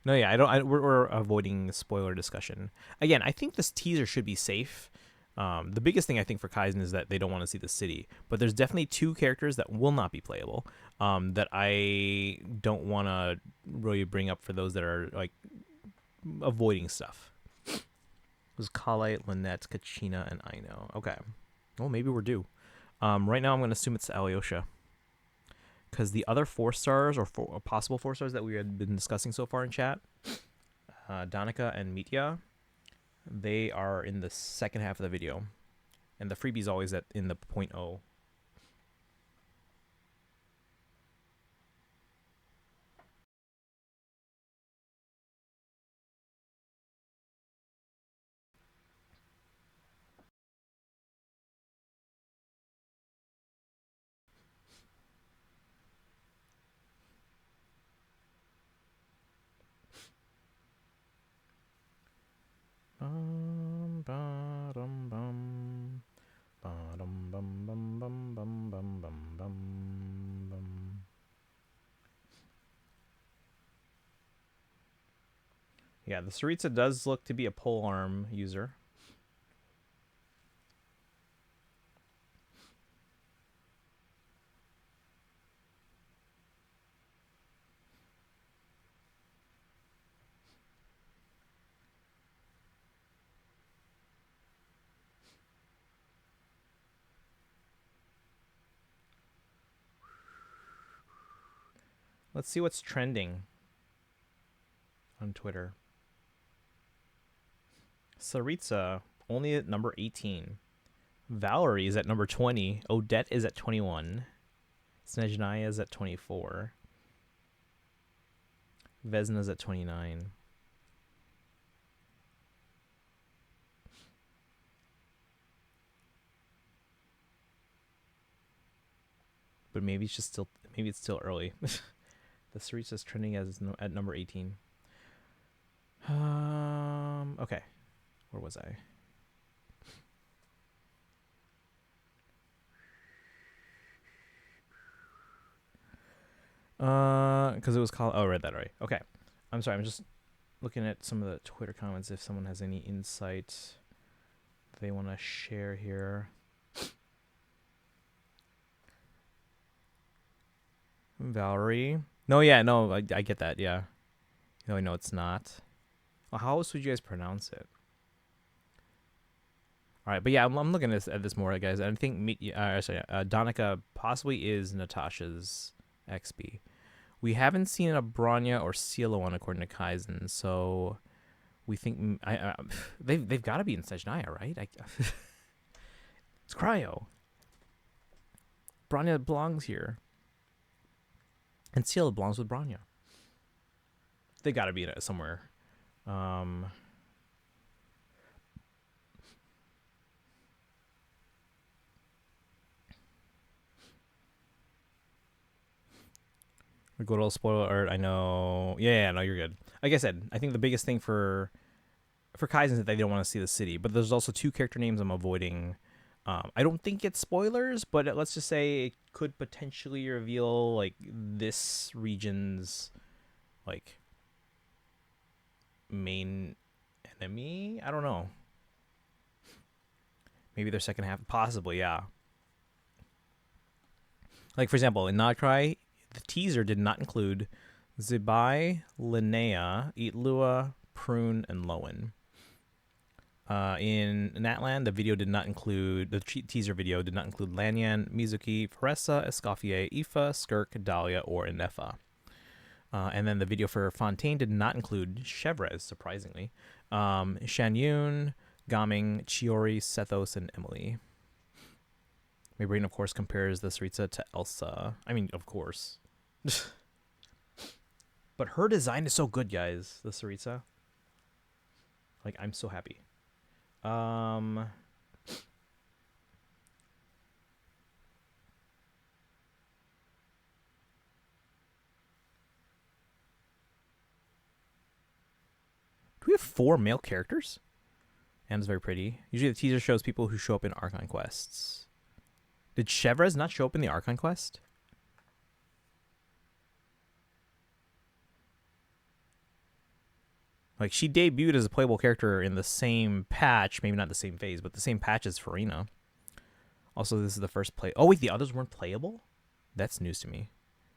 No, yeah, we're avoiding spoiler discussion. Again, I think this teaser should be safe. The biggest thing I think for Kaizen is that they don't want to see the city. But there's definitely 2 characters that will not be playable that I don't want to really bring up for those that are like avoiding stuff. It was Kale, Lynette, Kachina, and Aino. Okay. Well, maybe we're due. Right now I'm going to assume it's Alyosha. Because the other 4-stars or possible 4-stars that we had been discussing so far in chat, Danica and Mitya, they are in the second half of the video. And the freebie's always in the 0.0. Yeah, the Saritsa does look to be a polearm user. Let's see what's trending on Twitter. Saritsa only at number 18. Valerie is at number 20. Odette is at 21. Snezhnaya is at 24. Vesna's at 29. But maybe it's just maybe it's still early. The Saritsa is trending at number 18. Okay. Where was I? Because it was called. Oh, I read that already. Okay. I'm sorry. I'm just looking at some of the Twitter comments. If someone has any insight they want to share here. Valerie. No, yeah, no, I get that. Yeah. No, no, it's not. Well, how else would you guys pronounce it? All right, but yeah, I'm looking at this more, guys. I think Donica possibly is Natasha's XB. We haven't seen a Bronya or Cielo one according to Kaizen, so we think they've got to be in Snezhnaya, right? It's Cryo. Bronya belongs here, and Cielo belongs with Bronya. They got to be in it somewhere. A good old spoiler alert. I know. Yeah, no, you're good. Like I said, I think the biggest thing for Kaizen is that they don't want to see the city. But there's also two character names I'm avoiding. I don't think it's spoilers, but let's just say it could potentially reveal like this region's like main enemy. I don't know. Maybe their second half, possibly, yeah. Like for example, in Notcry, the teaser did not include Zibai, Linnea, Eatlua, Prune, and Lowen. In Natlan, the video did not include, the teaser video did not include Lanyan, Mizuki, Faressa, Escoffier, Aoife, Skirk, Dahlia, or Inefa. And then the video for Fontaine did not include Chevrez, surprisingly. Shanyun, Gaming, Chiori, Sethos, and Emily. My brain, of course, compares the Saritsa to Elsa. I mean, of course. But her design is so good, guys, the Saritsa. Like, I'm so happy. Do we have 4 male characters? Anna's very pretty. Usually the teaser shows people who show up in Archon quests. Did Chevrez not show up in the Archon quest? Like, she debuted as a playable character in the same patch, maybe not the same phase, but the same patch as Farina. Also, this is the first play. Oh, wait, the others weren't playable? That's news to me.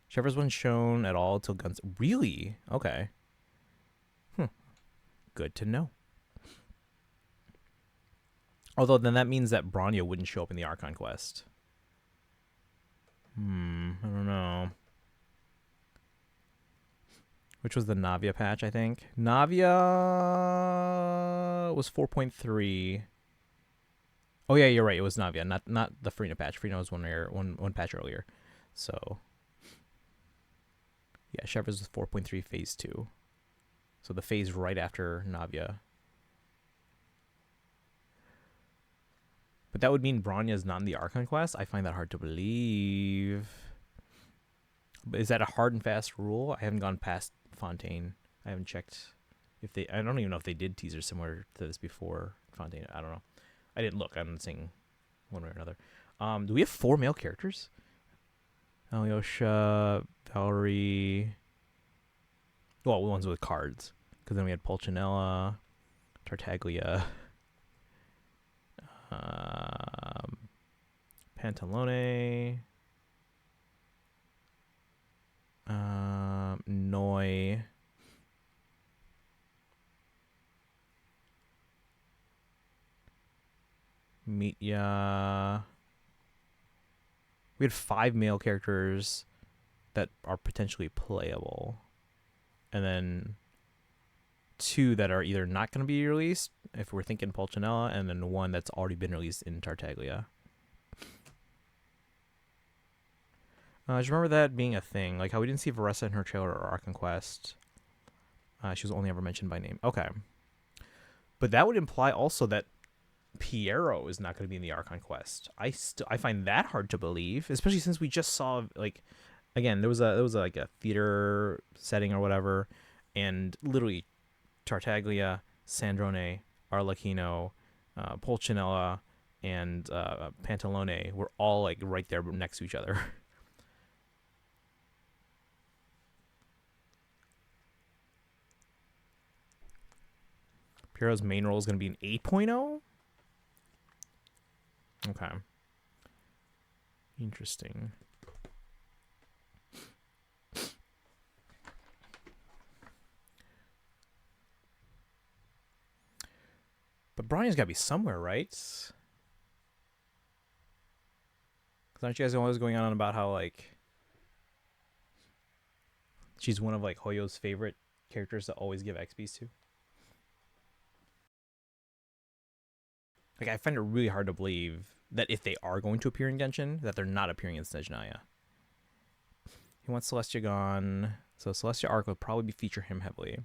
Chevrez wasn't shown at all till Guns. Really? Okay. Good to know. Although, then that means that Bronya wouldn't show up in the Archon quest. I don't know. Which was the Navia patch, I think. Navia was 4.3. Oh yeah, you're right. It was Navia, not the Farina patch. Farina was one patch earlier. So yeah, Chevrez was 4.3 phase 2. So the phase right after Navia. But that would mean Bronya's not in the Archon quest? I find that hard to believe. But is that a hard and fast rule? I haven't gone past Fontaine. I haven't checked if they... I don't even know if they did teasers similar to this before Fontaine. I don't know. I didn't look. I'm not saying one way or another. Do we have 4 male characters? Alyosha, Valerie... Well, the ones with cards. Because then we had Pulcinella, Tartaglia... Pantalone, Noi, Mitya. We had 5 male characters. that are potentially playable, and then 2 that are either not going to be released, if we're thinking Pulcinella, and then 1 that's already been released in Tartaglia. Just remember that being a thing, like how we didn't see Varessa in her trailer or Archon Quest. She was only ever mentioned by name. Okay. But that would imply also that Piero is not going to be in the Archon Quest. I find that hard to believe, especially since we just saw, like, again, there was like a theater setting or whatever, and literally Tartaglia, Sandrone, Arlecchino, Pulcinella, and Pantalone were all like right there next to each other. Piero's main role is going to be an 8.0? Okay. Interesting. But Brian's got to be somewhere, right? Because aren't you guys always going on about how, like, she's one of, like, Hoyo's favorite characters to always give XPs to? Like, I find it really hard to believe that if they are going to appear in Genshin, that they're not appearing in Snezhnaya. He wants Celestia gone, so Celestia Arc will probably feature him heavily.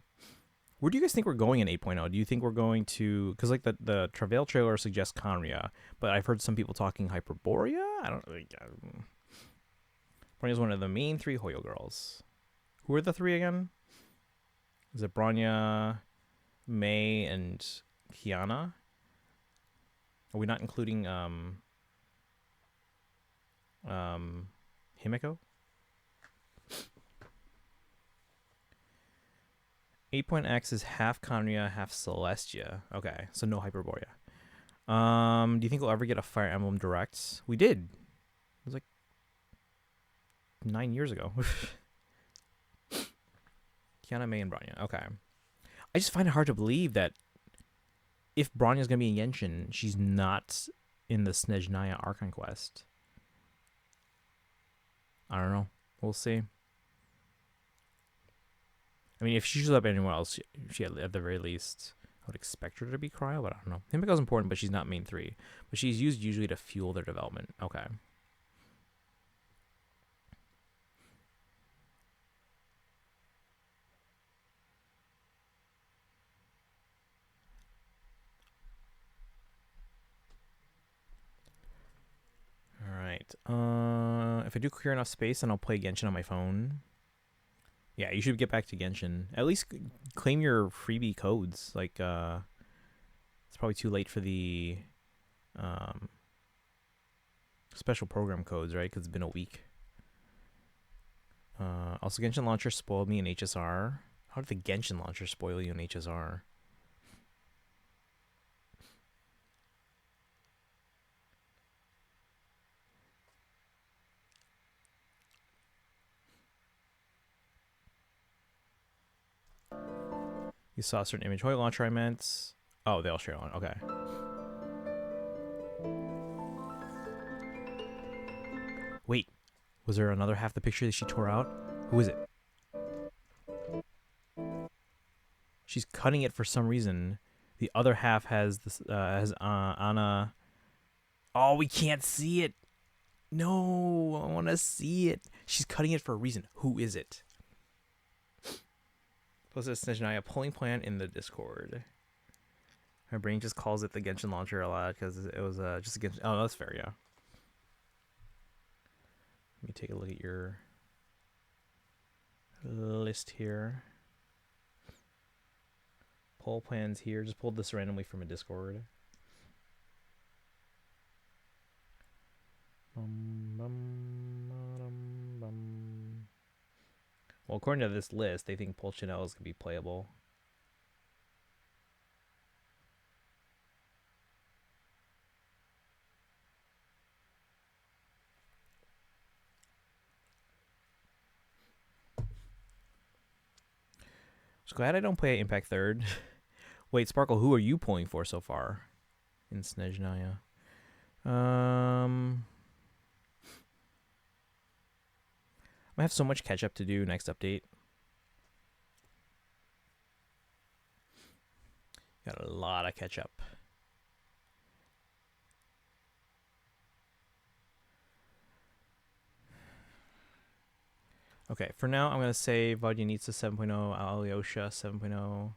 Where do you guys think we're going in 8.0? Do you think we're going to... Because, like, the Travail trailer suggests Conria, but I've heard some people talking Hyperborea? I don't really... Bronya's one of the main 3 Hoyo girls. Who are the 3 again? Is it Bronya, Mei, and Kiana? Are we not including Himeko? 8.x is half Conria, half Celestia. Okay, so no Hyperborea. Do you think we'll ever get a Fire Emblem Direct? We did. It was like 9 years ago. Kiana, Mei, and Bronya. Okay. I just find it hard to believe that if Bronya's going to be in Genshin, she's not in the Snezhnaya Archon Quest. I don't know. We'll see. I mean, if she shows up anywhere else, she at the very least, I would expect her to be Cryo, but I don't know. Himiko's important, but she's not main 3. But she's used usually to fuel their development. Okay. Alright. If I do clear enough space, then I'll play Genshin on my phone. Yeah, you should get back to Genshin. At least claim your freebie codes. Like, it's probably too late for the special program codes, right? Because it's been a week. Also, Genshin Launcher spoiled me in HSR. How did the Genshin Launcher spoil you in HSR? You saw a certain image. Hoyo Launcher I meant. Oh, they all share on. Okay. Wait. Was there another half the picture that she tore out? Who is it? She's cutting it for some reason. The other half has this has Anna. Oh, we can't see it. No, I want to see it. She's cutting it for a reason. Who is it? Posted Snezhnaya polling plan in the Discord. My brain just calls it the Genshin launcher a lot because it was just a Genshin. Oh, that's fair, yeah. Let me take a look at your list here. Poll plans here. Just pulled this randomly from a Discord. Well, according to this list, they think Pulcinella is going to be playable. Just glad I don't play Impact 3rd. Wait, Sparkle, who are you pulling for so far in Snezhnaya? I have so much catch up to do next update. Got a lot of catch up. Okay, for now I'm gonna say Vodyanitsa 7.0, Alyosha 7.0.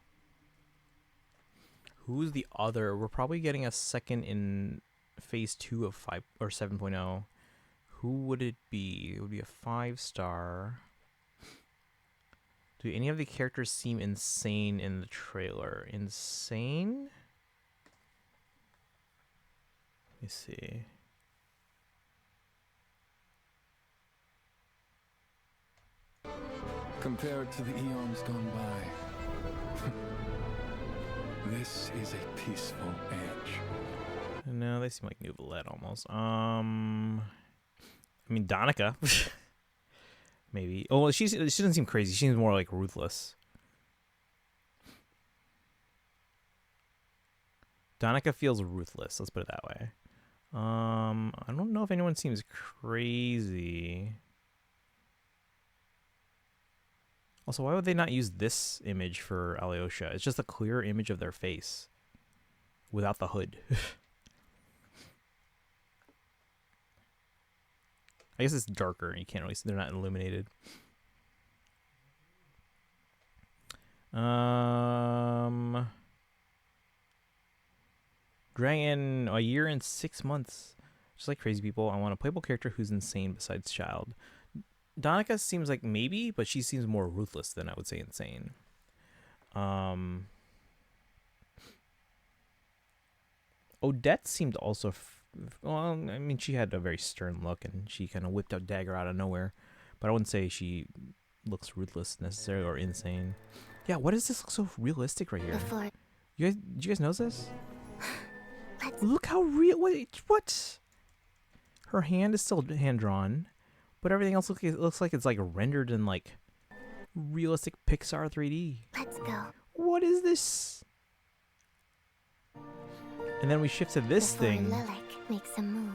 Who's the other? We're probably getting a second in phase 2 of 5 or 7.0. Who would it be? It would be a 5-star. Do any of the characters seem insane in the trailer? Insane? Let me see. Compared to the eons gone by, this is a peaceful age. No, they seem like New Valette almost. I mean Donica. Maybe. Oh, well, she doesn't seem crazy. She seems more like ruthless. Donica feels ruthless. Let's put it that way. I don't know if anyone seems crazy. Also, why would they not use this image for Alyosha? It's just a clear image of their face without the hood. I guess it's darker. You can't really see. They're not illuminated. Dragon, a year and 6 months. Just like crazy people, I want a playable character who's insane besides Child. Donica seems like maybe, but she seems more ruthless than I would say insane. Odette seemed also... well, I mean, she had a very stern look, and she kind of whipped a dagger out of nowhere. But I wouldn't say she looks ruthless necessarily or insane. Yeah, what does this look so realistic right here? Did you guys notice this? Look how real... What? Her hand is still hand-drawn, but everything else looks like it's like rendered in like realistic Pixar 3D. Let's go. What is this? And then we shift to this thing. Lilac makes a move.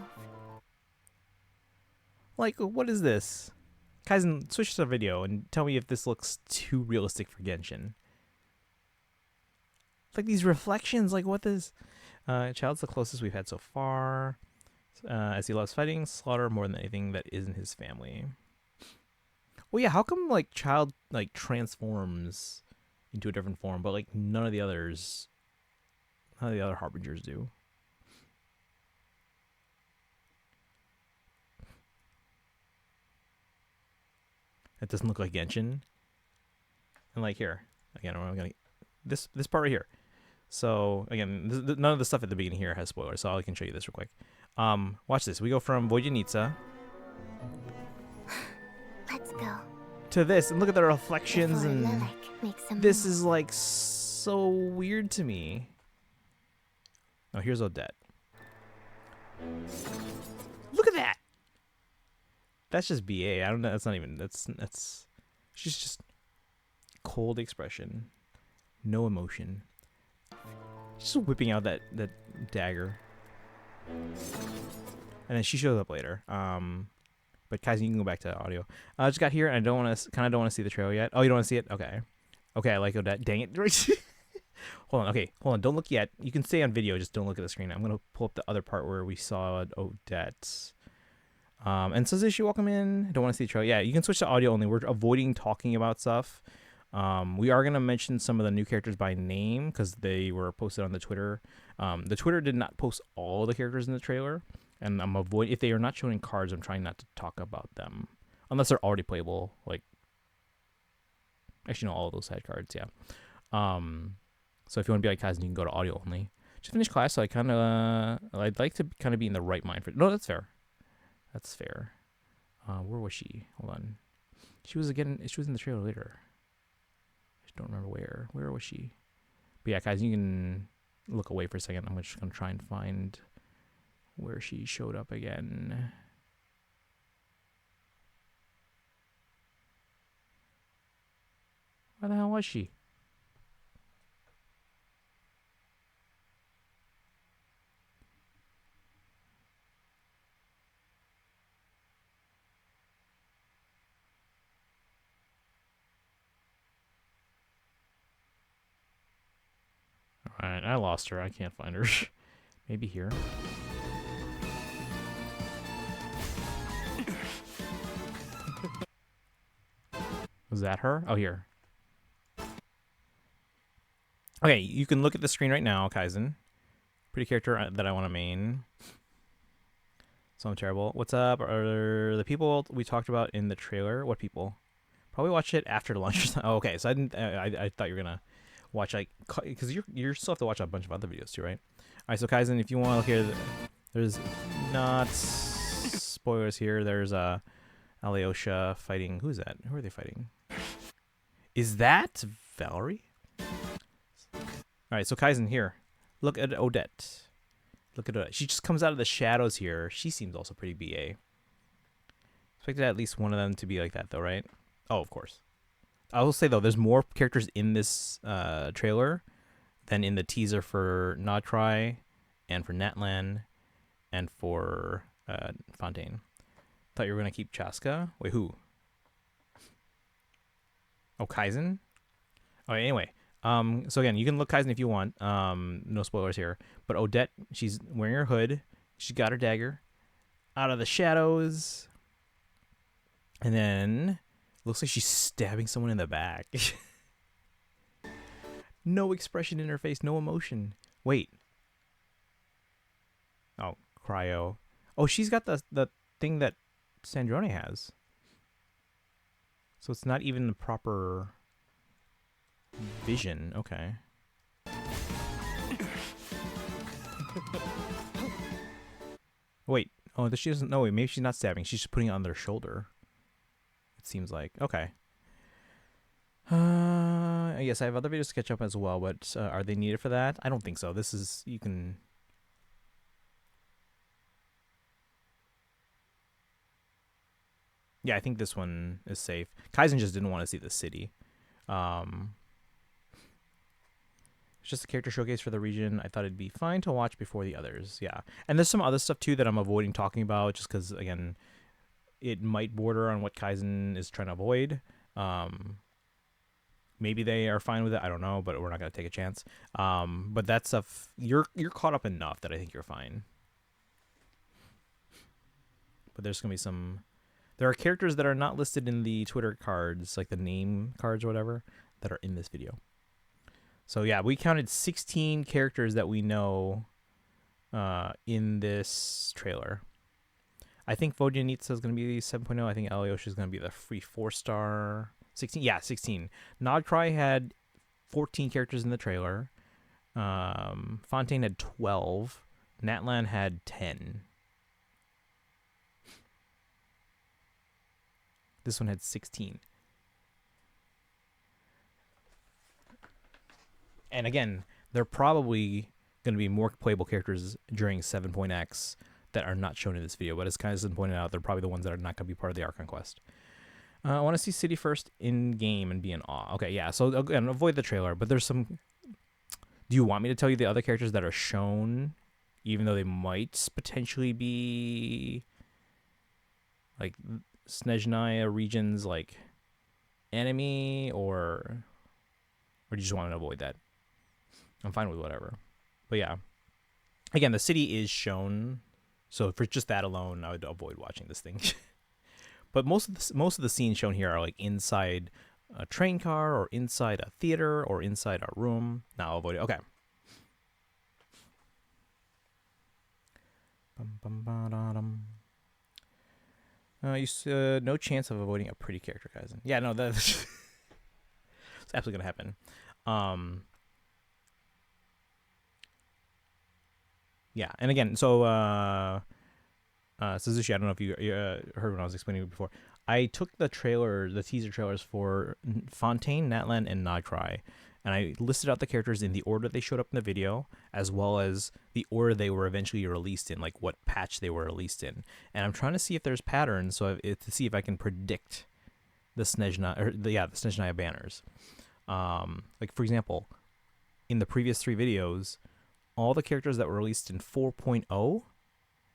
Like, what is this? Kaizen, switch to the video and tell me if this looks too realistic for Genshin. Like these reflections, like what this? Child's the closest we've had so far. As he loves fighting, slaughter more than anything that isn't his family. Well, yeah, how come like Child like transforms into a different form, but like none of the other harbingers do? It doesn't look like Genshin. And like here, again, I'm gonna this part right here. So again, none of the stuff at the beginning here has spoilers, so I can show you this real quick. Watch this. We go from Vodyanitsa Let's go. to this, and look at the reflections, Before and Lilac makes a this move. is like so weird to me. Oh, here's Odette. Look at that. That's just BA. I don't know. That's not even. That's. She's just cold expression, no emotion. Just whipping out that dagger. And then she shows up later. But Kaizen, you can go back to audio. I just got here and I don't want to see the trailer yet. Oh, you don't want to see it? Okay. Okay, I like Odette. Dang it. Hold on. Okay, hold on. Don't look yet. You can stay on video. Just don't look at the screen. I'm gonna pull up the other part where we saw Odette. And says, "Issue, welcome in. Don't want to see the trailer. Yeah, you can switch to audio only. We're avoiding talking about stuff. We are gonna mention some of the new characters by name because they were posted on the Twitter. The Twitter did not post all the characters in the trailer, and I'm avoiding if they are not showing cards. I'm trying not to talk about them unless they're already playable. Like, actually, no, all of those had cards. Yeah. So if you want to be like Kaizen, you can go to audio only. Just finished class, so I'd like to kind of be in the right mind for. No, that's fair. That's fair. Where was she? Hold on. She was in the trailer later. I don't remember where. Where was she? But yeah, guys, you can look away for a second. I'm just gonna try and find where she showed up again. Where the hell was she? I lost her. I can't find her. Maybe here. Was that her? Oh, here. Okay, you can look at the screen right now, Kaizen. Pretty character that I want to main. So I'm terrible. What's up? Are the people we talked about in the trailer? What people? Probably watch it after lunch. Oh, okay. So I didn't. I thought you were gonna watch like because you still have to watch a bunch of other videos too, right? All right. So Kaizen, if you want to hear, there's not spoilers here. There's Alyosha fighting. Who's that? Who are they fighting? Is that Valerie? All right. So Kaizen, here. Look at Odette. Look at Odette. She just comes out of the shadows here. She seems also pretty BA. Expected at least one of them to be like that, though, right? Oh, of course. I will say, though, there's more characters in this trailer than in the teaser for Nodcry and for Natlan and for Fontaine. Thought you were going to keep Chaska. Wait, who? Oh, Kaizen? Oh, anyway. So again, you can look Kaizen if you want. No spoilers here. But Odette, she's wearing her hood. She's got her dagger out of the shadows. And then looks like she's stabbing someone in the back. No expression in her face, no emotion. Wait. Oh, cryo. Oh, she's got the thing that Sandrone has. So it's not even the proper vision. Okay. Wait. Oh, she doesn't know. Wait, maybe she's not stabbing. She's just putting it on their shoulder. It seems like. Okay. Yes, I have other videos to catch up as well, but are they needed for that? I don't think so. This is, you can... Yeah, I think this one is safe. Kaizen just didn't want to see the city. It's just a character showcase for the region. I thought it'd be fine to watch before the others. Yeah. And there's some other stuff, too, that I'm avoiding talking about just because, again, it might border on what Kaizen is trying to avoid. Maybe they are fine with it. I don't know, but we're not going to take a chance. But that stuff, you're caught up enough that I think you're fine. But there's going to be some... There are characters that are not listed in the Twitter cards, like the name cards or whatever, that are in this video. So yeah, we counted 16 characters that we know in this trailer. I think Vodyanitsa is going to be 7.0. I think Alyosha is going to be the free 4-star. 16? Yeah, 16. Nodcry had 14 characters in the trailer. Fontaine had 12. Natlan had 10. This one had 16. And again, there are probably going to be more playable characters during 7.x that are not shown in this video. But as Kaizen pointed out, they're probably the ones that are not going to be part of the Archon quest. I want to see City first in-game and be in awe. Okay, yeah. So again, avoid the trailer. But there's some... Do you want me to tell you the other characters that are shown, even though they might potentially be... like... Snezhnaya region's like enemy, or do you just want to avoid that? I'm fine with whatever. But yeah, again, the city is shown, so for just that alone, I would avoid watching this thing. But most of the scenes shown here are like inside a train car, or inside a theater, or inside a room. Now I'll avoid it. Okay. No chance of avoiding a pretty character, Kaizen. Yeah, no, that's it's absolutely gonna happen. Yeah, and again, so Suzushi, I don't know if you heard when I was explaining it before. I took the teaser trailers for Fontaine, Natlan, and Nodcry, and I listed out the characters in the order they showed up in the video, as well as the order they were eventually released in, like what patch they were released in. And I'm trying to see if there's patterns, to see if I can predict the Snezhnaya banners. Like for example, in the previous 3 videos, all the characters that were released in 4.0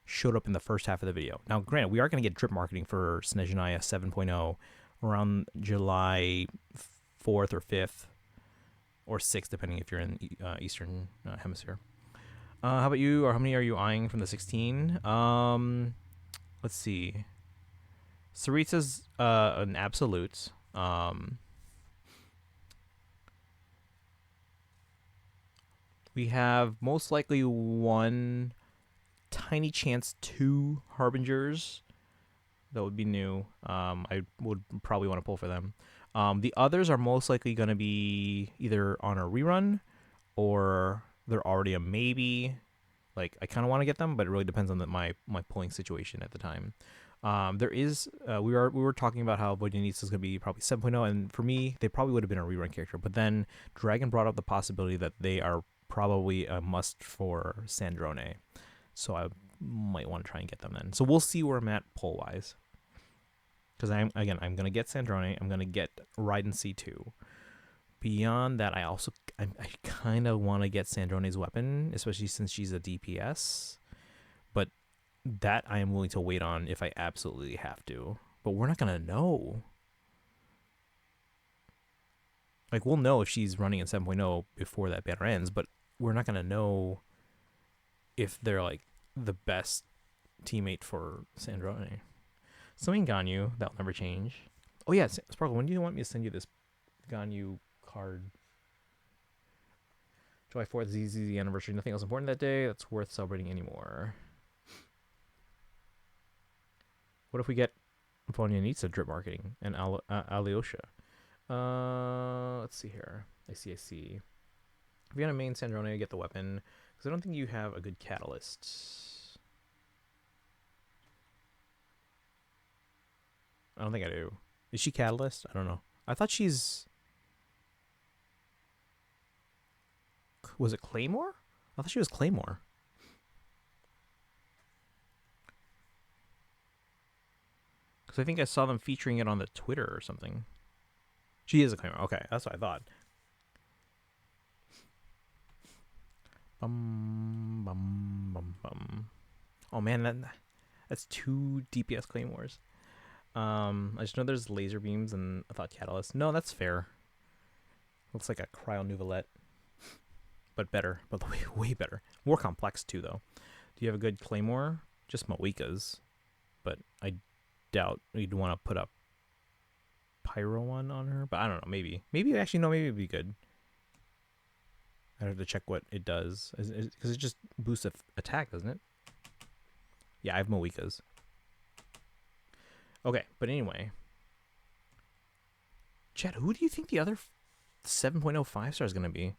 showed up in the first half of the video. Now, granted, we are going to get drip marketing for Snezhnaya 7.0 around July 4th or 5th. or 6 depending if you're in Eastern Hemisphere. How about you? Or how many are you eyeing from the 16? Let's see. Sarita's an absolute. We have most likely one tiny chance 2 Harbingers. That would be new. I would probably want to pull for them. The others are most likely going to be either on a rerun or they're already a maybe. Like, I kind of want to get them, but it really depends on my pulling situation at the time. There is we were talking about how Vodyanitsa is going to be probably 7.0, and for me, they probably would have been a rerun character. But then Dragon brought up the possibility that they are probably a must for Sandrone, so I might want to try and get them then. So we'll see where I'm at pull wise. Because I'm gonna get Sandrone, I'm gonna get Raiden C2. Beyond that, I kind of want to get Sandrone's weapon, especially since she's a DPS. But that I am willing to wait on if I absolutely have to. But we're not gonna know. Like, we'll know if she's running in 7.0 before that banner ends, but we're not gonna know if they're like the best teammate for Sandrone. Something Ganyu, that'll never change. Oh yeah, Sparkle, when do you want me to send you this Ganyu card? July 4th is the anniversary. Nothing else important that day that's worth celebrating anymore. What if we get Vodyanitsa drip marketing and Alyosha? Let's see here. I see. If you're gonna main Sandrone, get the weapon. Because I don't think you have a good catalyst. I don't think I do. Is she catalyst? I don't know. I thought she's... Was it Claymore? I thought she was Claymore. Because I think I saw them featuring it on the Twitter or something. She is a Claymore. Okay, that's what I thought. Bum, bum, bum, bum. Oh man, that's 2 DPS Claymores. I just know there's laser beams and I thought catalyst. No, that's fair. Looks like a cryo nouvelette. But better. But way better. More complex too though. Do you have a good Claymore? Just Moika's. But I doubt you'd want to put up Pyro one on her. But I don't know, maybe. Maybe actually no, maybe it'd be good. I'd have to check what it does. Because it just boosts attack, doesn't it? Yeah, I have Moika's. Okay, but anyway. Chad, who do you think the other 7.0 5-star is going to be?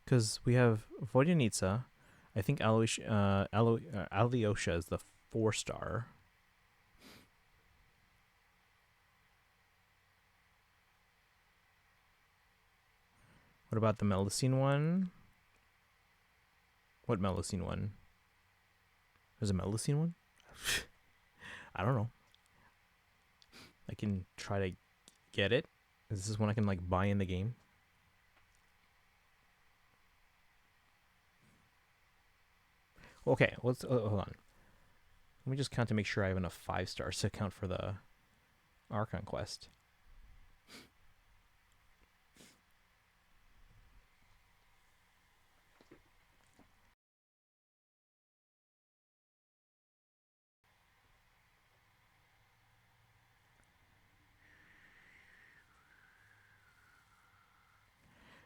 Because we have Vodyanitsa. I think Alyosha is the 4-star. What about the Melusine one? What Melusine one? There's a Melusine one? I don't know. I can try to get it. Is this one I can like buy in the game? Okay, let's hold on. Let me just count to make sure I have enough 5-stars to count for the Archon quest.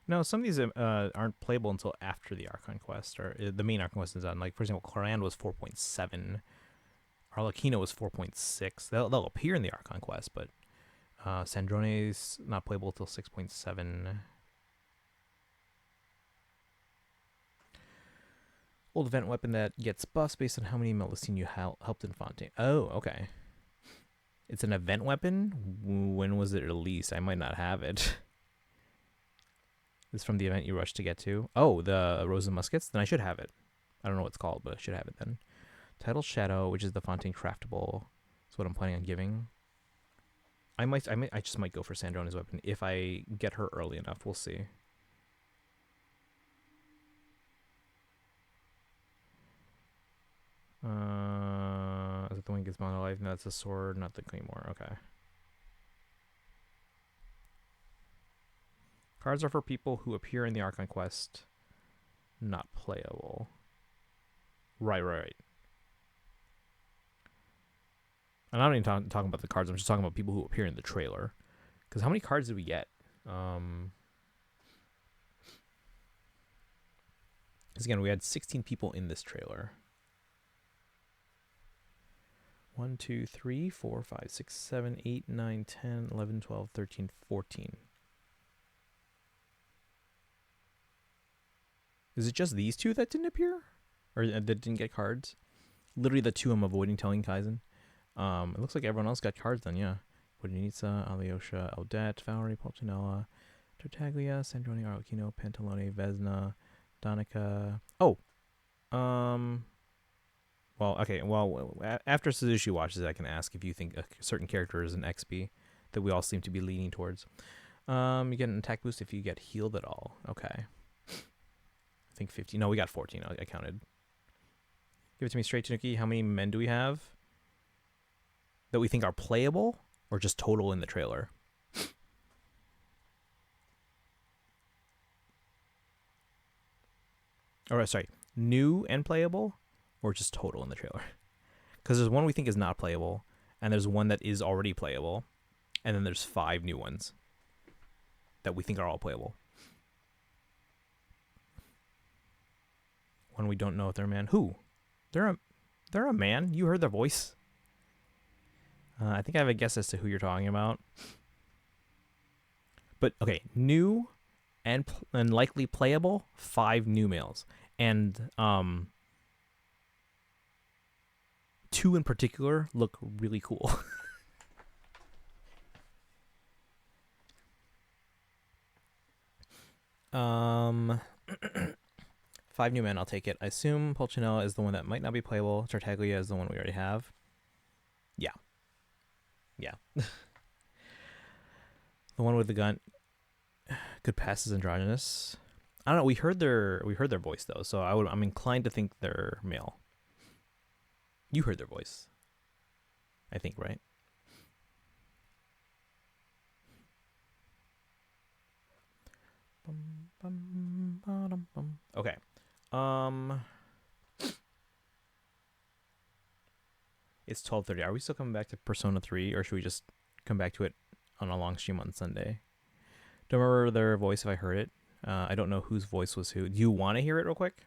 No, some of these aren't playable until after the Archon quest, or the main Archon quest is done. Like, for example, Cloran was 4.7. Arlecchino was 4.6. They'll appear in the Archon quest, but Sandrone's not playable until 6.7. Old event weapon that gets buffs based on how many Melusine you helped in Fontaine. Oh, okay. It's an event weapon? When was it released? I might not have it. This is from the event you rushed to get to. Oh, the Rose and Muskets? Then I should have it. I don't know what it's called, but I should have it then. Title Shadow, which is the Fontaine craftable. That's what I'm planning on giving. I just might go for Sandrone's weapon if I get her early enough. We'll see. Is it the one that gets monolife? No, that's the sword, not the claymore. Okay. Cards are for people who appear in the Archon quest. Not playable. Right. I'm not even talking about the cards. I'm just talking about people who appear in the trailer. Because how many cards did we get? Because again, we had 16 people in this trailer. 1, 2, 3, 4, 5, 6, 7, 8, 9, 10, 11, 12, 13, 14. Is it just these two that didn't appear? Or that didn't get cards? Literally the two I'm avoiding telling Kaizen. It looks like everyone else got cards then, yeah. Budinitsa, Alyosha, Eldette, Valerie, Polchinella, Tartaglia, Sandroni, Arlecchino, Pantalone, Vesna, Donica. Oh! Well, okay, well, after Suzushi watches it, I can ask if you think a certain character is an XP that we all seem to be leaning towards. You get an attack boost if you get healed at all. Okay. I think 15. No, we got 14. I counted. Give it to me straight, Tanuki. How many men do we have that we think are playable or just total in the trailer? Or, sorry, new and playable or just total in the trailer? Because there's one we think is not playable, and there's one that is already playable, and then there's 5 new ones that we think are all playable. One we don't know if they're a man. Who? They're a man. You heard their voice. I think I have a guess as to who you're talking about. But okay, new and likely playable, 5 new males, and 2 in particular look really cool. 5 new men, I'll take it. I assume Pulcinella is the one that might not be playable. Tartaglia is the one we already have. Yeah. The one with the gun could pass as androgynous. I don't know. We heard their voice though, so I'm inclined to think they're male. You heard their voice, I think, right? Okay. It's 12:30. Are we still coming back to Persona 3, or should we just come back to it on a long stream on Sunday? Don't remember their voice if I heard it. I don't know whose voice was who. Do you want to hear it real quick?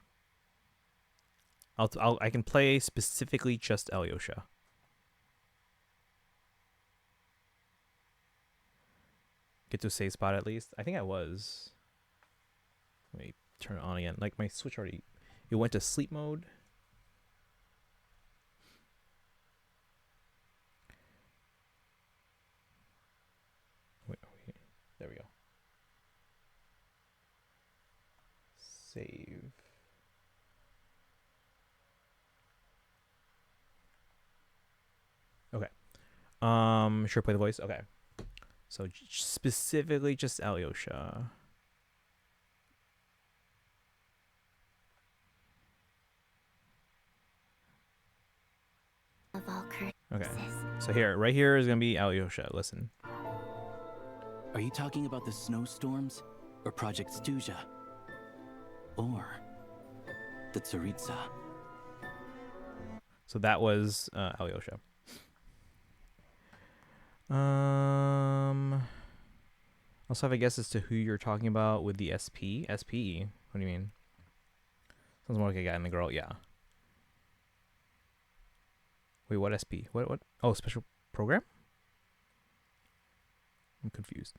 I can play specifically just Alyosha. Get to a save spot at least. I think I was. Let me turn it on again. Like my Switch already, it went to sleep mode. Wait, there we go. Save. Okay. Sure, play the voice. Okay. So specifically just Alyosha. Okay. So right here is gonna be Alyosha. Listen. Are you talking about the snowstorms, or Project Stuja, or the Tsaritsa? So that was Alyosha. Also have a guess as to who you're talking about with the SP. SP? What do you mean? Sounds more like a guy and a girl. Yeah. Wait, what SP? What? Oh, special program? I'm confused.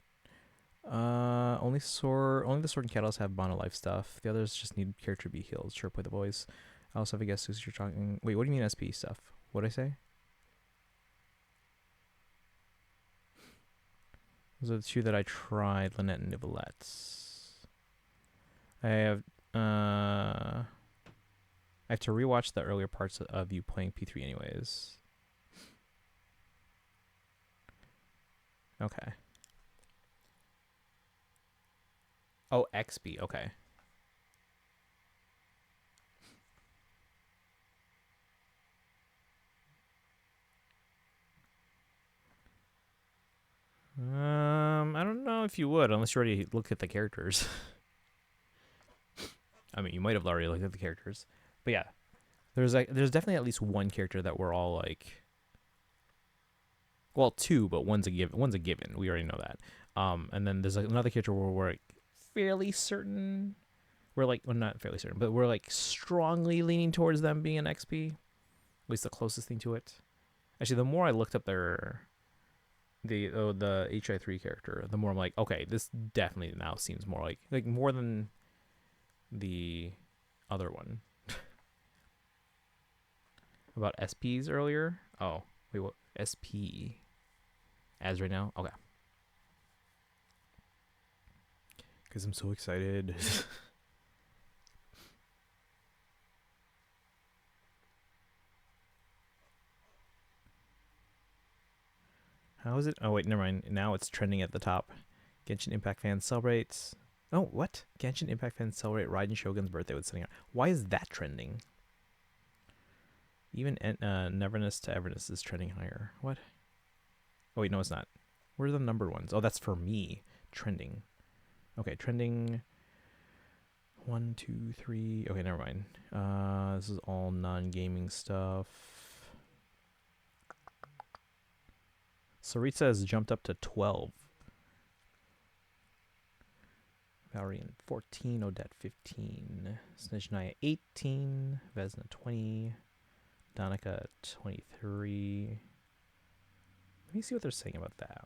Only the sword and kettles have Bond of Life stuff. The others just need character to be healed. Sure, play the voice. I also have a guess who's you're talking. Wait, what do you mean SP stuff? What'd I say? Those are the 2 that I tried, Lynette and Nivelette. I have to rewatch the earlier parts of you playing P3 anyways. Okay. Oh, XB, okay. I don't know. if you would, unless you already looked at the characters. I mean, you might have already looked at the characters, but yeah, there's definitely at least one character that we're all like, well, two, but one's a given. One's a given. We already know that. And then there's another character where we're like fairly certain. We're like, well, not fairly certain, but we're like strongly leaning towards them being an XP. At least the closest thing to it. Actually, the more I looked up the HI3 character, the more I'm like, okay, this definitely now seems more like more than the other one. About SPs earlier. Oh, wait, what? SP as right now? Okay. Because I'm so excited. How is it? Oh, wait, never mind. Now it's trending at the top. Genshin Impact fans celebrate. Oh, what? Genshin Impact fans celebrate Raiden Shogun's birthday with sending out. Why is that trending? Even Neverness to Everness is trending higher. What? Oh, wait, no, it's not. Where are the numbered ones? Oh, that's for me. Trending. Okay, trending. 1, 2, 3. Okay, never mind. This is all non-gaming stuff. Saritsa has jumped up to 12. Valerian 14, Odette 15, Snezhnaya 18, Vesna 20, Danica 23. Let me see what they're saying about that.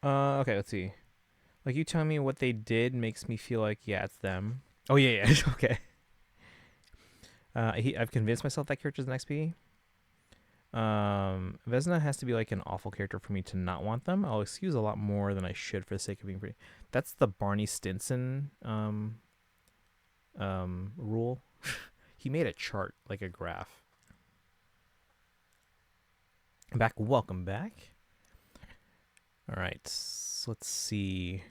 Okay, let's see. Like, you telling me what they did makes me feel like, yeah, it's them. Oh, yeah, yeah, okay. I've convinced myself that character's an XP. Vesna has to be like an awful character for me to not want them. I'll excuse a lot more than I should for the sake of being pretty. That's the Barney Stinson rule. He made a chart, like a graph. Welcome back. All right, so let's see.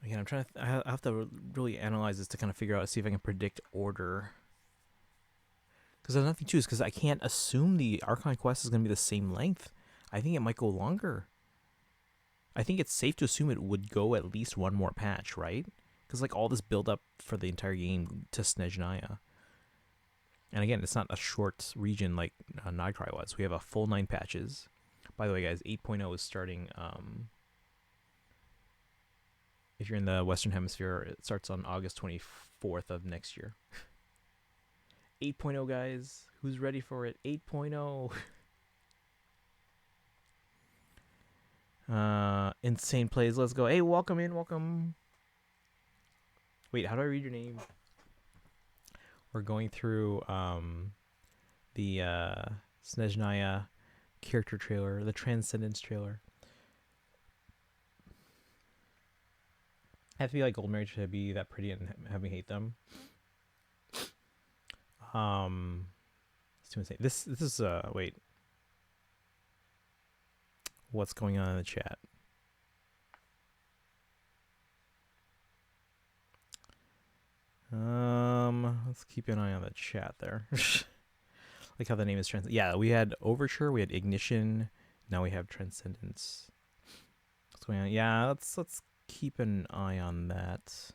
Again, I'm trying to. I have to really analyze this to kind of figure out, see if I can predict order. Because there's nothing to choose. Because I can't assume the Archon quest is going to be the same length. I think it might go longer. I think it's safe to assume it would go at least one more patch, right? Because like all this build up for the entire game to Snezhnaya. And again, it's not a short region like Nightcry was. We have a full 9 patches. By the way, guys, 8.0 is starting. If you're in the Western Hemisphere, it starts on August 24th of next year. 8.0, guys. Who's ready for it? 8.0. Insane plays. Let's go. Hey, welcome in. Welcome. Wait, how do I read your name? We're going through the Snezhnaya character trailer, the Transcendence trailer. I have to be like Gold Mary to be that pretty and have me hate them. It's too insane. This is wait. What's going on in the chat? Let's keep an eye on the chat there. Like how the name is yeah, we had Overture, we had Ignition, now we have Transcendence. What's going on? Yeah, let's keep an eye on that.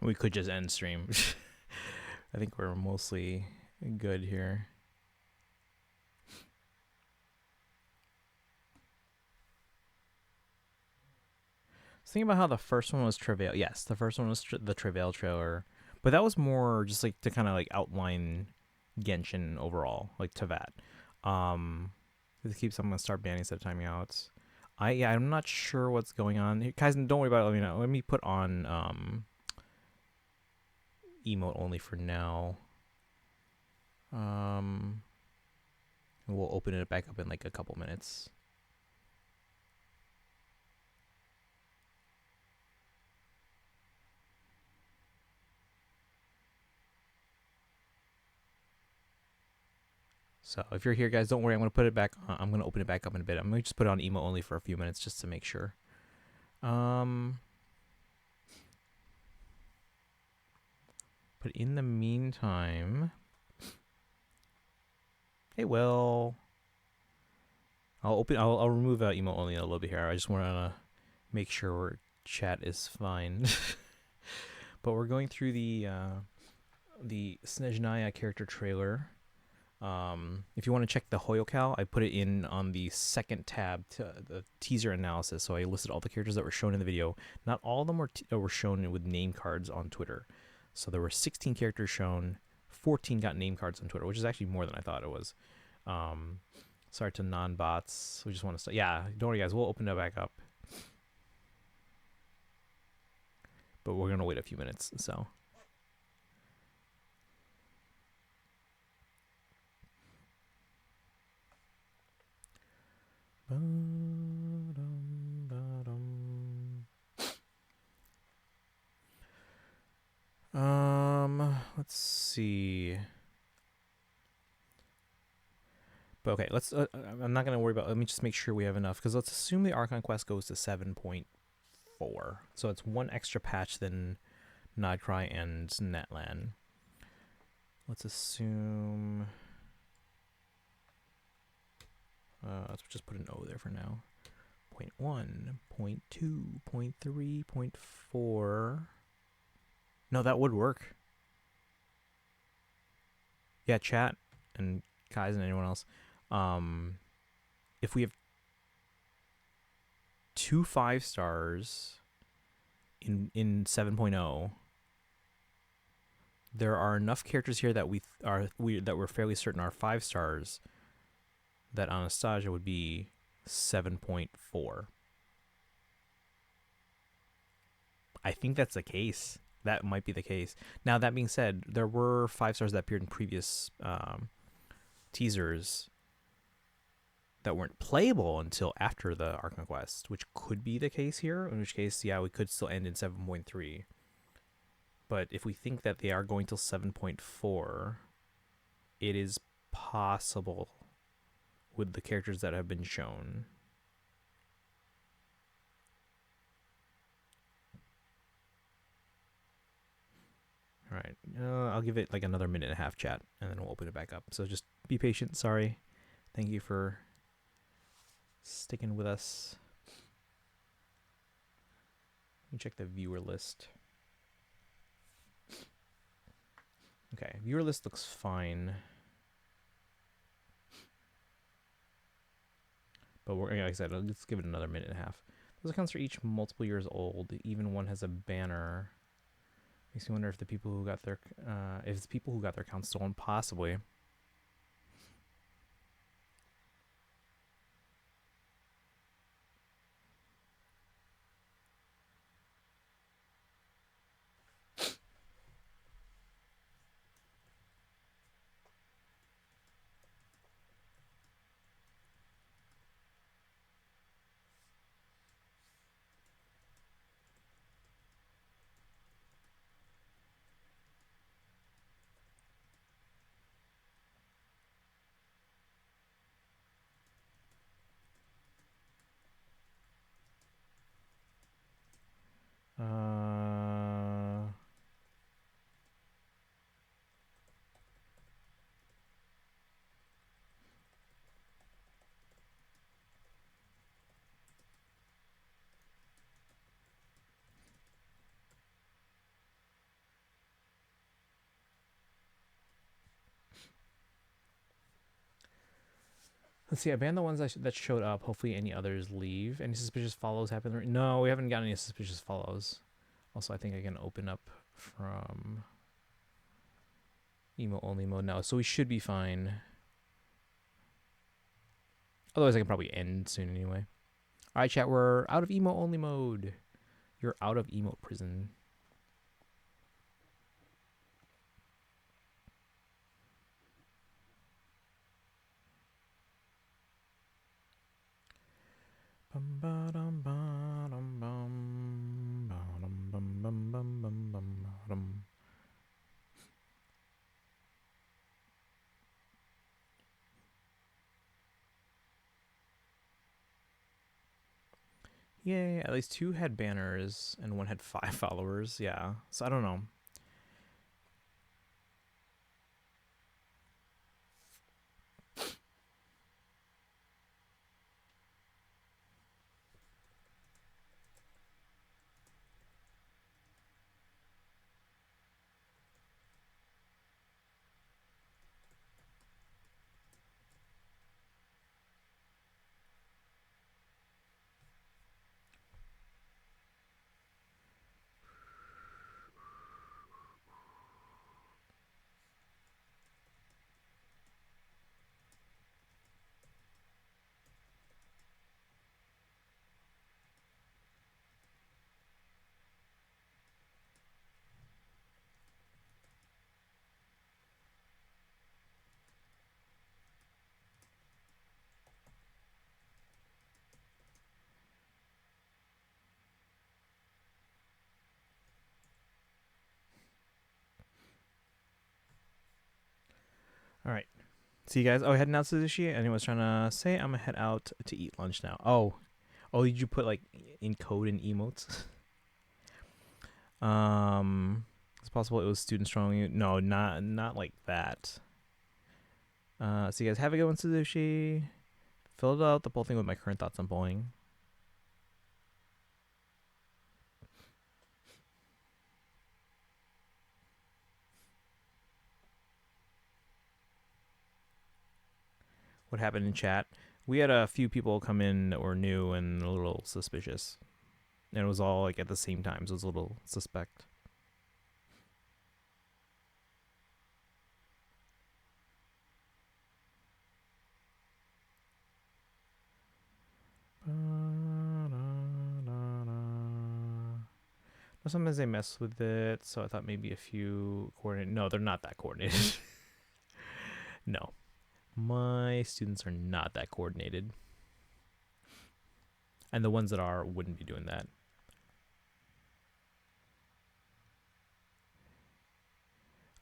We could just end stream. I think we're mostly good here. Think about how the first one was Travail. Yes, the first one was the Travail trailer, but that was more just like to kind of like outline Genshin overall, like Tevat. It keeps I'm gonna start banning instead of timing out. I'm not sure what's going on. Guys, don't worry about it. Let me know. Let me put on emote only for now. And we'll open it back up in like a couple minutes. So if you're here, guys, don't worry. I'm gonna put it back. I'm gonna open it back up in a bit. I'm gonna just put it on emo only for a few minutes just to make sure. But in the meantime, hey, Will. I'll remove emo only a little bit here. I just want to make sure our chat is fine. But we're going through the Snezhnaya character trailer. If you want to check the Hoyocal, I put it in on the second tab to the teaser analysis. So I listed all the characters that were shown in the video. Not all of them were shown with name cards on Twitter. So there were 16 characters shown. 14 got name cards on Twitter, which is actually more than I thought it was. Sorry to non-bots. We just want to start. Yeah, don't worry, guys. We'll open it back up. But we're going to wait a few minutes, so... Let's see. But okay, let's. I'm not gonna worry about. Let me just make sure we have enough, because let's assume the Archon Quest goes to 7.4, so it's one extra patch than Nodcry and Netland. Let's assume. Let's just put an O there for now. 0.1, 0.2, 0.3, 0.4. No, that would work. Yeah, chat and Kai's and anyone else. If we have 2 5-stars in 7.0, there are enough characters here that we're fairly certain are 5 stars that Anastasia would be 7.4. I think that's the case. That might be the case. Now, that being said, there were 5 stars that appeared in previous teasers that weren't playable until after the Archon Quest, which could be the case here, in which case, yeah, we could still end in 7.3. But if we think that they are going till 7.4, it is possible with the characters that have been shown. All right, I'll give it like another minute and a half, chat, and then we'll open it back up. So just be patient. Sorry. Thank you for sticking with us. Let me check the viewer list. Okay, viewer list looks fine. But we're, like I said, let's give it another minute and a half. Those accounts are each multiple years old. Even one has a banner. Makes me wonder if the people who got their if it's people who got their accounts stolen, possibly. Let's see. I banned the ones that showed up. Hopefully, any others leave. Any suspicious follows happen? No, we haven't got any suspicious follows. Also, I think I can open up from emo only mode now, so we should be fine. Otherwise, I can probably end soon anyway. All right, chat. We're out of emo only mode. You're out of emo prison. Yay, at least 2 had banners and 1 had 5 followers. Yeah, so I don't know. All right. See you guys. Oh, heading out to Sushi. Anyone's trying to say I'm gonna head out to eat lunch now. Oh, did you put like in code and emotes? It's possible it was student strong. No, not like that. So you guys have a good one, Sushi. Filled out the whole thing with my current thoughts on bowling. What happened in chat? We had a few people come in that were new and a little suspicious. And it was all like at the same time, so it was a little suspect. Sometimes they mess with it, so I thought maybe a few coordinated. No, they're not that coordinated. No. My students are not that coordinated. And the ones that are wouldn't be doing that.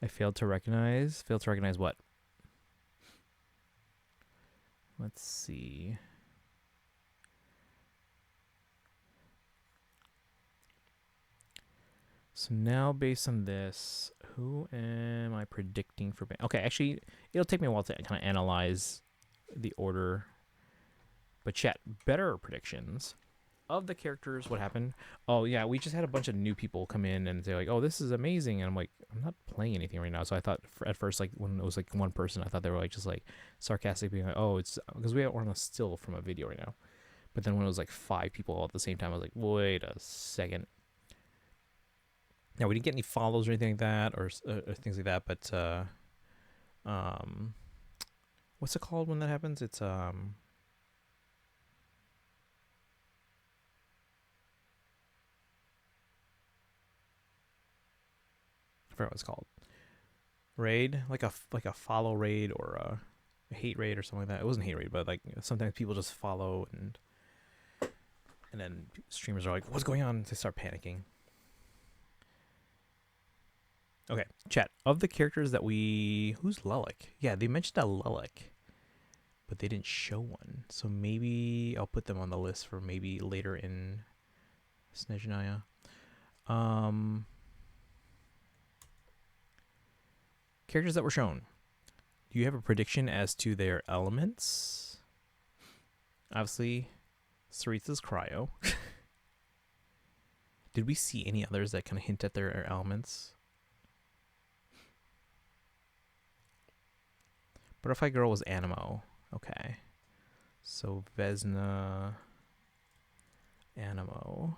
I failed to recognize. Failed to recognize what? Let's see. So now, based on this, who am I predicting for ban? Okay, actually, it'll take me a while to kind of analyze the order. But chat, better predictions of the characters. What happened? Oh, yeah, we just had a bunch of new people come in and say, like, oh, this is amazing. And I'm like, I'm not playing anything right now. So I thought at first, like, when it was like one person, I thought they were like just like sarcastic, being like, oh, it's because we are on a still from a video right now. But then when it was like 5 people all at the same time, I was like, wait a second. Now, we didn't get any follows or anything like that, or things like that, but, what's it called when that happens? It's, I forgot what it's called. Raid? Like a follow raid or a hate raid or something like that. It wasn't hate raid, but like sometimes people just follow and then streamers are like, what's going on? They start panicking. Okay, chat. Of the characters that who's Lelik? Yeah, they mentioned a Lelik, but they didn't show one. So maybe I'll put them on the list for maybe later in Snezhnaya. Characters that were shown. Do you have a prediction as to their elements? Obviously, Saritha's Cryo. Did we see any others that kind of hint at their elements? Butterfly Girl was Animo. Okay. So Vesna, Animo.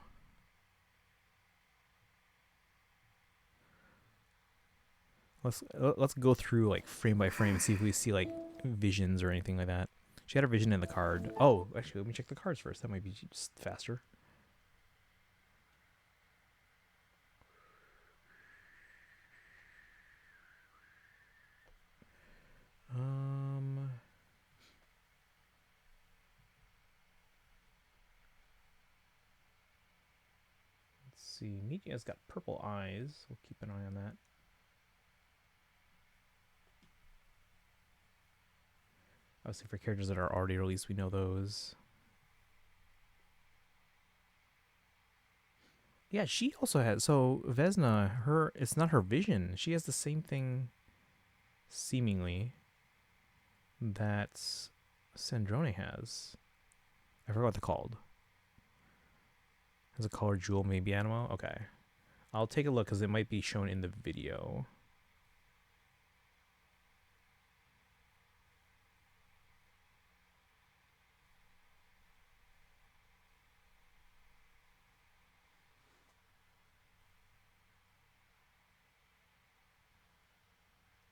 Let's go through like frame by frame and see if we see like visions or anything like that. She had a vision in the card. Oh, actually, let me check the cards first. That might be just faster. Let's see. Mijia's got purple eyes. We'll keep an eye on that. Obviously, for characters that are already released, we know those. Yeah, she also has. So Vesna, it's not her vision. She has the same thing, seemingly, that Sandrone has. I forgot what they're called. Has a color jewel, maybe Animo? Okay. I'll take a look because it might be shown in the video.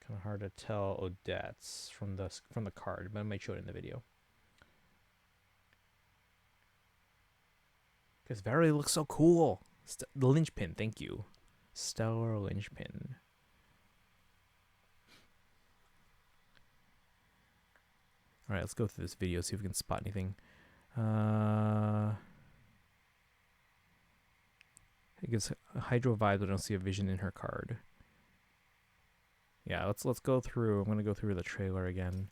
Kind of hard to tell Odette's from the card, but I might show it in the video. Because Verily looks so cool. The linchpin, thank you. Stellar linchpin. Alright, let's go through this video, see if we can spot anything. It gives Hydro vibes, but I don't see a vision in her card. Yeah, let's go through. I'm gonna go through the trailer again.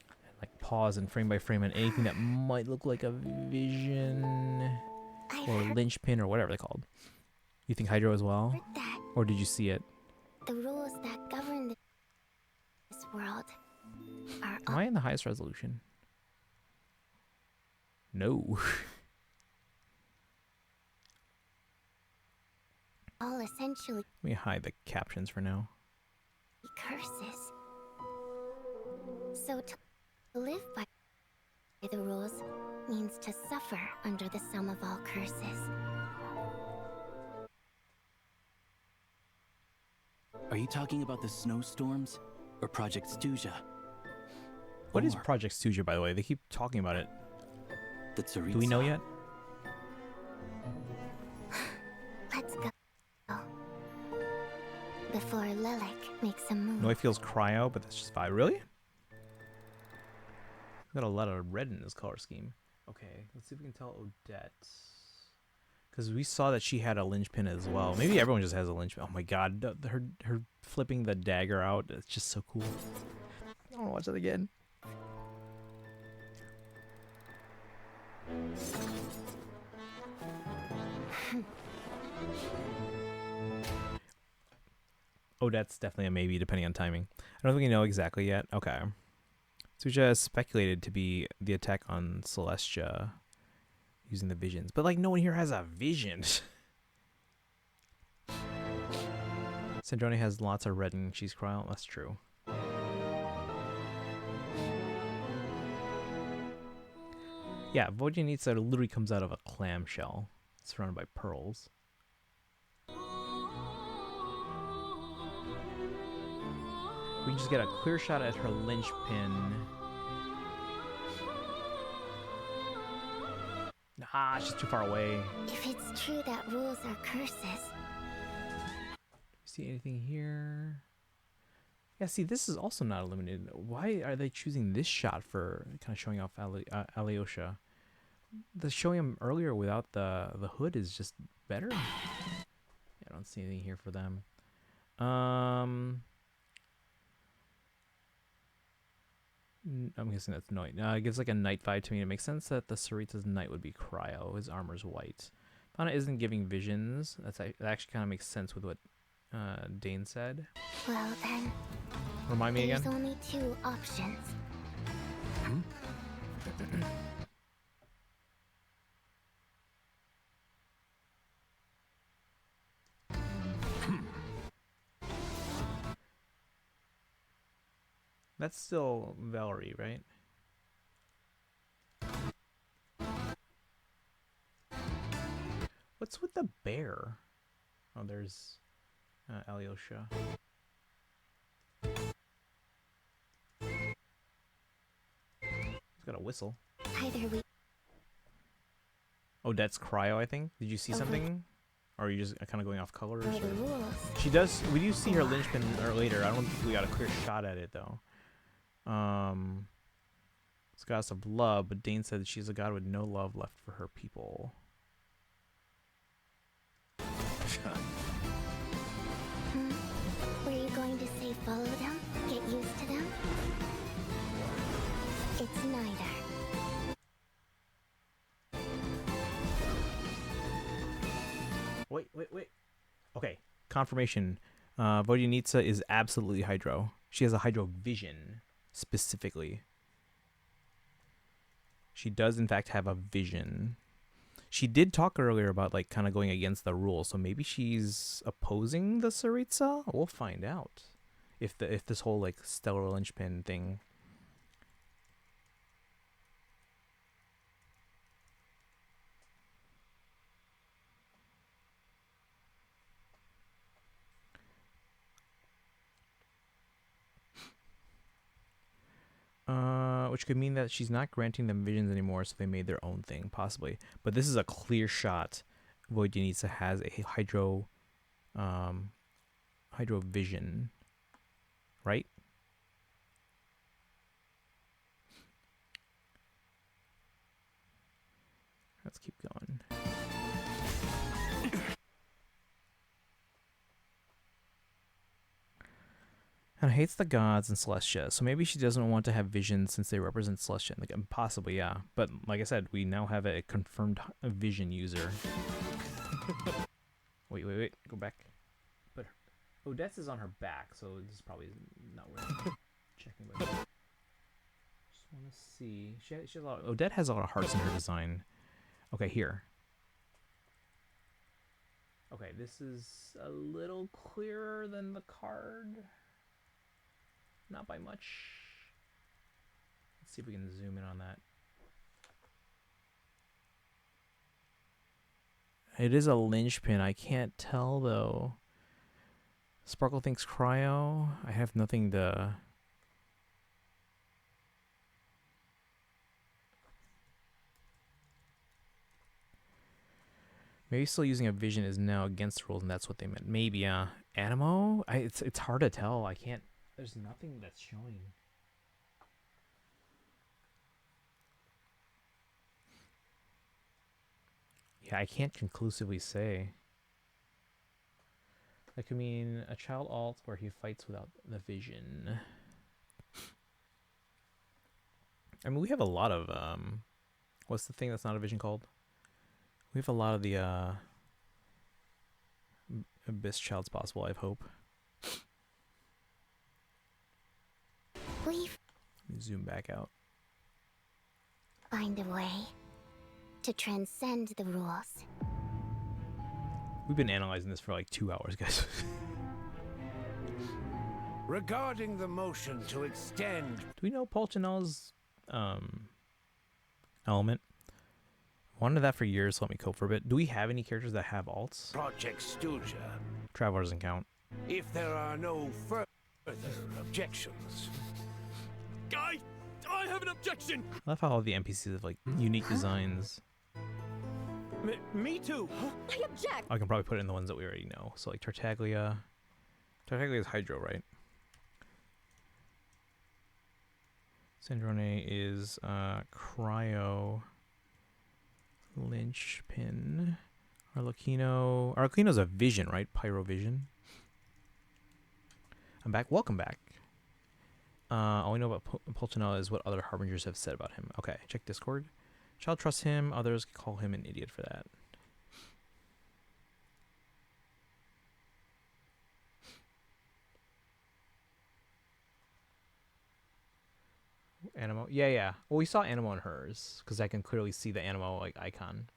And like pause and frame by frame on anything that might look like a vision or linchpin or whatever they're called. You think Hydro as well? Or did you see it? The rules that govern this world are Am I in the highest resolution? No. all essentially Let me hide the captions for now. curses. So to live by the rules means to suffer under the sum of all curses. Are you talking about the snowstorms or Project Stuja? What is Project Stuja, by the way? They keep talking about it. The Tsaritsa. Do we know yet? Let's go. Before Lilac makes a move. Noi feels cryo, but that's just fine. Really? Got a lot of red in this color scheme. Okay, let's see if we can tell Odette. Because we saw that she had a linchpin as well. Maybe everyone just has a linchpin. Oh my god, her flipping the dagger out. It's just so cool. I want to watch that again. Odette's definitely a maybe, depending on timing. I don't think we know exactly yet. Okay. Stuja is speculated to be the attack on Celestia using the visions. But, like, no one here has a vision. Sandrone has lots of red and cheese cryo. That's true. Yeah, Vojanitsa literally comes out of a clamshell surrounded by pearls. We just get a clear shot at her linchpin. Ah, she's too far away. If it's true that rules are curses. See anything here? Yeah, see, this is also not eliminated. Why are they choosing this shot for kind of showing off Alyosha? The showing him earlier without the hood is just better. Yeah, I don't see anything here for them. I'm guessing that's night. It gives like a night vibe to me. It makes sense that the Tsaritsa's night would be cryo. His armor's white. Fauna isn't giving visions. That actually kind of makes sense with what Dane said. Well then, Remind me again. there's only two options. That's still Valerie, right? What's with the bear? Oh, there's Alyosha. He's got a whistle. Hi there, we. Oh, that's Cryo, I think. Did you see Over. something? Or are you just kind of going off colors? By the or- rules. She does. We do see her linchpin later. I don't think we got a clear shot at it though. It's goddess of love, but Dane said that she's a god with no love left for her people. Were you going to say follow them? Get used to them? It's neither. Wait. Okay, confirmation. Vodyanitsa is absolutely Hydro. She has a Hydro vision, specifically. She does, in fact, have a vision. She did talk earlier about, like, kind of going against the rules, so maybe she's opposing the Tsaritsa? We'll find out. If this whole, like, stellar linchpin thing... Which could mean that she's not granting them visions anymore, so they made their own thing, possibly. But this is a clear shot. Vodyanitsa has a Hydro vision, right? Let's keep going. And hates the gods and Celestia, so maybe she doesn't want to have visions since they represent Celestia. Like, possibly, yeah. But like I said, we now have a confirmed vision user. wait. Go back. But Odette is on her back, so this is probably not worth checking. But just want to see. She has a lot. Odette has a lot of hearts in her design. Okay, here. Okay, this is a little clearer than the card. Not by much. Let's see if we can zoom in on that. It is a linchpin. I can't tell though. Sparkle thinks Cryo. I have nothing to... Maybe still using a vision is now against the rules, and that's what they meant. Maybe, Animo? It's hard to tell. I can't... There's nothing that's showing. Yeah, I can't conclusively say. That could mean a child alt where he fights without the vision. I mean, we have a lot of, what's the thing that's not a vision called? We have a lot of the, Abyss Child's possible, I hope. We've Zoom back out. find a way to transcend the rules. We've been analyzing this for like 2 hours, guys. Regarding the motion to extend... Do we know Polchinel's element? Wanted that for years, so let me cope for a bit. Do we have any characters that have alts? Project Stuja. Traveler doesn't count. If there are no further objections... I have an objection! I love how all the NPCs have like unique designs. Me too! I object! I can probably put in the ones that we already know. So like Tartaglia. Tartaglia is Hydro, right? Sandrone is Cryo. Linchpin. Arlecchino. Arlecchino's a vision, right? Pyro vision. I'm back. Welcome back. All we know about Polchinella is what other harbingers have said about him. Okay, check Discord. Child trusts him. Others call him an idiot for that. Animo. Yeah. Well, we saw Animo in hers because I can clearly see the Animo like icon.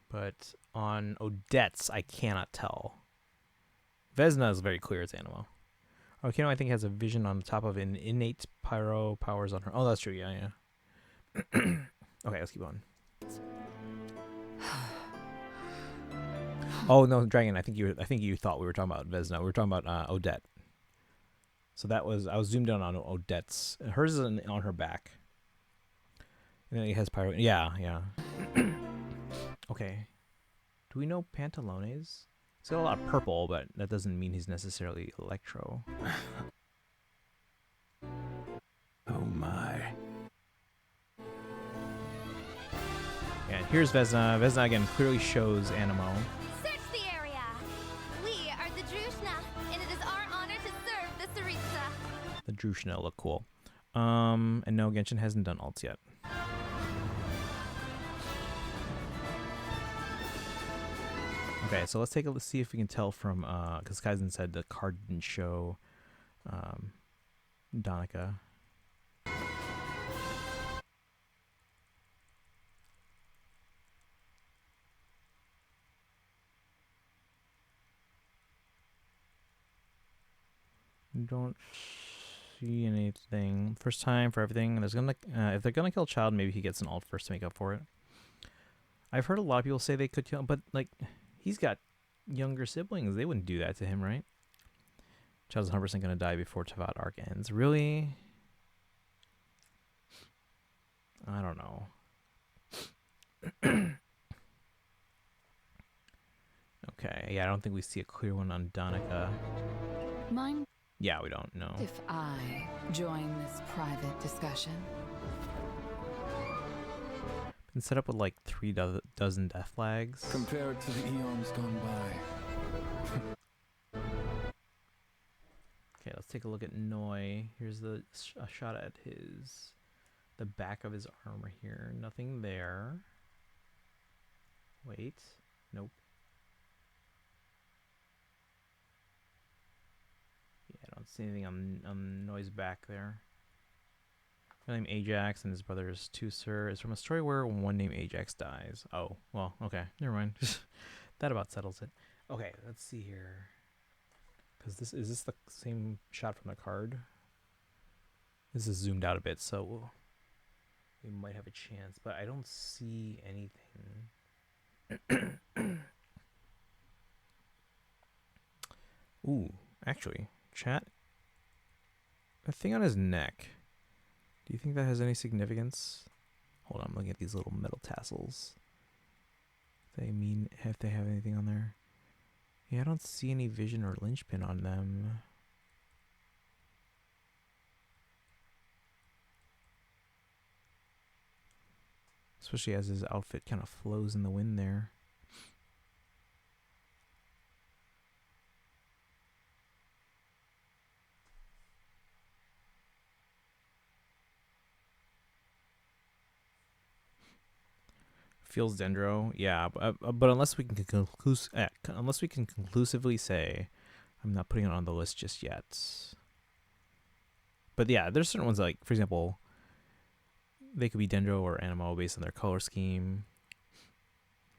But on Odette's, I cannot tell. Vesna is very clear it's Animo. Arlecchino, I think, has a vision on the top of an innate pyro powers on her. Oh, that's true. Yeah. Okay, let's keep on. Oh no, Dragon! I think you thought we were talking about Vesna. We were talking about Odette. So that was I was zoomed in on Odette's. Hers is on her back. And then he has pyro. Yeah, yeah. Okay. Do we know Pantalones? He's got a lot of purple, but that doesn't mean he's necessarily Electro. Oh my. And here's Vesna. Vesna again clearly shows Animo. Search the area! We are the Drushna, and it is our honor to serve the Tsaritsa. The Drushna look cool. And no, Genshin hasn't done alts yet. Okay, so let's see if we can tell from because Kaizen said the card didn't show Donica. Don't see anything. First time for everything. There's gonna if they're gonna kill a child, maybe he gets an alt first to make up for it. I've heard a lot of people say they could kill him, but like he's got younger siblings. They wouldn't do that to him, right? Child's 100% gonna die before Tevat arc ends. Really? I don't know. Okay, yeah, I don't think we see a clear one on Donica. Mind Yeah, we don't know. if I join this private discussion? Been set up with like 3 dozen death flags. Compared to the eons gone by. Okay, let's take a look at Noi. Here's a shot at the back of his armor here. Nothing there. Wait. Nope. Yeah, I don't see anything on Noi's back there. Guy named Ajax and his brother is Tusser. It's from a story where one named Ajax dies. Oh, well, okay. Never mind. That about settles it. Okay, let's see here. Because is this the same shot from the card? This is zoomed out a bit, so we might have a chance, but I don't see anything. Ooh, actually, chat. The thing on his neck. Do you think that has any significance? Hold on, I'm looking at these little metal tassels. If they have anything on there. Yeah, I don't see any vision or linchpin on them. Especially as his outfit kind of flows in the wind there. Feels Dendro, yeah, but unless we can conclusively say, I'm not putting it on the list just yet. But yeah, there's certain ones like, for example, they could be Dendro or Animo based on their color scheme.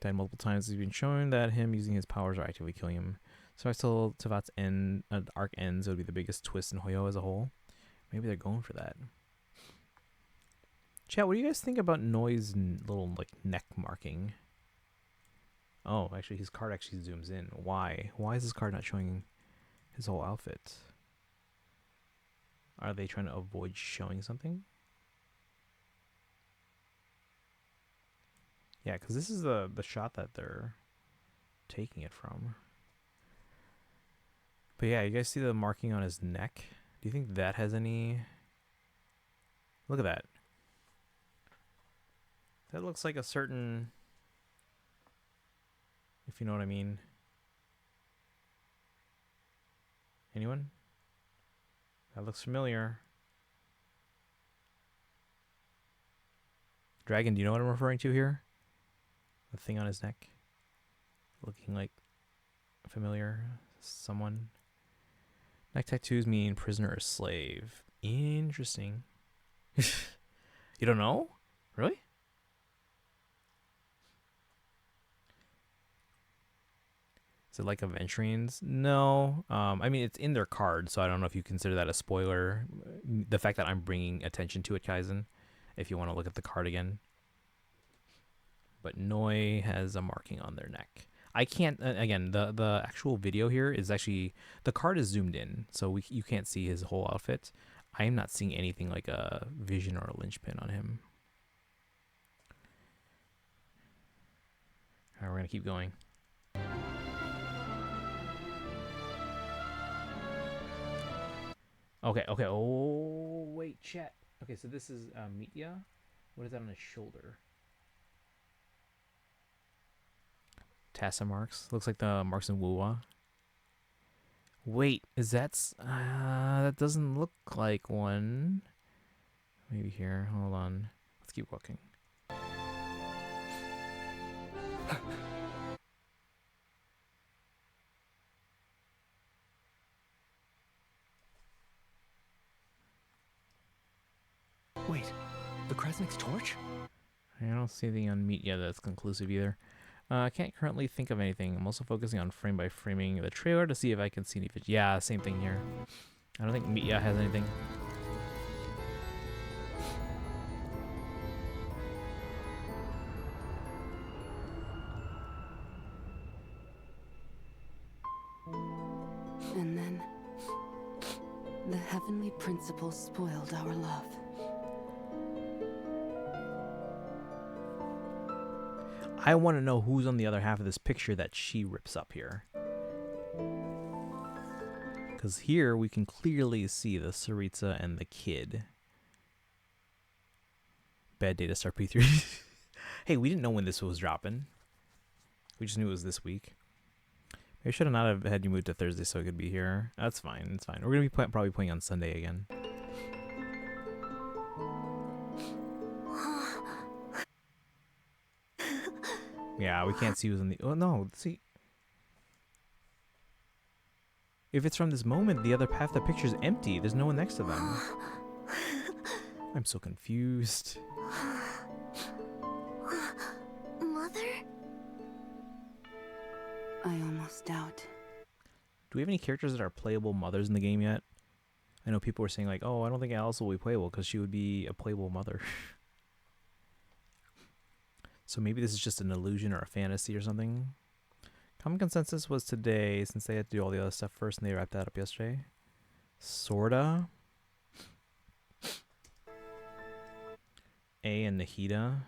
Died multiple times. It's been shown that him using his powers are actively killing him. So I still Tevat's arc ends. It would be the biggest twist in Hoyo as a whole. Maybe they're going for that. Chat, what do you guys think about Noi's little like neck marking? Oh, actually, his card actually zooms in. Why? Why is this card not showing his whole outfit? Are they trying to avoid showing something? Yeah, because this is the shot that they're taking it from. But yeah, you guys see the marking on his neck? Do you think that has any... Look at that. That looks like a certain... If you know what I mean. Anyone? That looks familiar. Dragon, do you know what I'm referring to here? The thing on his neck. Looking like familiar. Someone. Neck tattoos mean prisoner or slave. Interesting. You don't know? Really? Is it like Aventurines? No. I mean, it's in their card, so I don't know if you consider that a spoiler. The fact that I'm bringing attention to it, Kaizen. if you want to look at the card again. But Noi has a marking on their neck. I can't, again, the actual video here is actually, the card is zoomed in, so you can't see his whole outfit. I am not seeing anything like a vision or a linchpin on him. All right, we're going to keep going. Okay. Oh, wait, chat. Okay, so this is Mitya. What is that on his shoulder? Tassa marks. Looks like the marks in Wuwa. Wait, is that doesn't look like one. Maybe here. Hold on. Let's keep walking. Wait, the Kresnik's torch? I don't see anything on Meet yet that's conclusive either. I can't currently think of anything. I'm also focusing on frame by framing the trailer to see if I can see any. Yeah, same thing here. I don't think Meet has anything. And then, the heavenly principle spoiled our love. I want to know who's on the other half of this picture that she rips up here. Because here we can clearly see the Saritsa and the kid. Bad data star P3. Hey, we didn't know when this was dropping. We just knew it was this week. Maybe I should have not have had you move to Thursday so I could be here. That's fine. It's fine. We're going to be probably playing on Sunday again. Yeah, we can't see who's in the... Oh, no. See... If it's from this moment, the other half of the picture is empty. There's no one next to them. I'm so confused. Mother? I almost doubt. Do we have any characters that are playable mothers in the game yet? I know people were saying like, oh, I don't think Alice will be playable because she would be a playable mother. So maybe this is just an illusion or a fantasy or something. Common consensus was today, since they had to do all the other stuff first and they wrapped that up yesterday. Sorta. A and Nahida.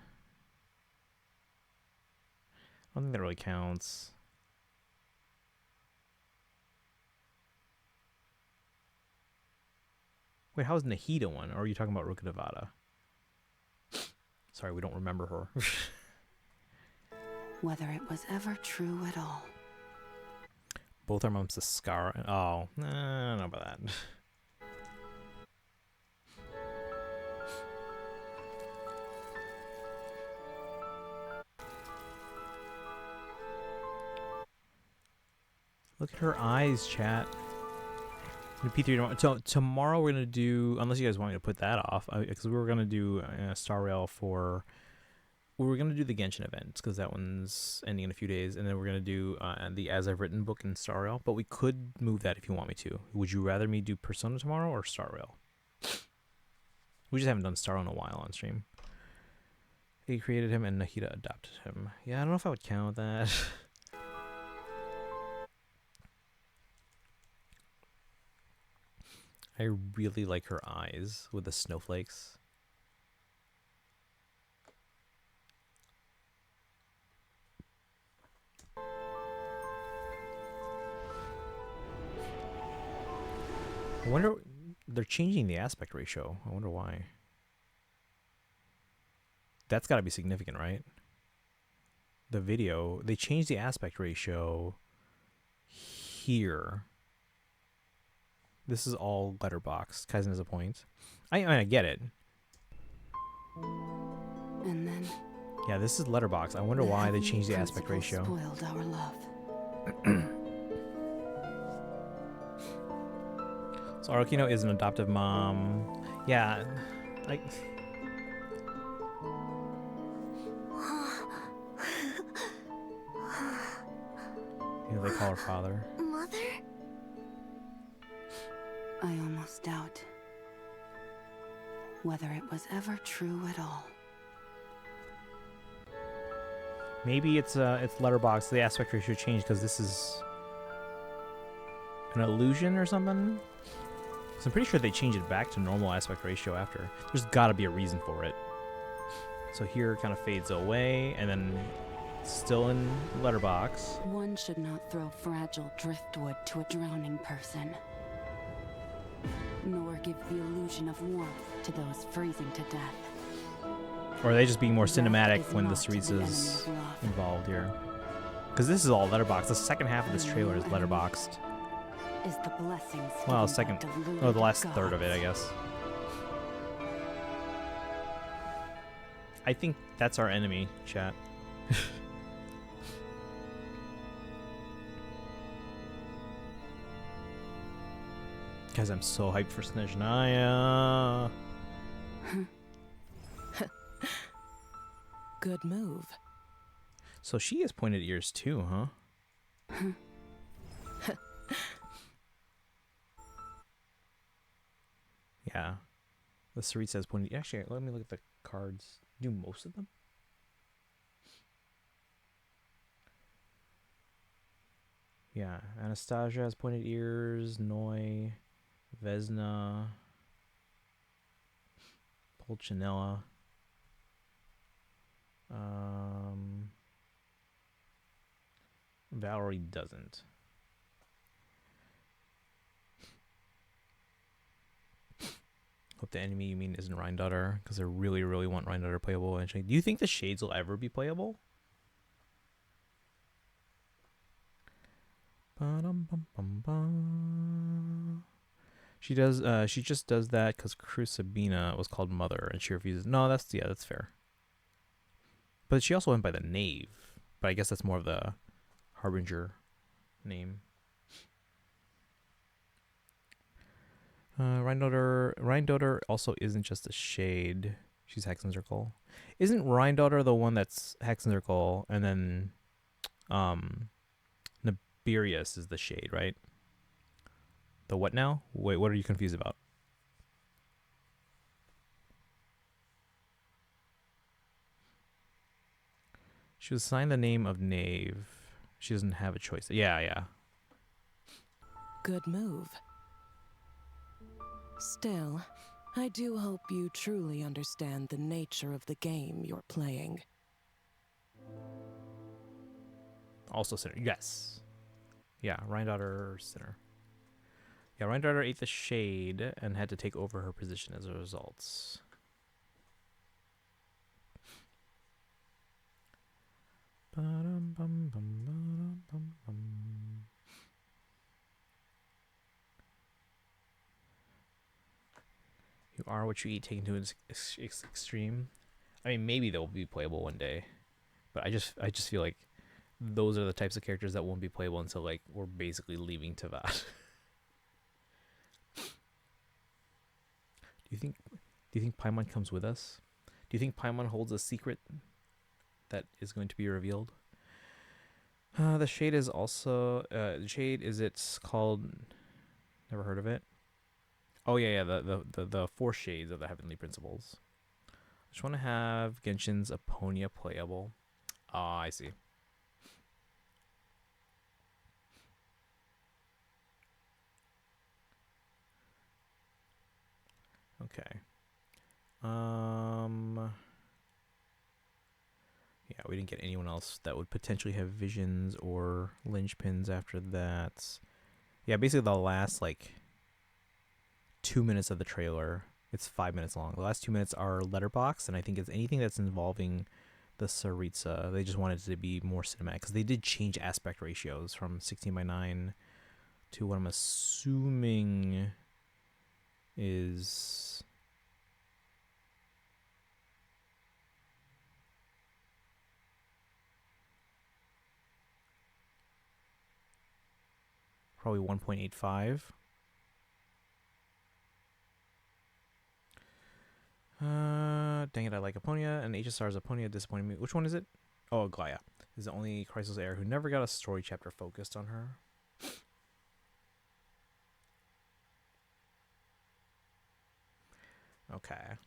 I don't think that really counts. Wait, how is Nahida one? Or are you talking about Ruka Nevada? Sorry, we don't remember her. Whether it was ever true at all. Both our moms to Scar. Oh, I don't know about that. Look at her eyes, chat. P3. So tomorrow we're gonna do, unless you guys want me to put that off, because we were gonna do Star Rail for. We were gonna do the Genshin events because that one's ending in a few days, and then we're gonna do the As I've Written book in Star Rail. But we could move that if you want me to. Would you rather me do Persona tomorrow or Star Rail? We just haven't done Star Rail in a while on stream. He created him and Nahida adopted him. Yeah, I don't know if I would count that. I really like her eyes with the snowflakes. I wonder, they're changing the aspect ratio. I wonder why. That's got to be significant, right? The video, they changed the aspect ratio here. This is all letterbox. Kaizen has a point. I mean, I get it. And then. Yeah, this is letterbox. I wonder why they changed the aspect ratio. Spoiled our love. So Arukino is an adoptive mom. Yeah, like. You know, they call her father. Mother? I almost doubt. whether it was ever true at all. Maybe it's letterbox. The aspect ratio changed because this is an illusion or something. So I'm pretty sure they changed it back to normal aspect ratio after. There's got to be a reason for it. So here it kind of fades away, and then still in letterbox. One should not throw fragile driftwood to a drowning person, nor give the illusion of warmth to those freezing to death. Or are they just being more That cinematic is when the not the Cereza's enemy's love. involved here? Because this is all letterbox. The second half of this trailer is letterboxed. Is the blessings Well, given by second, deluded the last gods. third of it, I guess. I think that's our enemy, chat. Guys, I'm so hyped for Snezhnaya. Good move. So she has pointed ears too, huh? Yeah. The Cereza has pointed. Actually, let me look at the cards. Do most of them? Yeah. Anastasia has pointed ears. Noi. Vesna. Pulcinella. Valerie doesn't. Hope the enemy you mean isn't Rhine-Daughter, because I really, really want Rhine-Daughter playable eventually. Do you think the Shades will ever be playable? She does. She just does that because Crucibina was called Mother, and she refuses. No, that's fair. But she also went by the Knave. But I guess that's more of the Harbinger name. Rhine-Daughter also isn't just a shade. She's Hexenzirkel. Isn't Rhine-Daughter the one that's Hexenzirkel, and then Nibirius is the shade, right? The what now? Wait, what are you confused about? She was assigned the name of Knave. She doesn't have a choice. Yeah. Good move. Still, I do hope you truly understand the nature of the game you're playing. Also Sinner. Yes. Yeah, Rhine-Daughter Sinner. Yeah, Rhine-Daughter ate the shade and had to take over her position as a result. You are what you eat, taken to its extreme. I mean, maybe they'll be playable one day, but I just feel like those are the types of characters that won't be playable until like we're basically leaving Tavad. Do you think Paimon comes with us? Do you think Paimon holds a secret that is going to be revealed? The shade is also the shade is it's called. Never heard of it. Oh yeah, the four shades of the heavenly principles. I just want to have Genshin's Apponia playable. Ah, I see. Okay. Yeah, we didn't get anyone else that would potentially have visions or linchpins after that. Yeah, basically the last like 2 minutes of the trailer. It's 5 minutes long. The last 2 minutes are letterbox, and I think it's anything that's involving the Cereza. They just wanted it to be more cinematic because they did change aspect ratios from 16:9 to what I'm assuming is probably 1.85. Dang it, I like Apponia, and HSR's Apponia disappointed me. Which one is it? Oh, Aglaya is the only Chrysos heir who never got a story chapter focused on her. Okay.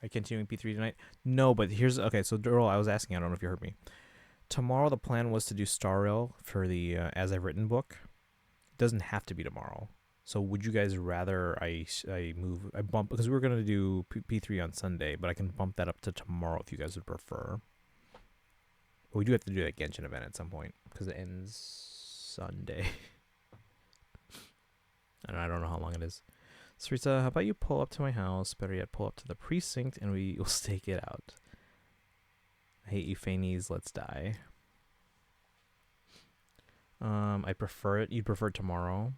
Are you continuing P3 tonight? No, but here's okay. So Earl, I was asking. I don't know if you heard me. Tomorrow the plan was to do Star Rail for the As I've Written book. It doesn't have to be tomorrow. So would you guys rather I bump, because we were gonna do P3 on Sunday, but I can bump that up to tomorrow if you guys would prefer. But we do have to do that Genshin event at some point because it ends Sunday. And I don't know how long it is. Sarita, how about you pull up to my house? Better yet, pull up to the precinct and we will stake it out. I hate you, Fanies. Let's die. I prefer it. You'd prefer it tomorrow.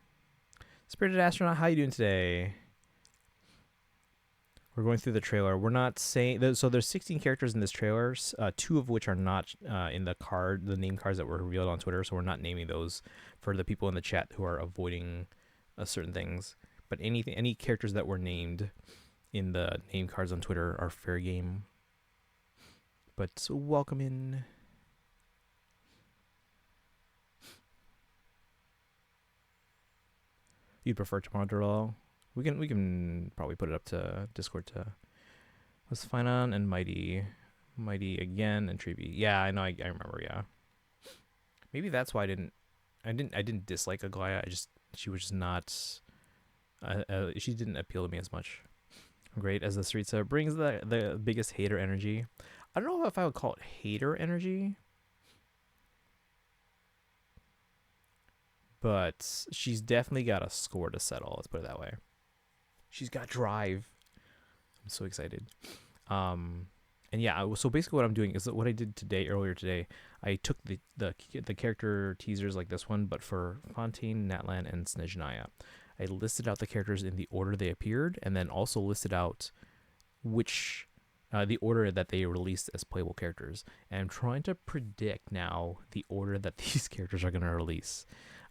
Spirited Astronaut, how you doing today? We're going through the trailer. We're not saying... So there's 16 characters in this trailer, 2 of which are not in the name cards that were revealed on Twitter, so we're not naming those for the people in the chat who are avoiding certain things. But any characters that were named in the name cards on Twitter are fair game. But so welcome in. You'd prefer tomorrow, Durrell? We can probably put it up to Discord to let's find on and Mighty again and Treevy. Yeah, I know. I remember. Yeah, maybe that's why I didn't dislike Aglaya. She was just not. She didn't appeal to me as much. Great as the Sarita brings the biggest hater energy. I don't know if I would call it hater energy, but she's definitely got a score to settle. Let's put it that way. She's got drive. I'm so excited. And yeah, so basically what I'm doing is what I did earlier today. I took the character teasers like this one, but for Fontaine, Natlan, and Snezhnaya. I listed out the characters in the order they appeared, and then also listed out which the order that they released as playable characters. And I'm trying to predict now the order that these characters are going to release.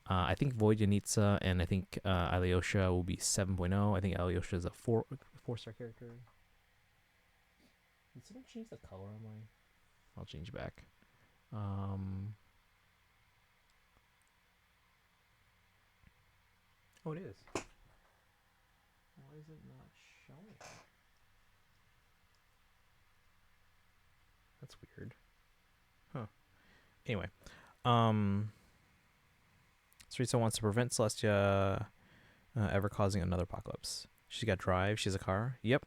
I think Voidyanitsa and I think Alyosha will be 7.0. I think Alyosha is a 4-star character. Did someone change the color on my... I'll change back. Oh, it is. Why is it not showing? That's weird. Huh. Anyway. Sarita wants to prevent Celestia ever causing another apocalypse. She's got drive. She has a car. Yep.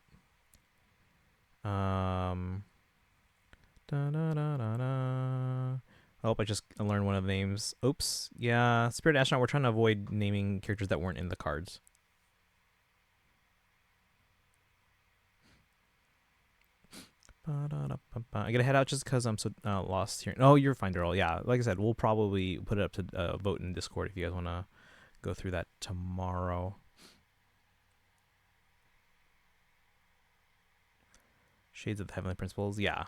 Da, da, da, da, da. I hope I just learned one of the names. Oops. Yeah. Spirit Astronaut, we're trying to avoid naming characters that weren't in the cards. I gotta head out just because I'm so lost here. Oh, you're fine, Daryl. Yeah, like I said, we'll probably put it up to vote in Discord if you guys want to go through that tomorrow. Shades of the Heavenly Principles, yeah.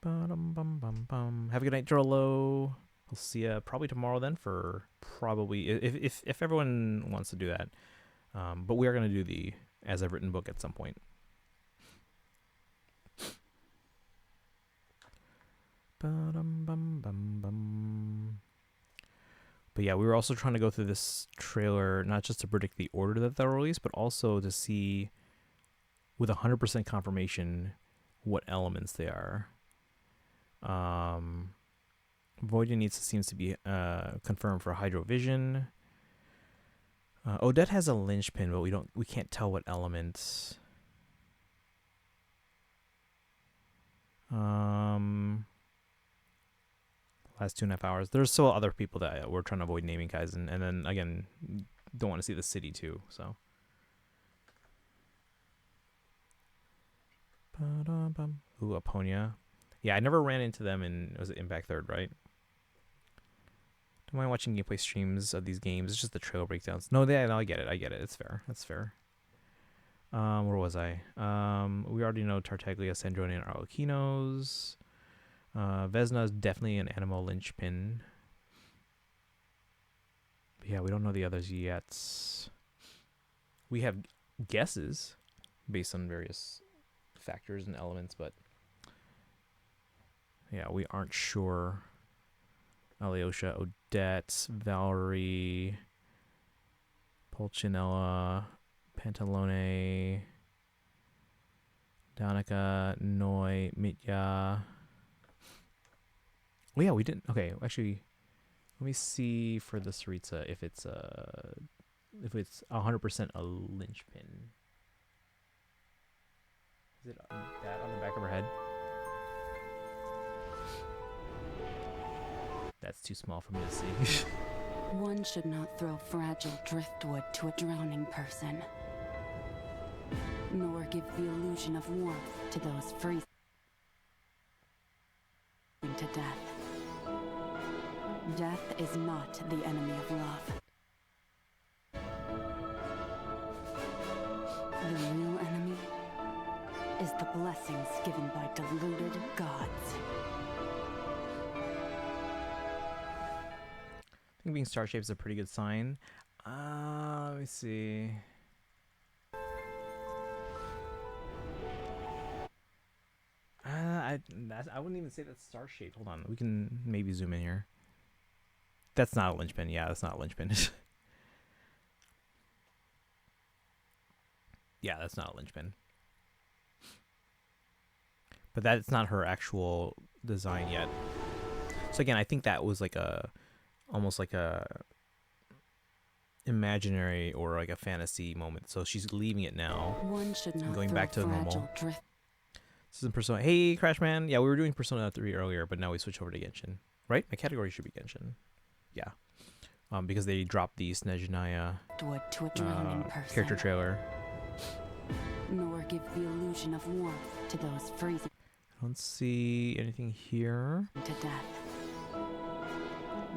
Have a good night, Daryl. We'll see you probably tomorrow then for probably if everyone wants to do that. But we are gonna do the As I've Written book at some point. But yeah, we were also trying to go through this trailer not just to predict the order that they'll release, but also to see with 100% confirmation what elements they are. Voidyanitsa seems to be confirmed for Hydrovision. Odette has a linchpin, but we can't tell what element. Last 2.5 hours. There's still other people that we're trying to avoid naming, guys, and then again, don't want to see the city too. So. Ooh, Aponia. Yeah, I never ran into them in, was it Impact 3rd, right? Don't mind watching gameplay streams of these games. It's just the trailer breakdowns. No, I get it. I get it. It's fair. That's fair. Where was I? We already know Tartaglia, Sandrone, and Arlequinos. Vesna is definitely an animal linchpin. But yeah, we don't know the others yet. We have guesses based on various factors and elements, but yeah, we aren't sure. Alyosha, Odette, Valerie, Pulcinella, Pantalone. Danica, Noi, Mitya. Oh yeah, we didn't. Okay, actually, let me see for the Saritsa if it's 100% a linchpin. Is it that on the back of her head? That's too small for me to see. One should not throw fragile driftwood to a drowning person, nor give the illusion of warmth to those freezing to death. Death is not the enemy of love. The real enemy is the blessings given by deluded gods. I think being star-shaped is a pretty good sign. Let me see. I wouldn't even say that's star-shaped. Hold on. We can maybe zoom in here. That's not a linchpin. Yeah, that's not a linchpin. Yeah, that's not a linchpin. But that's not her actual design yet. So again, I think that was like almost like a imaginary or like a fantasy moment. So she's leaving it now. One should not going throw back to fragile normal. drift. This is in Persona. Hey, Crashman. Yeah, we were doing Persona 3 earlier, but now we switch over to Genshin. Right? My category should be Genshin. Yeah. Because they dropped the Snezhnaya To a drowning person, character trailer. nor give the illusion of warmth to those freezing I don't see anything here. to death.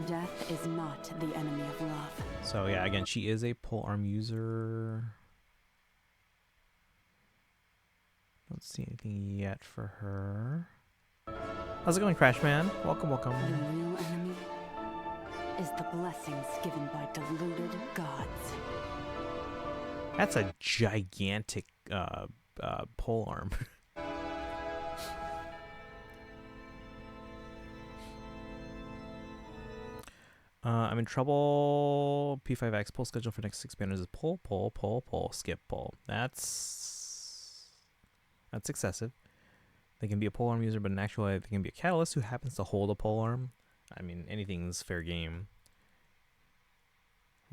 Death is not the enemy of love. So yeah, again, she is a polearm user. Don't see anything yet for her. How's it going, Crashman? Welcome, welcome. The real enemy is the blessings given by deluded gods. That's a gigantic polearm. I'm in trouble. P5X pull schedule for next 6 banners is pull, skip pull. That's excessive. They can be a polearm user, but in actuality, they can be a catalyst who happens to hold a polearm. I mean, anything's fair game.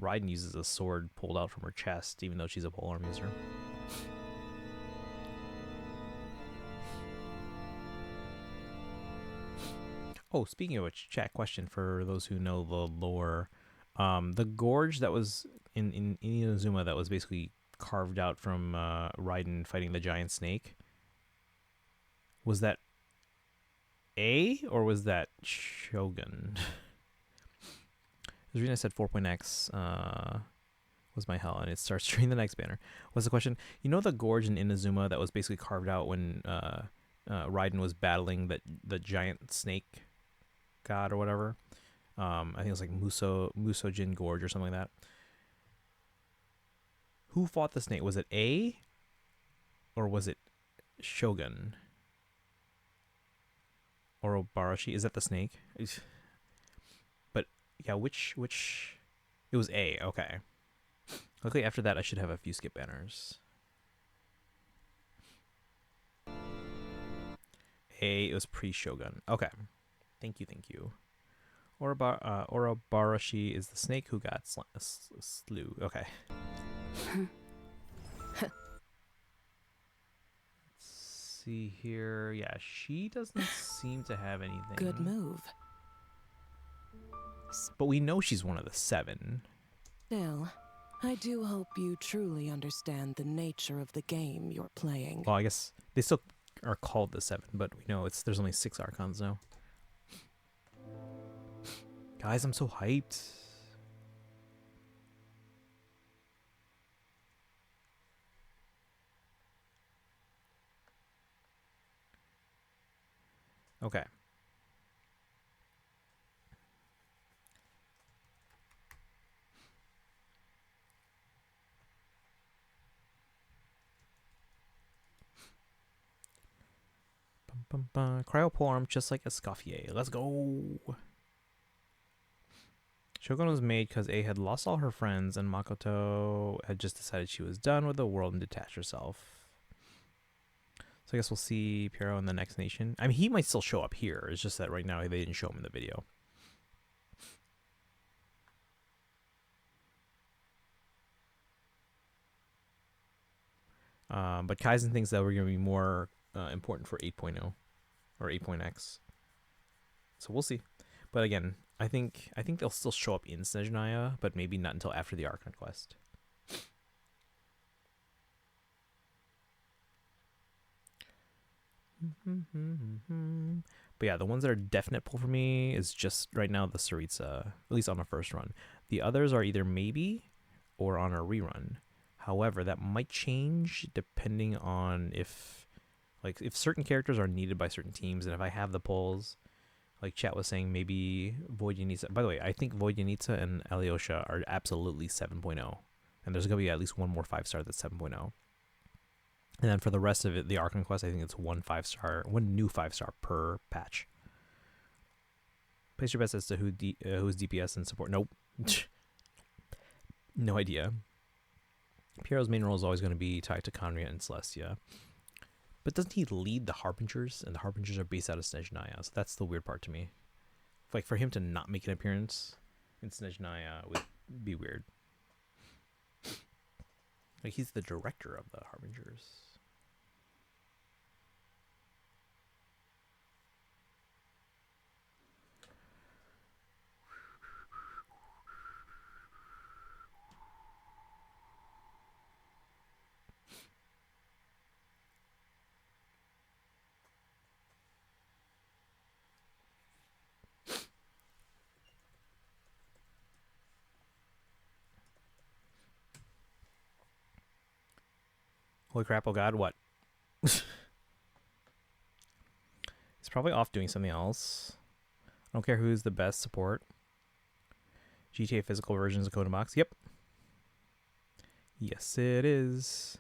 Raiden uses a sword pulled out from her chest, even though she's a polearm user. Oh, speaking of which, chat question for those who know the lore. The gorge that was in Inazuma that was basically carved out from Raiden fighting the giant snake, was that A or was that Shogun? The reason I said 4.x was my hell, and it starts during the next banner. What's the question? You know the gorge in Inazuma that was basically carved out when Raiden was battling the giant snake god or whatever? I think it was like Musojin Gorge or something like that. Who fought the snake? Was it A or was it Shogun? Or Obarashi? Is that the snake? But yeah, which it was A. Okay. Luckily after that I should have a few skip banners. A, it was pre-Shogun. Okay. Thank you. Orobarashi is the snake who got slew. Okay. Let's see here. Yeah, she doesn't seem to have anything. Good move. But we know she's one of the 7. Still, I do hope you truly understand the nature of the game you're playing. Well, I guess they still are called the 7, but we know there's only 6 Archons now. Guys, I'm so hyped. Okay. Cryo polearm just like Escoffier. Let's go. Shogun was made because A had lost all her friends and Makoto had just decided she was done with the world and detached herself. So I guess we'll see Piero in the next nation. I mean, he might still show up here. It's just that right now they didn't show him in the video. But Kaizen thinks that we're going to be more important for 8.0 or 8.x. So we'll see. But again, I think they'll still show up in Snezhnaya, but maybe not until after the Archon quest. But yeah, the ones that are definite pull for me is just right now the Saritsa, at least on a first run. The others are either maybe or on a rerun. However, that might change depending on if certain characters are needed by certain teams, and if I have the pulls, like chat was saying, maybe Void Yanitsa. By the way, I think Void Yanitsa and Alyosha are absolutely 7.0, and there's gonna be at least one more 5-star that's 7.0. And then for the rest of it, the Archon quest, I think it's one new 5-star per patch. Place your bets as to who's DPS and support. Nope. No idea. Piero's main role is always going to be tied to Conria and Celestia. But doesn't he lead the Harbingers? And the Harbingers are based out of Snezhnaya. So that's the weird part to me. Like, for him to not make an appearance in Snezhnaya would be weird. Like, he's the director of the Harbingers. Holy crap, oh god, what? He's probably off doing something else. I don't care who's the best support. GTA physical versions of Code Box. Yep. Yes, it is.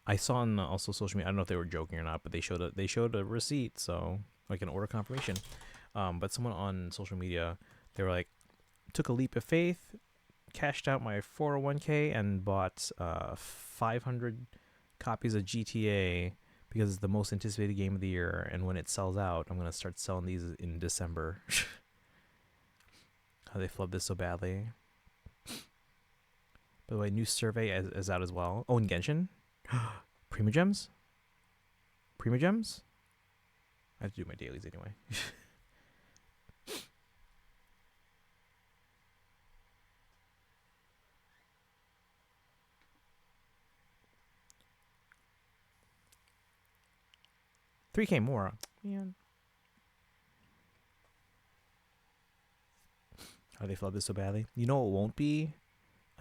I saw on also social media, I don't know if they were joking or not, but they showed a receipt, so like an order confirmation. But someone on social media, they were like, took a leap of faith, cashed out my 401k and bought 500 copies of GTA because it's the most anticipated game of the year, and when it sells out, I'm gonna start selling these in December. How they flubbed this so badly. By the way, new survey is out as well. Oh, and Genshin? Primogems? Primogems? I have to do my dailies anyway. $3K more. Man. How they flub this so badly? You know it won't be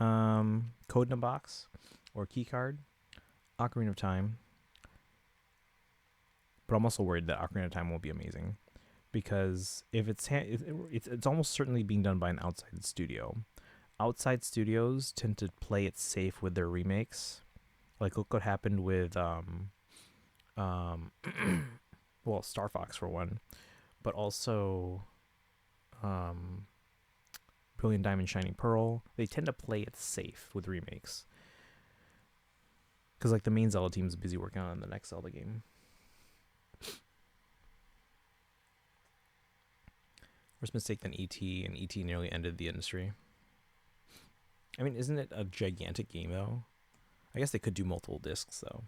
Code in a Box or Keycard? Ocarina of Time. But I'm also worried that Ocarina of Time won't be amazing, because if it's almost certainly being done by an outside studio. Outside studios tend to play it safe with their remakes. Like, look what happened with well, Star Fox for one, but also Brilliant Diamond Shining Pearl. They tend to play it safe with remakes, because like the main Zelda team is busy working on the next Zelda game. Worse mistake than E.T., and E.T. nearly ended the industry. I mean, isn't it a gigantic game though? I guess they could do multiple discs though.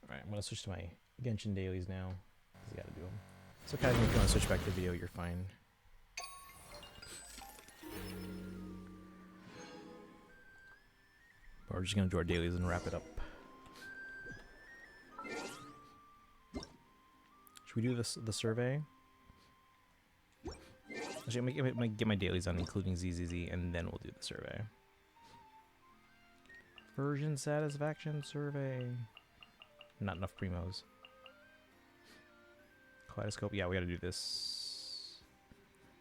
Alright, I'm going to switch to my Genshin dailies now, because I got to do them. So Kaizen, if you want to switch back to the video, you're fine. But we're just going to do our dailies and wrap it up. Should we do the survey? Actually, I'm gonna get my dailies on, including ZZZ, and then we'll do the survey. Version satisfaction survey. Not enough primos. Kaleidoscope. Yeah, we gotta do this.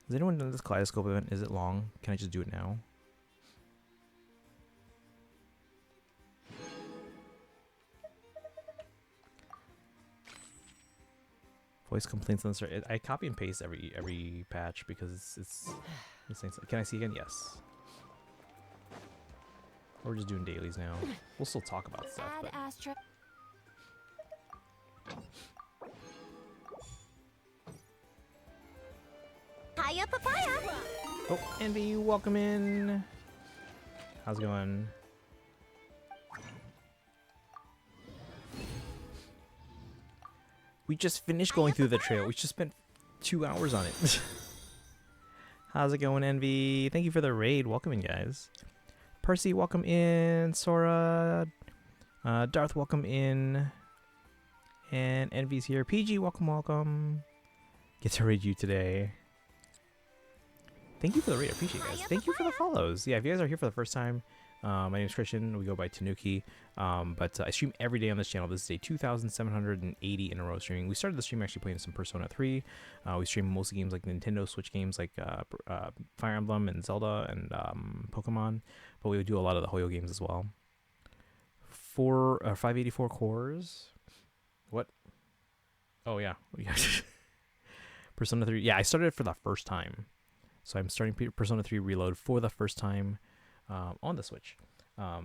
Has anyone done this Kaleidoscope event? Is it long? Can I just do it now? Voice complaints on the start. I copy and paste every patch because it's can I see again? Yes. We're just doing dailies now. We'll still talk about stuff. Add But Astra. Hiya, papaya! oh, Envy, welcome in. How's it going? We just finished going through the trail. We just spent 2 hours on it. How's it going, Envy? Thank you for the raid. Welcome in, guys. Percy, welcome in. Sora. Darth, welcome in. And Envy's here. PG, welcome, welcome. Get to raid you today. Thank you for the raid. I appreciate it, guys. Thank you for the follows. Yeah, if you guys are here for the first time, my name is Christian. We go by Tanuki. But I stream every day on this channel. This is day 2,780 in a row streaming. We started the stream actually playing some Persona 3. We stream mostly games like Nintendo Switch games like Fire Emblem and Zelda and Pokemon. But we would do a lot of the Hoyo games as well. 584 cores. What? Oh, yeah. Persona 3. Yeah, I started it for the first time. So I'm starting Persona 3 Reload for the first time on the Switch. Yeah,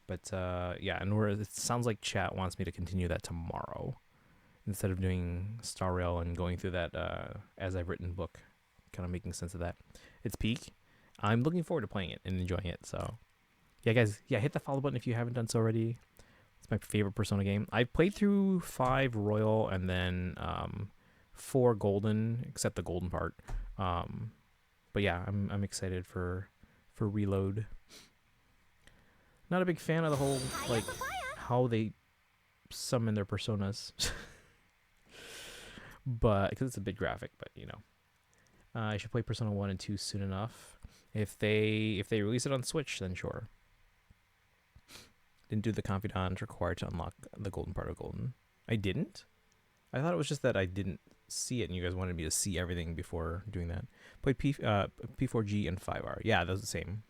and it sounds like chat wants me to continue that tomorrow instead of doing Star Rail and going through that as I've written book, kind of making sense of that. It's peak. I'm looking forward to playing it and enjoying it. So, yeah, guys, hit the follow button if you haven't done so already. It's my favorite Persona game. I played through 5 Royal and then 4 Golden, except the Golden part. But yeah, I'm excited for Reload. Not a big fan of the whole like how they summon their personas, but because it's a bit graphic. But you know, I should play Persona 1 and 2 soon enough. If they release it on Switch, then sure. Didn't do the confidant required to unlock the golden part of Golden. I didn't. I thought it was just that I didn't see it, and you guys wanted me to see everything before doing that. Played P4G and 5R. Yeah, that was the same.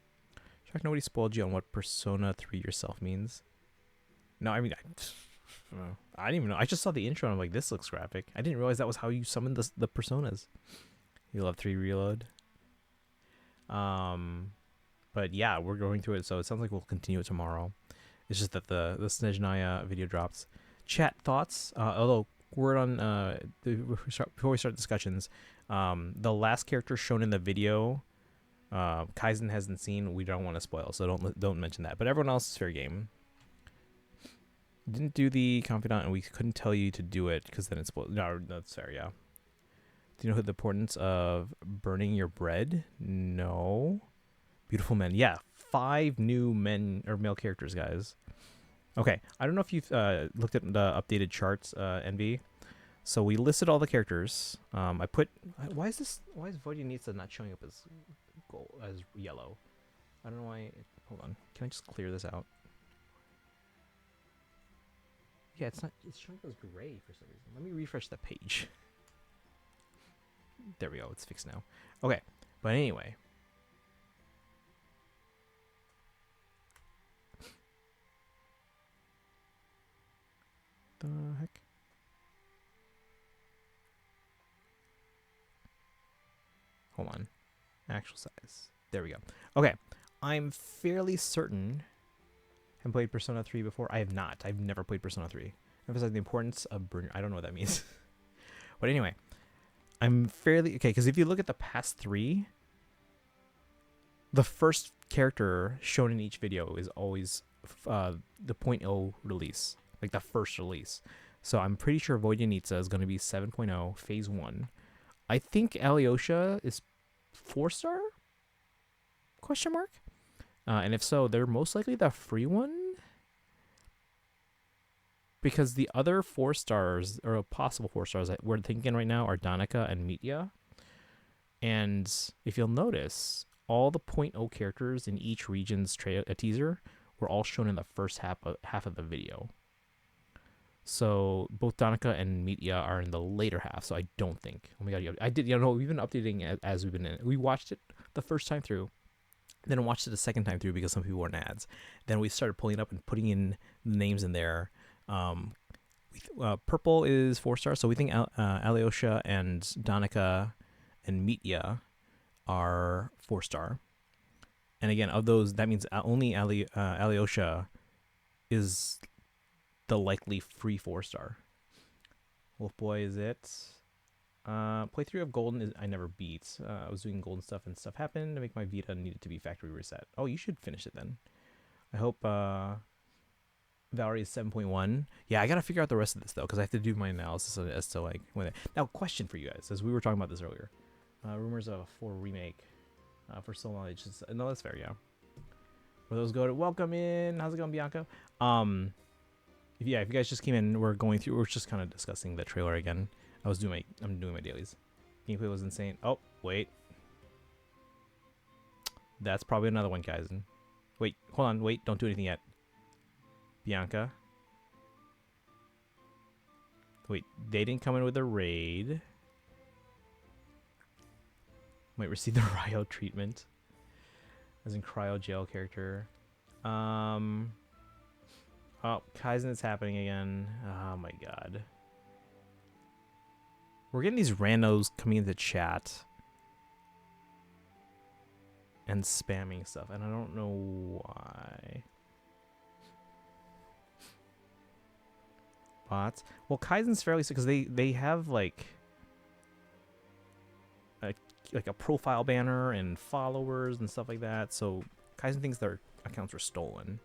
Shocked nobody spoiled you on what Persona 3 yourself means. No, I mean, I didn't even know. I just saw the intro and I'm like, this looks graphic. I didn't realize that was how you summoned the personas. You love 3 Reload. But yeah, we're going through it, so it sounds like we'll continue it tomorrow. It's just that the Snezhnaya video drops. Chat thoughts. Although word on before we start discussions, the last character shown in the video, Kaizen hasn't seen. We don't want to spoil, so don't mention that. But everyone else is fair game. Didn't do the confidant, and we couldn't tell you to do it because then it's spoiled. No, that's fair. Yeah. Do you know the importance of burning your bread? No. Beautiful men. Yeah, 5 new men or male characters, guys. Okay, I don't know if you've looked at the updated charts, NV. So we listed all the characters. I put. Why is Vodyanitsa not showing up as yellow? I don't know why. Hold on. Can I just clear this out? Yeah, it's not. It's showing up as gray for some reason. Let me refresh the page. There we go. It's fixed now. Okay, but anyway. The heck? Hold on. Actual size. There we go. Okay. I'm fairly certain. I've played Persona 3 before. I have not. I've never played Persona 3. Emphasize the importance of burn. I don't know what that means. But anyway, I'm fairly okay because if you look at the past 3, the first character shown in each video is always the 0.0 release, like the first release. So I'm pretty sure Vodyanitsa is going to be 7.0 phase 1. I think Alyosha is 4-star? Question mark? And if so, they're most likely the free one. Because the other 4 stars, or possible 4 stars that we're thinking right now are Danica and Mitya. And if you'll notice, all the 0.0 characters in each region's teaser were all shown in the first half of the video. So both Danica and Mitya are in the later half, so I don't think. Oh my god, I did, we've been updating it as we've been in it. We watched it the first time through, then watched it a second time through because some people weren't ads. Then we started pulling up and putting in the names in there. Purple is 4 stars, so we think Alyosha and Donica and Mitya are 4 star. And again, of those, that means only Alyosha is the likely free 4 star. Wolf Boy is it. Playthrough of Golden is I never beat. I was doing Golden stuff and stuff happened to make my Vita needed to be factory reset. Oh, you should finish it then. I hope Valerie is 7.1. Yeah, I gotta figure out the rest of this though, because I have to do my analysis as to like when. Now, question for you guys, as we were talking about this earlier. Rumors of a 4 remake for so long. It's just no, that's fair. Yeah. Where those go to welcome in. How's it going, Bianca? If you guys just came in, we're just kind of discussing the trailer again. I'm doing my dailies. Gameplay was insane. Oh, wait. That's probably another one, guys. Wait, hold on. Wait, don't do anything yet. Bianca. Wait, they didn't come in with a raid. Might receive the Ryo treatment. As in cryo jail character. Oh, Kaizen is happening again. Oh my god. We're getting these randos coming into chat and spamming stuff, and I don't know why. Bots. Well, Kaizen's fairly sick because they have like a profile banner and followers and stuff like that. So Kaizen thinks their accounts were stolen.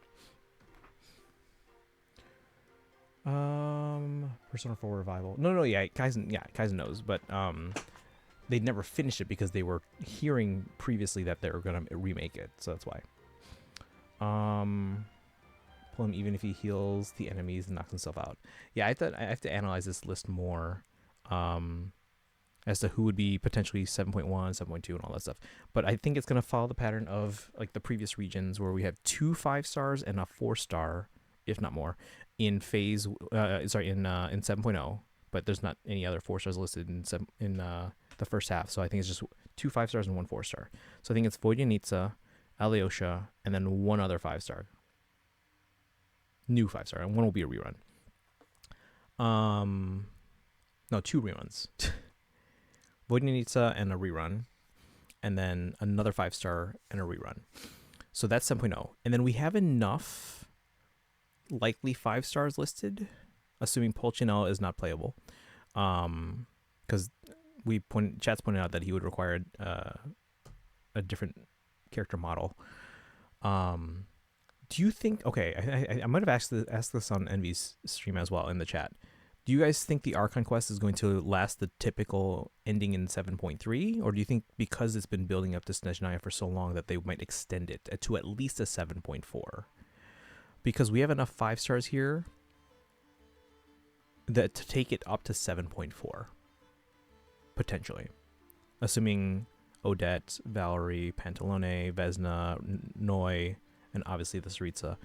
Persona 4 revival. No, yeah, Kaizen knows, but they'd never finished it because they were hearing previously that they were gonna remake it, so that's why. Pull him even if he heals the enemies and knocks himself out. Yeah, I thought I have to analyze this list more, as to who would be potentially 7.1, 7.2, and all that stuff. But I think it's gonna follow the pattern of like the previous regions where we have 2 5 stars and a 4 star, if not more, in phase in 7.0, but there's not any other 4 stars listed in the first half, so I think it's just 2 5 stars and 1 4 star. So I think it's Voidyanitsa, Alyosha, and then 1 other 5 star, new 5 star, and 1 will be a rerun. No, 2 reruns. Voidyanitsa and a rerun, and then another 5 star and a rerun. So that's 7.0, and then we have enough likely 5 stars listed, assuming Polchinella is not playable, because chat's pointed out that he would require a different character model. Do you think? Okay, I might have asked this on Envy's stream as well in the chat. Do you guys think the Archon quest is going to last the typical ending in 7.3, or do you think because it's been building up to Snezhnaya for so long that they might extend it to at least a 7.4? Because we have enough 5 stars here that to take it up to 7.4 potentially, assuming Odette, Valerie, Pantalone, Vesna, Noi, and obviously the Saritsa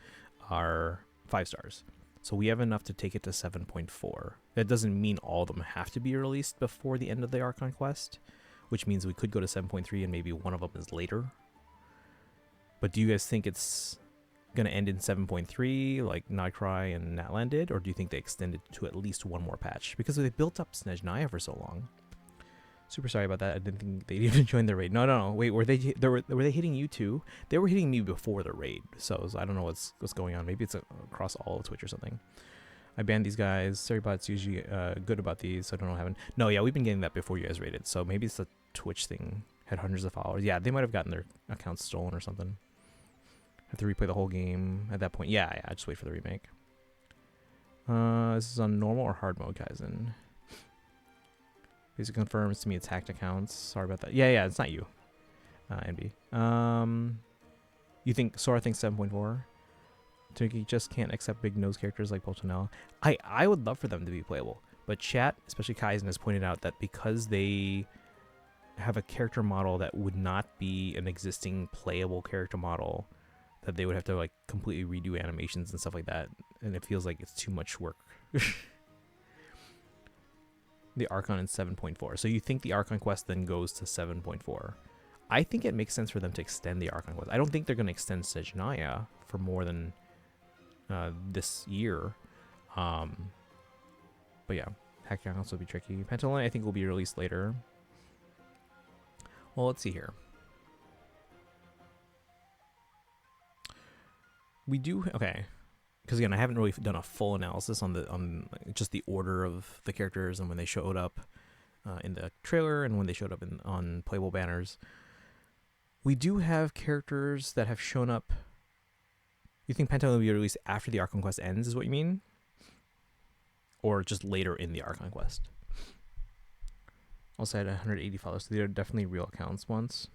are 5 stars. So we have enough to take it to 7.4. That doesn't mean all of them have to be released before the end of the Archon quest, which means we could go to 7.3 and maybe one of them is later. But do you guys think it's going to end in 7.3 like Nightcry and Natlan did, or do you think they extended to at least one more patch? Because they built up Snezhnaya for so long. Super sorry about that. I didn't think they'd even join the raid. No. Wait, were they hitting you too? They were hitting me before the raid, so I don't know what's going on. Maybe it's across all of Twitch or something. I banned these guys. Sorrybot's usually good about these, so I don't know what happened. No, yeah, we've been getting that before you guys raided, so maybe it's the Twitch thing. Had hundreds of followers. Yeah, they might have gotten their accounts stolen or something. Have to replay the whole game at that point. Yeah, just wait for the remake. This is on normal or hard mode, Kaizen? Basically confirms to me it's hacked accounts. Sorry about that. Yeah, it's not you, NB. You think Sora thinks 7.4? Tanuki just can't accept big nose characters like Polchinella. I would love for them to be playable, but chat, especially Kaizen, has pointed out that because they have a character model that would not be an existing playable character model, that they would have to like completely redo animations and stuff like that, and it feels like it's too much work. The Archon in 7.4. So you think the Archon quest then goes to 7.4? I think it makes sense for them to extend the Archon quest. I don't think they're going to extend Snezhnaya for more than this year. But yeah, Hack can also be tricky. Pantalone, I think, will be released later. Well, let's see here. We do okay, because again, I haven't really done a full analysis on just the order of the characters and when they showed up in the trailer and when they showed up on playable banners. We do have characters that have shown up. You think Pantalone will be released after the Archon Quest ends, is what you mean? Or just later in the Archon Quest? Also had 180 followers, so they are definitely real accounts once.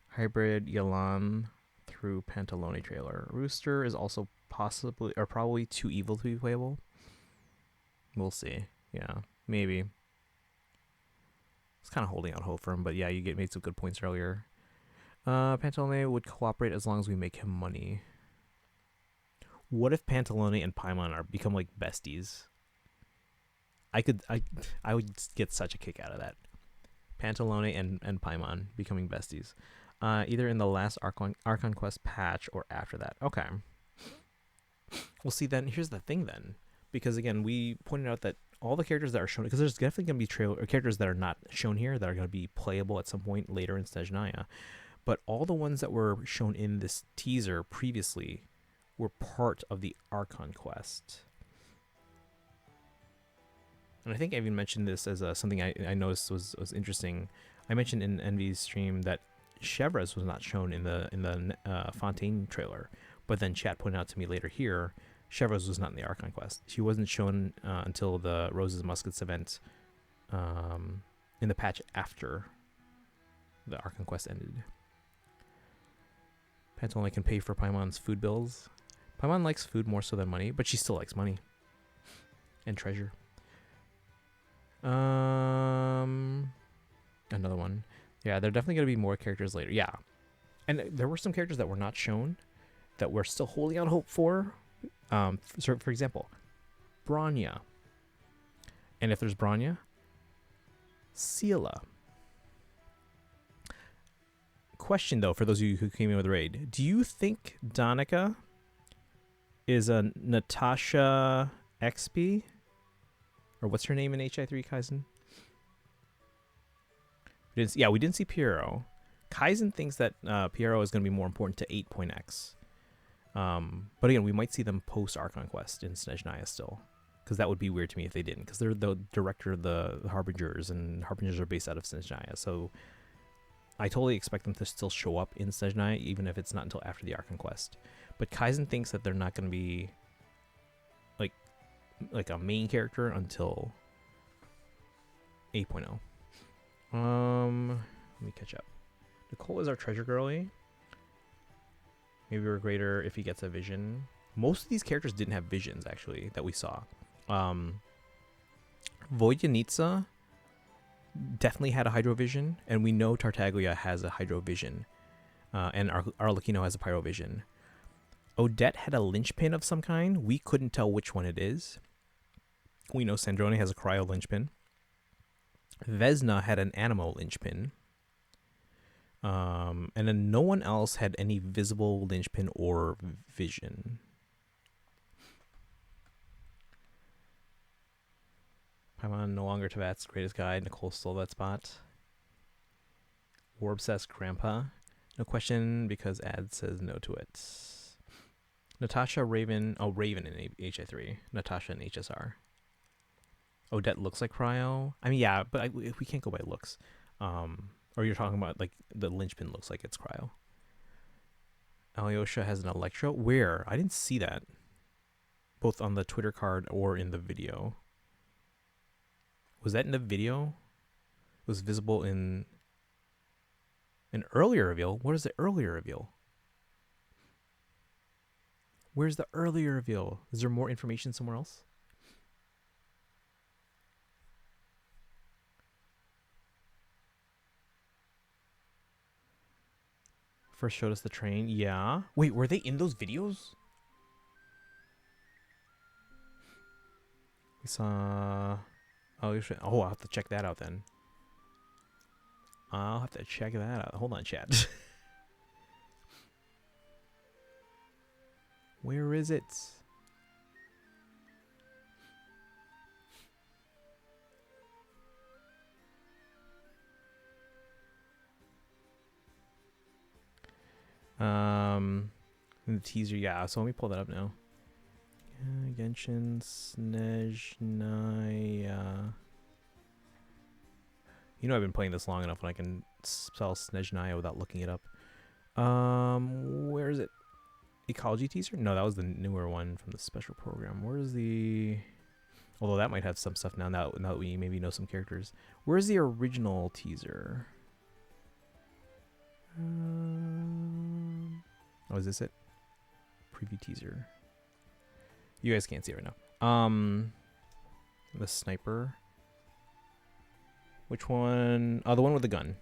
Hybrid Yalan through Pantalone trailer. Rooster is also possibly or probably too evil to be playable. We'll see. Yeah, maybe. It's kind of holding out hope for him, but yeah, you made some good points earlier. Pantalone would cooperate as long as we make him money. What if Pantalone and Paimon become like besties? I would get such a kick out of that. Pantalone and Paimon becoming besties. Either in the last Archon Quest patch or after that. Okay. Well, see, then here's the thing then. Because again, we pointed out that all the characters that are shown, because there's definitely going to be characters that are not shown here that are going to be playable at some point later in Snezhnaya. But all the ones that were shown in this teaser previously were part of the Archon Quest. And I think I even mentioned this as something I noticed was interesting. I mentioned in Envy's stream that Chevres was not shown in the Fontaine trailer, but then chat pointed out to me later here, Chevres was not in the Archon Quest. She wasn't shown until the Roses and Muskets event in the patch after the Archon Quest ended. Pantalone can pay for Paimon's food bills. Paimon likes food more so than money, but she still likes money and treasure. Another one. Yeah, there are definitely going to be more characters later. Yeah. And there were some characters that were not shown that we're still holding out hope for. So for example, Bronya. And if there's Bronya, Sela. Question though, for those of you who came in with Raid, do you think Danica is a Natasha XP? Or what's her name in HI3, Kaizen? We didn't see Piero. Kaizen thinks that Piero is going to be more important to 8.x. But again, we might see them post Archon Quest in Snezhnaya still. Because that would be weird to me if they didn't. Because they're the director of the Harbingers, and Harbingers are based out of Snezhnaya. So I totally expect them to still show up in Snezhnaya, even if it's not until after the Archon Quest. But Kaizen thinks that they're not going to be like a main character until 8.0. Let me catch up. Nicole is our treasure girlie. Maybe we're greater if he gets a vision. Most of these characters didn't have visions, actually, that we saw. Voyanitsa definitely had a hydrovision, and we know Tartaglia has a hydrovision, and Arlecchino has a pyrovision. Odette had a linchpin of some kind. We couldn't tell which one it is. We know Sandrone has a cryo linchpin. Vesna had an animo linchpin. And then no one else had any visible linchpin or vision. Paimon no longer Tavat's greatest guide. Nicole stole that spot. War obsessed grandpa. No question because ad says no to it. Natasha, Raven. Oh, Raven in HI3. Natasha in HSR. Odette looks like Cryo. I mean, yeah, but we can't go by looks. Or you're talking about, like, the linchpin looks like it's Cryo. Alyosha has an Electro. Where? I didn't see that. Both on the Twitter card or in the video. Was that in the video? It was visible in an earlier reveal. What is the earlier reveal? Where's the earlier reveal? Is there more information somewhere else? First showed us the train. Yeah. Wait, were they in those videos? We saw... Oh, I'll have to check that out then. I'll have to check that out. Hold on, chat. Where is it? In the teaser, yeah. So let me pull that up now. Genshin Snezhnaya. You know I've been playing this long enough when I can spell Snezhnaya without looking it up. Where is it? Ecology teaser? No, that was the newer one from the special program. Where's the... Although that might have some stuff now that we maybe know some characters. Where's the original teaser? Oh, is this it? Preview teaser. You guys can't see it right now. The sniper. Which one? Oh, the one with the gun.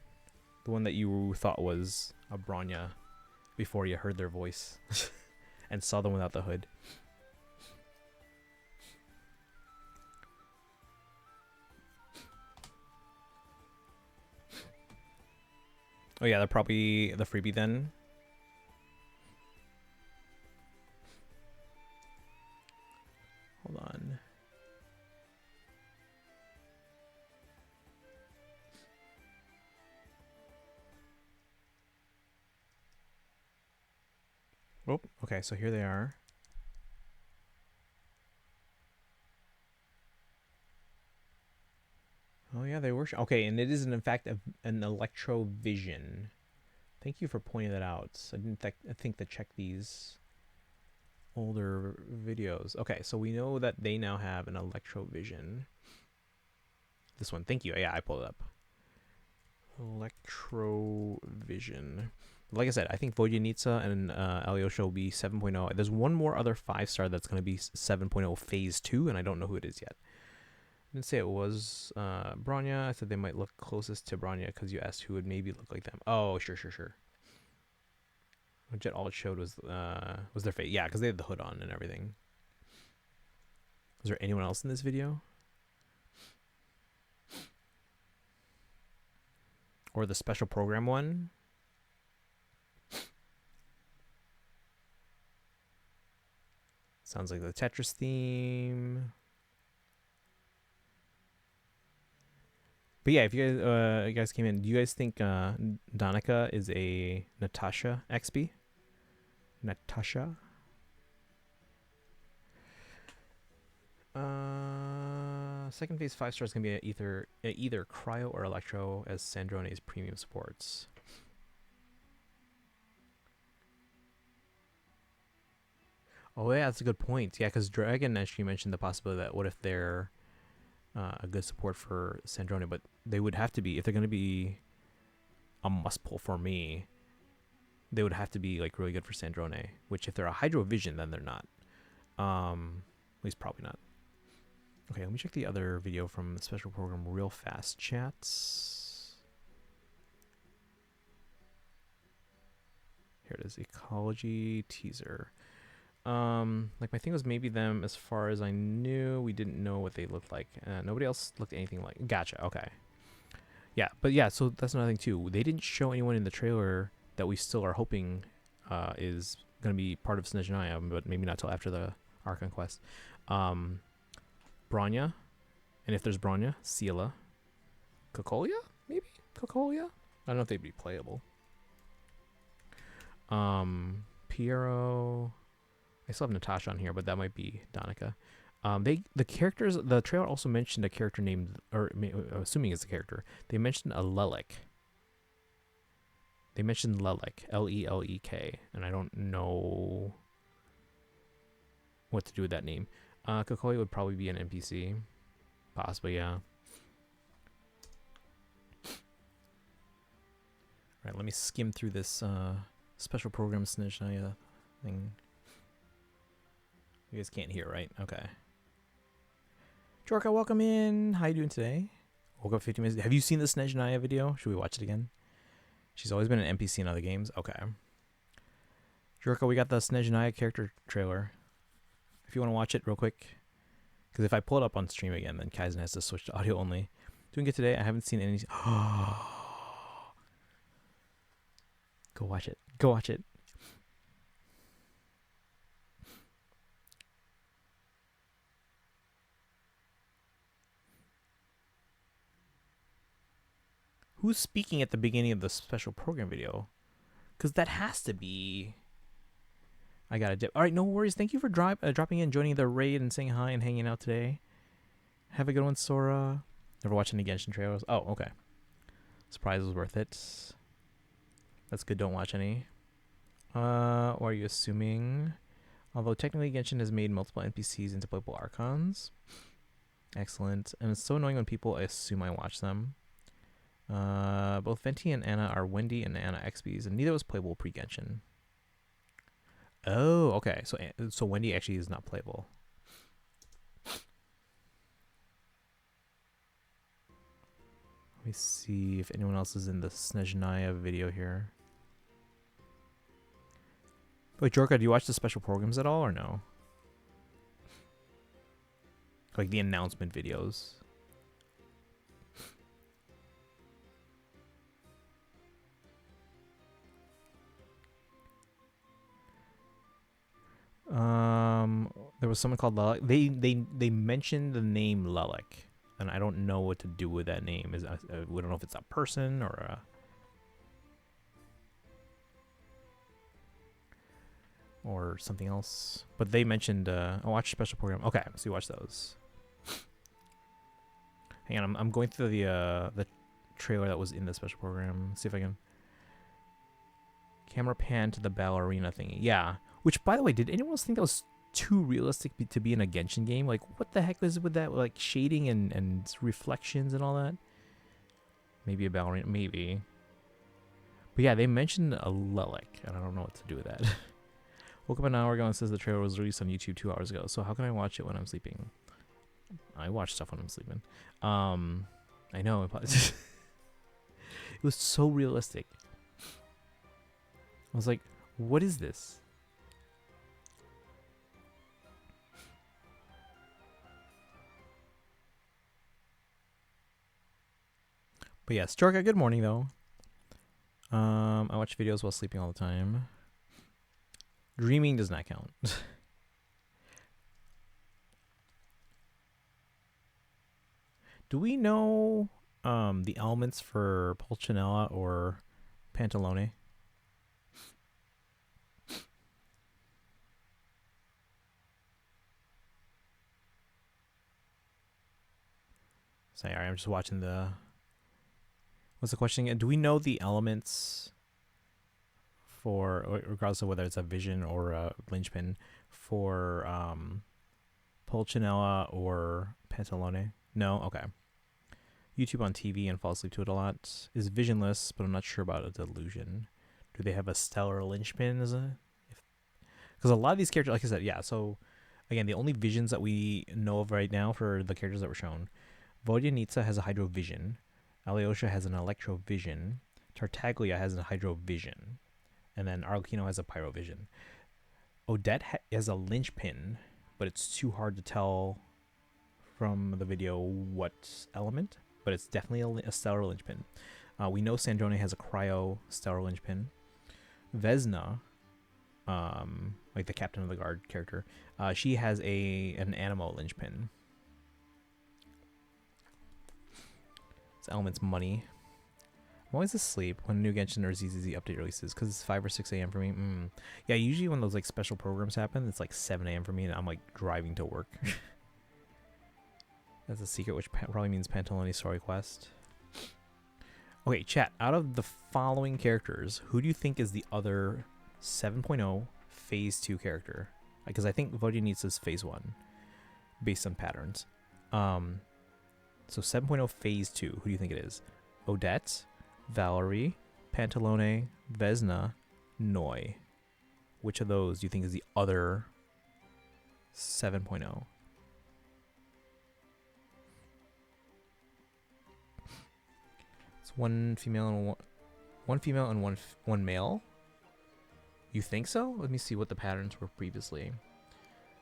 The one that you thought was a Bronya before you heard their voice and saw them without the hood. Oh yeah, they're probably the freebie then. Hold on. Oh, okay, so here they are. Oh yeah, they were. Okay, and it is in fact an Electrovision. Thank you for pointing that out. I didn't think to check these older videos. Okay, so we know that they now have an Electrovision. This one, thank you. Yeah, I pulled it up. Electrovision. Like I said, I think Vojenitsa and Alyosha will be 7.0. There's one more other 5-star that's going to be 7.0 Phase 2, and I don't know who it is yet. I didn't say it was Bronya. I said they might look closest to Bronya because you asked who would maybe look like them. Oh, sure. Jet, all it showed was their face. Yeah, because they had the hood on and everything. Is there anyone else in this video? Or the special program one? Sounds like the Tetris theme. But yeah, if you guys came in, do you guys think Danica is a Natasha XP? Natasha? Second phase 5-star is gonna be either Cryo or Electro as Sandrone's premium supports. Oh yeah, that's a good point. Yeah, because Dragon actually mentioned the possibility that what if they're a good support for Sandrone, but they would have to be, if they're going to be a must pull for me, they would have to be like really good for Sandrone, which if they're a Hydrovision, then they're not. At least probably not. Okay, let me check the other video from the special program real fast. Chats. Here it is, Ecology teaser. Like my thing was maybe them as far as I knew. We didn't know what they looked like. Nobody else looked anything like. Gotcha. Okay. Yeah, but yeah, so that's another thing too. They didn't show anyone in the trailer that we still are hoping is going to be part of Snezhnaya, but maybe not till after the Archon quest. Bronya, and if there's Bronya, Sela, Kokolia, maybe Kokolia. I don't know if they'd be playable. Piero. I still have Natasha on here, but that might be Danica. The characters, the trailer also mentioned a character named, or assuming it's a character, they mentioned a Lelek. They mentioned Lelek, L-E-L-E-K, and I don't know what to do with that name. Kokoya would probably be an NPC, possibly, yeah. All right, let me skim through this special program Snezhnaya thing. You guys can't hear, right? Okay. Jorka, welcome in. How you doing today? Woke up 50 minutes. Have you seen the Snezhnaya video? Should we watch it again? She's always been an NPC in other games. Okay. Jorka, we got the Snezhnaya character trailer. If you want to watch it real quick. Because if I pull it up on stream again, then Kaizen has to switch to audio only. Doing good today. I haven't seen any... Go watch it. Go watch it. Who's speaking at the beginning of the special program video? Because that has to be... I got a dip. All right, no worries. Thank you for dropping in, joining the raid, and saying hi and hanging out today. Have a good one, Sora. Never watched any Genshin trailers. Oh, okay. Surprise was worth it. That's good. Don't watch any. What are you assuming? Although technically Genshin has made multiple NPCs into playable Archons. Excellent. And it's so annoying when people assume I watch them. Both Venti and Anna are Wendy and Anna XPs, and neither was playable pre-Genshin. Oh, okay. So Wendy actually is not playable. Let me see if anyone else is in the Snezhnaya video here. Wait, Jorka, do you watch the special programs at all or no? Like the announcement videos. There was someone called Lelek. They mentioned the name Lelek, and I don't know what to do with that name. We don't know if it's a person or something else. But they mentioned I watched special program. Okay, so you watch those. Hang on, I'm going through the trailer that was in the special program. See if I can camera pan to the ballerina thingy. Yeah. Which, by the way, did anyone else think that was too realistic to be in a Genshin game? Like, what the heck is with that? Like, shading and reflections and all that? Maybe a ballerina. Maybe. But yeah, they mentioned a Lelek, and I don't know what to do with that. Woke up an hour ago and says the trailer was released on YouTube 2 hours ago. So how can I watch it when I'm sleeping? I watch stuff when I'm sleeping. I know. It was so realistic. I was like, what is this? But yeah, Storka, good morning though. I watch videos while sleeping all the time. Dreaming does not count. Do we know the elements for Pulcinella or Pantalone? Sorry, I'm just watching the... What's the question again? Do we know the elements for, regardless of whether it's a vision or a linchpin, for Pulcinella or Pantalone? No? Okay. YouTube on TV and fall asleep to it a lot. Is visionless, but I'm not sure about a delusion. Do they have a stellar linchpin? Because a lot of these characters, like I said, yeah, so again, the only visions that we know of right now for the characters that were shown, Vodyanitsa has a hydrovision. Alyosha has an electrovision. Tartaglia has a hydrovision. And then Arlecchino has a pyrovision. Odette has a linchpin, but it's too hard to tell from the video what element, but it's definitely a stellar linchpin. We know Sandrone has a cryo stellar linchpin. Vesna, like the captain of the guard character, she has an animo linchpin. Element's money. I'm always asleep when new Genshin or ZZZ update releases because it's 5 or 6 a.m. for me. Yeah, usually when those like special programs happen, it's like 7 a.m. for me, and I'm like driving to work. That's a secret, which probably means Pantalone's story quest. Okay, chat. Out of the following characters, who do you think is the other 7.0 Phase 2 character? Because I think Vodyanitsa is Phase 1, based on patterns. So 7.0 Phase 2, who do you think it is? Odette, Valerie, Pantalone, Vesna, Noi. Which of those do you think is the other 7.0? It's one female and one male. You think so? Let me see what the patterns were previously.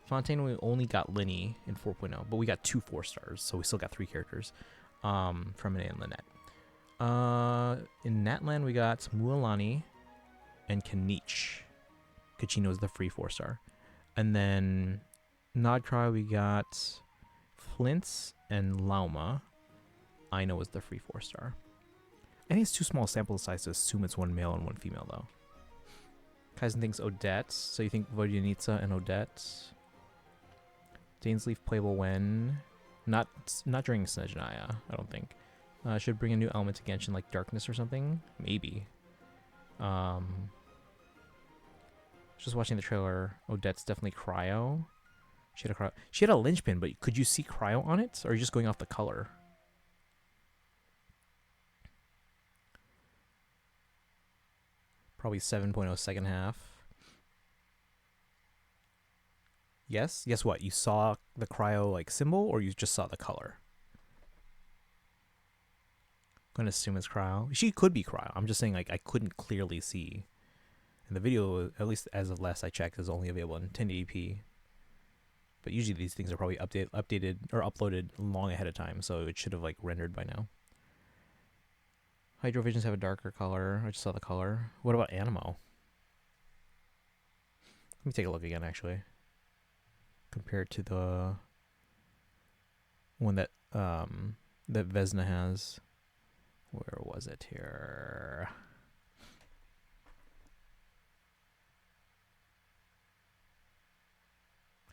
Fontaine, we only got Linny in 4.0, but we got 2 4-stars, so we still got 3 characters from Renee and Lynette. In Natland, we got Mualani and Kanich. Kachino is the free 4-star. And then Nodcry, we got Flint's and Lauma. Aino was the free 4-star. I think it's too small a sample size to assume it's one male and one female, though. Kaizen thinks Odette. So you think Vodyanitsa and Odette. Dainsleaf playable when? Not during Snezhnaya, I don't think. Should bring a new element to Genshin like darkness or something? Maybe. Just watching the trailer. Odette's definitely cryo. She had a linchpin, but could you see cryo on it? Or are you just going off the color? Probably 7.0 second half. Yes? Guess what? You saw the cryo like symbol or you just saw the color? I'm gonna assume it's cryo. She could be cryo. I'm just saying like I couldn't clearly see. And the video, at least as of last I checked, is only available in 1080p. But usually these things are probably updated or uploaded long ahead of time, so it should have like rendered by now. Hydro Visions have a darker color. I just saw the color. What about Animo? Let me take a look again, actually. Compared to the one that that Vesna has. Where was it here?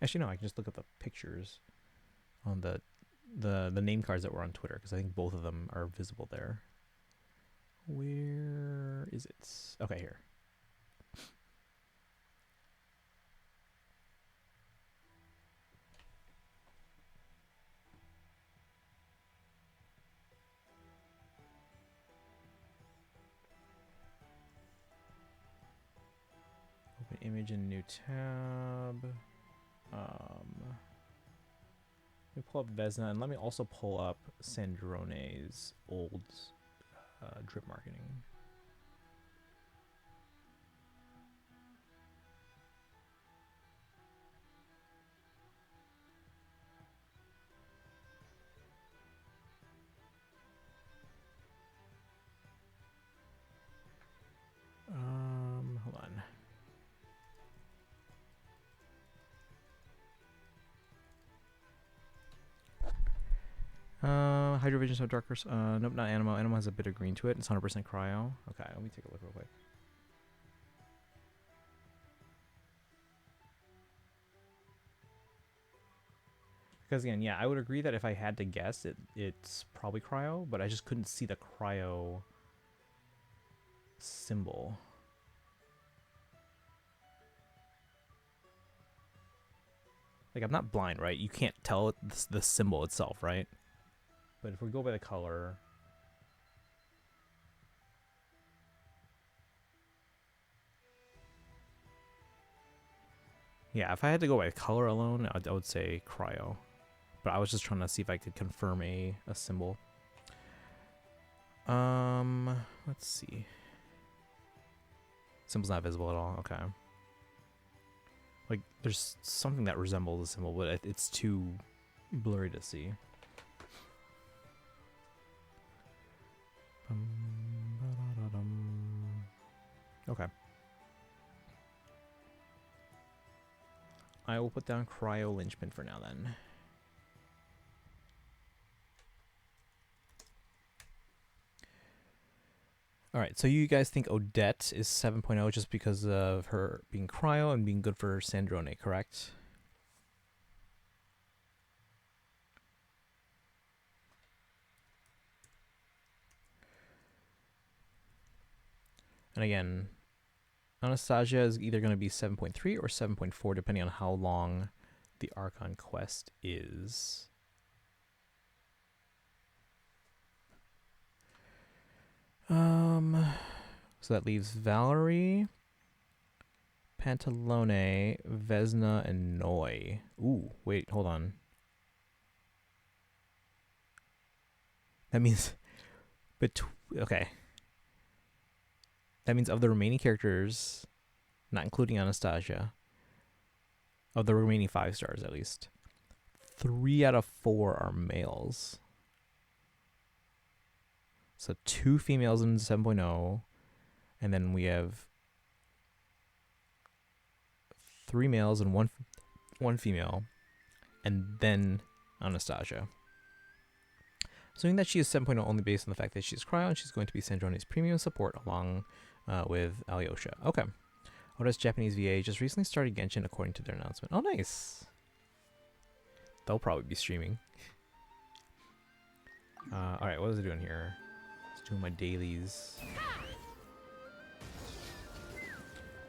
Actually, no. I can just look at the pictures on the name cards that were on Twitter because I think both of them are visible there. Where is it? Okay, here. Open image in new tab. Let me pull up Vesna and let me also pull up Sandrone's old drip marketing. Hold on. Hydro Visions have darker. Nope, not Animo. Animo has a bit of green to it. It's 100% cryo. Okay, let me take a look real quick. Because again, yeah, I would agree that if I had to guess, it's probably cryo, but I just couldn't see the cryo symbol. Like, I'm not blind, right? You can't tell the symbol itself, right? But if we go by the color... Yeah, if I had to go by color alone, I would say cryo. But I was just trying to see if I could confirm a symbol. Let's see. Symbol's not visible at all. Okay. Like, there's something that resembles a symbol, but it's too blurry to see. Okay. I will put down cryo linchpin for now then. Alright, so you guys think Odette is 7.0 just because of her being cryo and being good for Sandrone, correct? And again, Anastasia is either going to be 7.3 or 7.4 depending on how long the Archon quest is. So that leaves Valerie, Pantalone, Vesna, and Noi. Ooh, wait, hold on. That means okay. That means of the remaining characters, not including Anastasia, of the remaining 5 stars at least, 3 out of 4 are males. So 2 females in 7.0, and then we have 3 males and one female, and then Anastasia. Assuming that she is 7.0 only based on the fact that she's cryo and she's going to be Sandrone's premium support along with Alyosha. Okay. Oda's Japanese VA just recently started Genshin according to their announcement. Oh, nice. They'll probably be streaming. Alright, what is it doing here? It's doing my dailies.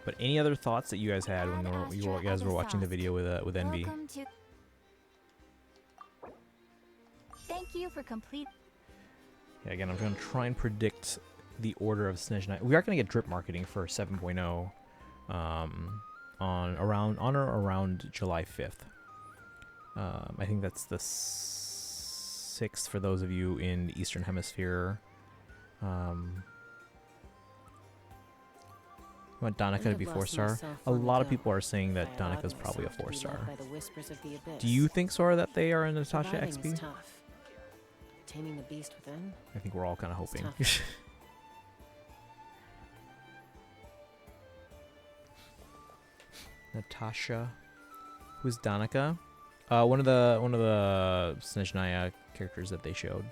But any other thoughts that you guys had when you guys were watching the video with Envy? Thank you for complete. Yeah, again, I'm going to try and predict the order of Snezhnaya. We are going to get drip marketing for 7.0 on or around July 5th. I think that's the 6th for those of you in the Eastern Hemisphere. I want Danica to be 4-star. A lot of people are saying that Danica is probably a 4-star. Do you think, Sora, that they are in Natasha XP? Taming the beast within. I think we're all kind of hoping. Natasha, who's Danica? One of the Snezhnaya characters that they showed.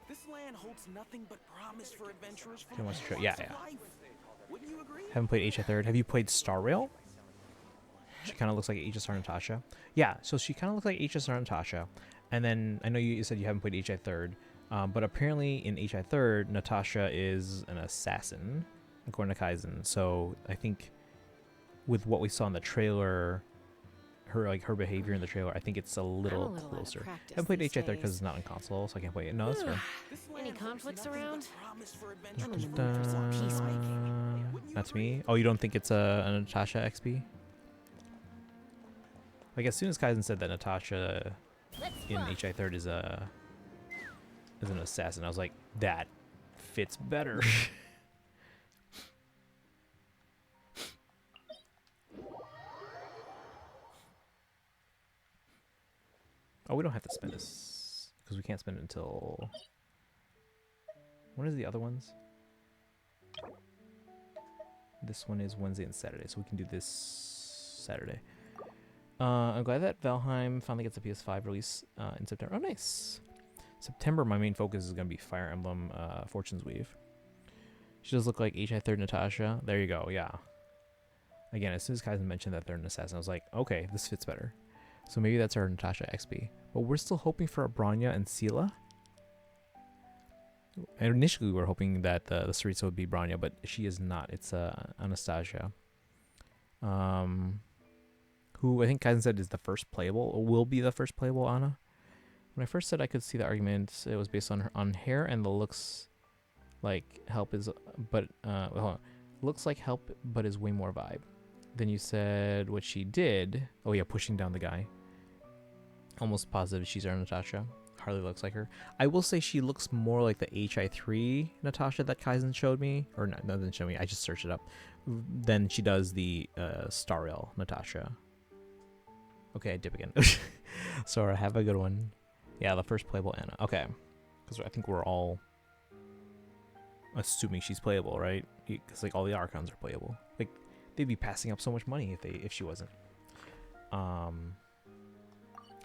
This land holds nothing but promise for adventurers for Who wants to show? the Yeah, rest of yeah. life. Wouldn't you agree? Haven't played HI3rd. Have you played Star Rail? She kind of looks like HSR Natasha. Yeah, so she kind of looks like HSR Natasha. And then I know you said you haven't played HI3rd, but apparently in HI3rd, Natasha is an assassin, according to Kaizen. So I think with what we saw in the trailer, her behavior in the trailer, I think it's a little closer. I haven't played HI3rd because it's not on console, so I can't play it. No, that's fair. Any conflicts around? That's me. Oh, you don't think it's a Natasha XP? Like as soon as Kaizen said that Natasha in HI3rd is an assassin, I was like, that fits better. Oh, we don't have to spend this because we can't spend it until. When is the other ones? This one is Wednesday and Saturday, so we can do this Saturday. I'm glad that Valheim finally gets a PS5 release in September. Oh, nice. September, my main focus is going to be Fire Emblem Fortune's Weave. She does look like HI3rd Natasha. There you go, yeah. Again, as soon as Kaizen mentioned that they're an assassin, I was like, okay, this fits better. So maybe that's our Natasha XP. But we're still hoping for a Bronya and Sela. And initially, we were hoping that the Sarisa would be Bronya, but she is not. It's Anastasia. Who I think Kaizen said is the first playable, or will be the first playable Ana. When I first said I could see the argument, it was based on hair and the looks like help is, but hold on. Looks like help, but is way more vibe. Then you said what she did. Oh yeah, pushing down the guy. Almost positive she's our Natasha. Hardly looks like her. I will say she looks more like the HI3 Natasha that Kaizen showed me, or no, doesn't show me. I just searched it up. Then she does the Star Rail Natasha. Okay, I dip again. Sora, have a good one. Yeah, the first playable Ana. Okay, because I think we're all assuming she's playable, right? Because like all the Archons are playable. Like they'd be passing up so much money if she wasn't. Oh,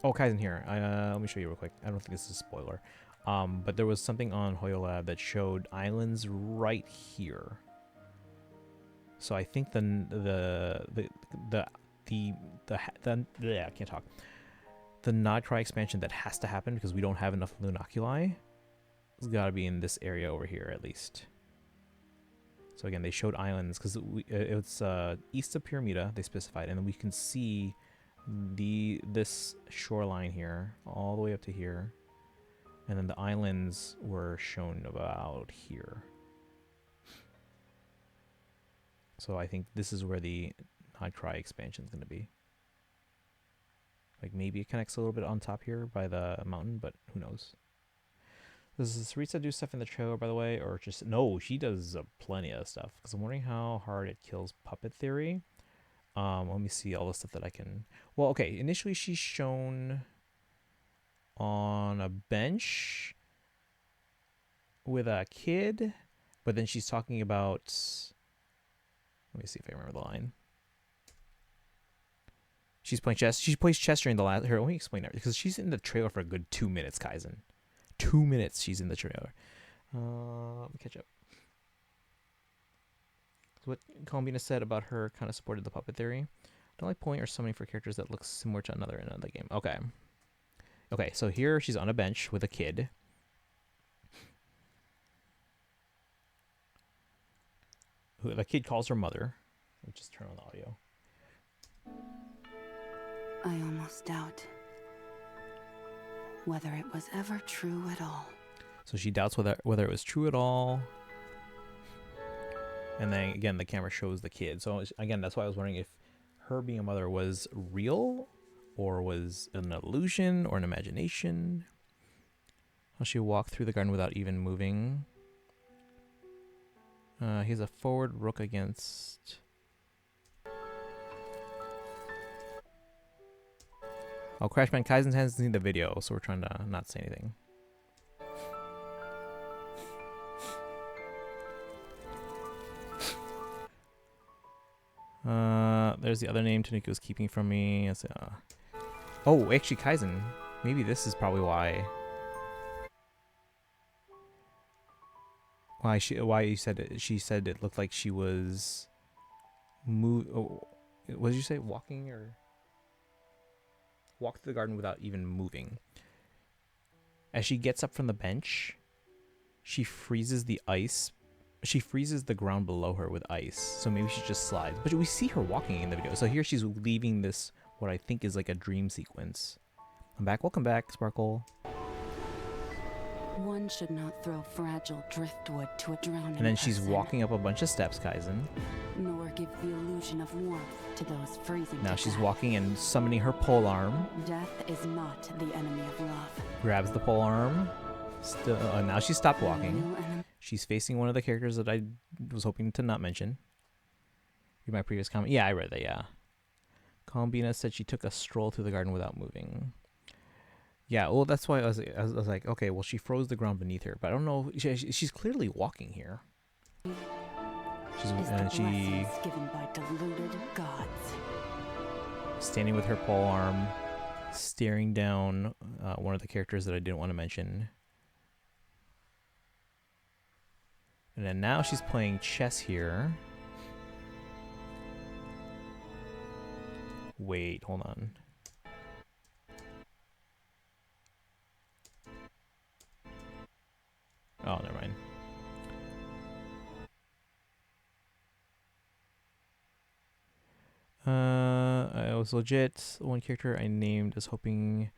Kaizen here. Let me show you real quick. I don't think this is a spoiler. But there was something on Hoyo that showed islands right here. So I think I can't talk. The Nodcry expansion that has to happen because we don't have enough Lunoculi has got to be in this area over here at least. So again, they showed islands because it's east of Pyramida. They specified, and then we can see this shoreline here all the way up to here, and then the islands were shown about here. So I think this is where the Nodcry expansion is going to be. Like maybe it connects a little bit on top here by the mountain, but who knows? Does Sarisa do stuff in the trailer, by the way, or just no? She does plenty of stuff. Because I'm wondering how hard it kills Puppet Theory. Let me see all the stuff that I can. Well, okay. Initially, she's shown on a bench with a kid, but then she's talking about. Let me see if I remember the line. She's playing chess. She plays chess during the last. Here, let me explain that because she's in the trailer for a good 2 minutes, Kaizen. 2 minutes she's in the trailer. Let me catch up. So what Columbina said about her kind of supported the puppet theory. Don't like pulling or summoning for characters that look similar to another in another game. Okay. Okay, so here she's on a bench with a kid. The kid calls her mother. Let me just turn on the audio. I almost doubt whether it was ever true at all. So she doubts whether it was true at all. And then again, the camera shows the kid. So again, that's why I was wondering if her being a mother was real or was an illusion or an imagination. How she walked through the garden without even moving. He has a forward rook against... Oh, Crashman Kaizen hasn't seen the video, so we're trying to not say anything. There's the other name Tanuki was keeping from me. Oh, actually, Kaizen. Maybe this is probably why. Why you said it? She said it looked like she was what did you say? Walking or walk through the garden without even moving. As she gets up from the bench, she freezes the ice. She freezes the ground below her with ice. So maybe she just slides. But we see her walking in the video. So here she's leaving this, what I think is like a dream sequence. I'm back. Welcome back, Sparkle. One should not throw fragile driftwood to a drowning And then she's person, walking up a bunch of steps, Kaizen. nor give the illusion of warmth to those freezing Now to she's death. walking and summoning her pole arm. Death is not the enemy of love. Grabs the pole arm. Now she stopped walking. She's facing one of the characters that I was hoping to not mention. Read my previous comment. Yeah, I read that, yeah. Columbina said she took a stroll through the garden without moving. Yeah, well, that's why I was like, okay, well, she froze the ground beneath her. But I don't know. She's clearly walking here. Blessings given by deluded gods. Standing with her pole arm, staring down one of the characters that I didn't want to mention. And then now she's playing chess here. Wait, hold on. Oh, never mind. I was legit. One character I named as hoping it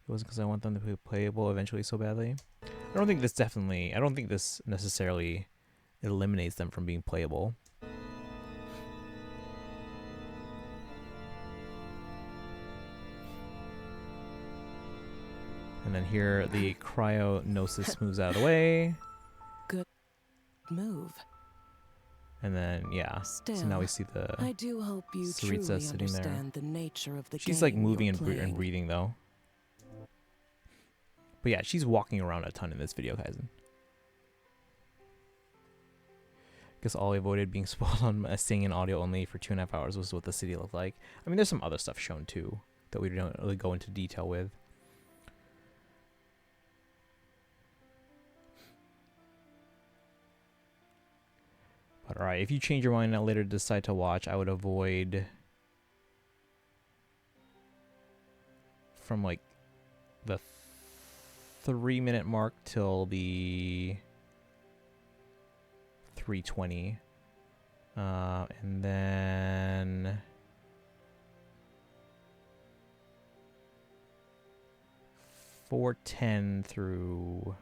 wasn't because I want them to be playable eventually so badly. I don't think this necessarily eliminates them from being playable. And then here the cryognosis moves out of the way. Good move. And then yeah, Still, so now we see the I do hope you Saritsa truly sitting there. understand the nature of the She's game like moving you're and playing. breathing though. But yeah, she's walking around a ton in this video, Kaizen. Guess all I avoided being spoiled on staying in audio only for 2.5 hours was what the city looked like. I mean, there's some other stuff shown too that we don't really go into detail with. But alright, if you change your mind and later decide to watch, I would avoid from like the 3-minute mark till the 3:20. And then 4:10 through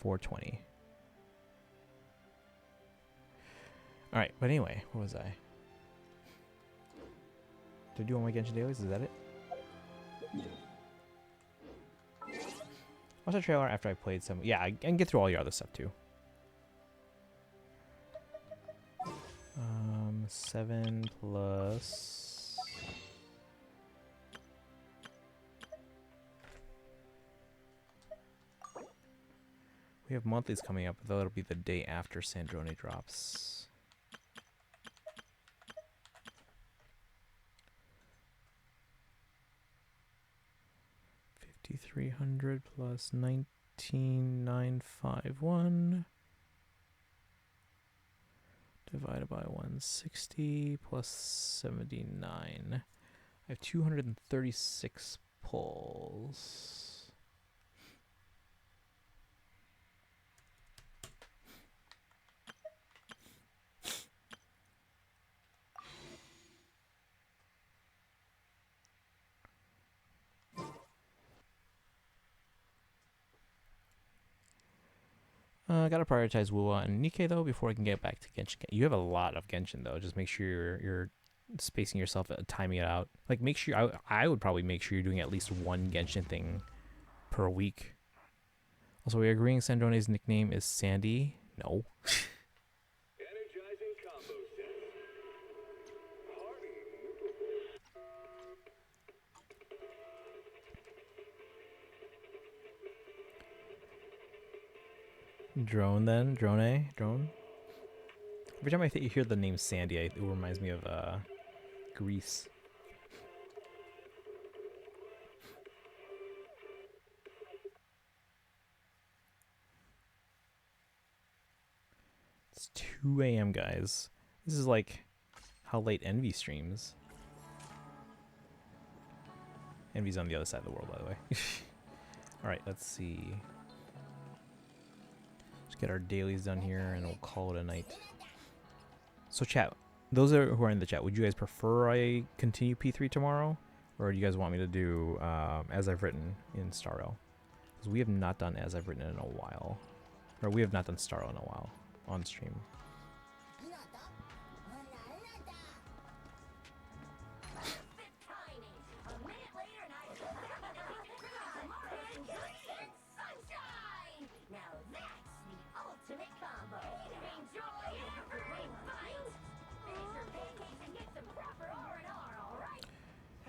4:20. All right, but anyway, what was I? Did I do all my Genshin dailies? Is that it? Watch the trailer after I played some. Yeah, I can get through all your other stuff too. 7 plus. We have monthlies coming up, though it'll be the day after Sandrone drops. 5,300 plus 19,951 divided by 160 plus 79. I have 236 pulls. Gotta prioritize Wuwa and Nikkei though before I can get back to Genshin. You have a lot of Genshin though. Just make sure you're spacing yourself, timing it out. Like make sure I would probably make sure you're doing at least one Genshin thing per week. Also, we're agreeing Sandrone's nickname is Sandy. No. Drone then? Drone? Every time I hear the name Sandy, it reminds me of Greece. It's 2 a.m. guys. This is like how late Envy streams. Envy's on the other side of the world, by the way. Alright, let's see. Get our dailies done here and we'll call it a night. So chat, those who are in the chat, would you guys prefer I continue P3 tomorrow? Or do you guys want me to do As I've Written in Star Rail? Because we have not done As I've Written in a while. Or we have not done Star Rail in a while on stream.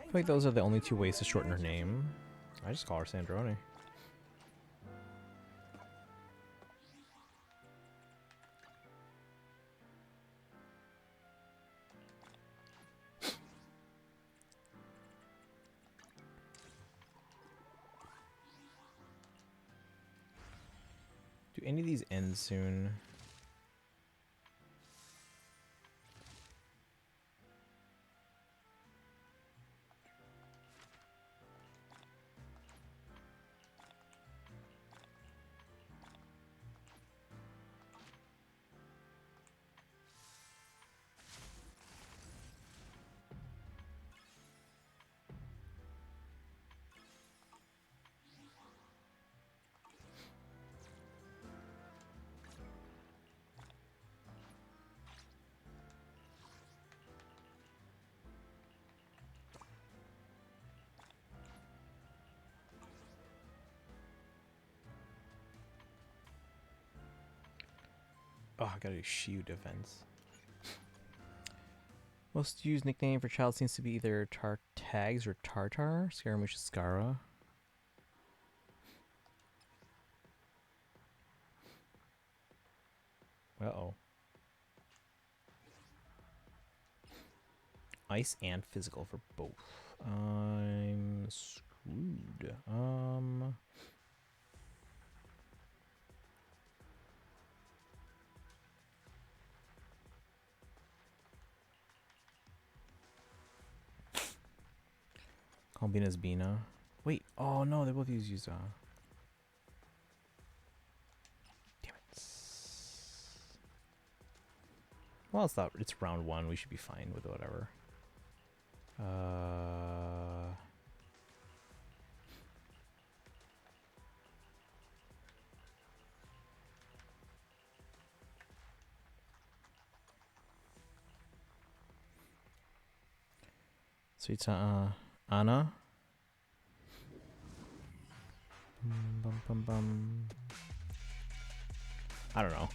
I feel like those are the only two ways to shorten her name. I just call her Sandrone. Do any of these end soon? Oh, I gotta do Shiu defense. Most used nickname for child seems to be either Tartags or Tartar. Scaramouche is Scara. Uh-oh. Ice and physical for both. I'm screwed. Albina's Bina. Wait, oh no, they both use Damn it. Well, it's round one. We should be fine with whatever. So it's Anna. I don't know.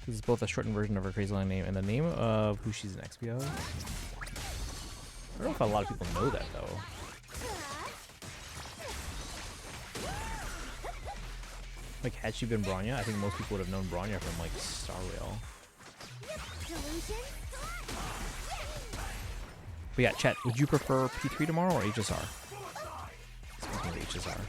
This is both a shortened version of her crazy long name and the name of who she's an XP of. I don't know if a lot of people know that though. Like, had she been Bronya, I think most people would have known Bronya from like Star Rail. But yeah, chat, would you prefer P3 tomorrow or HSR? HSR.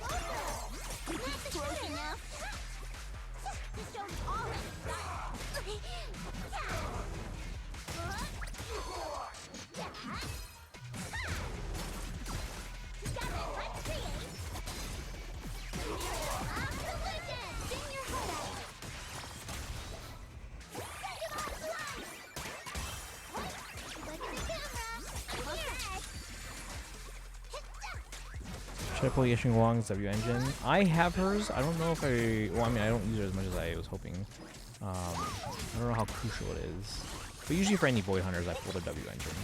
Should I pull Yeshing Wong's W engine? I have hers. I don't know if I... Well, I mean, I don't use it as much as I was hoping. I don't know how crucial it is. But usually for any Void Hunters, I pull the W engine.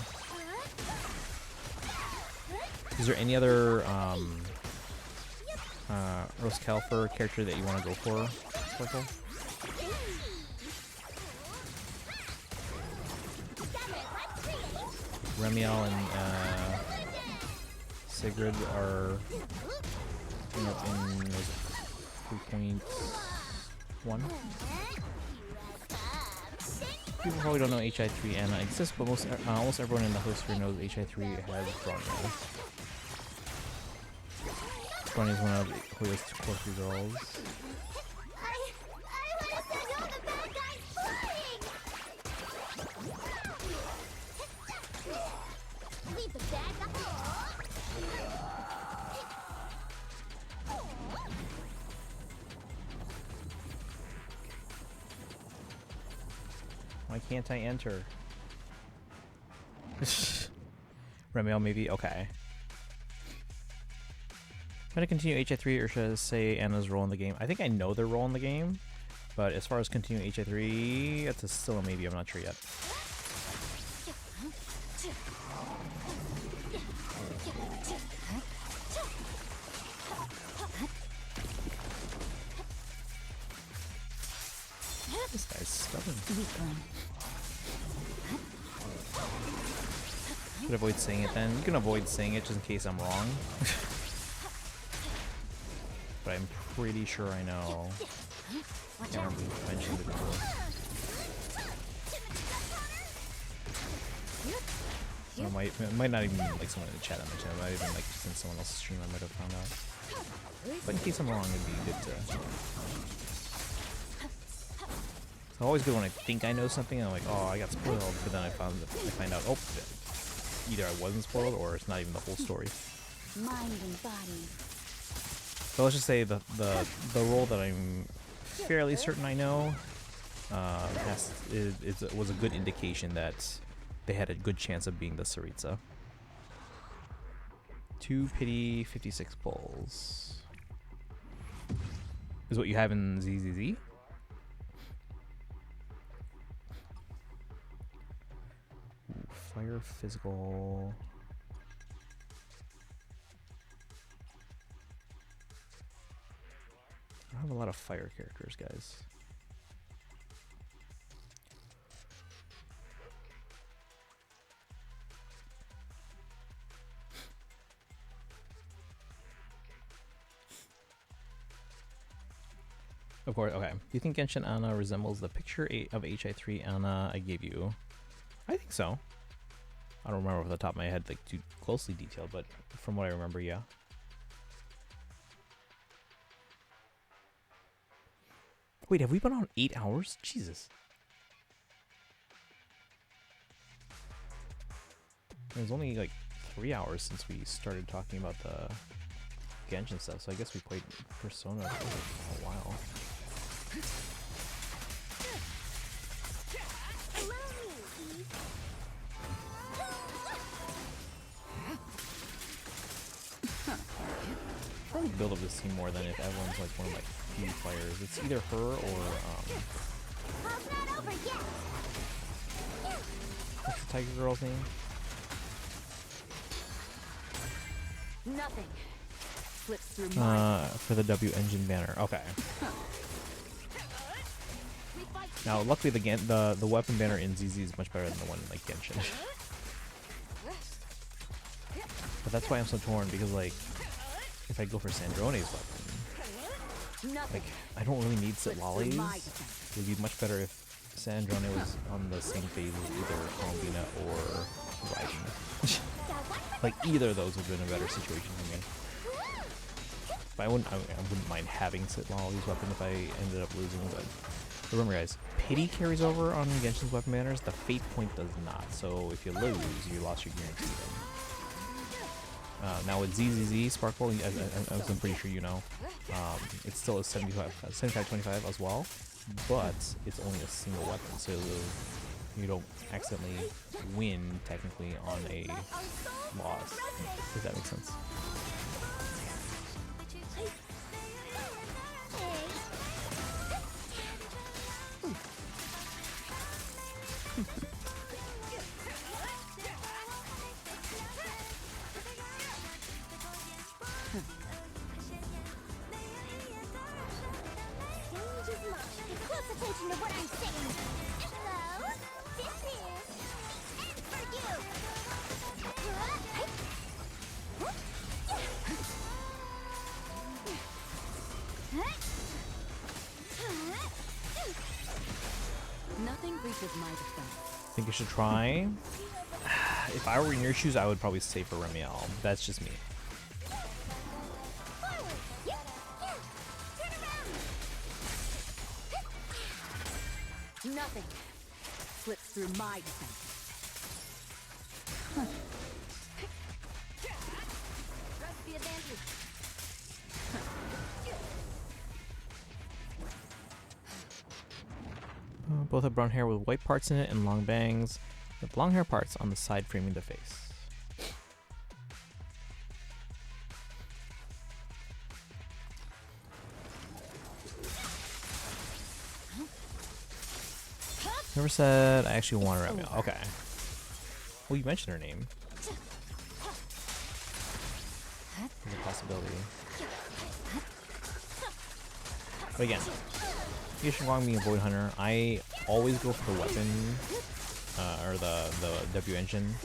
Is there any other Roskelfer character that you want to go for, Sparkle? Remiel and Sigrid are in 3.1. People probably don't know HI3 Anna exists, but almost everyone in the host sphere knows HI3 has Bronya. Bronya is one of Hoyo's core 3 girls. Why can't I enter? Remiel, maybe? Okay. Trying to continue HI3 or should I say Anna's role in the game? I think I know their role in the game, but as far as continuing HI3, that's still a maybe. I'm not sure yet. This guy's stubborn. Could avoid saying it then. You can avoid saying it just in case I'm wrong. But I'm pretty sure I know. I can't remember if you mentioned it before. It might not even be like someone in the chat I mentioned. It might have been like just in someone else's stream I might have found out. But in case I'm wrong, it'd be good to... It's always good when I think I know something and I'm like, oh, I got spoiled, but then I find out, oh, either I wasn't spoiled or it's not even the whole story. Mind and body. So let's just say the role that I'm fairly certain I know was a good indication that they had a good chance of being the Saritsa. 2 pity, 56 pulls. Is what you have in ZZZ? Ooh, fire, physical. I don't have a lot of fire characters, guys. Of course, okay. Do you think Genshin Anna resembles the picture of HI3 Anna I gave you? I think so. I don't remember off the top of my head like too closely detailed, but from what I remember, yeah. Wait, have we been on 8 hours? Jesus. It was only like 3 hours since we started talking about the Genshin stuff, so I guess we played Persona for a while. Probably build up this team more than if everyone's like one of my few players. It's either her or what's the tiger girl's name? Nothing slips through my For the W engine banner. Okay. Now, luckily the weapon banner in ZZ is much better than the one in like Genshin. But that's why I'm so torn, because like if I go for Sandrone's weapon, like I don't really need Sitlali's. It would be much better if Sandrone was on the same phase as either Columbina or Raiden. Like either of those would have been a better situation for me. But I wouldn't mind having Lolly's weapon if I ended up losing. But remember, guys, pity carries over on Genshin's weapon banners. The fate point does not. So if you lose, you lost your guarantee. Now with ZZZ Sparkle, as I'm pretty sure you know, it's still a 75-25 as well, but it's only a single weapon, so you don't accidentally win technically on a loss. If that makes sense. Attention to what I'm saying. Hello, this is and for you. Nothing reaches my defense. I think you should try. If I were in your shoes, I would probably stay for Remiel. That's just me. Nothing slips through my defense. Press the advantage. Both have brown hair with white parts in it and long bangs, with long hair parts on the side framing the face. Never said I actually want her at me. Okay. Well, you mentioned her name. There's a possibility. But again, Yishin Wang being a Void Hunter, I always go for the weapon, or the W engine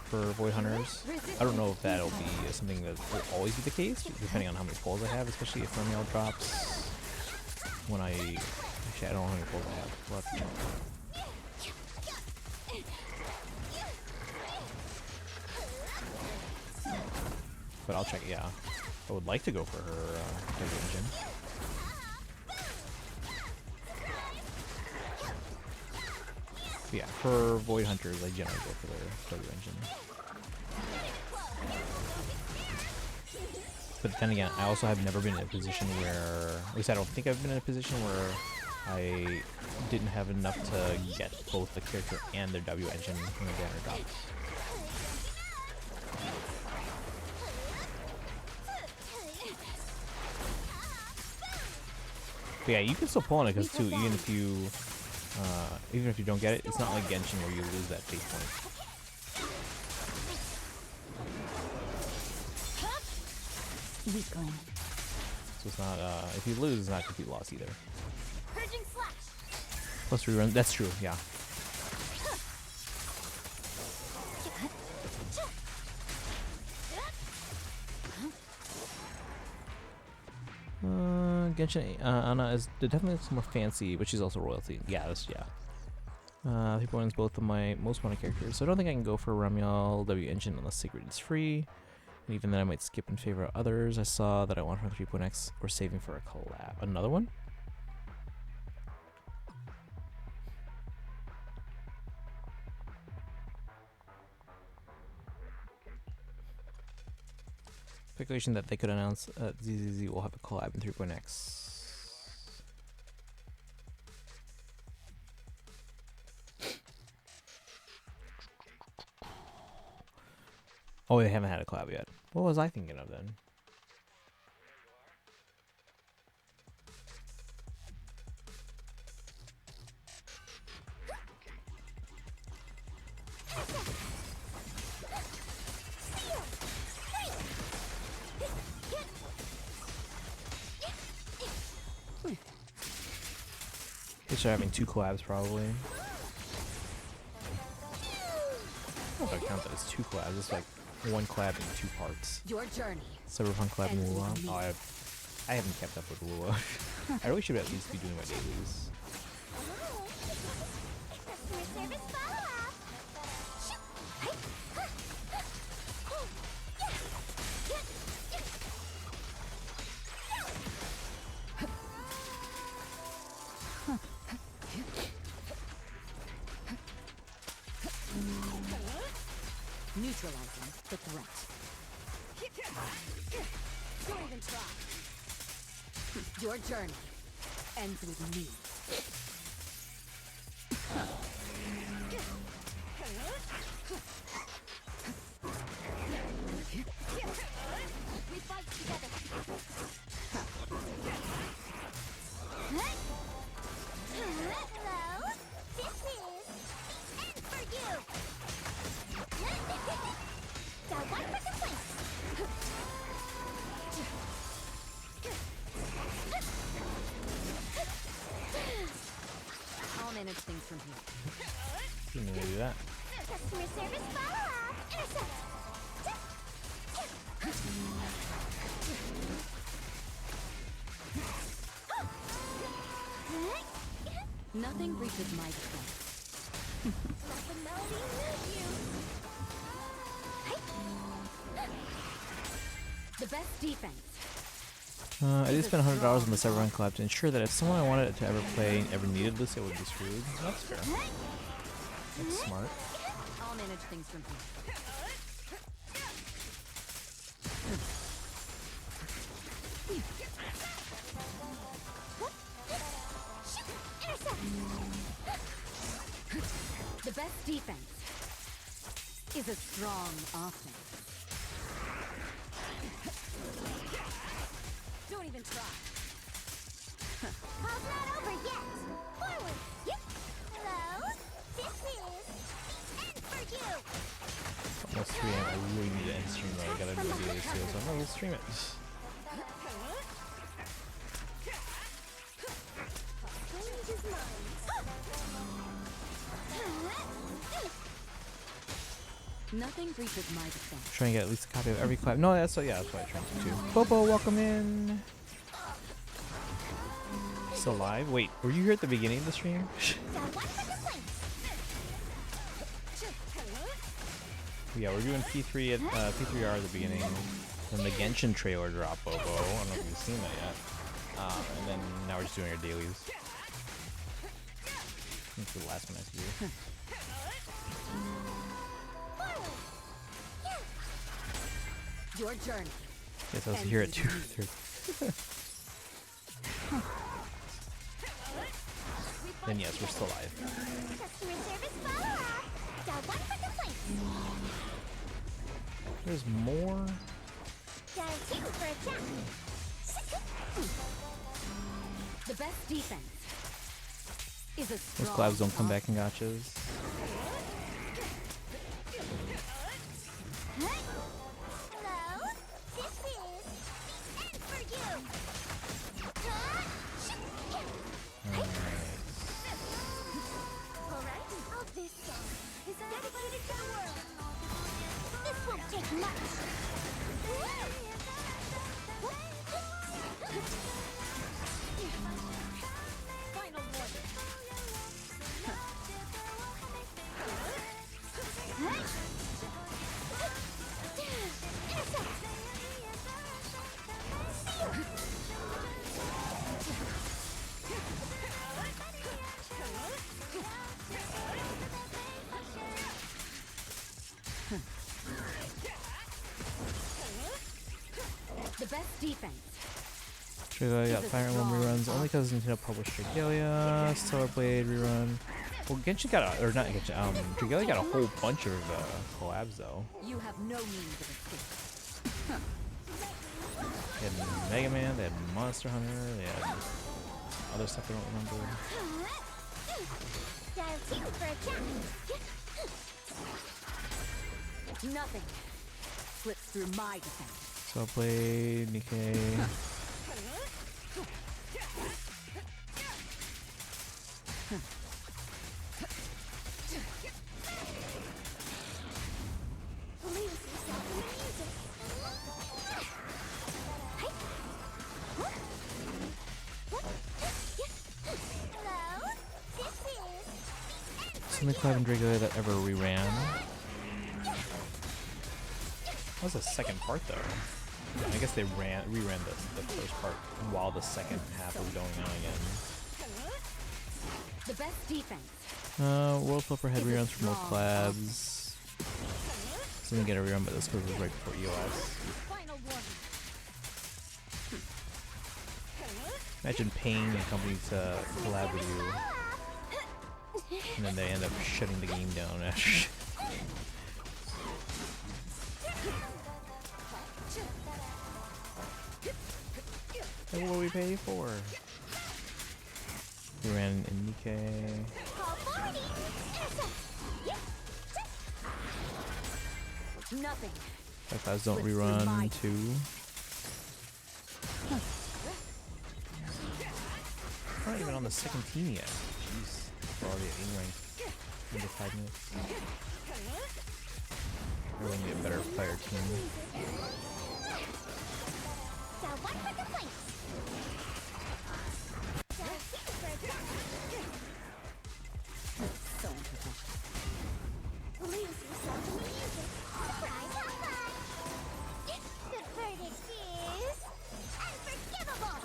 for Void Hunters. I don't know if that'll be something that will always be the case, depending on how many pulls I have, especially if Remiel drops when I... Actually, I don't know how many pulls I have. But, I'll check, yeah. I would like to go for her W engine. But yeah, for Void Hunters, I generally go for their W engine. But then again, I also have never been in a position where, at least I don't think I've been in a position where I didn't have enough to get both the character and their W engine when the banner drops. But yeah, you can still pull on it because too, even if you don't get it, it's not like Genshin where you lose that fate point. Weakling. So it's not, if you lose, it's not a complete loss either. Purging slash. Plus rerun, that's true, yeah. Genshin Anna is definitely looks more fancy, but she's also royalty. Yeah, people wins both of my most wanted characters, so I don't think I can go for Remiel W engine unless Secret is free. And even then, I might skip in favor of others. I saw that I want from 3.x. We're saving for a collab. Another one? Speculation that they could announce ZZZ will have a collab in 3.x. Oh, they haven't had a collab yet. What was I thinking of then? They should having 2 collabs probably. I don't know if I count that as 2 collabs. It's like 1 collab in 2 parts. Your journey. Cyberpunk collab Lua. Oh, I haven't kept up with Lua. I really should at least be doing my dailies. neutralizing the threat. Don't even try. Your journey ends with me. We fight together. Hello? This is the end for you! Now one for complaints! I'll manage things from here. Didn't even do that. Customer service follow-up! Intercept! Nothing reaches my defense. Let the melody move you! The best defense. I did spend $100 on the server run collab to ensure that if someone I wanted to ever play ever needed this, it would be screwed. That's fair. That's smart. I'll manage things from here. The best defense is a strong offense. Don't even try. Call's not over yet! Forward! Yep. Hello? This is the end for you! Almost 3 a.m. I really need to end stream though. I gotta do this too, so I'm gonna stream it. Change his mind. Nothing reaches my defense. Trying to get at least a copy of every collab. No, that's what, yeah, that's what I tried to do. Bobo, welcome in. Still live? Wait, were you here at the beginning of the stream? Yeah, we're doing P3 at P3R at the beginning. Then the Genshin trailer dropped, Bobo. I don't know if you've seen that yet. And then now we're just doing our dailies. That's the last one I have to do. Your journey. Yes, I was here at 2:30. Then yes, we're still live. Customer service follow-up! Dial 1 for complaints! There's more. Dial 2 for a chat! The best defense is a Those strong collabs don't come back in gotchas. Hello? This is the end for you! Alright, all this song is dedicated to the world! This won't take much! Final warning! The best defense. Dragalia got Fire Emblem reruns only because Nintendo published Dragalia, Stellar Blade rerun. Well, Genshin got a, or not Genshin, Dragalia got a whole bunch of collabs though. You have no means of escape. They had Mega Man, they had Monster Hunter, they had other stuff I don't remember. Dial 2 for a chat! Nothing slips through my defense. Stellar Blade, Nikkei. Lose yourself in the music! Hello? This is the end It's the only collab in Dragalia that ever reran. That was the second part though. I guess they reran the first part while the second half was going on again. The best defense. World Flipper had reruns for most collabs. So we get a rerun, but this because it was right before EOS. Final warning. Imagine paying a company to collab with you, and then they end up shutting the game down after. Like, what do we pay for? We ran in Nikkei. Nothing. Like guys don't rerun too. We're not even on the second team yet. Jeez, we're already at A rank. Under 5 minutes. We're gonna be a better player team. So unprofessional. Lose yourself in the music. Surprise, surprise. The verdict is unforgivable.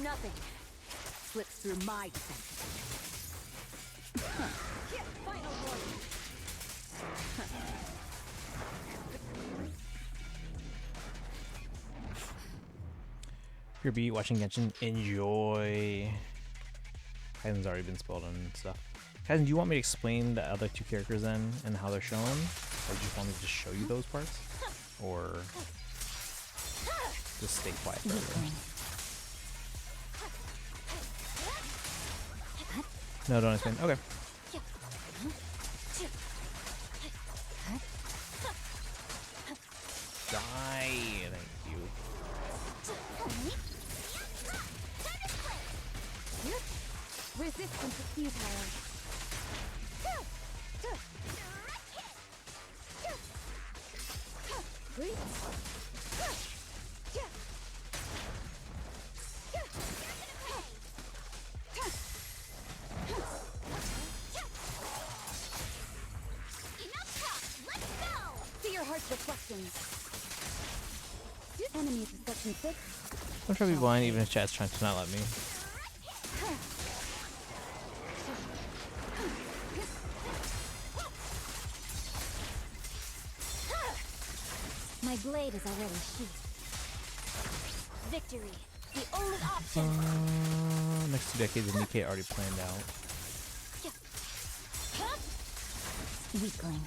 Nothing slips through my defense. Final warning. If you're be watching Genshin, enjoy. Kaizen's already been spoiled and stuff. Kaizen, do you want me to explain the other two characters then and how they're shown? Or do you want me to just show you those parts? Or just stay quiet forever? No, don't explain. Okay. Die. Thank you. Resistance is futile. See your heart's reflections. Enemies of section 6. I'm trying to be blind even if chat's trying to not let me. My blade is already sheathed. Victory, the only option. Next 2 decades of Nikkei already planned out. Weakling.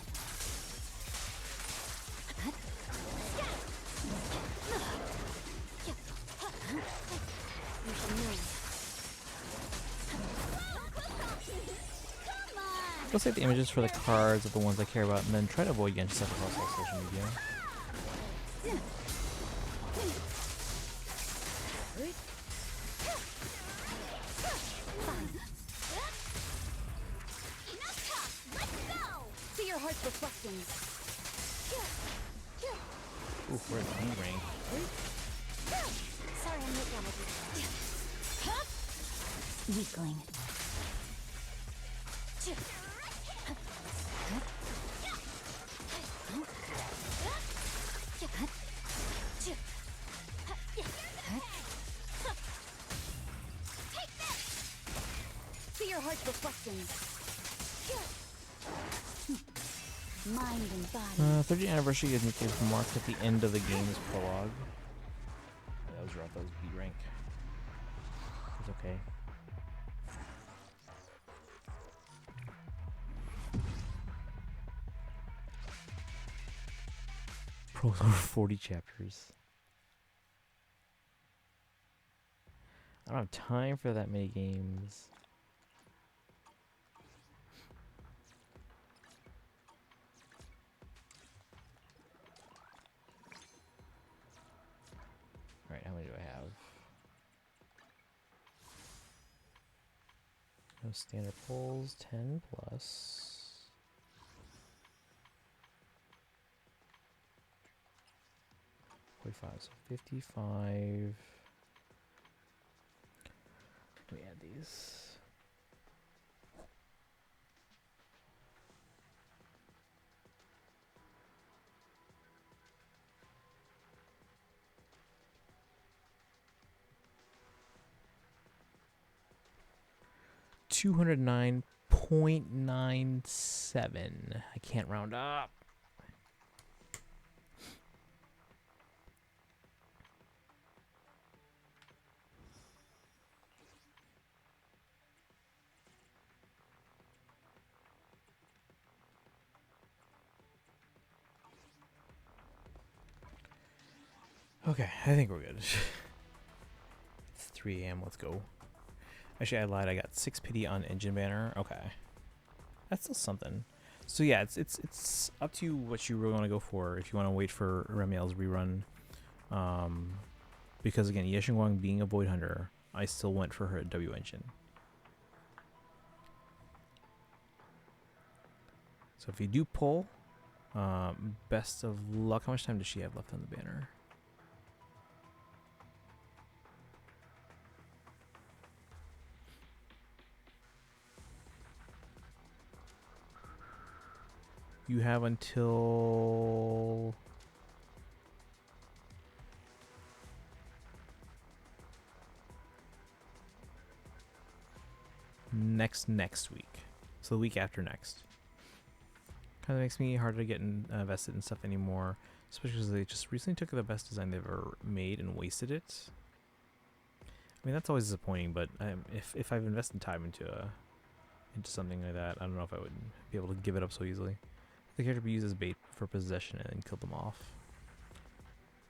Go save the images for the cards of the ones I care about, and then try to avoid Genshin stuff across all social media. See your heart's reflections. Oof, we're at B rank. Sorry, I'm late, Weakling. See your heart's reflections. Mind and body. 30th anniversary of Nikkei was marked at the end of the game's prologue. That was rough. That was B rank. It's okay. Pro's over 40 chapters. I don't have time for that many games. Alright, how many do I have? No standard pulls, 10 plus. 45, so 55. Let me add these. 209.97. I can't round up. Okay, I think we're good. It's 3 a.m. Let's go. Actually, I lied. I got 6 pity on engine banner. Okay, that's still something. So yeah, it's up to you what you really want to go for. If you want to wait for Remiel's rerun, because again, Ye Shengguang being a Void Hunter, I still went for her W engine. So if you do pull, best of luck. How much time does she have left on the banner? You have until next week. So the week after next. Kind of makes me harder to get invested in stuff anymore, especially because they just recently took the best design they've ever made and wasted it. I mean, that's always disappointing, but if I've invested time into something like that, I don't know if I would be able to give it up so easily. The character be used as bait for possession and then kill them off.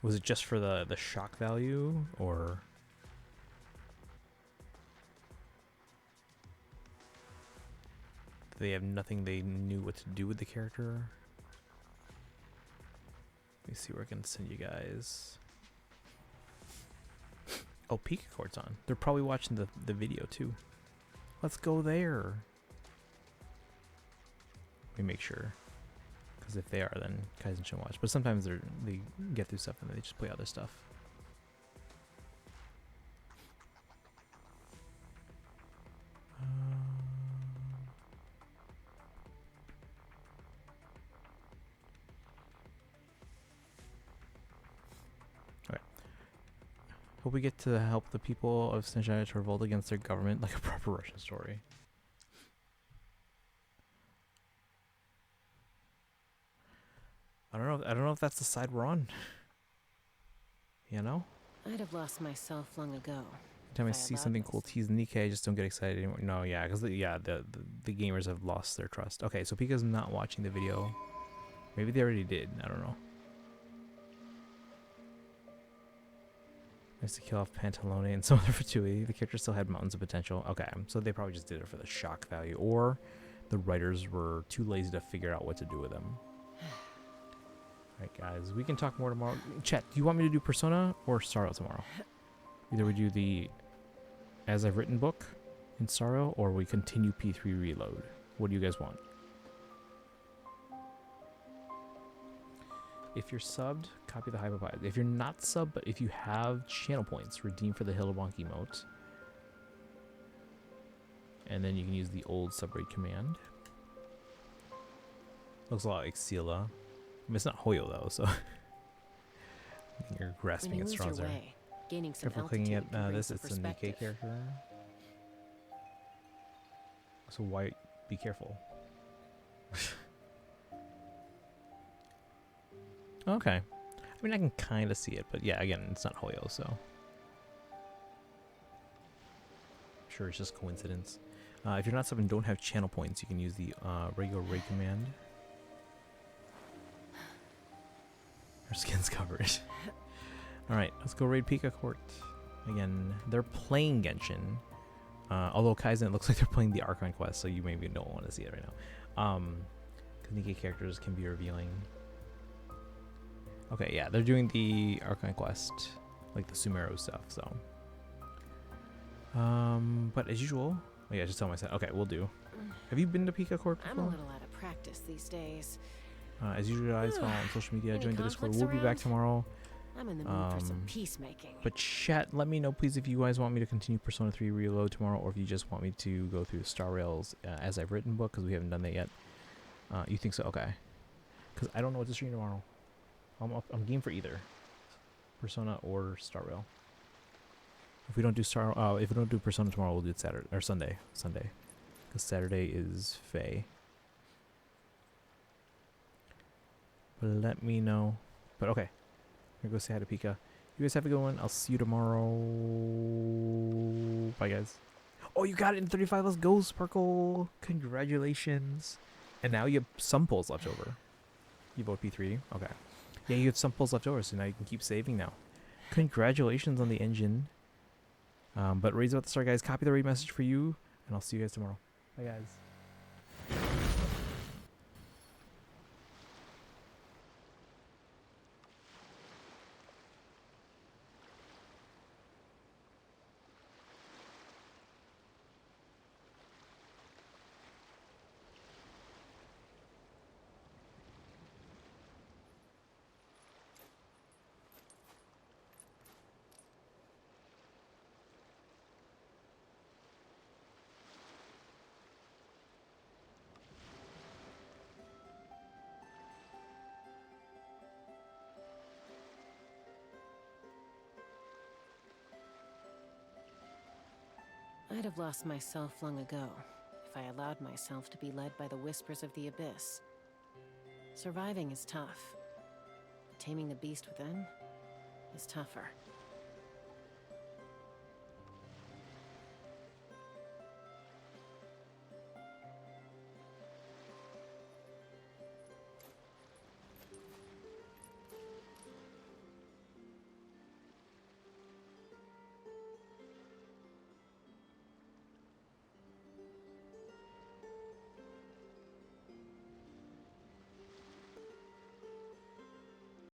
Was it just for the shock value, or they have nothing they knew what to do with the character? Let me see where I can send you guys. Oh, Pika Court's on. They're probably watching the video too. Let's go there. Let me make sure. Because if they are, then Kaizen should watch. But sometimes they get through stuff and they just play other stuff. Okay. Hope we get to help the people of Snezhaya to revolt against their government like a proper Russian story. I don't know if that's the side we're on. You know? I'd have lost myself long ago. Every time I see something cool tease Nikkei, I just don't get excited anymore. No, yeah, because the gamers have lost their trust. Okay, so Pika's not watching the video. Maybe they already did. I don't know. Nice to kill off Pantalone and some other fortuity. The character still had mountains of potential. Okay, so they probably just did it for the shock value, or the writers were too lazy to figure out what to do with them. Alright guys, we can talk more tomorrow. Chat, do you want me to do Persona or Sorrow tomorrow? Either we do the As I've Written book in Sorrow, or we continue P3 Reload. What do you guys want? If you're subbed, copy the Hypopie. If you're not subbed, but if you have channel points, redeem for the Hillabonk emote. And then you can use the old subraid command. Looks a lot like Sela. I mean, it's not Hoyo though, so you're grasping at straws there. Gaining some Careful clicking at this, it's a Nikkei character. So why be careful? Okay. I mean, I can kind of see it, but yeah, again, it's not Hoyo, so. Sure, it's just coincidence. If you're not subbing and don't have channel points, you can use the regular raid command. Our skin's covered. Alright, let's go raid Pika Court. Again, they're playing Genshin. Although Kaizen, it looks like they're playing the Archon quest, so you maybe don't want to see it right now. Because Nikkei characters can be revealing. Okay, yeah, they're doing the Archon quest, like the Sumeru stuff, so. But as usual, oh yeah, just tell myself. Okay, we'll do. Have you been to Pika Court before? I'm a little out of practice these days. As usual, guys, follow on social media, join the Discord. We'll be back tomorrow. I'm in the mood for some peacemaking. But chat, let me know, please, if you guys want me to continue Persona 3 Reload tomorrow, or if you just want me to go through Star Rail's As I've Written book, because we haven't done that yet. You think so? Okay. Because I don't know what to stream tomorrow. I'm game for either Persona or Star Rail. If we don't do if we don't do Persona tomorrow, we'll do it Saturday or Sunday. Because Saturday is Faye. But let me know. But okay. I'm gonna go say hi to Pika. You guys have a good one. I'll see you tomorrow. Bye, guys. Oh, you got it in 35. Let's go, Sparkle. Congratulations. And now you have some pulls left over. You vote P3. Okay. Yeah, you have some pulls left over, so now you can keep saving now. Congratulations on the engine. But raid's about to start, guys. Copy the raid message for you, and I'll see you guys tomorrow. Bye, guys. I'd have lost myself long ago if I allowed myself to be led by the whispers of the abyss. Surviving is tough, but taming the beast within is tougher.